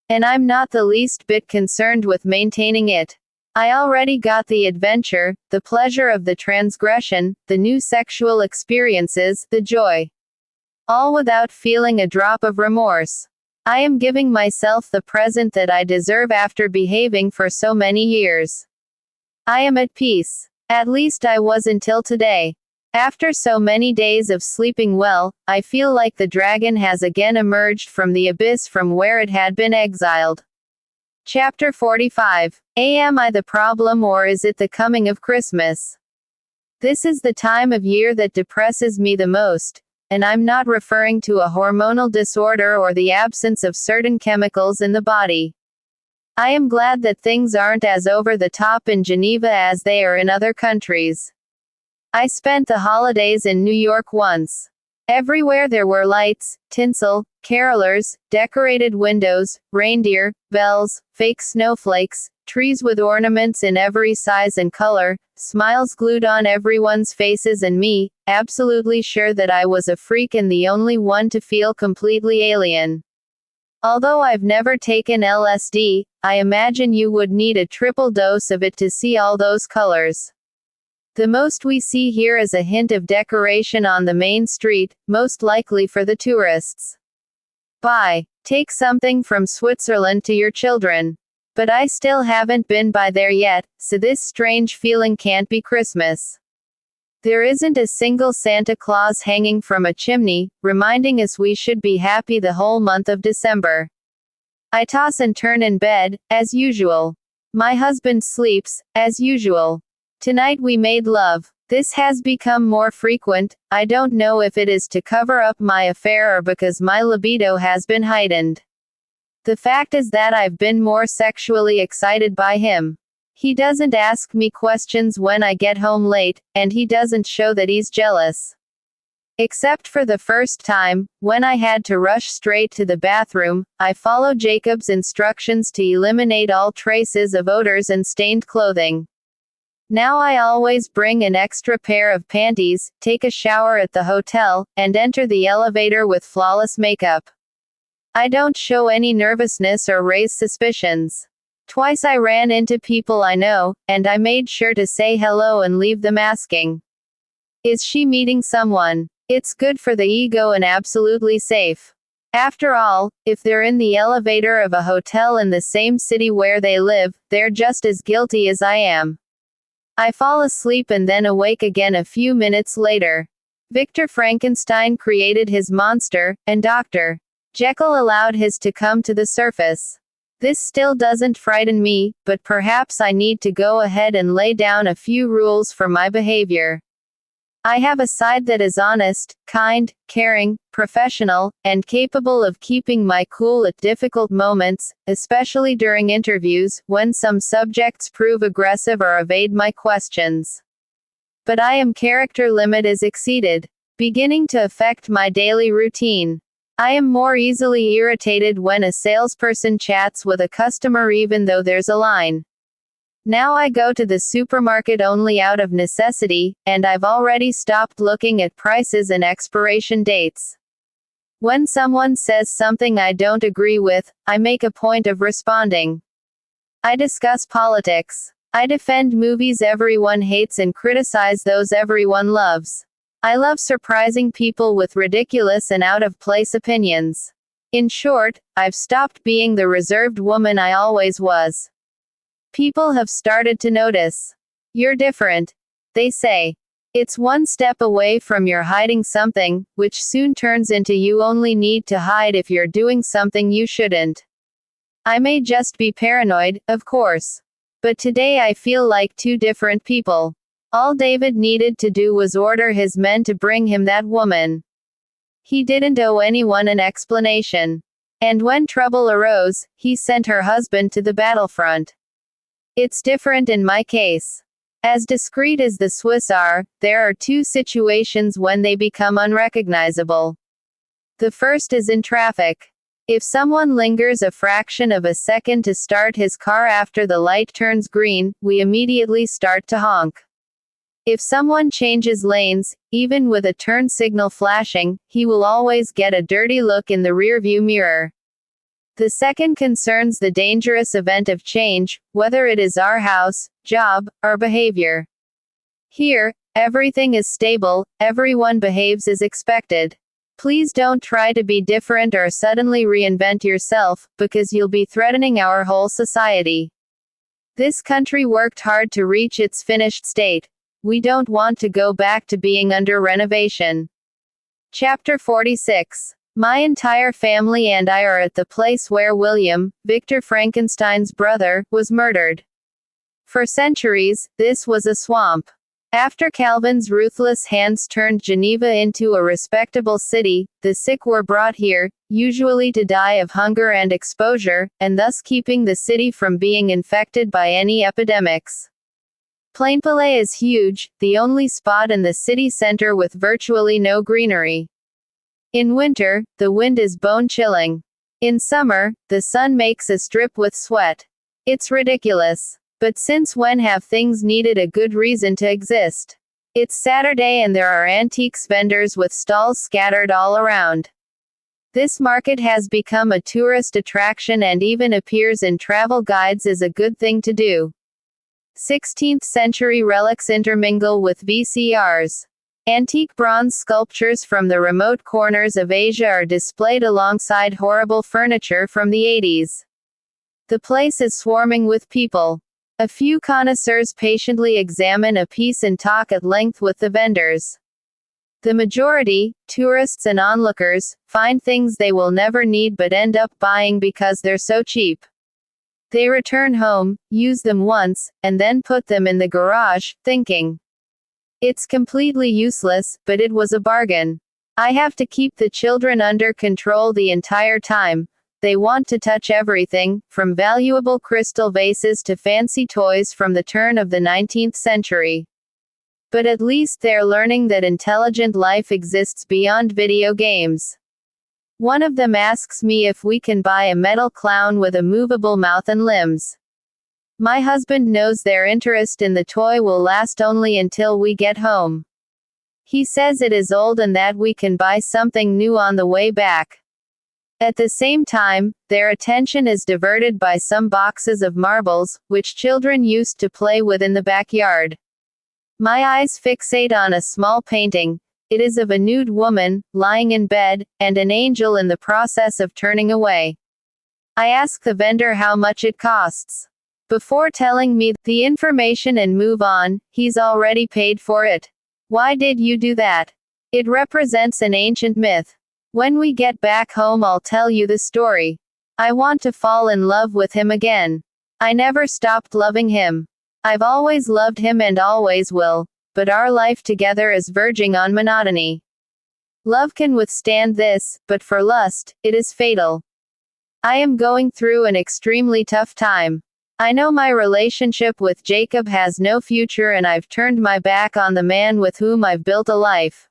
And I'm not the least bit concerned with maintaining it. I already got the adventure, the pleasure of the transgression, the new sexual experiences, the joy. All without feeling a drop of remorse. I am giving myself the present that I deserve after behaving for so many years. I am at peace. At least I was until today. After so many days of sleeping well, I feel like the dragon has again emerged from the abyss from where it had been exiled. Chapter 45. Am I the problem or is it the coming of Christmas? This is the time of year that depresses me the most, and I'm not referring to a hormonal disorder or the absence of certain chemicals in the body. I am glad that things aren't as over the top in Geneva as they are in other countries. I spent the holidays in New York once. Everywhere there were lights, tinsel, carolers, decorated windows, reindeer, bells, fake snowflakes, trees with ornaments in every size and color, smiles glued on everyone's faces, and me, absolutely sure that I was a freak and the only one to feel completely alien. Although I've never taken LSD, I imagine you would need a triple dose of it to see all those colors. The most we see here is a hint of decoration on the main street, most likely for the tourists. Bye. Take something from Switzerland to your children. But I still haven't been by there yet, so this strange feeling can't be Christmas. There isn't a single Santa Claus hanging from a chimney, reminding us we should be happy the whole month of December. I toss and turn in bed, as usual. My husband sleeps, as usual. Tonight we made love. This has become more frequent. I don't know if it is to cover up my affair or because my libido has been heightened. The fact is that I've been more sexually excited by him. He doesn't ask me questions when I get home late, and he doesn't show that he's jealous. Except for the first time, when I had to rush straight to the bathroom. I follow Jacob's instructions to eliminate all traces of odors and stained clothing. Now I always bring an extra pair of panties, take a shower at the hotel, and enter the elevator with flawless makeup. I don't show any nervousness or raise suspicions. Twice I ran into people I know, and I made sure to say hello and leave them asking, "Is she meeting someone?" It's good for the ego and absolutely safe. After all, if they're in the elevator of a hotel in the same city where they live, they're just as guilty as I am. I fall asleep and then awake again a few minutes later. Victor Frankenstein created his monster, and Dr. Jekyll allowed his to come to the surface. This still doesn't frighten me, but perhaps I need to go ahead and lay down a few rules for my behavior. I have a side that is honest, kind, caring, professional, and capable of keeping my cool at difficult moments, especially during interviews, when some subjects prove aggressive or evade my questions. But I am character limit is exceeded, beginning to affect my daily routine. I am more easily irritated when a salesperson chats with a customer even though there's a line. Now I go to the supermarket only out of necessity, and I've already stopped looking at prices and expiration dates. When someone says something I don't agree with, I make a point of responding. I discuss politics. I defend movies everyone hates and criticize those everyone loves. I love surprising people with ridiculous and out-of-place opinions. In short, I've stopped being the reserved woman I always was. People have started to notice. You're different, they say. It's one step away from you're hiding something, which soon turns into you only need to hide if you're doing something you shouldn't. I may just be paranoid, of course. But today I feel like two different people. All David needed to do was order his men to bring him that woman. He didn't owe anyone an explanation. And when trouble arose, he sent her husband to the battlefront. It's different in my case. As discreet as the Swiss are, there are two situations when they become unrecognizable. The first is in traffic. If someone lingers a fraction of a second to start his car after the light turns green, we immediately start to honk. If someone changes lanes, even with a turn signal flashing, he will always get a dirty look in the rearview mirror. The second concerns the dangerous event of change, whether it is our house, job, or behavior. Here, everything is stable, everyone behaves as expected. Please don't try to be different or suddenly reinvent yourself, because you'll be threatening our whole society. This country worked hard to reach its finished state. We don't want to go back to being under renovation. Chapter 46. My entire family and I are at the place where William, Victor Frankenstein's brother, was murdered. For centuries, this was a swamp. After Calvin's ruthless hands turned Geneva into a respectable city, the sick were brought here, usually to die of hunger and exposure, and thus keeping the city from being infected by any epidemics. Plainpalais is huge, the only spot in the city center with virtually no greenery. In winter, the wind is bone-chilling. In summer, the sun makes us drip with sweat. It's ridiculous. But since when have things needed a good reason to exist? It's Saturday and there are antiques vendors with stalls scattered all around. This market has become a tourist attraction and even appears in travel guides as a good thing to do. 16th century relics intermingle with VCRs. Antique bronze sculptures from the remote corners of Asia are displayed alongside horrible furniture from the 80s. The place is swarming with people. A few connoisseurs patiently examine a piece and talk at length with the vendors. The majority, tourists and onlookers, find things they will never need but end up buying because they're so cheap. They return home, use them once, and then put them in the garage, thinking, it's completely useless, but it was a bargain. I have to keep the children under control the entire time. They want to touch everything, from valuable crystal vases to fancy toys from the turn of the 19th century. But at least they're learning that intelligent life exists beyond video games. One of them asks me if we can buy a metal clown with a movable mouth and limbs. My husband knows their interest in the toy will last only until we get home. He says it is old and that we can buy something new on the way back. At the same time, their attention is diverted by some boxes of marbles, which children used to play with in the backyard. My eyes fixate on a small painting. It is of a nude woman, lying in bed, and an angel in the process of turning away. I ask the vendor how much it costs. Before telling me the information and move on, he's already paid for it. Why did you do that? It represents an ancient myth. When we get back home, I'll tell you the story. I want to fall in love with him again. I never stopped loving him. I've always loved him and always will, but our life together is verging on monotony. Love can withstand this, but for lust, it is fatal. I am going through an extremely tough time. I know my relationship with Jacob has no future and I've turned my back on the man with whom I've built a life.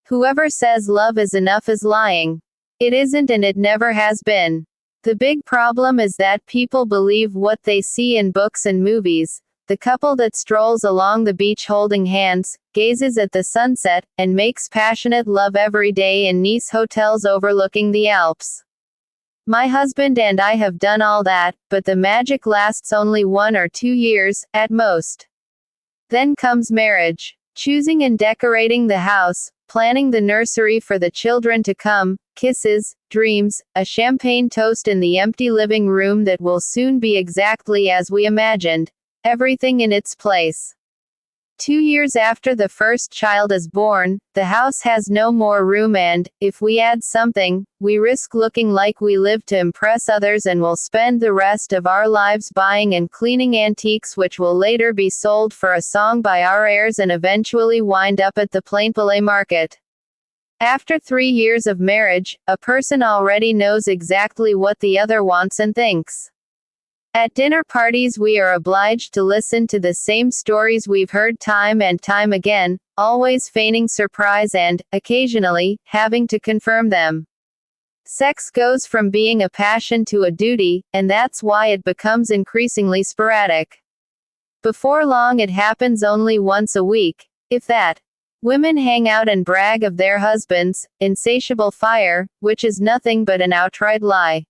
Whoever says love is enough is lying. It isn't and it never has been. The big problem is that people believe what they see in books and movies. The couple that strolls along the beach holding hands, gazes at the sunset, and makes passionate love every day in Nice hotels overlooking the Alps. My husband and I have done all that, but the magic lasts only 1 or 2 years, at most. Then comes marriage. Choosing and decorating the house, planning the nursery for the children to come, kisses, dreams, a champagne toast in the empty living room that will soon be exactly as we imagined, everything in its place. 2 years after the first child is born, the house has no more room and, if we add something, we risk looking like we live to impress others and will spend the rest of our lives buying and cleaning antiques which will later be sold for a song by our heirs and eventually wind up at the Plainpalais market. After 3 years of marriage, a person already knows exactly what the other wants and thinks. At dinner parties we are obliged to listen to the same stories we've heard time and time again, always feigning surprise and, occasionally, having to confirm them. Sex goes from being a passion to a duty, and that's why it becomes increasingly sporadic. Before long it happens only once a week, if that. Women hang out and brag of their husbands' insatiable fire, which is nothing but an outright lie.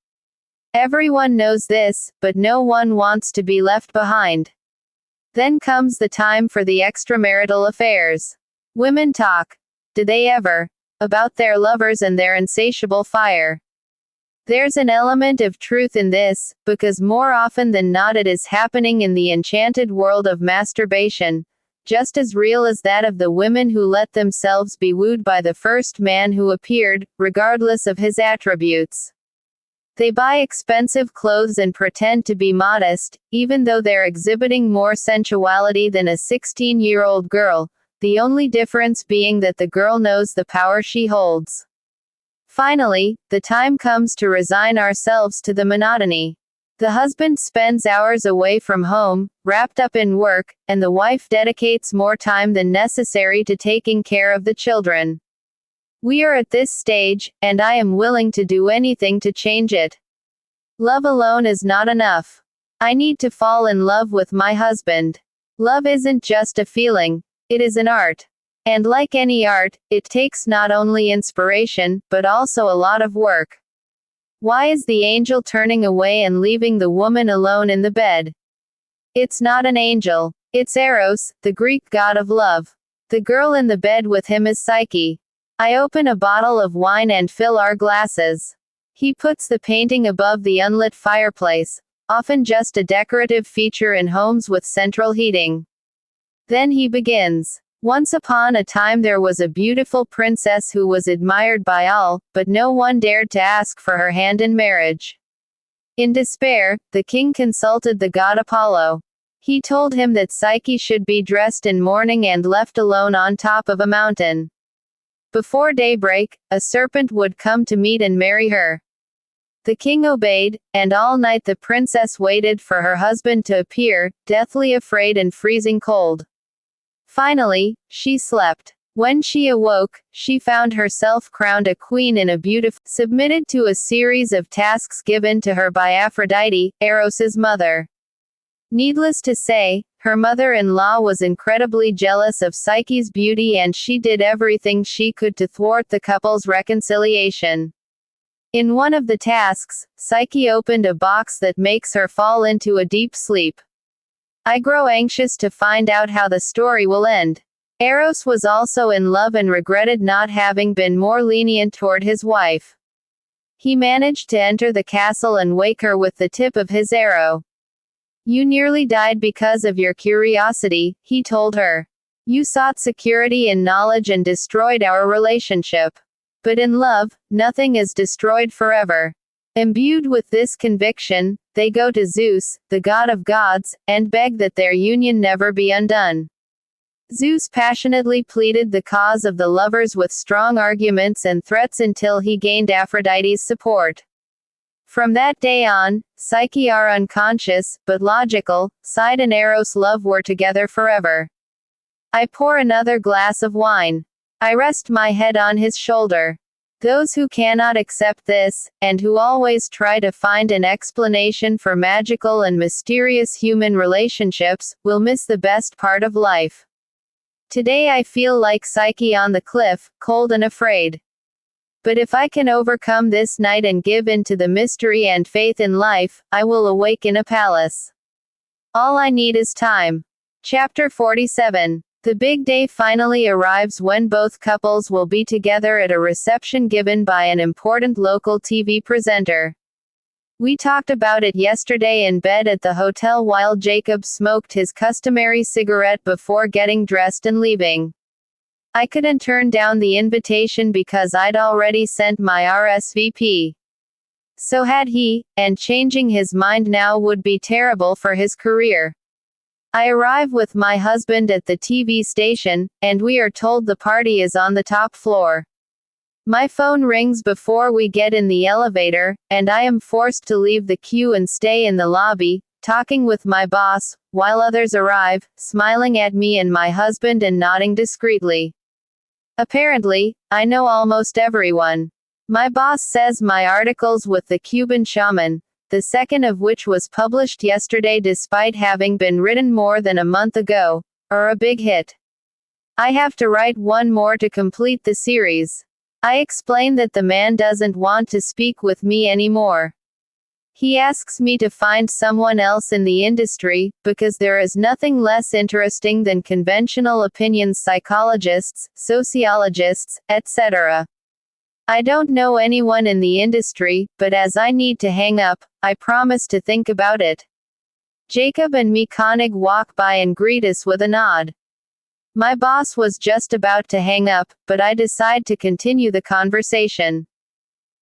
Everyone knows this, but no one wants to be left behind. Then comes the time for the extramarital affairs. Women talk. Do they ever? About their lovers and their insatiable fire. There's an element of truth in this, because more often than not it is happening in the enchanted world of masturbation, just as real as that of the women who let themselves be wooed by the first man who appeared, regardless of his attributes. They buy expensive clothes and pretend to be modest, even though they're exhibiting more sensuality than a 16-year-old girl, the only difference being that the girl knows the power she holds. Finally, the time comes to resign ourselves to the monotony. The husband spends hours away from home, wrapped up in work, and the wife dedicates more time than necessary to taking care of the children. We are at this stage, and I am willing to do anything to change it. Love alone is not enough. I need to fall in love with my husband. Love isn't just a feeling, it is an art. And like any art, it takes not only inspiration, but also a lot of work. Why is the angel turning away and leaving the woman alone in the bed? It's not an angel. It's Eros, the Greek god of love. The girl in the bed with him is Psyche. I open a bottle of wine and fill our glasses. He puts the painting above the unlit fireplace, often just a decorative feature in homes with central heating. Then he begins. Once upon a time there was a beautiful princess who was admired by all, but no one dared to ask for her hand in marriage. In despair, the king consulted the god Apollo. He told him that Psyche should be dressed in mourning and left alone on top of a mountain. Before daybreak, a serpent would come to meet and marry her. The king obeyed, and all night the princess waited for her husband to appear, deathly afraid and freezing cold. Finally, she slept. When she awoke, she found herself crowned a queen in a beautiful, submitted to a series of tasks given to her by Aphrodite, Eros's mother. Needless to say, her mother-in-law was incredibly jealous of Psyche's beauty and she did everything she could to thwart the couple's reconciliation. In one of the tasks, Psyche opened a box that makes her fall into a deep sleep. I grow anxious to find out how the story will end. Eros was also in love and regretted not having been more lenient toward his wife. He managed to enter the castle and wake her with the tip of his arrow. "You nearly died because of your curiosity," he told her. "You sought security in knowledge and destroyed our relationship. But in love, nothing is destroyed forever." Imbued with this conviction, they go to Zeus, the god of gods, and beg that their union never be undone. Zeus passionately pleaded the cause of the lovers with strong arguments and threats until he gained Aphrodite's support. From that day on, Psyche, our unconscious, but logical, side and Eros' love were together forever. I pour another glass of wine. I rest my head on his shoulder. Those who cannot accept this, and who always try to find an explanation for magical and mysterious human relationships, will miss the best part of life. Today I feel like Psyche on the cliff, cold and afraid. But if I can overcome this night and give in to the mystery and faith in life, I will awake in a palace. All I need is time. Chapter 47. The big day finally arrives when both couples will be together at a reception given by an important local TV presenter. We talked about it yesterday in bed at the hotel while Jacob smoked his customary cigarette before getting dressed and leaving. I couldn't turn down the invitation because I'd already sent my RSVP. So had he, and changing his mind now would be terrible for his career. I arrive with my husband at the TV station, and we are told the party is on the top floor. My phone rings before we get in the elevator, and I am forced to leave the queue and stay in the lobby, talking with my boss, while others arrive, smiling at me and my husband and nodding discreetly. Apparently, I know almost everyone. My boss says my articles with the Cuban shaman, the second of which was published yesterday despite having been written more than a month ago, are a big hit. I have to write one more to complete the series. I explain that the man doesn't want to speak with me anymore. He asks me to find someone else in the industry, because there is nothing less interesting than conventional opinions psychologists, sociologists, etc. I don't know anyone in the industry, but as I need to hang up, I promise to think about it. Jacob and me Koenig walk by and greet us with a nod. My boss was just about to hang up, but I decide to continue the conversation.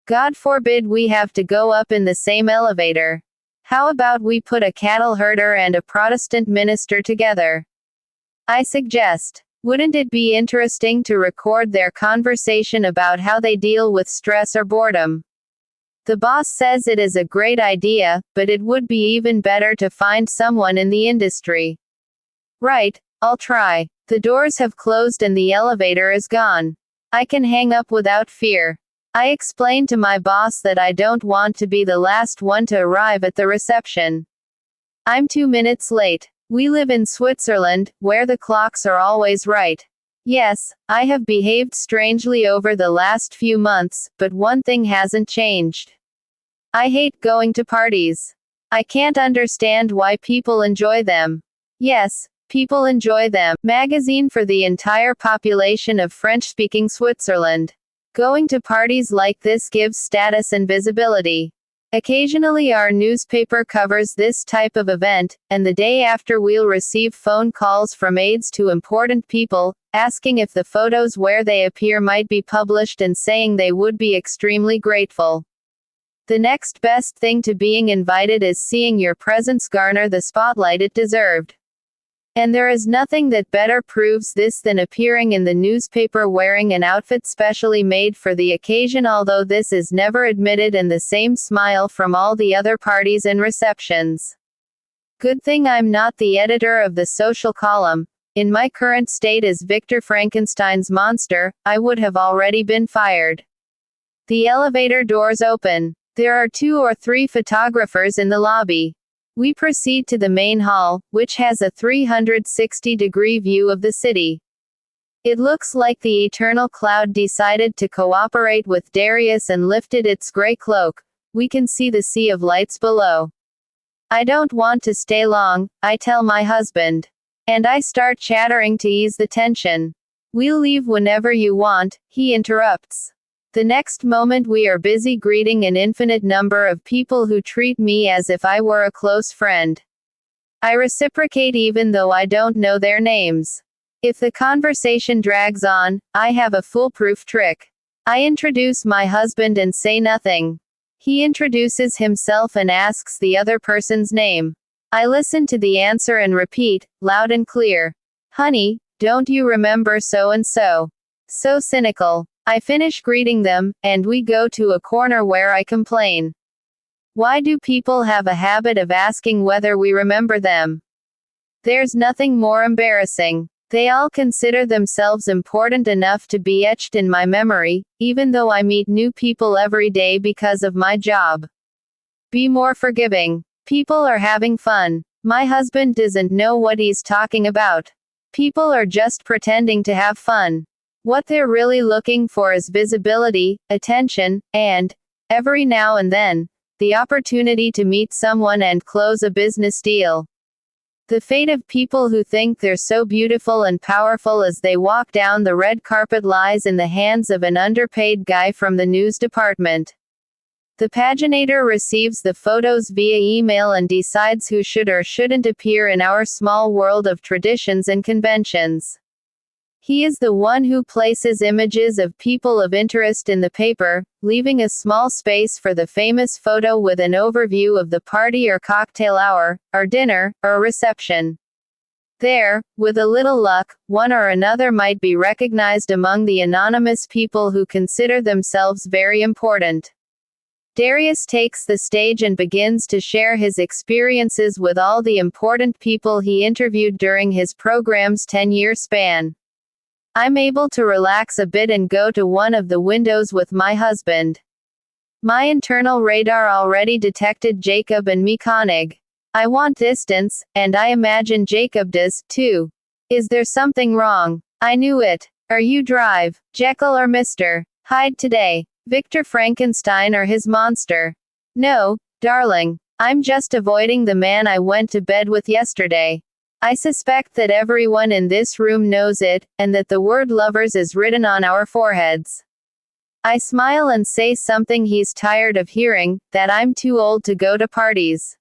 God forbid we have to go up in the same elevator. How about we put a cattle herder and a Protestant minister together? I suggest. Wouldn't it be interesting to record their conversation about how they deal with stress or boredom? The boss says it is a great idea, but it would be even better to find someone in the industry. Right, I'll try. The doors have closed and the elevator is gone. I can hang up without fear. I explain to my boss that I don't want to be the last one to arrive at the reception. I'm 2 minutes late. We live in Switzerland, where the clocks are always right. Yes, I have behaved strangely over the last few months, but one thing hasn't changed. I hate going to parties. I can't understand why people enjoy them. Yes, people enjoy them. Magazine for the entire population of French-speaking Switzerland. Going to parties like this gives status and visibility. Occasionally our newspaper covers this type of event, and the day after we'll receive phone calls from aides to important people, asking if the photos where they appear might be published and saying they would be extremely grateful. The next best thing to being invited is seeing your presence garner the spotlight it deserved. And there is nothing that better proves this than appearing in the newspaper wearing an outfit specially made for the occasion, although this is never admitted, and the same smile from all the other parties and receptions. Good thing I'm not the editor of the social column. In my current state as Victor Frankenstein's monster, I would have already been fired. The elevator doors open. There are 2 or 3 photographers in the lobby. We proceed to the main hall, which has a 360-degree view of the city. It looks like the eternal cloud decided to cooperate with Darius and lifted its gray cloak. We can see the sea of lights below. I don't want to stay long, I tell my husband. And I start chattering to ease the tension. We'll leave whenever you want, he interrupts. The next moment we are busy greeting an infinite number of people who treat me as if I were a close friend. I reciprocate even though I don't know their names. If the conversation drags on, I have a foolproof trick. I introduce my husband and say nothing. He introduces himself and asks the other person's name. I listen to the answer and repeat, loud and clear. Honey, don't you remember so and so? So cynical. I finish greeting them, and we go to a corner where I complain. Why do people have a habit of asking whether we remember them? There's nothing more embarrassing. They all consider themselves important enough to be etched in my memory, even though I meet new people every day because of my job. Be more forgiving. People are having fun. My husband doesn't know what he's talking about. People are just pretending to have fun. What they're really looking for is visibility, attention, and, every now and then, the opportunity to meet someone and close a business deal. The fate of people who think they're so beautiful and powerful as they walk down the red carpet lies in the hands of an underpaid guy from the news department. The paginator receives the photos via email and decides who should or shouldn't appear in our small world of traditions and conventions. He is the one who places images of people of interest in the paper, leaving a small space for the famous photo with an overview of the party or cocktail hour, or dinner, or reception. There, with a little luck, one or another might be recognized among the anonymous people who consider themselves very important. Darius takes the stage and begins to share his experiences with all the important people he interviewed during his program's 10-year span. I'm able to relax a bit and go to one of the windows with my husband. My internal radar already detected Jacob and me Koenig. I want distance, and I imagine Jacob does, too. Is there something wrong? I knew it. Are you Drive, Jekyll or Mr. Hyde today? Victor Frankenstein or his monster? No, darling. I'm just avoiding the man I went to bed with yesterday. I suspect that everyone in this room knows it, and that the word lovers is written on our foreheads. I smile and say something he's tired of hearing, that I'm too old to go to parties.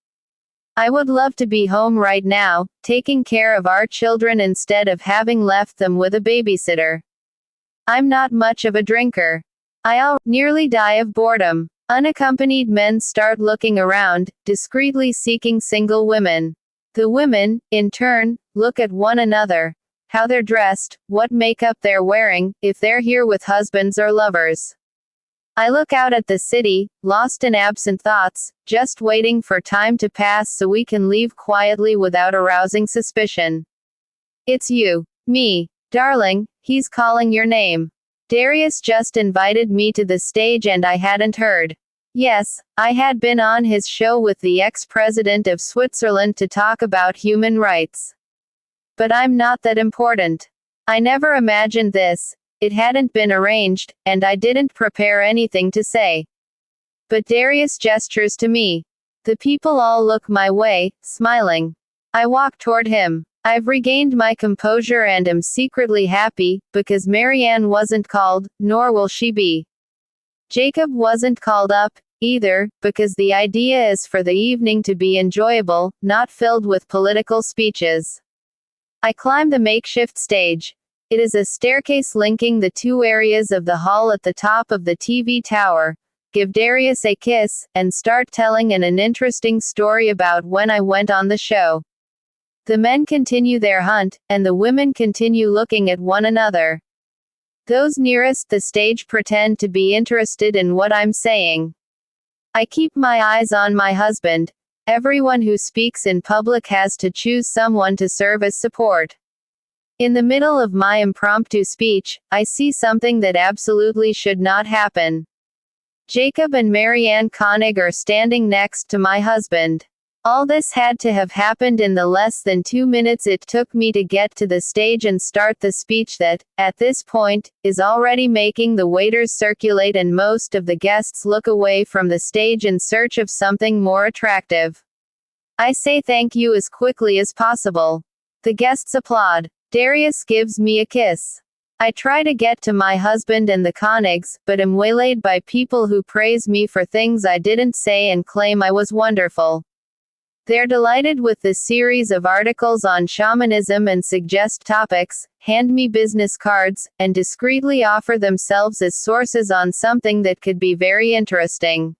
I would love to be home right now, taking care of our children instead of having left them with a babysitter. I'm not much of a drinker. I'll nearly die of boredom. Unaccompanied men start looking around, discreetly seeking single women. The women, in turn, look at one another. How they're dressed, what makeup they're wearing, if they're here with husbands or lovers. I look out at the city, lost in absent thoughts, just waiting for time to pass so we can leave quietly without arousing suspicion. It's you. Me. Darling, he's calling your name. Darius just invited me to the stage and I hadn't heard. Yes, I had been on his show with the ex-president of Switzerland to talk about human rights. But I'm not that important. I never imagined this. It hadn't been arranged, and I didn't prepare anything to say. But Darius gestures to me. The people all look my way, smiling. I walk toward him. I've regained my composure and am secretly happy, because Marianne wasn't called, nor will she be. Jacob wasn't called up, either, because the idea is for the evening to be enjoyable, not filled with political speeches. I climb the makeshift stage. It is a staircase linking the two areas of the hall at the top of the TV tower. Give Darius a kiss, and start telling an interesting story about when I went on the show. The men continue their hunt, and the women continue looking at one another. Those nearest the stage pretend to be interested in what I'm saying. I keep my eyes on my husband. Everyone who speaks in public has to choose someone to serve as support. In the middle of my impromptu speech, I see something that absolutely should not happen. Jacob and Marianne Koenig are standing next to my husband. All this had to have happened in the less than 2 minutes it took me to get to the stage and start the speech that, at this point, is already making the waiters circulate and most of the guests look away from the stage in search of something more attractive. I say thank you as quickly as possible. The guests applaud. Darius gives me a kiss. I try to get to my husband and the Koenigs, but am waylaid by people who praise me for things I didn't say and claim I was wonderful. They're delighted with the series of articles on shamanism and suggest topics, hand me business cards, and discreetly offer themselves as sources on something that could be very interesting.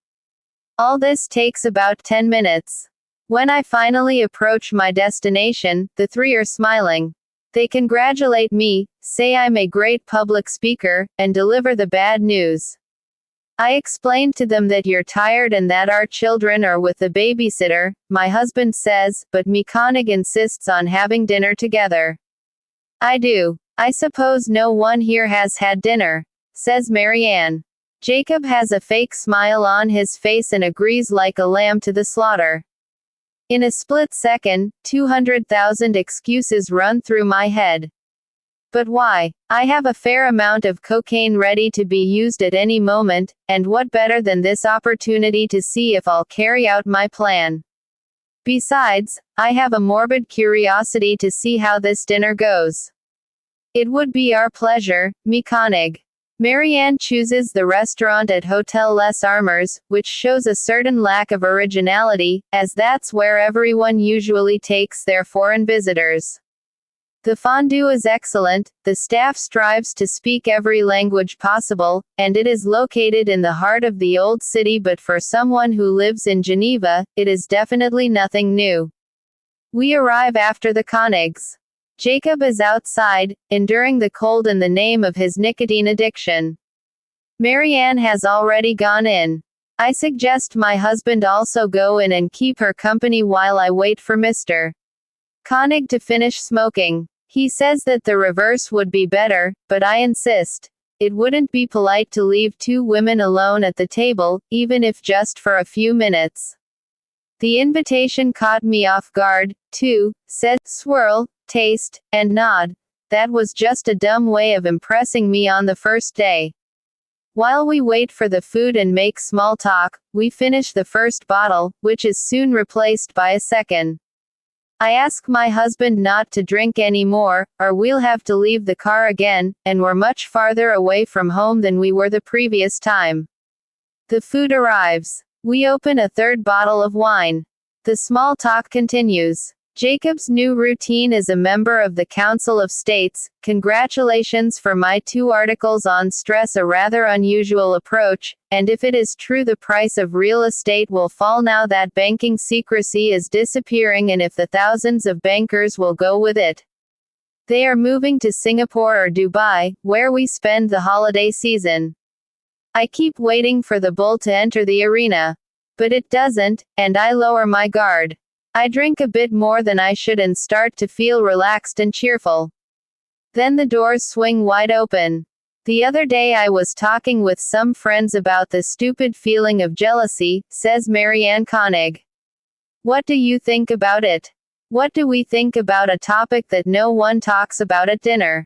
All this takes about 10 minutes. When I finally approach my destination, the three are smiling. They congratulate me, say I'm a great public speaker, and deliver the bad news. I explained to them that you're tired and that our children are with the babysitter, my husband says, but Koenig insists on having dinner together. I do. I suppose no one here has had dinner, says Marianne. Jacob has a fake smile on his face and agrees like a lamb to the slaughter. In a split second, 200,000 excuses run through my head. But why? I have a fair amount of cocaine ready to be used at any moment, and what better than this opportunity to see if I'll carry out my plan? Besides, I have a morbid curiosity to see how this dinner goes. It would be our pleasure, Koenig. Marianne chooses the restaurant at Hotel Les Armors, which shows a certain lack of originality, as that's where everyone usually takes their foreign visitors. The fondue is excellent, the staff strives to speak every language possible, and it is located in the heart of the old city, but for someone who lives in Geneva, it is definitely nothing new. We arrive after the Koenigs. Jacob is outside, enduring the cold in the name of his nicotine addiction. Marianne has already gone in. I suggest my husband also go in and keep her company while I wait for Mr. Koenig to finish smoking. He says that the reverse would be better, but I insist. It wouldn't be polite to leave two women alone at the table, even if just for a few minutes. The invitation caught me off guard, too, said, swirl, taste, and nod. That was just a dumb way of impressing me on the first day. While we wait for the food and make small talk, we finish the first bottle, which is soon replaced by a second. I ask my husband not to drink any more, or we'll have to leave the car again, and we're much farther away from home than we were the previous time. The food arrives. We open a third bottle of wine. The small talk continues. Jacob's new routine as a member of the Council of States. Congratulations for my 2 articles on stress, a rather unusual approach, and if it is true the price of real estate will fall now that banking secrecy is disappearing, and if the thousands of bankers will go with it. They are moving to Singapore or Dubai, where we spend the holiday season. I keep waiting for the bull to enter the arena. But it doesn't, and I lower my guard. I drink a bit more than I should and start to feel relaxed and cheerful. Then the doors swing wide open. The other day I was talking with some friends about the stupid feeling of jealousy, says Marianne Koenig. What do you think about it? What do we think about a topic that no one talks about at dinner?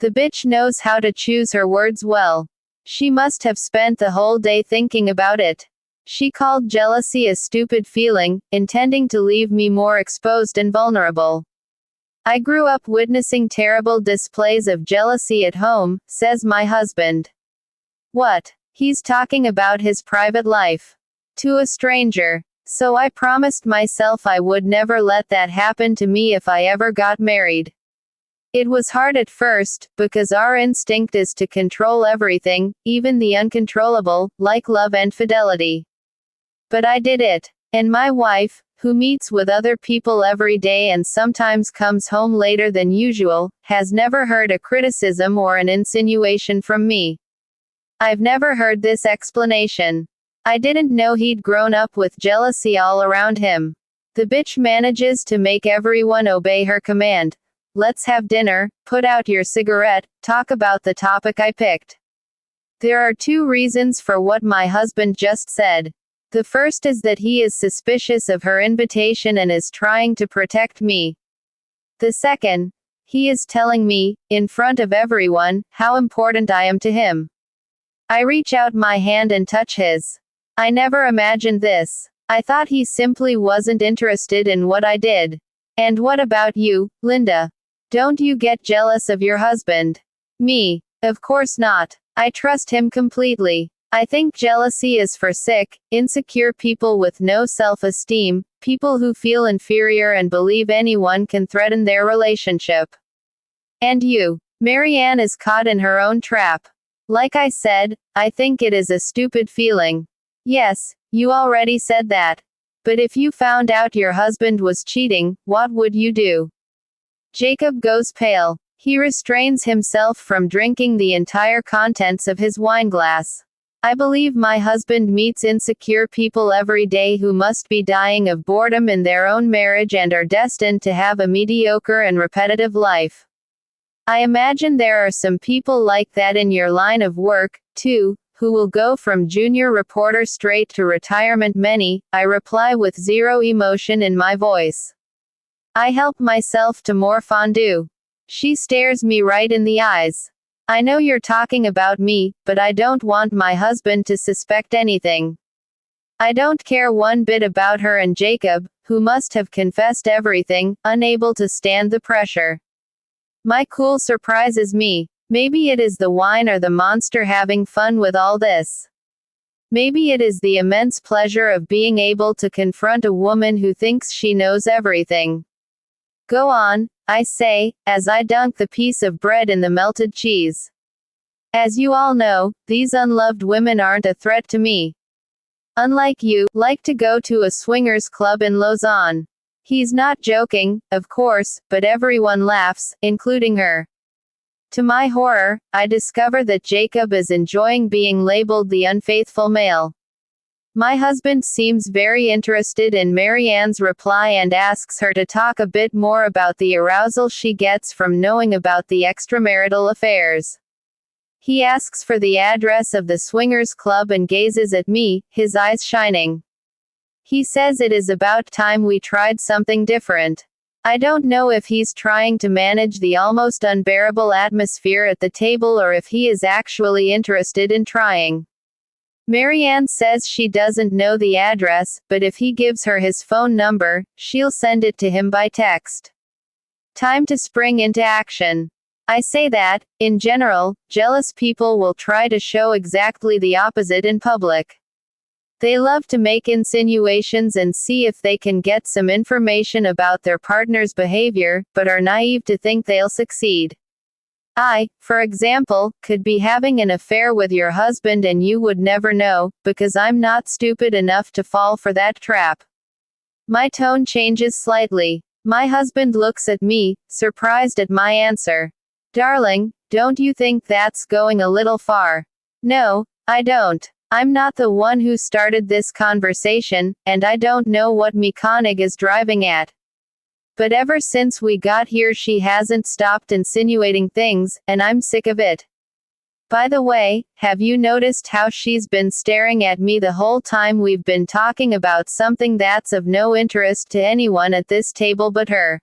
The bitch knows how to choose her words well. She must have spent the whole day thinking about it. She called jealousy a stupid feeling, intending to leave me more exposed and vulnerable. I grew up witnessing terrible displays of jealousy at home, says my husband. What? He's talking about his private life. To a stranger. So I promised myself I would never let that happen to me if I ever got married. It was hard at first, because our instinct is to control everything, even the uncontrollable, like love and fidelity. But I did it. And my wife, who meets with other people every day and sometimes comes home later than usual, has never heard a criticism or an insinuation from me. I've never heard this explanation. I didn't know he'd grown up with jealousy all around him. The bitch manages to make everyone obey her command. Let's have dinner, put out your cigarette, talk about the topic I picked. There are two reasons for what my husband just said. The first is that he is suspicious of her invitation and is trying to protect me. The second, he is telling me, in front of everyone, how important I am to him. I reach out my hand and touch his. I never imagined this. I thought he simply wasn't interested in what I did. And what about you, Linda? Don't you get jealous of your husband? Me? Of course not. I trust him completely. I think jealousy is for sick, insecure people with no self-esteem, people who feel inferior and believe anyone can threaten their relationship. And you? Marianne is caught in her own trap. Like I said, I think it is a stupid feeling. Yes, you already said that. But if you found out your husband was cheating, what would you do? Jacob goes pale. He restrains himself from drinking the entire contents of his wineglass. I believe my husband meets insecure people every day who must be dying of boredom in their own marriage and are destined to have a mediocre and repetitive life. I imagine there are some people like that in your line of work, too, who will go from junior reporter straight to retirement. Many, I reply with zero emotion in my voice. I help myself to more fondue. She stares me right in the eyes. I know you're talking about me, but I don't want my husband to suspect anything. I don't care one bit about her and Jacob, who must have confessed everything, unable to stand the pressure. My cool surprises me. Maybe it is the wine or the monster having fun with all this. Maybe it is the immense pleasure of being able to confront a woman who thinks she knows everything. Go on, I say, as I dunk the piece of bread in the melted cheese. As you all know, these unloved women aren't a threat to me. Unlike you, like to go to a swingers club in Lausanne. He's not joking, of course, but everyone laughs, including her. To my horror, I discover that Jacob is enjoying being labeled the unfaithful male. My husband seems very interested in Marianne's reply and asks her to talk a bit more about the arousal she gets from knowing about the extramarital affairs. He asks for the address of the swingers club and gazes at me, his eyes shining. He says it is about time we tried something different. I don't know if he's trying to manage the almost unbearable atmosphere at the table or if he is actually interested in trying. Marianne says she doesn't know the address, but if he gives her his phone number, she'll send it to him by text. Time to spring into action. I say that, in general, jealous people will try to show exactly the opposite in public. They love to make insinuations and see if they can get some information about their partner's behavior, but are naive to think they'll succeed. I, for example, could be having an affair with your husband and you would never know, because I'm not stupid enough to fall for that trap. My tone changes slightly. My husband looks at me, surprised at my answer. Darling, don't you think that's going a little far? No, I don't. I'm not the one who started this conversation, and I don't know what Koenig is driving at. But ever since we got here she hasn't stopped insinuating things, and I'm sick of it. By the way, have you noticed how she's been staring at me the whole time we've been talking about something that's of no interest to anyone at this table but her?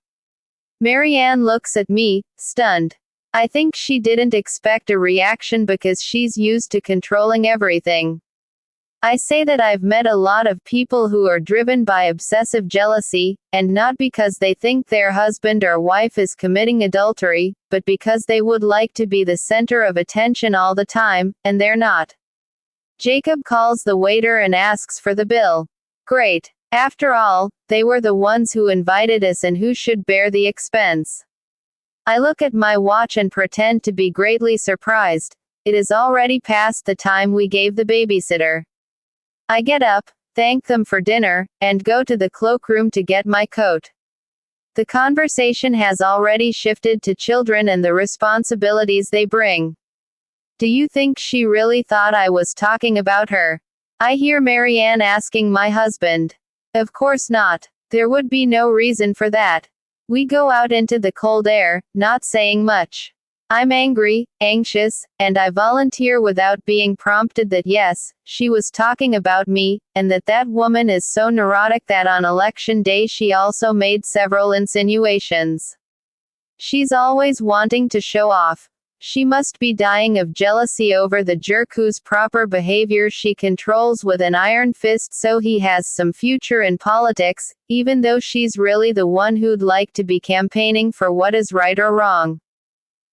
Marianne looks at me, stunned. I think she didn't expect a reaction because she's used to controlling everything. I say that I've met a lot of people who are driven by obsessive jealousy, and not because they think their husband or wife is committing adultery, but because they would like to be the center of attention all the time, and they're not. Jacob calls the waiter and asks for the bill. Great. After all, they were the ones who invited us and who should bear the expense. I look at my watch and pretend to be greatly surprised. It is already past the time we gave the babysitter. I get up, thank them for dinner, and go to the cloakroom to get my coat. The conversation has already shifted to children and the responsibilities they bring. Do you think she really thought I was talking about her? I hear Marianne asking my husband. Of course not. There would be no reason for that. We go out into the cold air, not saying much. I'm angry, anxious, and I volunteer without being prompted that yes, she was talking about me, and that woman is so neurotic that on election day she also made several insinuations. She's always wanting to show off. She must be dying of jealousy over the jerk whose proper behavior she controls with an iron fist so he has some future in politics, even though she's really the one who'd like to be campaigning for what is right or wrong.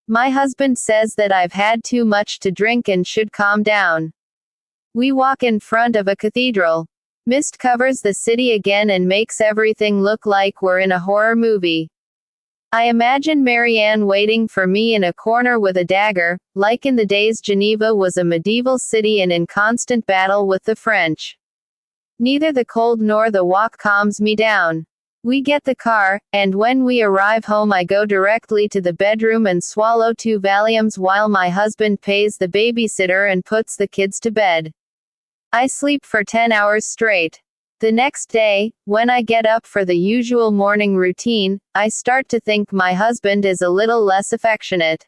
My husband says that I've had too much to drink and should calm down. We walk in front of a cathedral. Mist covers the city again and makes everything look like we're in a horror movie. I imagine Marianne waiting for me in a corner with a dagger, like in the days Geneva was a medieval city and in constant battle with the French. Neither the cold nor the walk calms me down. We get the car, and when we arrive home I go directly to the bedroom and swallow 2 Valiums while my husband pays the babysitter and puts the kids to bed. I sleep for 10 hours straight. The next day, when I get up for the usual morning routine, I start to think my husband is a little less affectionate.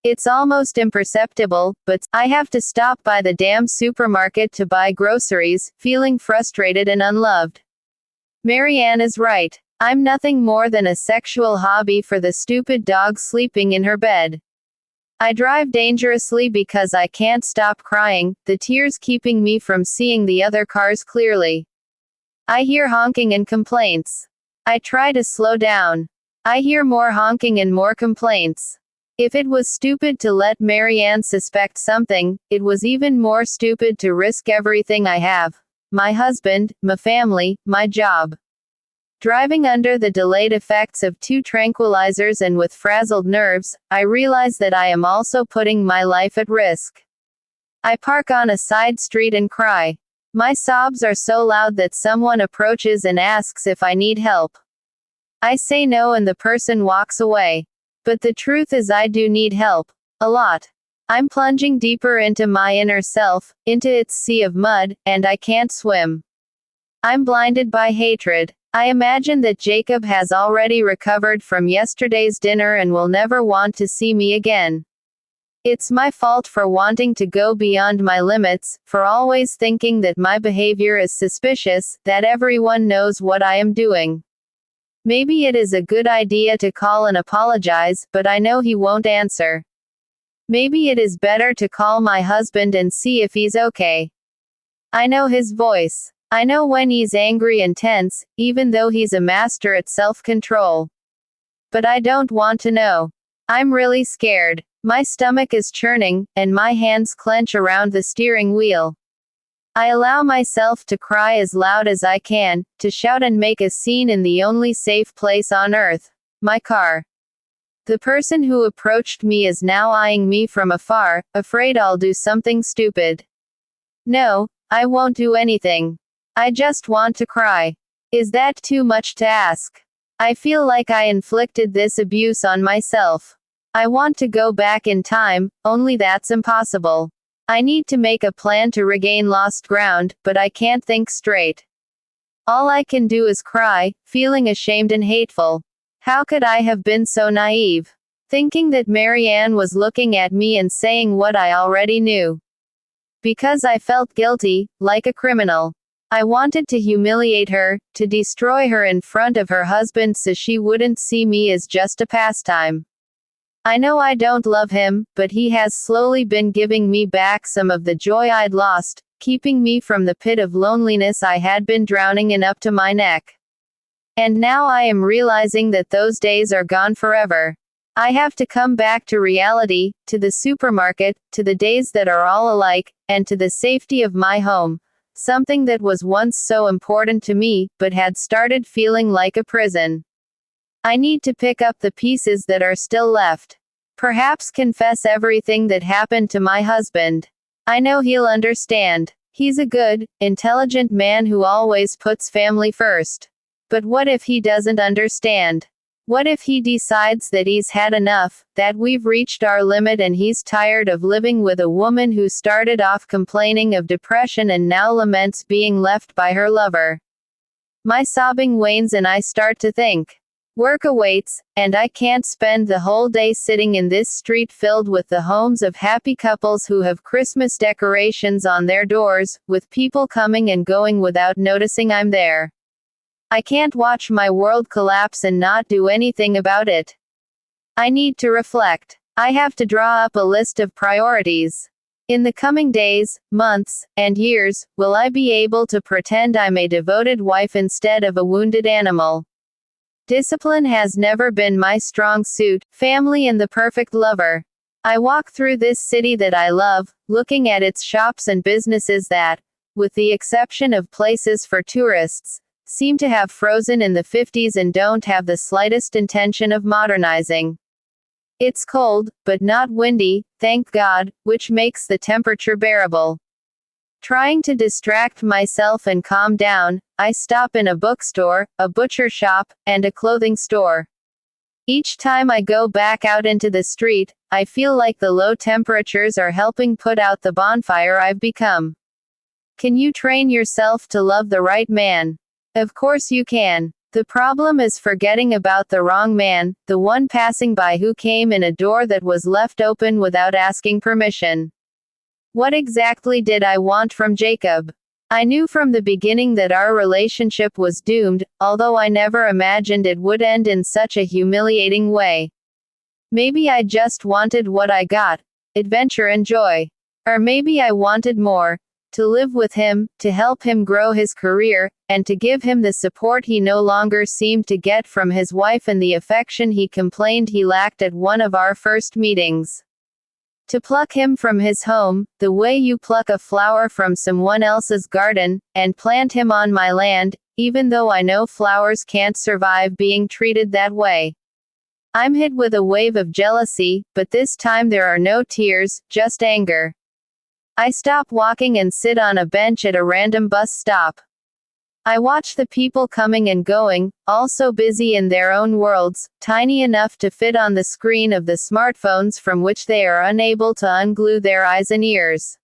It's almost imperceptible, but I have to stop by the damn supermarket to buy groceries, feeling frustrated and unloved. Marianne is right. I'm nothing more than a sexual hobby for the stupid dog sleeping in her bed. I drive dangerously because I can't stop crying, the tears keeping me from seeing the other cars clearly. I hear honking and complaints. I try to slow down. I hear more honking and more complaints. If it was stupid to let Marianne suspect something, it was even more stupid to risk everything I have. My husband, my family, my job. Driving under the delayed effects of 2 tranquilizers and with frazzled nerves, I realize that I am also putting my life at risk. I park on a side street and cry. My sobs are so loud that someone approaches and asks if I need help. I say no and the person walks away. But the truth is I do need help. A lot. I'm plunging deeper into my inner self, into its sea of mud, and I can't swim. I'm blinded by hatred. I imagine that Jacob has already recovered from yesterday's dinner and will never want to see me again. It's my fault for wanting to go beyond my limits, for always thinking that my behavior is suspicious, that everyone knows what I am doing. Maybe it is a good idea to call and apologize, but I know he won't answer. Maybe it is better to call my husband and see if he's okay. I know his voice. I know when he's angry and tense, even though he's a master at self-control. But I don't want to know. I'm really scared. My stomach is churning, and my hands clench around the steering wheel. I allow myself to cry as loud as I can, to shout and make a scene in the only safe place on earth, my car. The person who approached me is now eyeing me from afar, afraid I'll do something stupid. No, I won't do anything. I just want to cry. Is that too much to ask? I feel like I inflicted this abuse on myself. I want to go back in time, only that's impossible. I need to make a plan to regain lost ground, but I can't think straight. All I can do is cry, feeling ashamed and hateful. How could I have been so naive? thinking that Marianne was looking at me and saying what I already knew. Because I felt guilty, like a criminal. I wanted to humiliate her, to destroy her in front of her husband so she wouldn't see me as just a pastime. I know I don't love him, but he has slowly been giving me back some of the joy I'd lost, keeping me from the pit of loneliness I had been drowning in up to my neck. And now I am realizing that those days are gone forever. I have to come back to reality, to the supermarket, to the days that are all alike, and to the safety of my home, something that was once so important to me, but had started feeling like a prison. I need to pick up the pieces that are still left. Perhaps confess everything that happened to my husband. I know he'll understand. He's a good, intelligent man who always puts family first. But what if he doesn't understand? What if he decides that he's had enough, that we've reached our limit and he's tired of living with a woman who started off complaining of depression and now laments being left by her lover? My sobbing wanes and I start to think. Work awaits, and I can't spend the whole day sitting in this street filled with the homes of happy couples who have Christmas decorations on their doors, with people coming and going without noticing I'm there. I can't watch my world collapse and not do anything about it. I need to reflect. I have to draw up a list of priorities. In the coming days, months, and years, will I be able to pretend I'm a devoted wife instead of a wounded animal? Discipline has never been my strong suit, family and the perfect lover. I walk through this city that I love, looking at its shops and businesses that, with the exception of places for tourists, seem to have frozen in the 50s and don't have the slightest intention of modernizing. It's cold, but not windy, thank God, which makes the temperature bearable. Trying to distract myself and calm down, I stop in a bookstore, a butcher shop, and a clothing store. Each time I go back out into the street, I feel like the low temperatures are helping put out the bonfire I've become. Can you train yourself to love the right man? Of course you can. The problem is forgetting about the wrong man, the one passing by who came in a door that was left open without asking permission. What exactly did I want from Jacob? I knew from the beginning that our relationship was doomed, although I never imagined it would end in such a humiliating way. Maybe I just wanted what I got, adventure and joy. Or maybe I wanted more. To live with him, to help him grow his career, and to give him the support he no longer seemed to get from his wife and the affection he complained he lacked at one of our first meetings. To pluck him from his home, the way you pluck a flower from someone else's garden, and plant him on my land, even though I know flowers can't survive being treated that way. I'm hit with a wave of jealousy, but this time there are no tears, just anger. I stop walking and sit on a bench at a random bus stop. I watch the people coming and going, all so busy in their own worlds, tiny enough to fit on the screen of the smartphones from which they are unable to unglue their eyes and ears.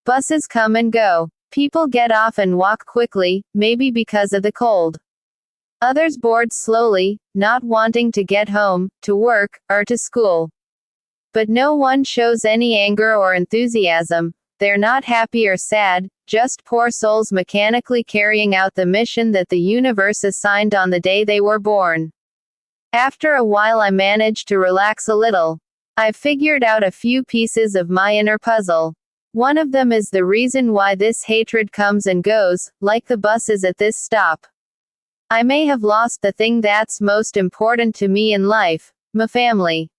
Buses come and go. People get off and walk quickly, maybe because of the cold. Others board slowly, not wanting to get home, to work, or to school. But no one shows any anger or enthusiasm. They're not happy or sad, just poor souls mechanically carrying out the mission that the universe assigned on the day they were born. After a while I manage to relax a little. I've figured out a few pieces of my inner puzzle. One of them is the reason why this hatred comes and goes, like the buses at this stop. I may have lost the thing that's most important to me in life, my family.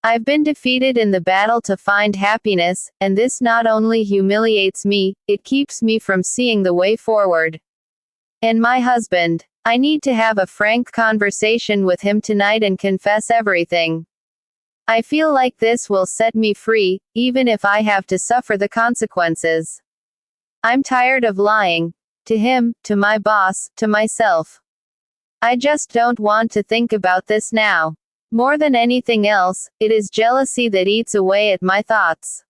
I've been defeated in the battle to find happiness, and this not only humiliates me, it keeps me from seeing the way forward. And my husband. I need to have a frank conversation with him tonight and confess everything. I feel like this will set me free, even if I have to suffer the consequences. I'm tired of lying. To him, to my boss, to myself. I just don't want to think about this now. More than anything else, it is jealousy that eats away at my thoughts.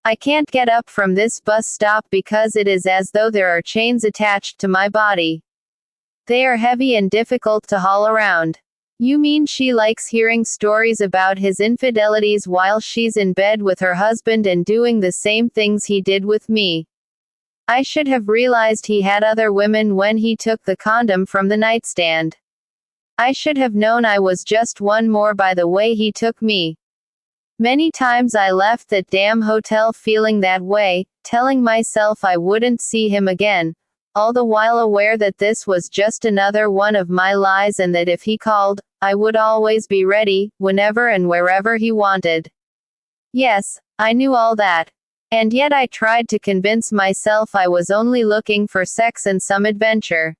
I can't get up from this bus stop because it is as though there are chains attached to my body. They are heavy and difficult to haul around. You mean she likes hearing stories about his infidelities while she's in bed with her husband and doing the same things he did with me? I should have realized he had other women when he took the condom from the nightstand. I should have known I was just one more by the way he took me. Many times I left that damn hotel feeling that way, telling myself I wouldn't see him again, all the while aware that this was just another one of my lies and that if he called, I would always be ready, whenever and wherever he wanted. Yes, I knew all that. And yet I tried to convince myself I was only looking for sex and some adventure.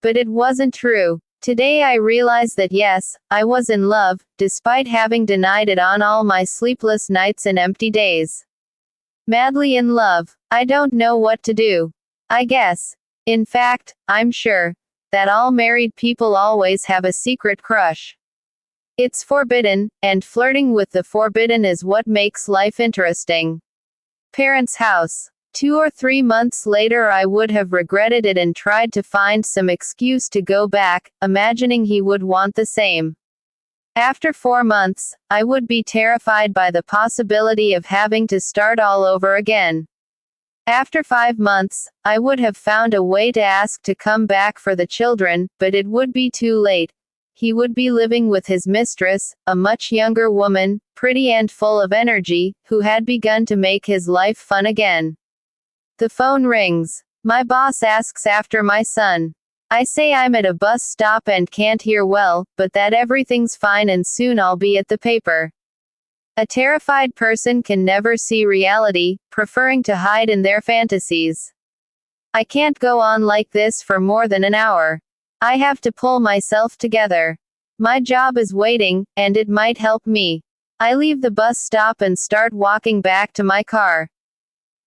But it wasn't true. Today I realize that yes, I was in love, despite having denied it on all my sleepless nights and empty days. Madly in love. I don't know what to do. I guess. In fact, I'm sure that all married people always have a secret crush. It's forbidden, and flirting with the forbidden is what makes life interesting. Parents' house. 2 or 3 months later I would have regretted it and tried to find some excuse to go back, imagining he would want the same. After 4 months, I would be terrified by the possibility of having to start all over again. After 5 months, I would have found a way to ask to come back for the children, but it would be too late. He would be living with his mistress, a much younger woman, pretty and full of energy, who had begun to make his life fun again. The phone rings. My boss asks after my son. I say I'm at a bus stop and can't hear well, but that everything's fine and soon I'll be at the paper. A terrified person can never see reality, preferring to hide in their fantasies. I can't go on like this for more than an hour. I have to pull myself together. My job is waiting, and it might help me. I leave the bus stop and start walking back to my car.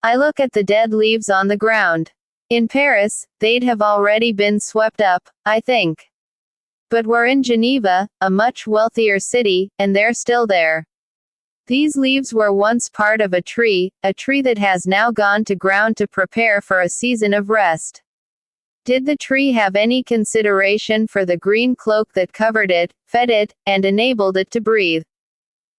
I look at the dead leaves on the ground. In Paris, they'd have already been swept up, I think. But we're in Geneva, a much wealthier city, and they're still there. These leaves were once part of a tree that has now gone to ground to prepare for a season of rest. Did the tree have any consideration for the green cloak that covered it, fed it, and enabled it to breathe?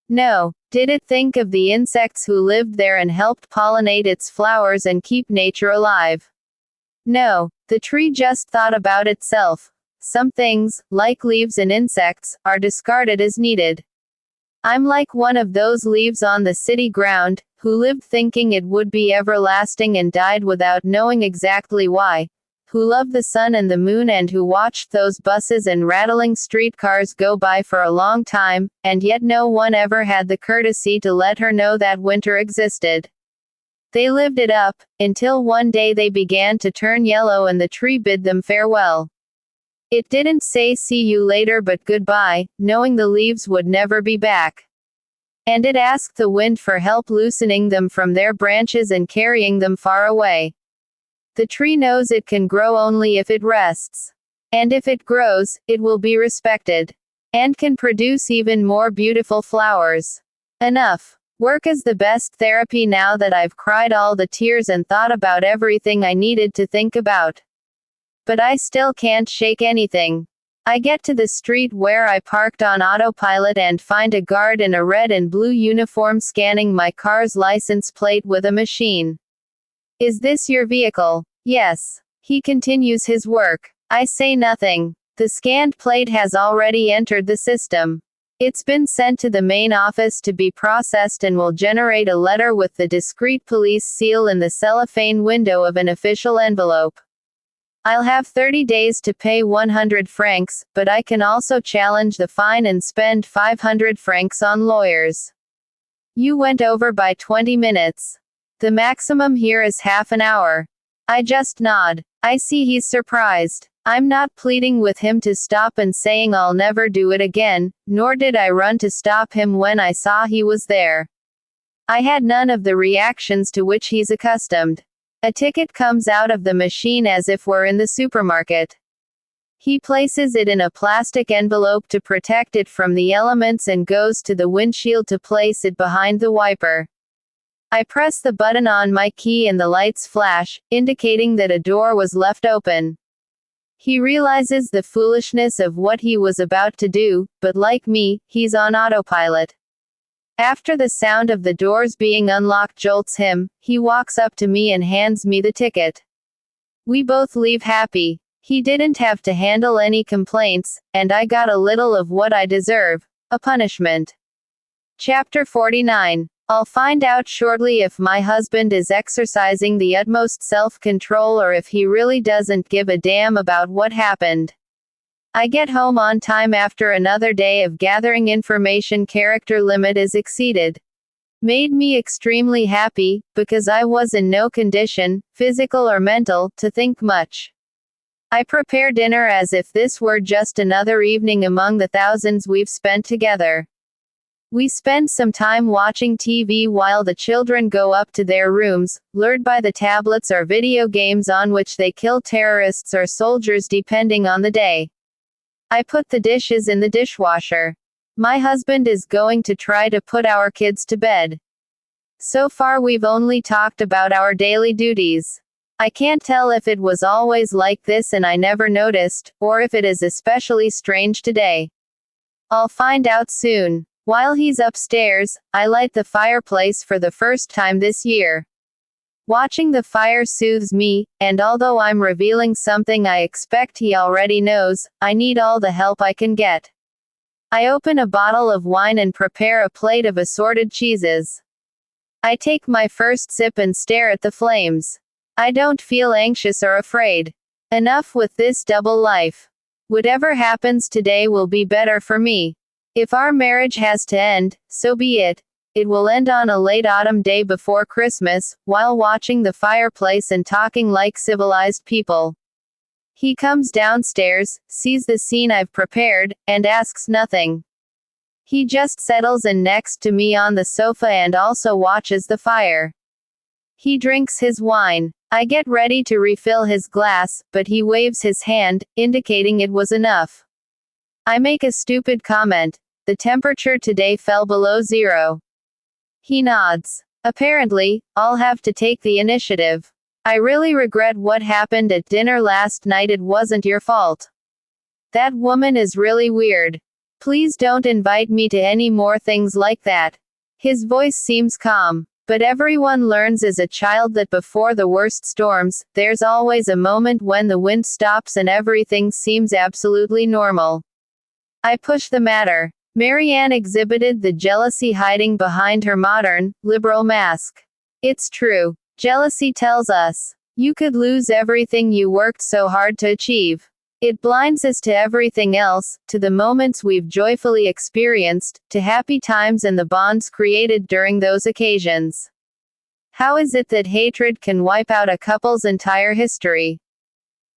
No. Did it think of the insects who lived there and helped pollinate its flowers and keep nature alive? No. The tree just thought about itself. Some things, like leaves and insects, are discarded as needed. I'm like one of those leaves on the city ground, who lived thinking it would be everlasting and died without knowing exactly why, who loved the sun and the moon and who watched those buses and rattling streetcars go by for a long time, and yet no one ever had the courtesy to let her know that winter existed. They lived it up, until one day they began to turn yellow and the tree bid them farewell. It didn't say see you later but goodbye, knowing the leaves would never be back. And it asked the wind for help loosening them from their branches and carrying them far away. The tree knows it can grow only if it rests. And if it grows, it will be respected. And can produce even more beautiful flowers. Enough. Work is the best therapy now that I've cried all the tears and thought about everything I needed to think about. But I still can't shake anything. I get to the street where I parked on autopilot and find a guard in a red and blue uniform scanning my car's license plate with a machine. Is this your vehicle? Yes. He continues his work. I say nothing. The scanned plate has already entered the system. It's been sent to the main office to be processed and will generate a letter with the discreet police seal in the cellophane window of an official envelope. I'll have 30 days to pay 100 francs, but I can also challenge the fine and spend 500 francs on lawyers. You went over by 20 minutes. The maximum here is half an hour. I just nod. I see he's surprised. I'm not pleading with him to stop and saying I'll never do it again, nor did I run to stop him when I saw he was there. I had none of the reactions to which he's accustomed. A ticket comes out of the machine as if we're in the supermarket. He places it in a plastic envelope to protect it from the elements and goes to the windshield to place it behind the wiper. I press the button on my key and the lights flash, indicating that a door was left open. He realizes the foolishness of what he was about to do, but like me, he's on autopilot. After the sound of the doors being unlocked jolts him, he walks up to me and hands me the ticket. We both leave happy. He didn't have to handle any complaints, and I got a little of what I deserve, a punishment. Chapter 49. I'll find out shortly if my husband is exercising the utmost self-control or if he really doesn't give a damn about what happened. I get home on time after another day of gathering information. Character limit is exceeded. Made me extremely happy, because I was in no condition, physical or mental, to think much. I prepare dinner as if this were just another evening among the thousands we've spent together. We spend some time watching TV while the children go up to their rooms, lured by the tablets or video games on which they kill terrorists or soldiers depending on the day. I put the dishes in the dishwasher. My husband is going to try to put our kids to bed. So far we've only talked about our daily duties. I can't tell if it was always like this and I never noticed, or if it is especially strange today. I'll find out soon. While he's upstairs, I light the fireplace for the first time this year. Watching the fire soothes me, and although I'm revealing something I expect he already knows, I need all the help I can get. I open a bottle of wine and prepare a plate of assorted cheeses. I take my first sip and stare at the flames. I don't feel anxious or afraid. Enough with this double life. Whatever happens today will be better for me. If our marriage has to end, so be it. It will end on a late autumn day before Christmas, while watching the fireplace and talking like civilized people. He comes downstairs, sees the scene I've prepared, and asks nothing. He just settles in next to me on the sofa and also watches the fire. He drinks his wine. I get ready to refill his glass, but he waves his hand, indicating it was enough. I make a stupid comment. The temperature today fell below zero. He nods. Apparently, I'll have to take the initiative. I really regret what happened at dinner last night. It wasn't your fault. That woman is really weird. Please don't invite me to any more things like that. His voice seems calm. But everyone learns as a child that before the worst storms, there's always a moment when the wind stops and everything seems absolutely normal. I push the matter. Marianne exhibited the jealousy hiding behind her modern, liberal mask. It's true. Jealousy tells us, you could lose everything you worked so hard to achieve. It blinds us to everything else, to the moments we've joyfully experienced, to happy times and the bonds created during those occasions. How is it that hatred can wipe out a couple's entire history?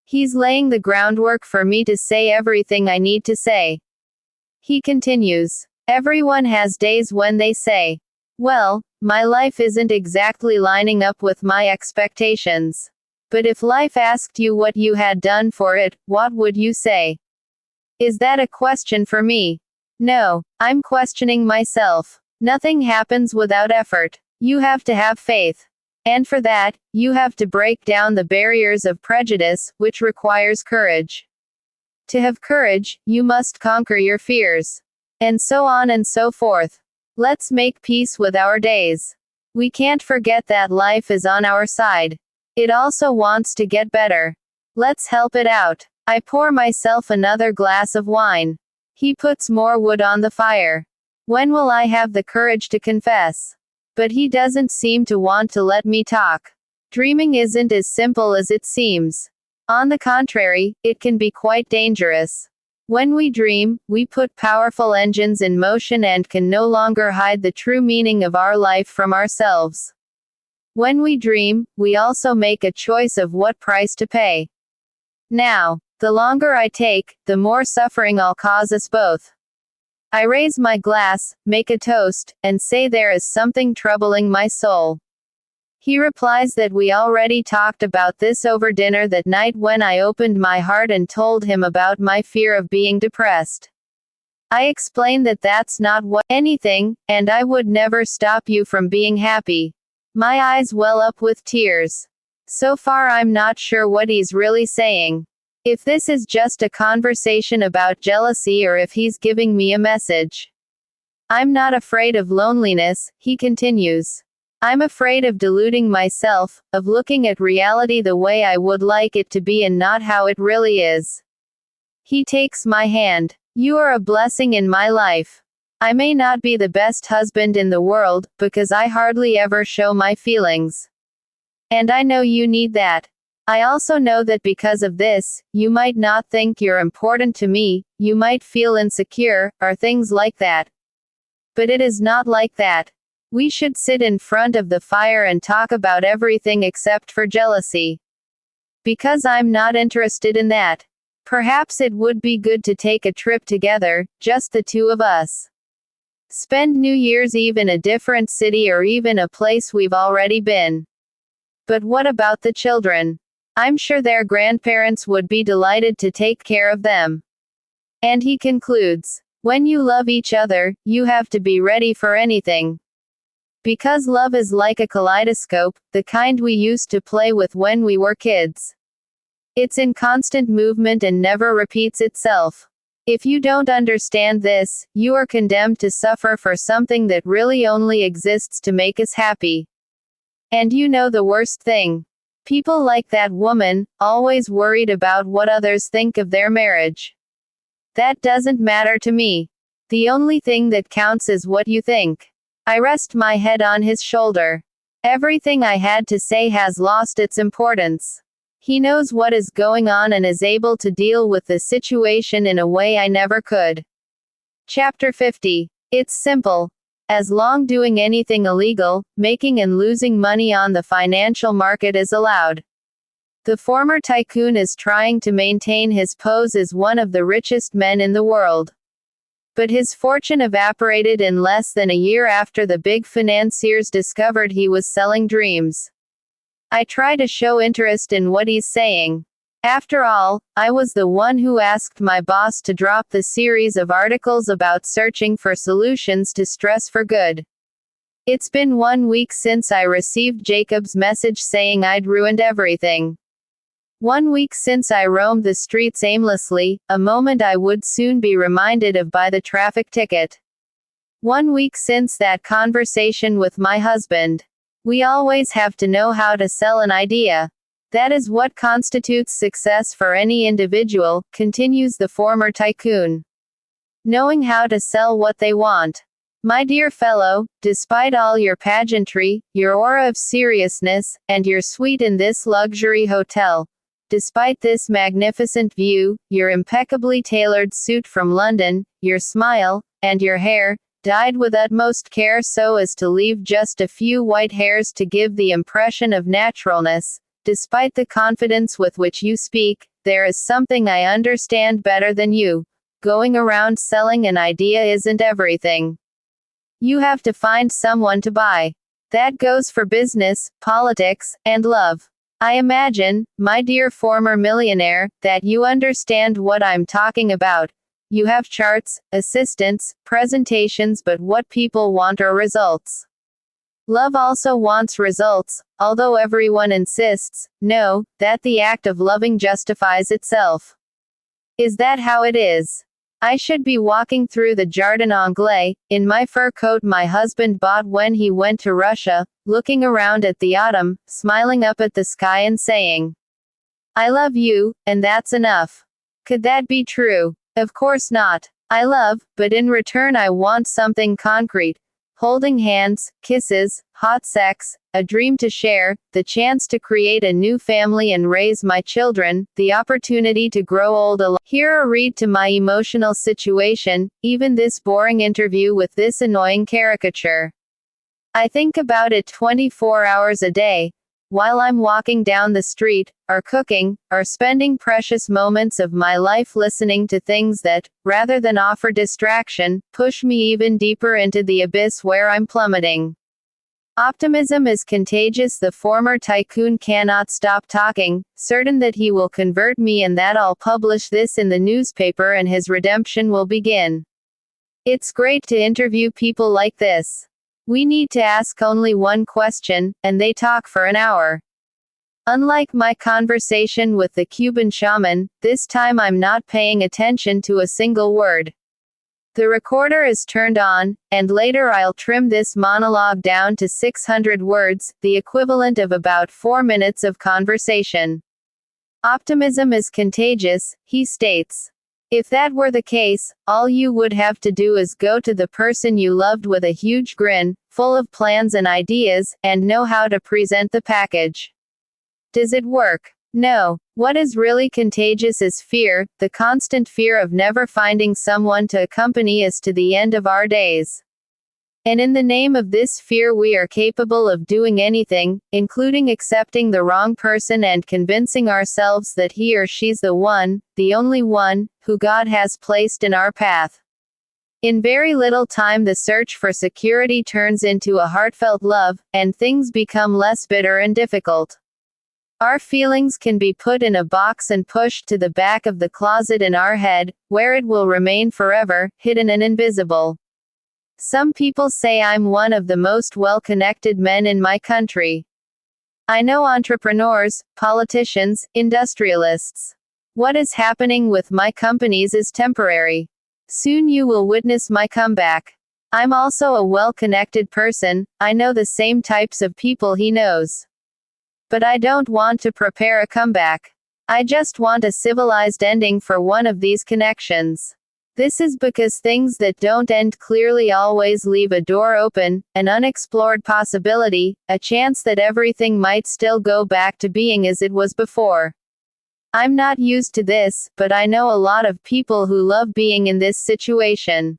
He's laying the groundwork for me to say everything I need to say. He continues. Everyone has days when they say, well, my life isn't exactly lining up with my expectations. But if life asked you what you had done for it, what would you say? Is that a question for me? No, I'm questioning myself. Nothing happens without effort. You have to have faith. And for that, you have to break down the barriers of prejudice, which requires courage. To have courage, you must conquer your fears. And so on and so forth. Let's make peace with our days. We can't forget that life is on our side. It also wants to get better. Let's help it out. I pour myself another glass of wine. He puts more wood on the fire. When will I have the courage to confess? But he doesn't seem to want to let me talk. Dreaming isn't as simple as it seems. On the contrary, it can be quite dangerous. When we dream, we put powerful engines in motion and can no longer hide the true meaning of our life from ourselves. When we dream, we also make a choice of what price to pay. Now, the longer I take, the more suffering I'll cause us both. I raise my glass, make a toast, and say there is something troubling my soul. He replies that we already talked about this over dinner that night when I opened my heart and told him about my fear of being depressed. I explain that that's not what anything, and I would never stop you from being happy. My eyes well up with tears. So far I'm not sure what he's really saying. If this is just a conversation about jealousy or if he's giving me a message. I'm not afraid of loneliness, he continues. I'm afraid of deluding myself, of looking at reality the way I would like it to be and not how it really is. He takes my hand. You are a blessing in my life. I may not be the best husband in the world, because I hardly ever show my feelings. And I know you need that. I also know that because of this, you might not think you're important to me, you might feel insecure, or things like that. But it is not like that. We should sit in front of the fire and talk about everything except for jealousy. Because I'm not interested in that. Perhaps it would be good to take a trip together, just the two of us. Spend New Year's Eve in a different city or even a place we've already been. But what about the children? I'm sure their grandparents would be delighted to take care of them. And he concludes, when you love each other, you have to be ready for anything. Because love is like a kaleidoscope, the kind we used to play with when we were kids. It's in constant movement and never repeats itself. If you don't understand this, you are condemned to suffer for something that really only exists to make us happy. And you know the worst thing. People like that woman, always worried about what others think of their marriage. That doesn't matter to me. The only thing that counts is what you think. I rest my head on his shoulder. Everything I had to say has lost its importance. He knows what is going on and is able to deal with the situation in a way I never could. Chapter 50. It's simple. As long doing anything illegal, making and losing money on the financial market is allowed. The former tycoon is trying to maintain his pose as one of the richest men in the world. But his fortune evaporated in less than a year after the big financiers discovered he was selling dreams. I try to show interest in what he's saying. After all, I was the one who asked my boss to drop the series of articles about searching for solutions to stress for good. It's been 1 week since I received Jacob's message saying I'd ruined everything. 1 week since I roamed the streets aimlessly, a moment I would soon be reminded of by the traffic ticket. 1 week since that conversation with my husband. We always have to know how to sell an idea. That is what constitutes success for any individual, continues the former tycoon. Knowing how to sell what they want. My dear fellow, despite all your pageantry, your aura of seriousness, and your suite in this luxury hotel, despite this magnificent view, your impeccably tailored suit from London, your smile, and your hair, dyed with utmost care so as to leave just a few white hairs to give the impression of naturalness, despite the confidence with which you speak, there is something I understand better than you. Going around selling an idea isn't everything. You have to find someone to buy. That goes for business, politics, and love. I imagine, my dear former millionaire, that you understand what I'm talking about. You have charts, assistants, presentations, but what people want are results. Love also wants results, although everyone insists, no, that the act of loving justifies itself. Is that how it is? I should be walking through the Jardin Anglais, in my fur coat my husband bought when he went to Russia, looking around at the autumn, smiling up at the sky and saying, I love you, and that's enough. Could that be true? Of course not. I love, but in return I want something concrete. Holding hands, kisses, hot sex, a dream to share, the chance to create a new family and raise my children, the opportunity to grow old alone. Here a read to my emotional situation, even this boring interview with this annoying caricature. I think about it 24 hours a day, while I'm walking down the street, or cooking, or spending precious moments of my life listening to things that, rather than offer distraction, push me even deeper into the abyss where I'm plummeting. Optimism is contagious. The former tycoon cannot stop talking, certain that he will convert me and that I'll publish this in the newspaper and his redemption will begin. It's great to interview people like this. We need to ask only one question, and they talk for an hour. Unlike my conversation with the Cuban shaman, this time I'm not paying attention to a single word. The recorder is turned on, and later I'll trim this monologue down to 600 words, the equivalent of about 4 minutes of conversation. Optimism is contagious, he states. If that were the case, all you would have to do is go to the person you loved with a huge grin, full of plans and ideas, and know how to present the package. Does it work? No. What is really contagious is fear, the constant fear of never finding someone to accompany us to the end of our days. And in the name of this fear we are capable of doing anything, including accepting the wrong person and convincing ourselves that he or she's the one, the only one, who God has placed in our path. In very little time the search for security turns into a heartfelt love, and things become less bitter and difficult. Our feelings can be put in a box and pushed to the back of the closet in our head, where it will remain forever, hidden and invisible. Some people say I'm one of the most well-connected men in my country. I know entrepreneurs, politicians, industrialists. What is happening with my companies is temporary. Soon you will witness my comeback. I'm also a well-connected person, I know the same types of people he knows. But I don't want to prepare a comeback. I just want a civilized ending for one of these connections. This is because things that don't end clearly always leave a door open, an unexplored possibility, a chance that everything might still go back to being as it was before. I'm not used to this, but I know a lot of people who love being in this situation.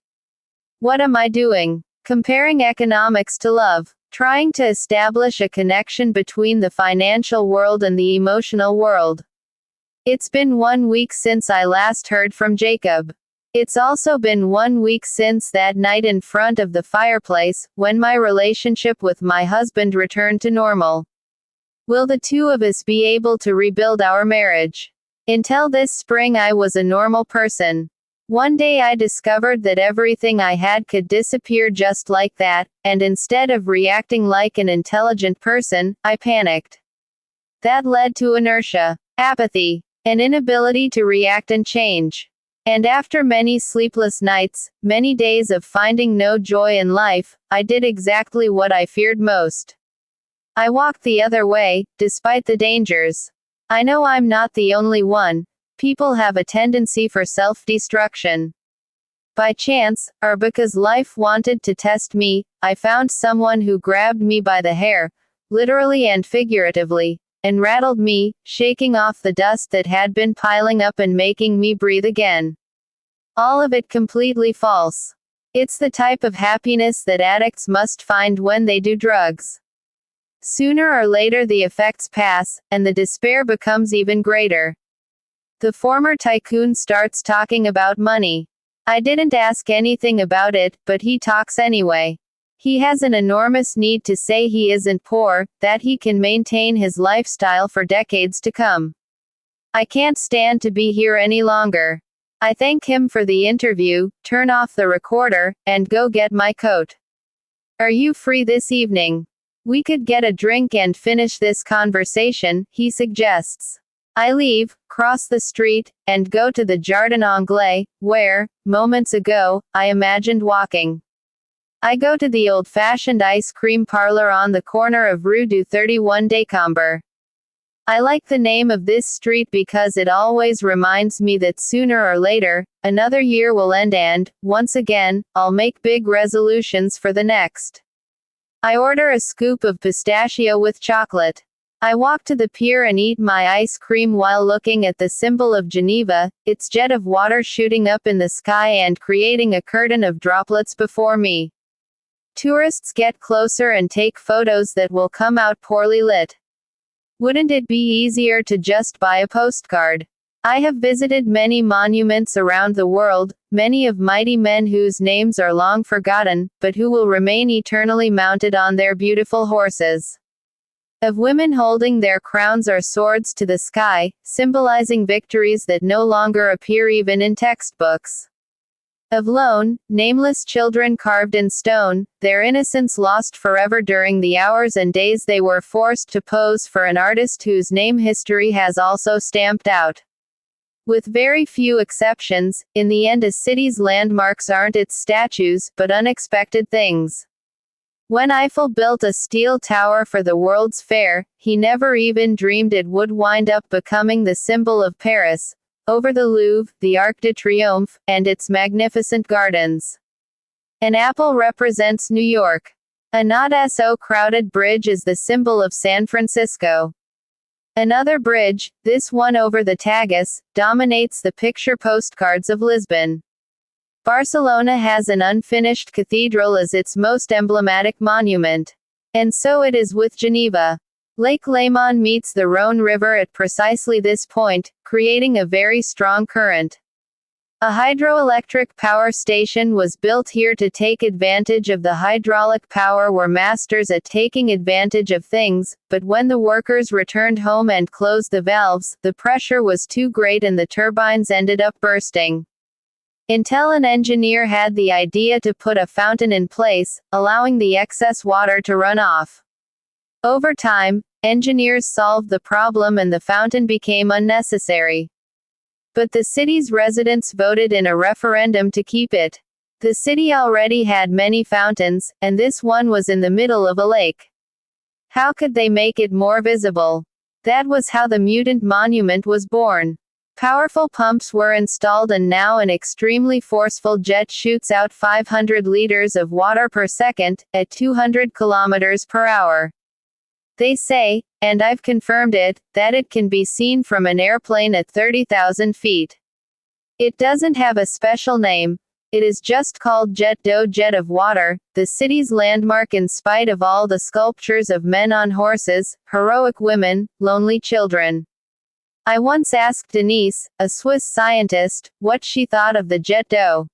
What am I doing? Comparing economics to love. Trying to establish a connection between the financial world and the emotional world. It's been 1 week since I last heard from Jacob. It's also been 1 week since that night in front of the fireplace, when my relationship with my husband returned to normal. Will the two of us be able to rebuild our marriage? Until this spring I was a normal person. One day I discovered that everything I had could disappear just like that, and instead of reacting like an intelligent person, I panicked. That led to inertia, apathy, an inability to react and change. And after many sleepless nights, many days of finding no joy in life, I did exactly what I feared most. I walked the other way, despite the dangers. I know I'm not the only one. People have a tendency for self-destruction. By chance, or because life wanted to test me, I found someone who grabbed me by the hair, literally and figuratively, and rattled me, shaking off the dust that had been piling up and making me breathe again. All of it completely false. It's the type of happiness that addicts must find when they do drugs. Sooner or later the effects pass, and the despair becomes even greater. The former tycoon starts talking about money. I didn't ask anything about it, but he talks anyway. He has an enormous need to say he isn't poor, that he can maintain his lifestyle for decades to come. I can't stand to be here any longer. I thank him for the interview, turn off the recorder, and go get my coat. Are you free this evening? We could get a drink and finish this conversation, he suggests. I leave, cross the street, and go to the Jardin Anglais, where, moments ago, I imagined walking. I go to the old-fashioned ice cream parlor on the corner of Rue du 31 Décembre. I like the name of this street because it always reminds me that sooner or later, another year will end and, once again, I'll make big resolutions for the next. I order a scoop of pistachio with chocolate. I walk to the pier and eat my ice cream while looking at the symbol of Geneva, its jet of water shooting up in the sky and creating a curtain of droplets before me. Tourists get closer and take photos that will come out poorly lit. Wouldn't it be easier to just buy a postcard? I have visited many monuments around the world, many of mighty men whose names are long forgotten, but who will remain eternally mounted on their beautiful horses. Of women holding their crowns or swords to the sky, symbolizing victories that no longer appear even in textbooks. Of lone, nameless children carved in stone, their innocence lost forever during the hours and days they were forced to pose for an artist whose name history has also stamped out. With very few exceptions, in the end a city's landmarks aren't its statues, but unexpected things. When Eiffel built a steel tower for the World's Fair, he never even dreamed it would wind up becoming the symbol of Paris, over the Louvre, the Arc de Triomphe, and its magnificent gardens. An apple represents New York. A not-so-crowded bridge is the symbol of San Francisco. Another bridge, this one over the Tagus, dominates the picture postcards of Lisbon. Barcelona has an unfinished cathedral as its most emblematic monument. And so it is with Geneva. Lake Léman meets the Rhône River at precisely this point, creating a very strong current. A hydroelectric power station was built here to take advantage of the hydraulic power. Were masters at taking advantage of things, but when the workers returned home and closed the valves, the pressure was too great and the turbines ended up bursting. Until an engineer had the idea to put a fountain in place, allowing the excess water to run off. Over time, engineers solved the problem and the fountain became unnecessary. But the city's residents voted in a referendum to keep it. The city already had many fountains, and this one was in the middle of a lake. How could they make it more visible? That was how the mutant monument was born. Powerful pumps were installed and now an extremely forceful jet shoots out 500 liters of water per second, at 200 kilometers per hour. They say, and I've confirmed it, that it can be seen from an airplane at 30,000 feet. It doesn't have a special name. It is just called Jet d'eau, jet of water, the city's landmark in spite of all the sculptures of men on horses, heroic women, lonely children. I once asked Denise, a Swiss scientist, what she thought of the jet d'eau.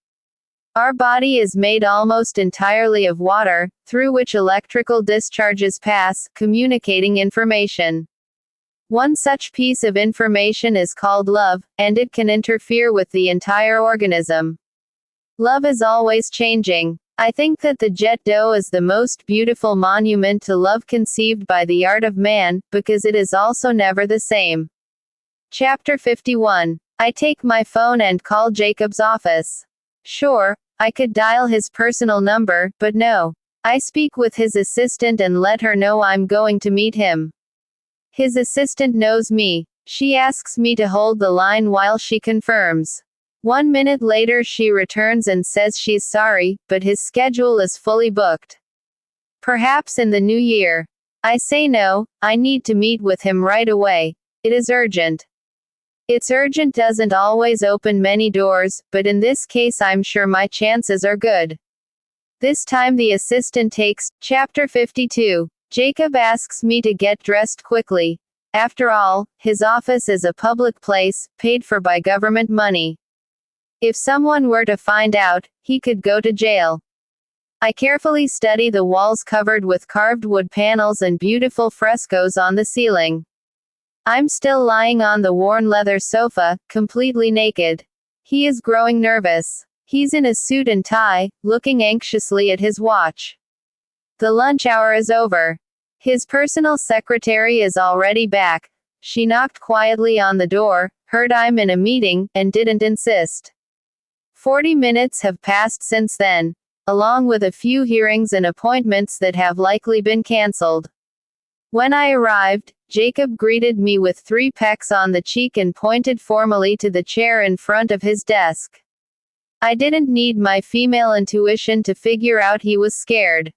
Our body is made almost entirely of water, through which electrical discharges pass, communicating information. One such piece of information is called love, and it can interfere with the entire organism. Love is always changing. I think that the jet d'eau is the most beautiful monument to love conceived by the art of man, because it is also never the same. Chapter 51. I take my phone and call Jacob's office. Sure, I could dial his personal number, but no. I speak with his assistant and let her know I'm going to meet him. His assistant knows me. She asks me to hold the line while she confirms. 1 minute later she returns and says she's sorry, but his schedule is fully booked. Perhaps in the new year. I say no, I need to meet with him right away. It is urgent. It's urgent doesn't always open many doors, but in this case I'm sure my chances are good. This time the assistant takes. Chapter 52. Jacob asks me to get dressed quickly. After all, his office is a public place, paid for by government money. If someone were to find out, he could go to jail. I carefully study the walls covered with carved wood panels and beautiful frescoes on the ceiling. I'm still lying on the worn leather sofa, completely naked. He is growing nervous. He's in a suit and tie, looking anxiously at his watch. The lunch hour is over. His personal secretary is already back. She knocked quietly on the door, heard I'm in a meeting, and didn't insist. 40 minutes have passed since then, along with a few hearings and appointments that have likely been cancelled. When I arrived, Jacob greeted me with 3 pecks on the cheek and pointed formally to the chair in front of his desk. I didn't need my female intuition to figure out he was scared.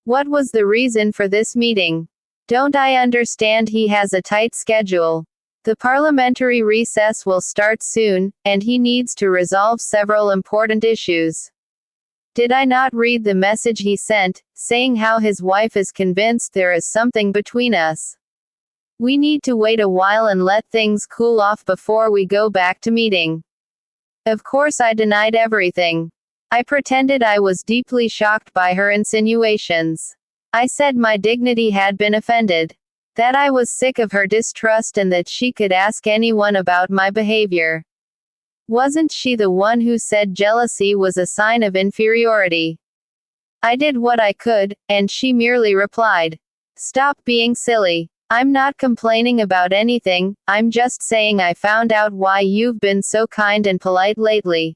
What was the reason for this meeting? Don't I understand he has a tight schedule? The parliamentary recess will start soon, and he needs to resolve several important issues. Did I not read the message he sent, saying how his wife is convinced there is something between us? We need to wait a while and let things cool off before we go back to meeting. Of course I denied everything. I pretended I was deeply shocked by her insinuations. I said my dignity had been offended. That I was sick of her distrust and that she could ask anyone about my behavior. Wasn't she the one who said jealousy was a sign of inferiority? I did what I could, and she merely replied, "Stop being silly. I'm not complaining about anything, I'm just saying I found out why you've been so kind and polite lately."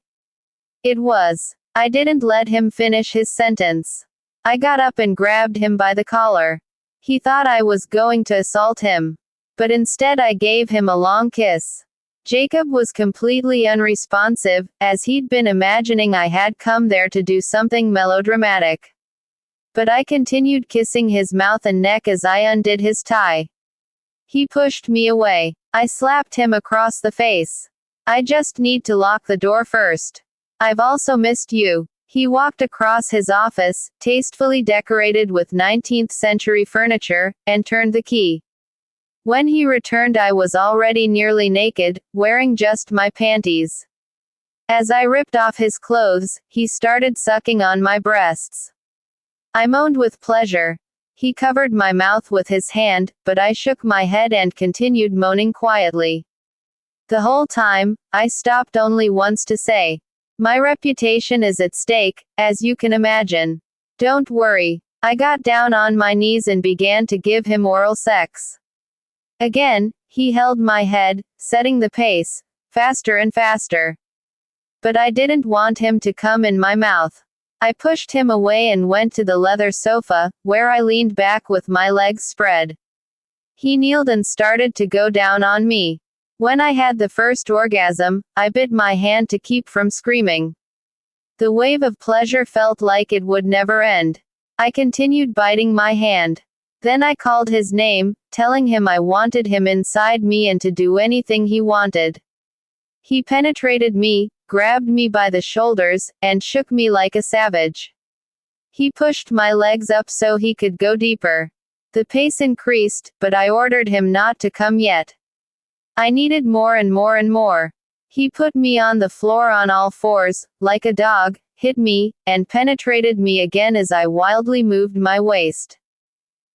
It was. I didn't let him finish his sentence. I got up and grabbed him by the collar. He thought I was going to assault him. But instead I gave him a long kiss. Jacob was completely unresponsive, as he'd been imagining I had come there to do something melodramatic. But I continued kissing his mouth and neck as I undid his tie. He pushed me away. I slapped him across the face. "I just need to lock the door first. I've also missed you." He walked across his office, tastefully decorated with 19th century furniture, and turned the key. When he returned, I was already nearly naked, wearing just my panties. As I ripped off his clothes, he started sucking on my breasts. I moaned with pleasure. He covered my mouth with his hand, but I shook my head and continued moaning quietly. The whole time, I stopped only once to say, "My reputation is at stake, as you can imagine. Don't worry." I got down on my knees and began to give him oral sex. Again, he held my head, setting the pace, faster and faster. But I didn't want him to come in my mouth. I pushed him away and went to the leather sofa, where I leaned back with my legs spread. He kneeled and started to go down on me. When I had the first orgasm, I bit my hand to keep from screaming. The wave of pleasure felt like it would never end. I continued biting my hand. Then I called his name, telling him I wanted him inside me and to do anything he wanted. He penetrated me, grabbed me by the shoulders, and shook me like a savage. He pushed my legs up so he could go deeper. The pace increased, but I ordered him not to come yet. I needed more and more and more. He put me on the floor on all fours, like a dog, hit me, and penetrated me again as I wildly moved my waist.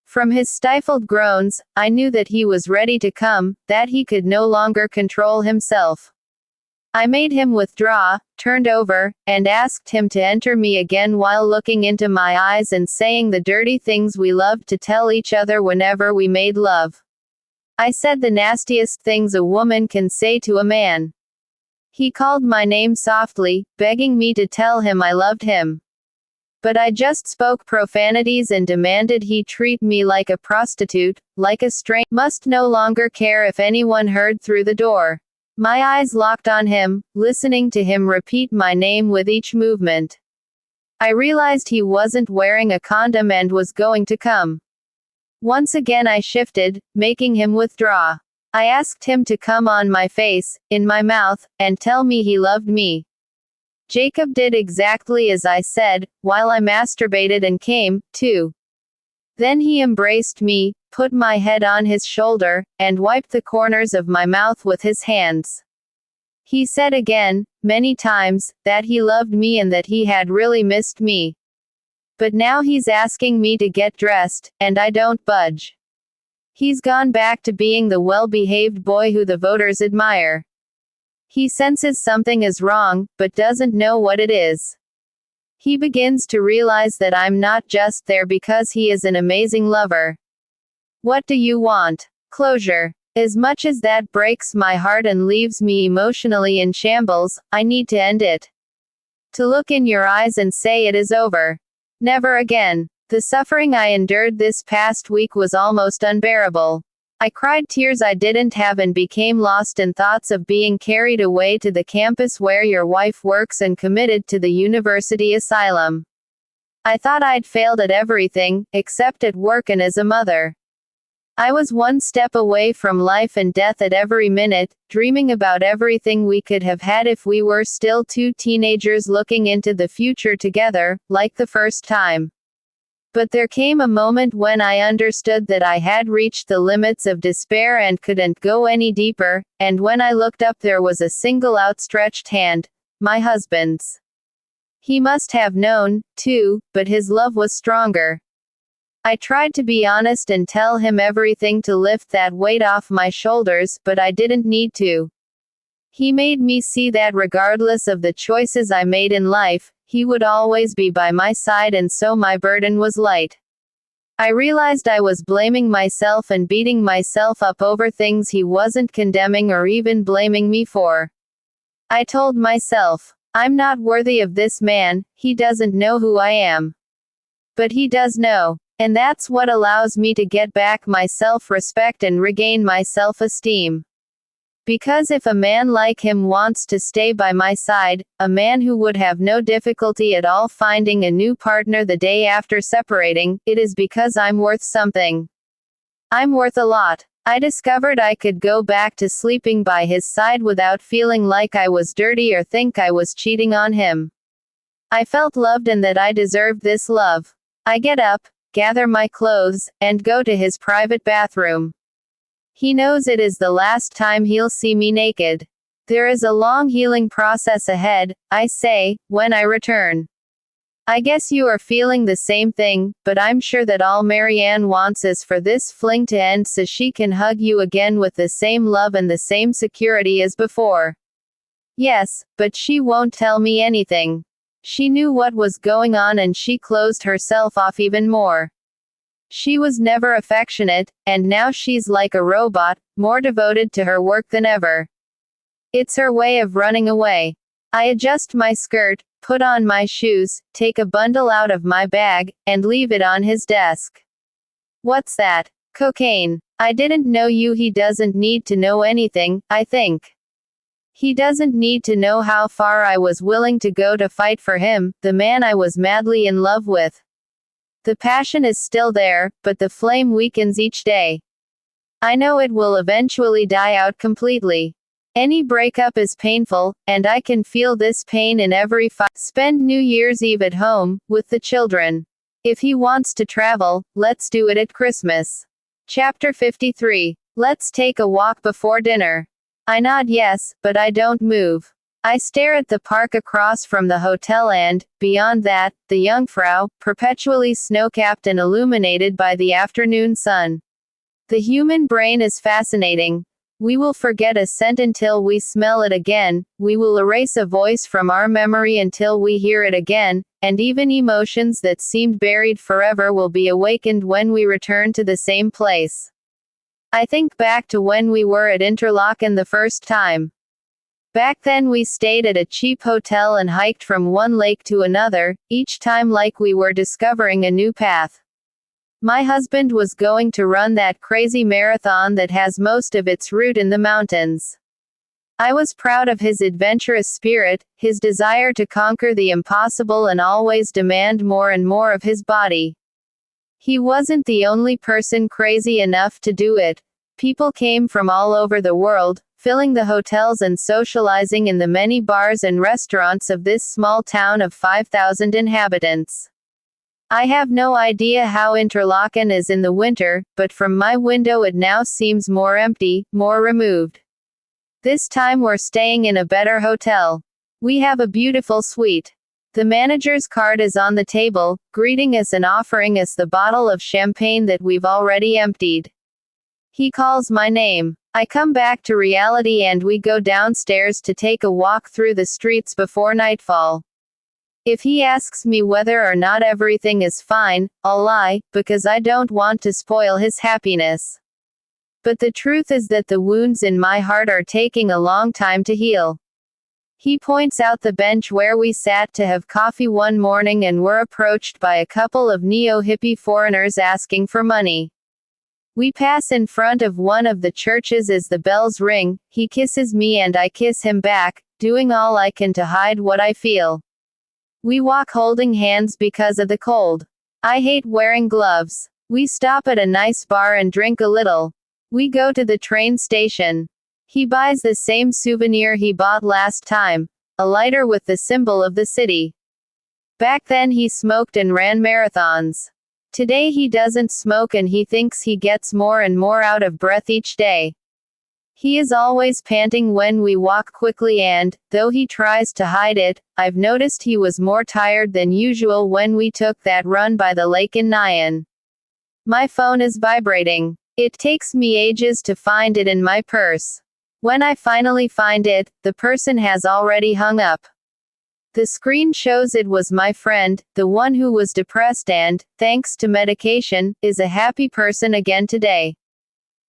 From his stifled groans, I knew that he was ready to come, that he could no longer control himself. I made him withdraw, turned over, and asked him to enter me again while looking into my eyes and saying the dirty things we loved to tell each other whenever we made love. I said the nastiest things a woman can say to a man. He called my name softly, begging me to tell him I loved him. But I just spoke profanities and demanded he treat me like a prostitute, like a stranger. Must no longer care if anyone heard through the door. My eyes locked on him, listening to him repeat my name with each movement. I realized he wasn't wearing a condom and was going to come. Once again I shifted, making him withdraw. I asked him to come on my face, in my mouth, and tell me he loved me. Jacob did exactly as I said, while I masturbated and came, too. Then he embraced me, put my head on his shoulder, and wiped the corners of my mouth with his hands. He said again, many times, that he loved me and that he had really missed me. But now he's asking me to get dressed, and I don't budge. He's gone back to being the well-behaved boy who the voters admire. He senses something is wrong, but doesn't know what it is. He begins to realize that I'm not just there because he is an amazing lover. What do you want? Closure. As much as that breaks my heart and leaves me emotionally in shambles, I need to end it. To look in your eyes and say it is over. Never again. The suffering I endured this past week was almost unbearable. I cried tears I didn't have and became lost in thoughts of being carried away to the campus where your wife works and committed to the university asylum. I thought I'd failed at everything, except at work and as a mother. I was one step away from life and death at every minute, dreaming about everything we could have had if we were still two teenagers looking into the future together, like the first time. But there came a moment when I understood that I had reached the limits of despair and couldn't go any deeper, and when I looked up there was a single outstretched hand, my husband's. He must have known, too, but his love was stronger. I tried to be honest and tell him everything to lift that weight off my shoulders, but I didn't need to. He made me see that regardless of the choices I made in life, he would always be by my side, and so my burden was light. I realized I was blaming myself and beating myself up over things he wasn't condemning or even blaming me for. I told myself, I'm not worthy of this man, he doesn't know who I am. But he does know. And that's what allows me to get back my self-respect and regain my self-esteem. Because if a man like him wants to stay by my side, a man who would have no difficulty at all finding a new partner the day after separating, it is because I'm worth something. I'm worth a lot. I discovered I could go back to sleeping by his side without feeling like I was dirty or think I was cheating on him. I felt loved and that I deserved this love. I get up, gather my clothes, and go to his private bathroom. He knows it is the last time he'll see me naked. There is a long healing process ahead, I say, when I return. I guess you are feeling the same thing, but I'm sure that all Marianne wants is for this fling to end so she can hug you again with the same love and the same security as before. Yes, but she won't tell me anything. She knew what was going on and she closed herself off even more. She was never affectionate, and now she's like a robot, more devoted to her work than ever. It's her way of running away. I adjust my skirt, put on my shoes, take a bundle out of my bag, and leave it on his desk. What's that? Cocaine. I didn't know you. He doesn't need to know anything, I think. He doesn't need to know how far I was willing to go to fight for him, the man I was madly in love with. The passion is still there, but the flame weakens each day. I know it will eventually die out completely. Any breakup is painful, and I can feel this pain in every fight. Spend New Year's Eve at home, with the children. If he wants to travel, let's do it at Christmas. Chapter 53. Let's take a walk before dinner. I nod yes, but I don't move. I stare at the park across from the hotel and, beyond that, the Jungfrau, perpetually snow-capped and illuminated by the afternoon sun. The human brain is fascinating. We will forget a scent until we smell it again, we will erase a voice from our memory until we hear it again, and even emotions that seemed buried forever will be awakened when we return to the same place. I think back to when we were at Interlaken the first time. Back then we stayed at a cheap hotel and hiked from one lake to another, each time like we were discovering a new path. My husband was going to run that crazy marathon that has most of its route in the mountains. I was proud of his adventurous spirit, his desire to conquer the impossible and always demand more and more of his body. He wasn't the only person crazy enough to do it. People came from all over the world, filling the hotels and socializing in the many bars and restaurants of this small town of 5,000 inhabitants. I have no idea how Interlaken is in the winter, but from my window it now seems more empty, more removed. This time we're staying in a better hotel. We have a beautiful suite. The manager's card is on the table, greeting us and offering us the bottle of champagne that we've already emptied. He calls my name. I come back to reality and we go downstairs to take a walk through the streets before nightfall. If he asks me whether or not everything is fine, I'll lie, because I don't want to spoil his happiness. But the truth is that the wounds in my heart are taking a long time to heal. He points out the bench where we sat to have coffee one morning and were approached by a couple of neo-hippie foreigners asking for money. We pass in front of one of the churches as the bells ring, he kisses me and I kiss him back, doing all I can to hide what I feel. We walk holding hands because of the cold. I hate wearing gloves. We stop at a nice bar and drink a little. We go to the train station. He buys the same souvenir he bought last time, a lighter with the symbol of the city. Back then he smoked and ran marathons. Today he doesn't smoke and he thinks he gets more and more out of breath each day. He is always panting when we walk quickly and, though he tries to hide it, I've noticed he was more tired than usual when we took that run by the lake in Nyan. My phone is vibrating. It takes me ages to find it in my purse. When I finally find it, the person has already hung up. The screen shows it was my friend, the one who was depressed and, thanks to medication, is a happy person again today.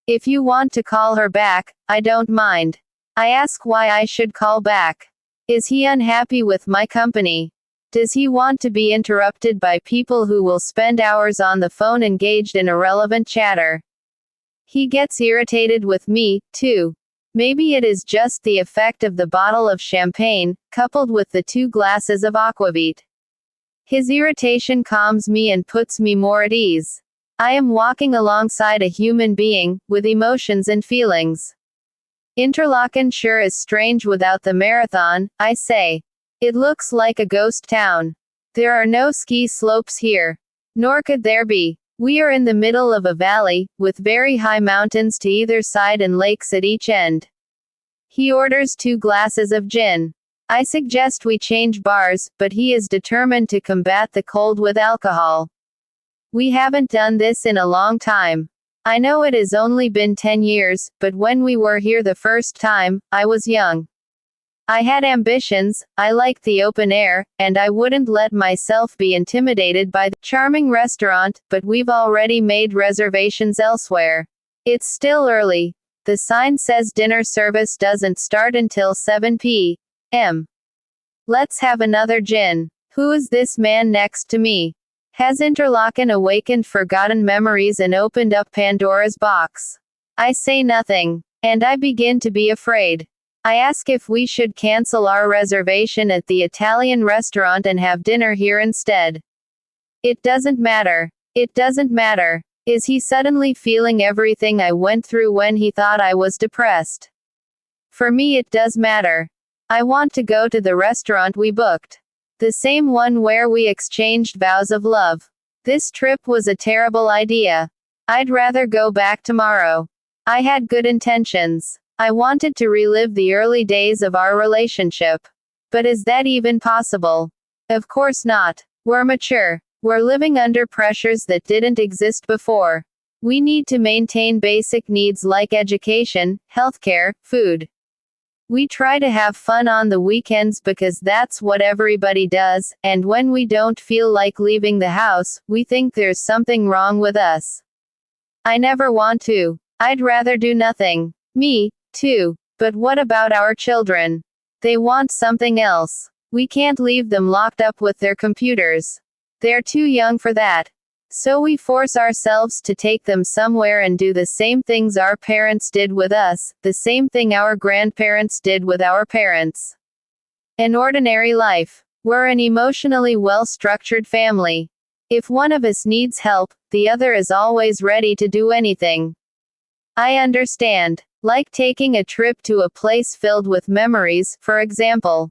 If you want to call her back, I don't mind. I ask why I should call back. Is he unhappy with my company? Does he want to be interrupted by people who will spend hours on the phone engaged in irrelevant chatter? He gets irritated with me, too. Maybe it is just the effect of the bottle of champagne, coupled with the 2 glasses of aquavit. His irritation calms me and puts me more at ease. I am walking alongside a human being, with emotions and feelings. Interlaken sure is strange without the marathon, I say. It looks like a ghost town. There are no ski slopes here. Nor could there be. We are in the middle of a valley, with very high mountains to either side and lakes at each end. He orders 2 glasses of gin. I suggest we change bars, but he is determined to combat the cold with alcohol. We haven't done this in a long time. I know it has only been 10 years, but when we were here the first time, I was young. I had ambitions, I liked the open air, and I wouldn't let myself be intimidated by the charming restaurant, but we've already made reservations elsewhere. It's still early. The sign says dinner service doesn't start until 7 p.m. Let's have another gin. Who is this man next to me? Has Interlaken awakened forgotten memories and opened up Pandora's box? I say nothing. And I begin to be afraid. I ask if we should cancel our reservation at the Italian restaurant and have dinner here instead. It doesn't matter. It doesn't matter. Is he suddenly feeling everything I went through when he thought I was depressed? For me it does matter. I want to go to the restaurant we booked. The same one where we exchanged vows of love. This trip was a terrible idea. I'd rather go back tomorrow. I had good intentions. I wanted to relive the early days of our relationship. But is that even possible? Of course not. We're mature. We're living under pressures that didn't exist before. We need to maintain basic needs like education, healthcare, food. We try to have fun on the weekends because that's what everybody does, and when we don't feel like leaving the house, we think there's something wrong with us. I never want to. I'd rather do nothing. Me, too. But what about our children? They want something else. We can't leave them locked up with their computers. They're too young for that. So we force ourselves to take them somewhere and do the same things our parents did with us, the same thing our grandparents did with our parents. An ordinary life. We're an emotionally well-structured family. If one of us needs help, the other is always ready to do anything. I understand. Like taking a trip to a place filled with memories, for example.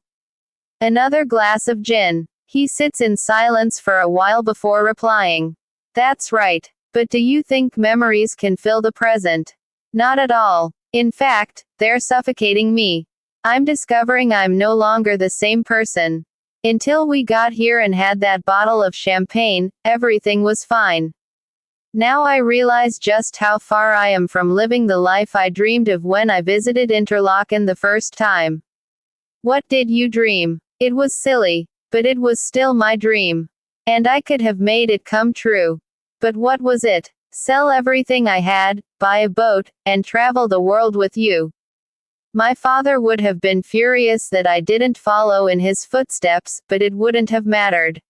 Another glass of gin. He sits in silence for a while before replying. That's right. But do you think memories can fill the present? Not at all. In fact, they're suffocating me. I'm discovering I'm no longer the same person. Until we got here and had that bottle of champagne, everything was fine. Now I realize just how far I am from living the life I dreamed of when I visited Interlaken the first time. What did you dream? It was silly, but it was still my dream. And I could have made it come true. But what was it? Sell everything I had, buy a boat, and travel the world with you. My father would have been furious that I didn't follow in his footsteps, but it wouldn't have mattered.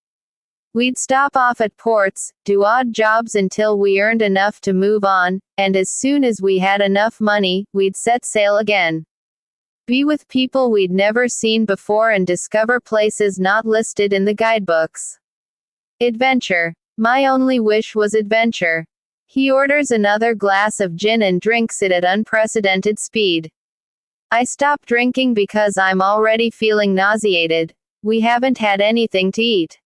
We'd stop off at ports, do odd jobs until we earned enough to move on, and as soon as we had enough money, we'd set sail again. Be with people we'd never seen before and discover places not listed in the guidebooks. Adventure. My only wish was adventure. He orders another glass of gin and drinks it at unprecedented speed. I stop drinking because I'm already feeling nauseated. We haven't had anything to eat.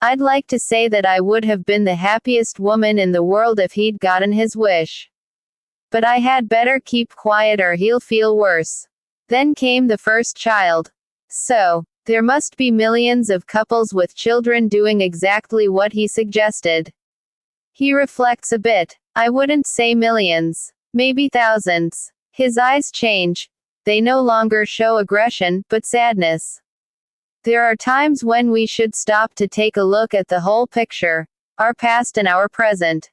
I'd like to say that I would have been the happiest woman in the world if he'd gotten his wish. But I had better keep quiet or he'll feel worse. Then came the first child. So, there must be millions of couples with children doing exactly what he suggested. He reflects a bit. I wouldn't say millions. Maybe thousands. His eyes change. They no longer show aggression, but sadness. There are times when we should stop to take a look at the whole picture, our past and our present.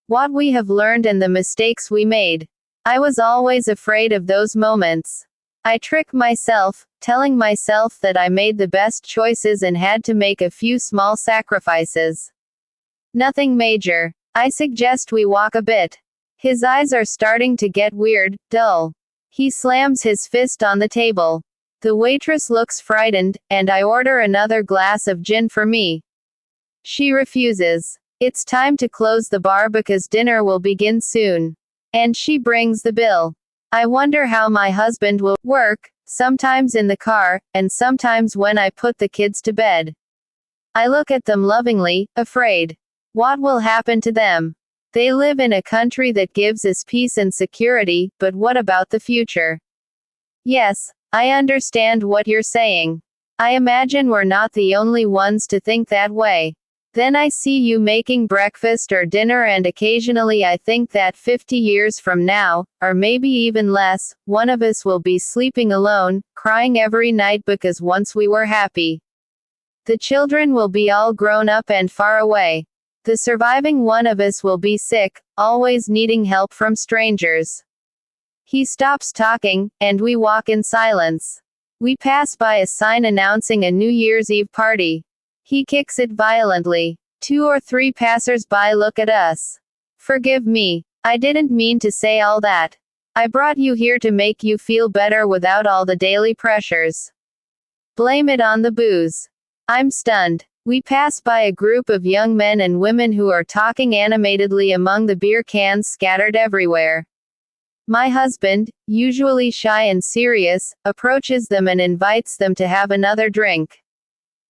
What we have learned and the mistakes we made. I was always afraid of those moments. I trick myself, telling myself that I made the best choices and had to make a few small sacrifices. Nothing major. I suggest we walk a bit. His eyes are starting to get weird, dull. He slams his fist on the table. The waitress looks frightened, and I order another glass of gin for me. She refuses. It's time to close the bar because dinner will begin soon. And she brings the bill. I wonder how my husband will work, sometimes in the car, and sometimes when I put the kids to bed. I look at them lovingly, afraid. What will happen to them? They live in a country that gives us peace and security, but what about the future? Yes, I understand what you're saying. I imagine we're not the only ones to think that way. Then I see you making breakfast or dinner, and occasionally I think that 50 years from now, or maybe even less, one of us will be sleeping alone, crying every night because once we were happy. The children will be all grown up and far away. The surviving one of us will be sick, always needing help from strangers. He stops talking, and we walk in silence. We pass by a sign announcing a New Year's Eve party. He kicks it violently. 2 or 3 passers-by look at us. Forgive me. I didn't mean to say all that. I brought you here to make you feel better without all the daily pressures. Blame it on the booze. I'm stunned. We pass by a group of young men and women who are talking animatedly among the beer cans scattered everywhere. My husband, usually shy and serious, approaches them and invites them to have another drink.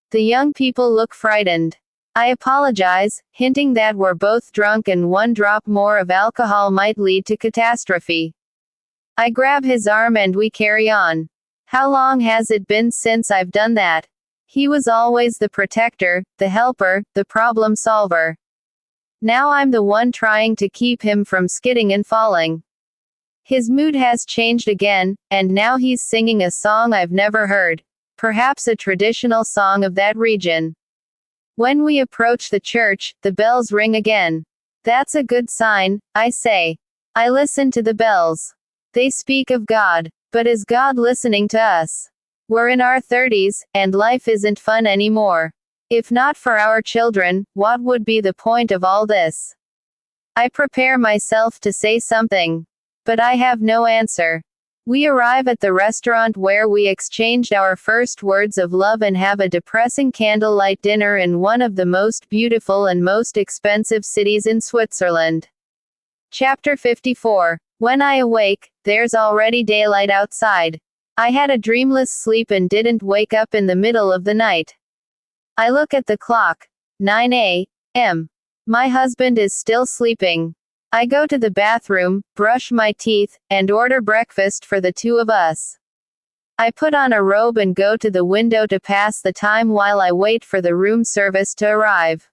The young people look frightened. I apologize, hinting that we're both drunk and one drop more of alcohol might lead to catastrophe. I grab his arm and we carry on. How long has it been since I've done that? He was always the protector, the helper, the problem solver. Now I'm the one trying to keep him from skidding and falling. His mood has changed again, and now he's singing a song I've never heard. Perhaps a traditional song of that region. When we approach the church, the bells ring again. That's a good sign, I say. I listen to the bells. They speak of God. But is God listening to us? We're in our 30s, and life isn't fun anymore. If not for our children, what would be the point of all this? I prepare myself to say something. But I have no answer. We arrive at the restaurant where we exchanged our first words of love and have a depressing candlelight dinner in one of the most beautiful and most expensive cities in Switzerland. Chapter 54. When I awake, there's already daylight outside. I had a dreamless sleep and didn't wake up in the middle of the night. I look at the clock. 9 a.m. My husband is still sleeping. I go to the bathroom, brush my teeth, and order breakfast for the 2 of us. I put on a robe and go to the window to pass the time while I wait for the room service to arrive.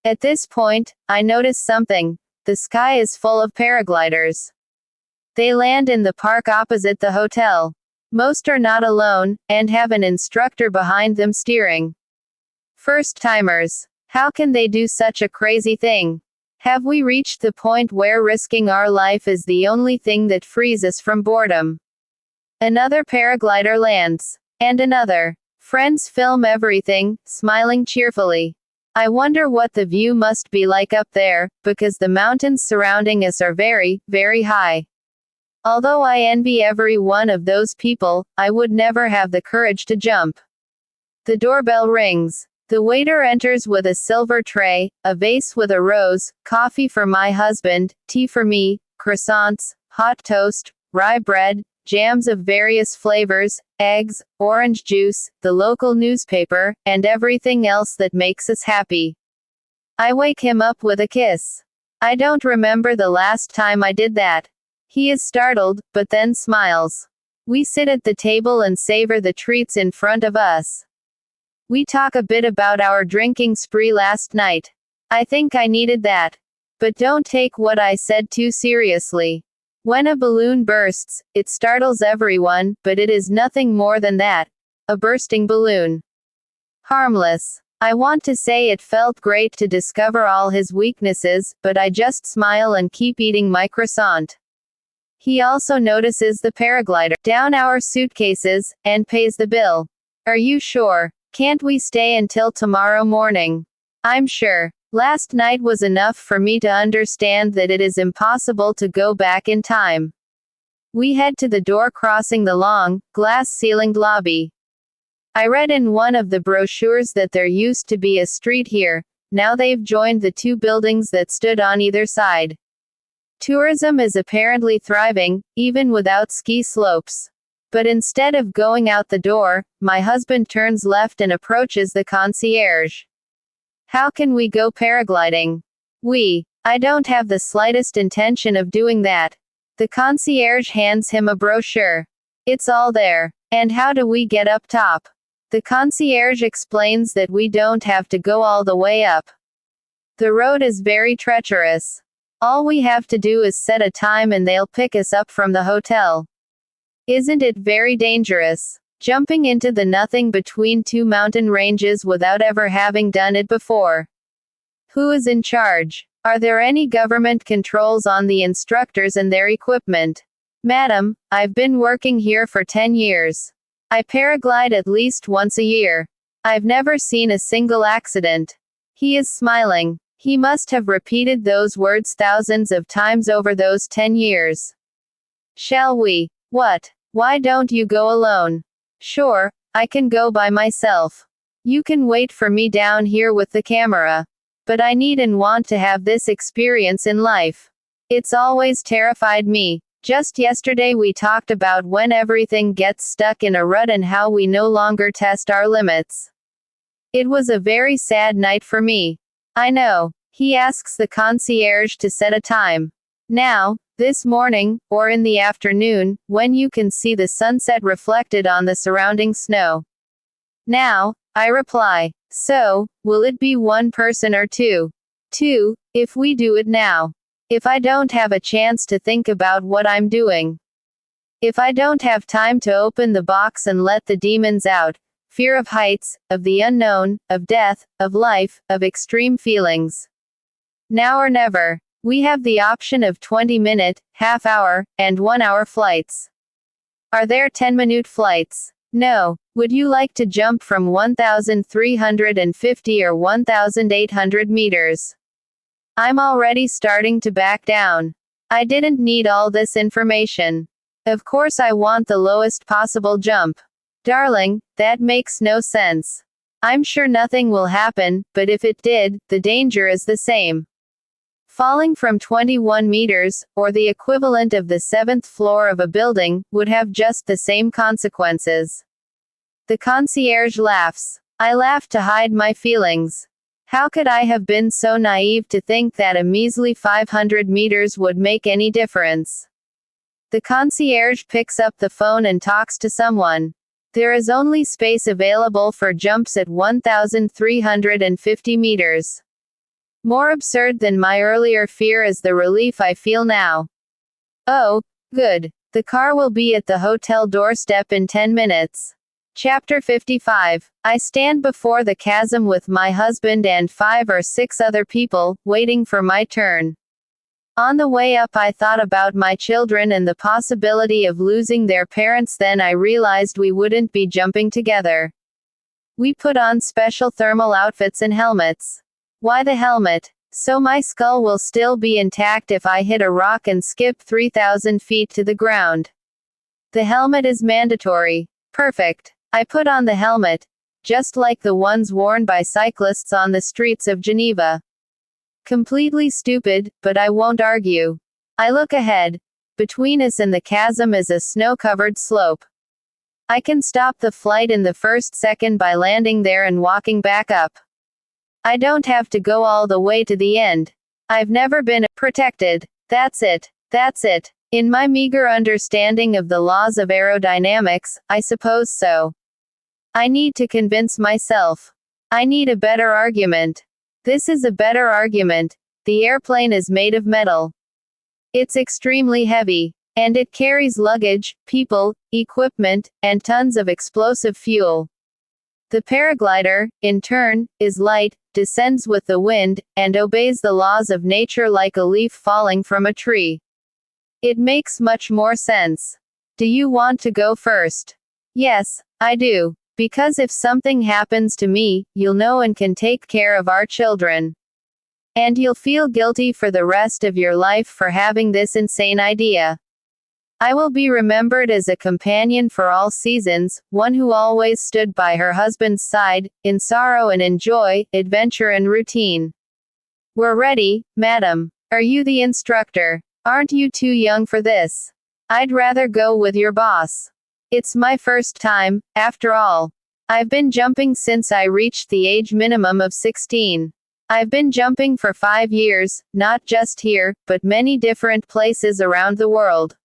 At this point, I notice something. The sky is full of paragliders. They land in the park opposite the hotel. Most are not alone, and have an instructor behind them steering. First-timers. How can they do such a crazy thing? Have we reached the point where risking our life is the only thing that frees us from boredom? Another paraglider lands. And another. Friends film everything, smiling cheerfully. I wonder what the view must be like up there, because the mountains surrounding us are very, very high. Although I envy every one of those people, I would never have the courage to jump. The doorbell rings. The waiter enters with a silver tray, a vase with a rose, coffee for my husband, tea for me, croissants, hot toast, rye bread, jams of various flavors, eggs, orange juice, the local newspaper, and everything else that makes us happy. I wake him up with a kiss. I don't remember the last time I did that. He is startled, but then smiles. We sit at the table and savor the treats in front of us. We talk a bit about our drinking spree last night. I think I needed that. But don't take what I said too seriously. When a balloon bursts, it startles everyone, but it is nothing more than that. A bursting balloon. Harmless. I want to say it felt great to discover all his weaknesses, but I just smile and keep eating my croissant. He also notices the paraglider down our suitcases, and pays the bill. Are you sure? Can't we stay until tomorrow morning? I'm sure. Last night was enough for me to understand that it is impossible to go back in time. We head to the door crossing the long, glass-ceilinged lobby. I read in one of the brochures that there used to be a street here, now they've joined the two buildings that stood on either side. Tourism is apparently thriving, even without ski slopes. But instead of going out the door, my husband turns left and approaches the concierge. How can we go paragliding? I don't have the slightest intention of doing that. The concierge hands him a brochure. It's all there. And how do we get up top? The concierge explains that we don't have to go all the way up. The road is very treacherous. All we have to do is set a time and they'll pick us up from the hotel. Isn't it very dangerous? Jumping into the nothing between two mountain ranges without ever having done it before. Who is in charge? Are there any government controls on the instructors and their equipment? Madam, I've been working here for 10 years. I paraglide at least once a year. I've never seen a single accident. He is smiling. He must have repeated those words thousands of times over those 10 years. Shall we? What? Why don't you go alone? Sure, I can go by myself. You can wait for me down here with the camera. But I need and want to have this experience in life. It's always terrified me. Just yesterday we talked about when everything gets stuck in a rut and how we no longer test our limits. It was a very sad night for me. I know. He asks the concierge to set a time. Now, this morning, or in the afternoon, when you can see the sunset reflected on the surrounding snow. Now, I reply. So, will it be one person or two? Two, if we do it now. If I don't have a chance to think about what I'm doing. If I don't have time to open the box and let the demons out, fear of heights, of the unknown, of death, of life, of extreme feelings. Now or never. We have the option of 20-minute, half-hour, and 1-hour flights. Are there 10-minute flights? No. Would you like to jump from 1,350 or 1,800 meters? I'm already starting to back down. I didn't need all this information. Of course I want the lowest possible jump. Darling, that makes no sense. I'm sure nothing will happen, but if it did, the danger is the same. Falling from 21 meters, or the equivalent of the 7th floor of a building, would have just the same consequences. The concierge laughs. I laugh to hide my feelings. How could I have been so naive to think that a measly 500 meters would make any difference? The concierge picks up the phone and talks to someone. There is only space available for jumps at 1,350 meters. More absurd than my earlier fear is the relief I feel now. Oh, good. The car will be at the hotel doorstep in 10 minutes. Chapter 55. I stand before the chasm with my husband and 5 or 6 other people, waiting for my turn. On the way up I thought about my children and the possibility of losing their parents. Then I realized we wouldn't be jumping together. We put on special thermal outfits and helmets. Why the helmet? So my skull will still be intact if I hit a rock and skip 3,000 feet to the ground. The helmet is mandatory. Perfect. I put on the helmet, just like the ones worn by cyclists on the streets of Geneva. Completely stupid, but I won't argue. I look ahead. Between us and the chasm is a snow-covered slope. I can stop the flight in the first second by landing there and walking back up. I don't have to go all the way to the end. I've never been protected. That's it. That's it. In my meager understanding of the laws of aerodynamics, I suppose so. I need to convince myself. I need a better argument. This is a better argument. The airplane is made of metal. It's extremely heavy. And it carries luggage, people, equipment, and tons of explosive fuel. The paraglider, in turn, is light, descends with the wind, and obeys the laws of nature like a leaf falling from a tree. It makes much more sense. Do you want to go first? Yes, I do. Because if something happens to me, you'll know and can take care of our children. And you'll feel guilty for the rest of your life for having this insane idea. I will be remembered as a companion for all seasons, one who always stood by her husband's side, in sorrow and in joy, adventure and routine. We're ready, madam. Are you the instructor? Aren't you too young for this? I'd rather go with your boss. It's my first time, after all. I've been jumping since I reached the age minimum of 16. I've been jumping for 5 years, not just here, but many different places around the world.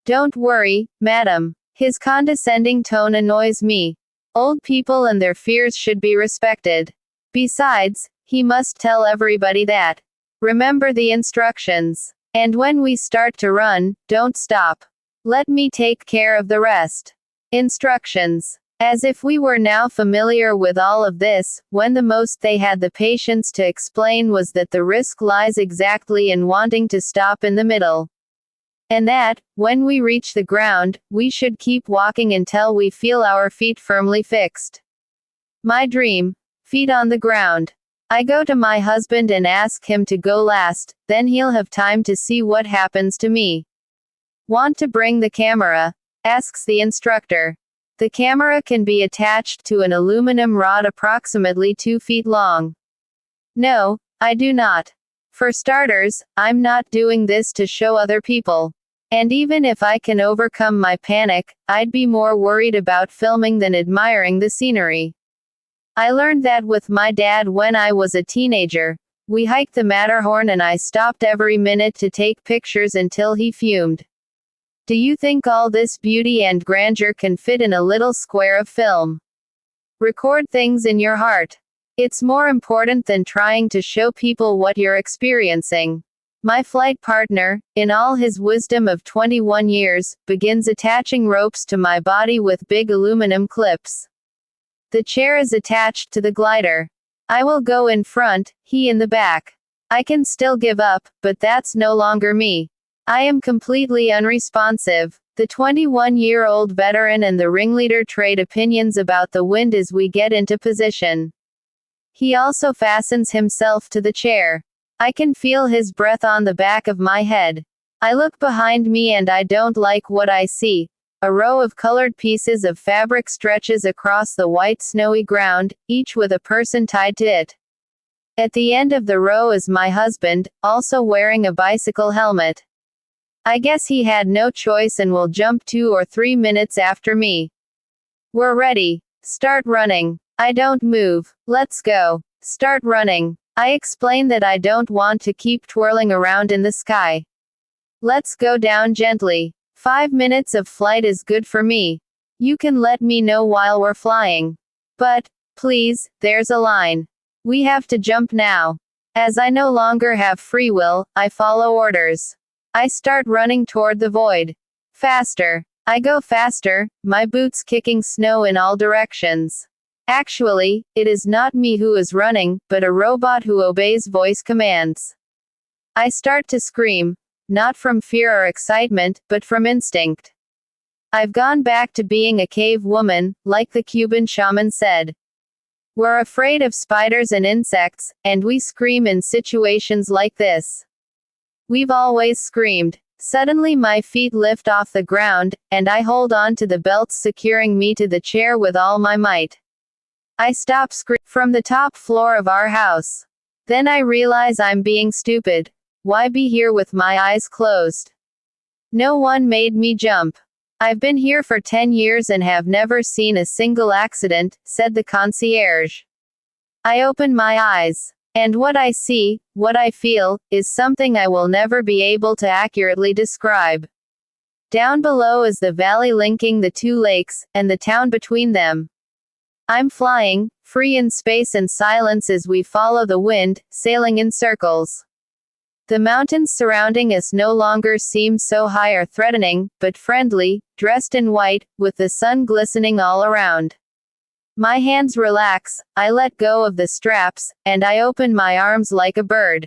Don't worry, madam. His condescending tone annoys me. Old people and their fears should be respected. Besides, he must tell everybody that. Remember the instructions. And when we start to run, don't stop. Let me take care of the rest. Instructions. As if we were now familiar with all of this, when the most they had the patience to explain was that the risk lies exactly in wanting to stop in the middle. And that, when we reach the ground, we should keep walking until we feel our feet firmly fixed. My dream. Feet on the ground. I go to my husband and ask him to go last, then he'll have time to see what happens to me. Want to bring the camera? Asks the instructor. The camera can be attached to an aluminum rod approximately 2 feet long. No, I do not. For starters, I'm not doing this to show other people. And even if I can overcome my panic, I'd be more worried about filming than admiring the scenery. I learned that with my dad when I was a teenager. We hiked the Matterhorn and I stopped every minute to take pictures until he fumed. Do you think all this beauty and grandeur can fit in a little square of film? Record things in your heart. It's more important than trying to show people what you're experiencing. My flight partner, in all his wisdom of 21 years, begins attaching ropes to my body with big aluminum clips. The chair is attached to the glider. I will go in front, he in the back. I can still give up, but that's no longer me. I am completely unresponsive. The 21-year-old veteran and the ringleader trade opinions about the wind as we get into position. He also fastens himself to the chair. I can feel his breath on the back of my head. I look behind me and I don't like what I see. A row of colored pieces of fabric stretches across the white snowy ground, each with a person tied to it. At the end of the row is my husband, also wearing a bicycle helmet. I guess he had no choice and will jump 2 or 3 minutes after me. We're ready. Start running. I don't move. Let's go. Start running. I explain that I don't want to keep twirling around in the sky. Let's go down gently. 5 minutes of flight is good for me. You can let me know while we're flying. But, please, there's a line. We have to jump now. As I no longer have free will, I follow orders. I start running toward the void. Faster. I go faster, my boots kicking snow in all directions. Actually, it is not me who is running, but a robot who obeys voice commands. I start to scream, not from fear or excitement, but from instinct. I've gone back to being a cave woman, like the Cuban shaman said. We're afraid of spiders and insects, and we scream in situations like this. We've always screamed. Suddenly my feet lift off the ground, and I hold on to the belts securing me to the chair with all my might. I stop screaming from the top floor of our house. Then I realize I'm being stupid. Why be here with my eyes closed? No one made me jump. I've been here for 10 years and have never seen a single accident, said the concierge. I open my eyes. And what I see, what I feel, is something I will never be able to accurately describe. Down below is the valley linking the 2 lakes, and the town between them. I'm flying, free in space and silence as we follow the wind, sailing in circles. The mountains surrounding us no longer seem so high or threatening, but friendly, dressed in white, with the sun glistening all around. My hands relax, I let go of the straps, and I open my arms like a bird.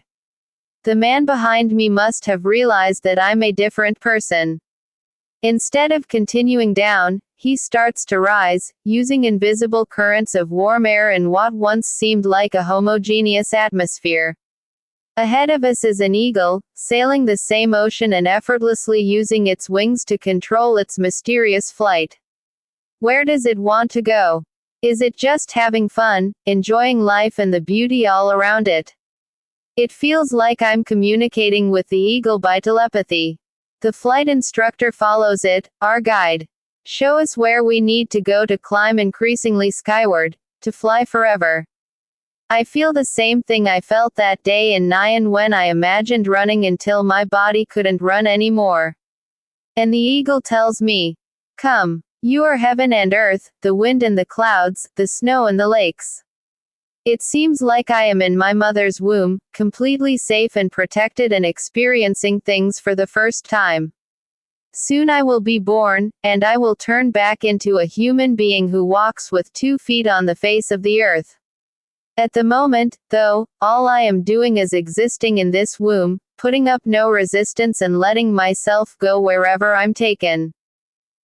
The man behind me must have realized that I'm a different person. Instead of continuing down, he starts to rise, using invisible currents of warm air in what once seemed like a homogeneous atmosphere. Ahead of us is an eagle, sailing the same ocean and effortlessly using its wings to control its mysterious flight. Where does it want to go? Is it just having fun, enjoying life and the beauty all around it? It feels like I'm communicating with the eagle by telepathy. The flight instructor follows it, our guide. Show us where we need to go to climb increasingly skyward, to fly forever. I feel the same thing I felt that day in Nyan when I imagined running until my body couldn't run anymore. And the eagle tells me, "Come. You are heaven and earth, the wind and the clouds, the snow and the lakes." It seems like I am in my mother's womb, completely safe and protected and experiencing things for the first time. Soon I will be born, and I will turn back into a human being who walks with 2 feet on the face of the earth. At the moment, though, all I am doing is existing in this womb, putting up no resistance and letting myself go wherever I'm taken.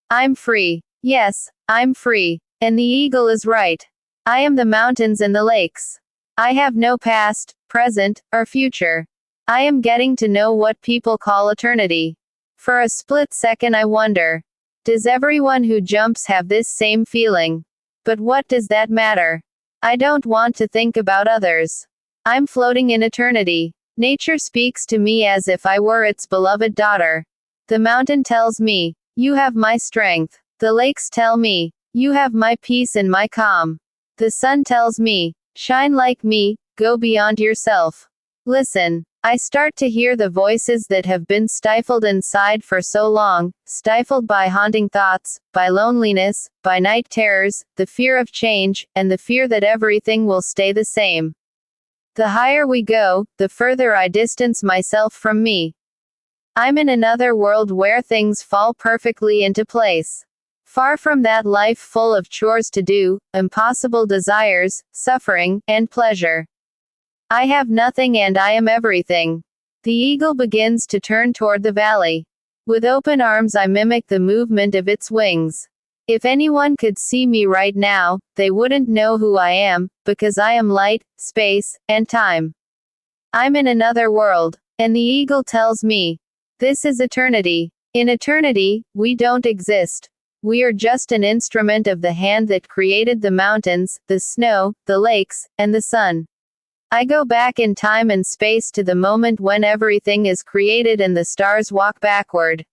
I'm free. Yes, I'm free. And the eagle is right. I am the mountains and the lakes. I have no past, present, or future. I am getting to know what people call eternity. For a split second I wonder, does everyone who jumps have this same feeling? But what does that matter? I don't want to think about others. I'm floating in eternity. Nature speaks to me as if I were its beloved daughter. The mountain tells me, "You have my strength." The lakes tell me, "You have my peace and my calm." The sun tells me, "Shine like me, go beyond yourself." Listen. I start to hear the voices that have been stifled inside for so long, stifled by haunting thoughts, by loneliness, by night terrors, the fear of change, and the fear that everything will stay the same. The higher we go, the further I distance myself from me. I'm in another world where things fall perfectly into place. Far from that life full of chores to do, impossible desires, suffering, and pleasure. I have nothing and I am everything. The eagle begins to turn toward the valley. With open arms I mimic the movement of its wings. If anyone could see me right now, they wouldn't know who I am, because I am light, space, and time. I'm in another world. And the eagle tells me, this is eternity. In eternity, we don't exist. We are just an instrument of the hand that created the mountains, the snow, the lakes, and the sun. I go back in time and space to the moment when everything is created and the stars walk backward.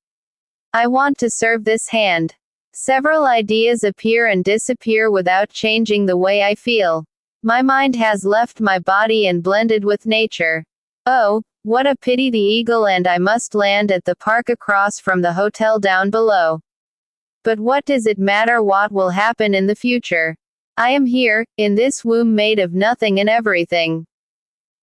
I want to serve this hand. Several ideas appear and disappear without changing the way I feel. My mind has left my body and blended with nature. Oh, what a pity the eagle and I must land at the park across from the hotel down below. But what does it matter what will happen in the future? I am here, in this womb made of nothing and everything.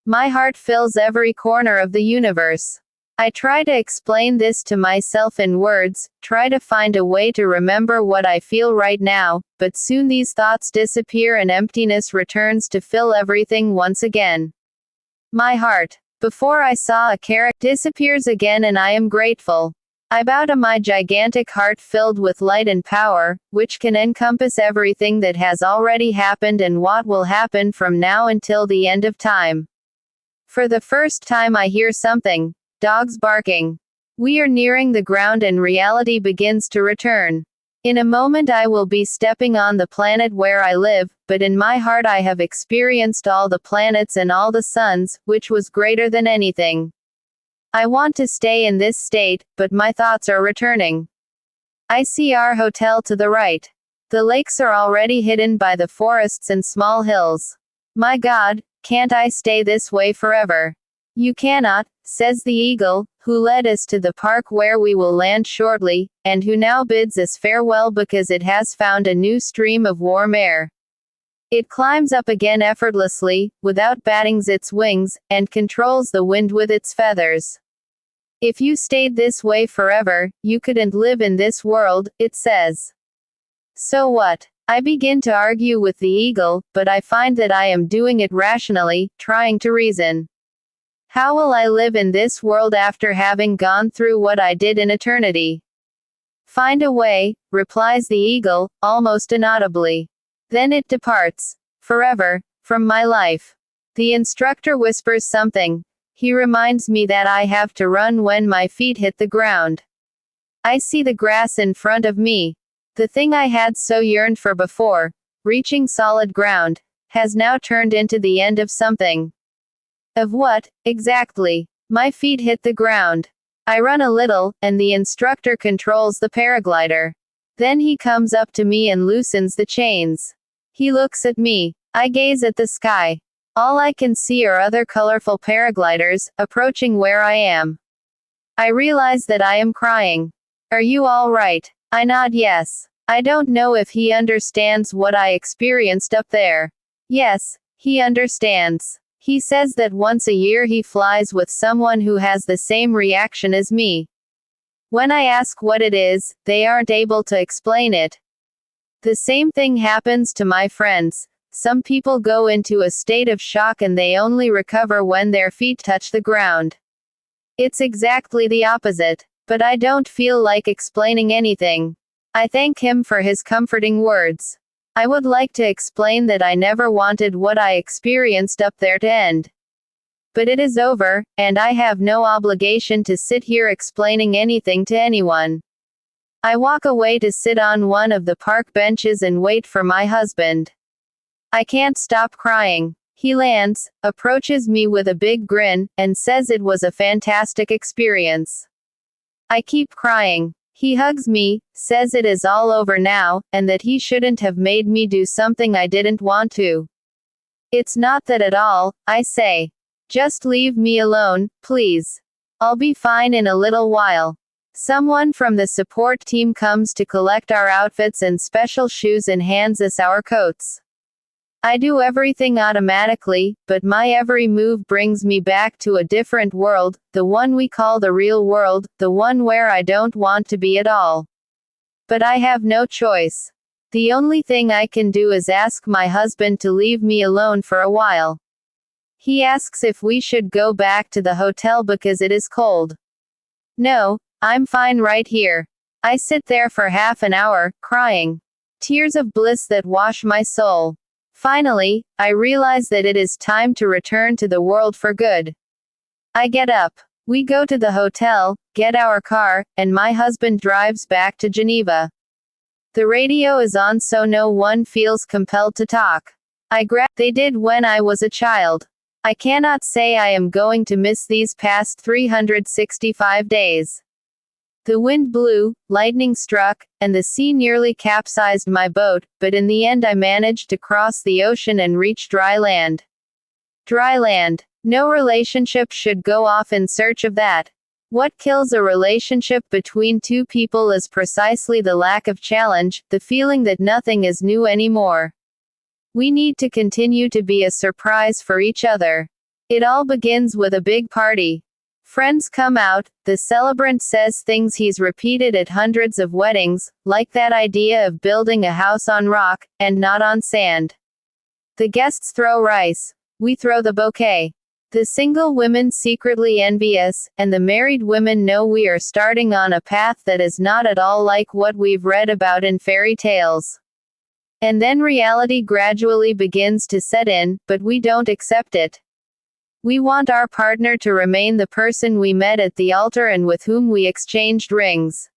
My heart fills every corner of the universe. I try to explain this to myself in words, try to find a way to remember what I feel right now, but soon these thoughts disappear and emptiness returns to fill everything once again. My heart, before I saw a carrot, disappears again and I am grateful. I bow to my gigantic heart filled with light and power, which can encompass everything that has already happened and what will happen from now until the end of time. For the first time I hear something. Dogs barking. We are nearing the ground and reality begins to return. In a moment I will be stepping on the planet where I live, but in my heart I have experienced all the planets and all the suns, which was greater than anything. I want to stay in this state, but my thoughts are returning. I see our hotel to the right. The lakes are already hidden by the forests and small hills. My God, can't I stay this way forever? You cannot, says the eagle, who led us to the park where we will land shortly, and who now bids us farewell because it has found a new stream of warm air. It climbs up again effortlessly, without batting its wings, and controls the wind with its feathers. If you stayed this way forever, you couldn't live in this world, it says. So what? I begin to argue with the eagle, but I find that I am doing it rationally, trying to reason. How will I live in this world after having gone through what I did in eternity? Find a way, replies the eagle, almost inaudibly. Then it departs, forever, from my life. The instructor whispers something. He reminds me that I have to run when my feet hit the ground. I see the grass in front of me. The thing I had so yearned for before, reaching solid ground, has now turned into the end of something. Of what, exactly? My feet hit the ground. I run a little, and the instructor controls the paraglider. Then he comes up to me and loosens the chains. He looks at me. I gaze at the sky. All I can see are other colorful paragliders, approaching where I am. I realize that I am crying. Are you all right? I nod yes. I don't know if he understands what I experienced up there. Yes, he understands. He says that once a year he flies with someone who has the same reaction as me. When I ask what it is, they aren't able to explain it. The same thing happens to my friends. Some people go into a state of shock and they only recover when their feet touch the ground. It's exactly the opposite. But I don't feel like explaining anything. I thank him for his comforting words. I would like to explain that I never wanted what I experienced up there to end. But it is over, and I have no obligation to sit here explaining anything to anyone. I walk away to sit on one of the park benches and wait for my husband. I can't stop crying. He lands, approaches me with a big grin, and says it was a fantastic experience. I keep crying. He hugs me, says it is all over now, and that he shouldn't have made me do something I didn't want to. It's not that at all, I say. Just leave me alone, please. I'll be fine in a little while. Someone from the support team comes to collect our outfits and special shoes and hands us our coats. I do everything automatically, but my every move brings me back to a different world, the one we call the real world, the one where I don't want to be at all. But I have no choice. The only thing I can do is ask my husband to leave me alone for a while. He asks if we should go back to the hotel because it is cold. No, I'm fine right here. I sit there for half an hour, crying. Tears of bliss that wash my soul. Finally, I realize that it is time to return to the world for good. I get up. We go to the hotel, get our car, and my husband drives back to Geneva. The radio is on so no one feels compelled to talk. They did when I was a child. I cannot say I am going to miss these past 365 days. The wind blew, lightning struck, and the sea nearly capsized my boat, but in the end I managed to cross the ocean and reach dry land. Dry land. No relationship should go off in search of that. What kills a relationship between two people is precisely the lack of challenge, the feeling that nothing is new anymore. We need to continue to be a surprise for each other. It all begins with a big party. Friends come out, the celebrant says things he's repeated at hundreds of weddings, like that idea of building a house on rock, and not on sand. The guests throw rice. We throw the bouquet. The single women secretly envy us, and the married women know we are starting on a path that is not at all like what we've read about in fairy tales. And then reality gradually begins to set in, but we don't accept it. We want our partner to remain the person we met at the altar and with whom we exchanged rings.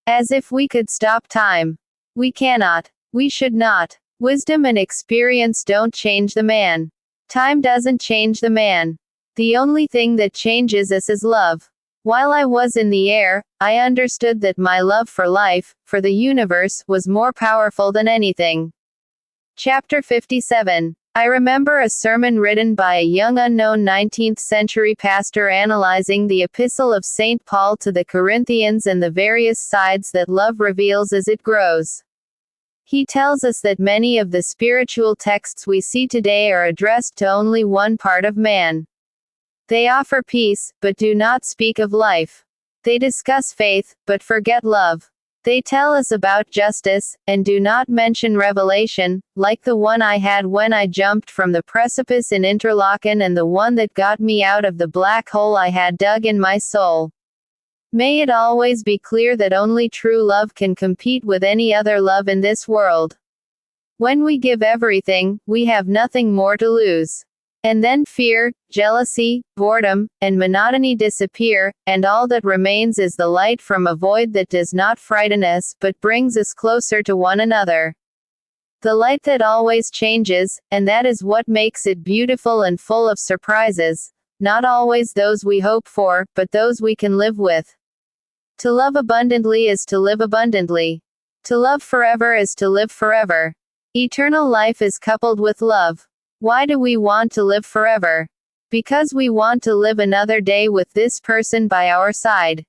As if we could stop time. We cannot. We should not. Wisdom and experience don't change the man. Time doesn't change the man. The only thing that changes us is love. While I was in the air, I understood that my love for life, for the universe, was more powerful than anything. Chapter 57. I remember a sermon written by a young unknown 19th-century pastor analyzing the epistle of St. Paul to the Corinthians and the various sides that love reveals as it grows. He tells us that many of the spiritual texts we see today are addressed to only one part of man. They offer peace, but do not speak of life. They discuss faith, but forget love. They tell us about justice, and do not mention revelation, like the one I had when I jumped from the precipice in Interlaken and the one that got me out of the black hole I had dug in my soul. May it always be clear that only true love can compete with any other love in this world. When we give everything, we have nothing more to lose. And then fear, jealousy, boredom, and monotony disappear, and all that remains is the light from a void that does not frighten us, but brings us closer to one another. The light that always changes, and that is what makes it beautiful and full of surprises. Not always those we hope for, but those we can live with. To love abundantly is to live abundantly. To love forever is to live forever. Eternal life is coupled with love. Why do we want to live forever? Because we want to live another day with this person by our side.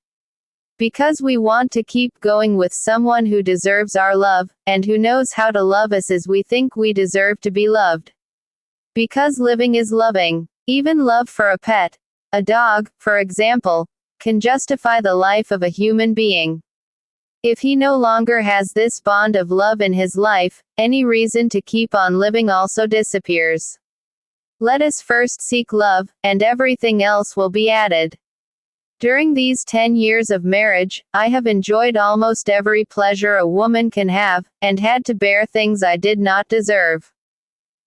Because we want to keep going with someone who deserves our love, and who knows how to love us as we think we deserve to be loved. Because living is loving. Even love for a pet, a dog, for example, can justify the life of a human being. If he no longer has this bond of love in his life, any reason to keep on living also disappears. Let us first seek love, and everything else will be added. During these 10 years of marriage, I have enjoyed almost every pleasure a woman can have, and had to bear things I did not deserve.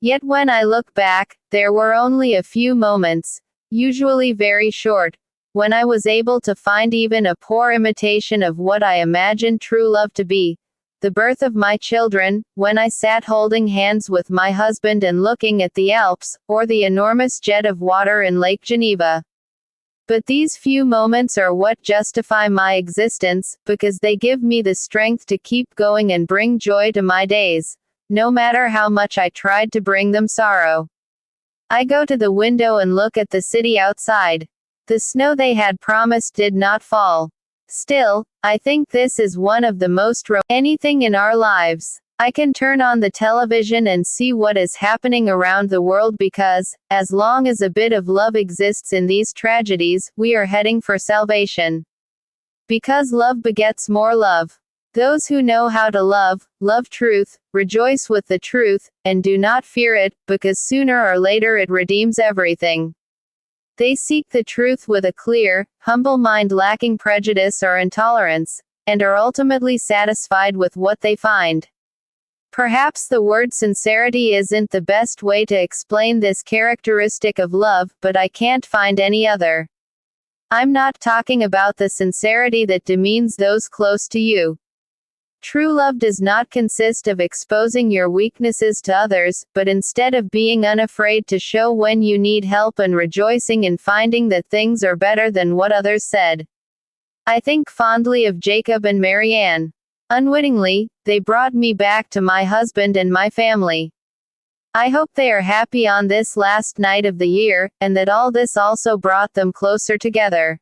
Yet when I look back, there were only a few moments, usually very short, when I was able to find even a poor imitation of what I imagined true love to be. The birth of my children, when I sat holding hands with my husband and looking at the Alps, or the enormous jet of water in Lake Geneva. But these few moments are what justify my existence, because they give me the strength to keep going and bring joy to my days, no matter how much I tried to bring them sorrow. I go to the window and look at the city outside. The snow they had promised did not fall. Still, I think this is one of the most anything in our lives. I can turn on the television and see what is happening around the world because, as long as a bit of love exists in these tragedies, we are heading for salvation. Because love begets more love. Those who know how to love, love truth, rejoice with the truth, and do not fear it, because sooner or later it redeems everything. They seek the truth with a clear, humble mind lacking prejudice or intolerance, and are ultimately satisfied with what they find. Perhaps the word sincerity isn't the best way to explain this characteristic of love, but I can't find any other. I'm not talking about the sincerity that demeans those close to you. True love does not consist of exposing your weaknesses to others, but instead of being unafraid to show when you need help and rejoicing in finding that things are better than what others said. I think fondly of Jacob and Marianne. Unwittingly, they brought me back to my husband and my family. I hope they are happy on this last night of the year, and that all this also brought them closer together.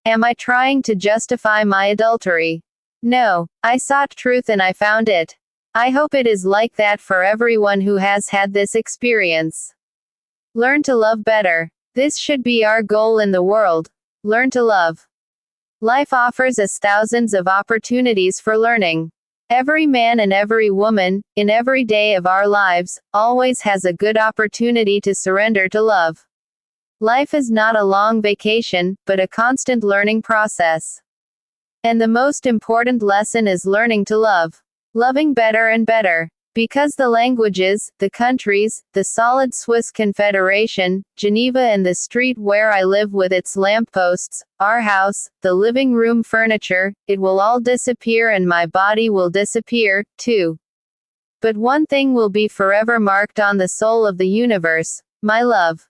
Am I trying to justify my adultery? No, I sought truth and I found it. I hope it is like that for everyone who has had this experience. Learn to love better. This should be our goal in the world. Learn to love. Life offers us thousands of opportunities for learning. Every man and every woman, in every day of our lives, always has a good opportunity to surrender to love. Life is not a long vacation, but a constant learning process. And the most important lesson is learning to love. Loving better and better. Because the languages, the countries, the solid Swiss Confederation, Geneva and the street where I live with its lampposts, our house, the living room furniture, it will all disappear and my body will disappear, too. But one thing will be forever marked on the soul of the universe, my love.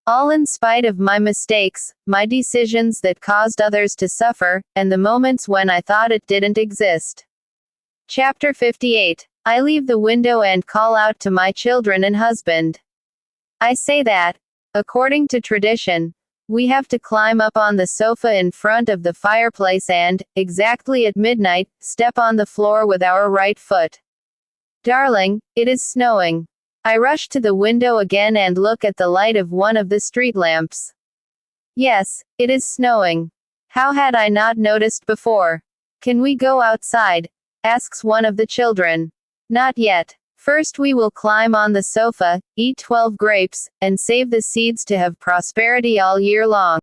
All in spite of my mistakes, my decisions that caused others to suffer, and the moments when I thought it didn't exist. Chapter 58. I leave the window and call out to my children and husband. I say that, according to tradition, we have to climb up on the sofa in front of the fireplace and, exactly at midnight, step on the floor with our right foot. Darling, it is snowing. I rush to the window again and look at the light of one of the street lamps. Yes, it is snowing. How had I not noticed before? Can we go outside? Asks one of the children. Not yet. First we will climb on the sofa, eat 12 grapes, and save the seeds to have prosperity all year long.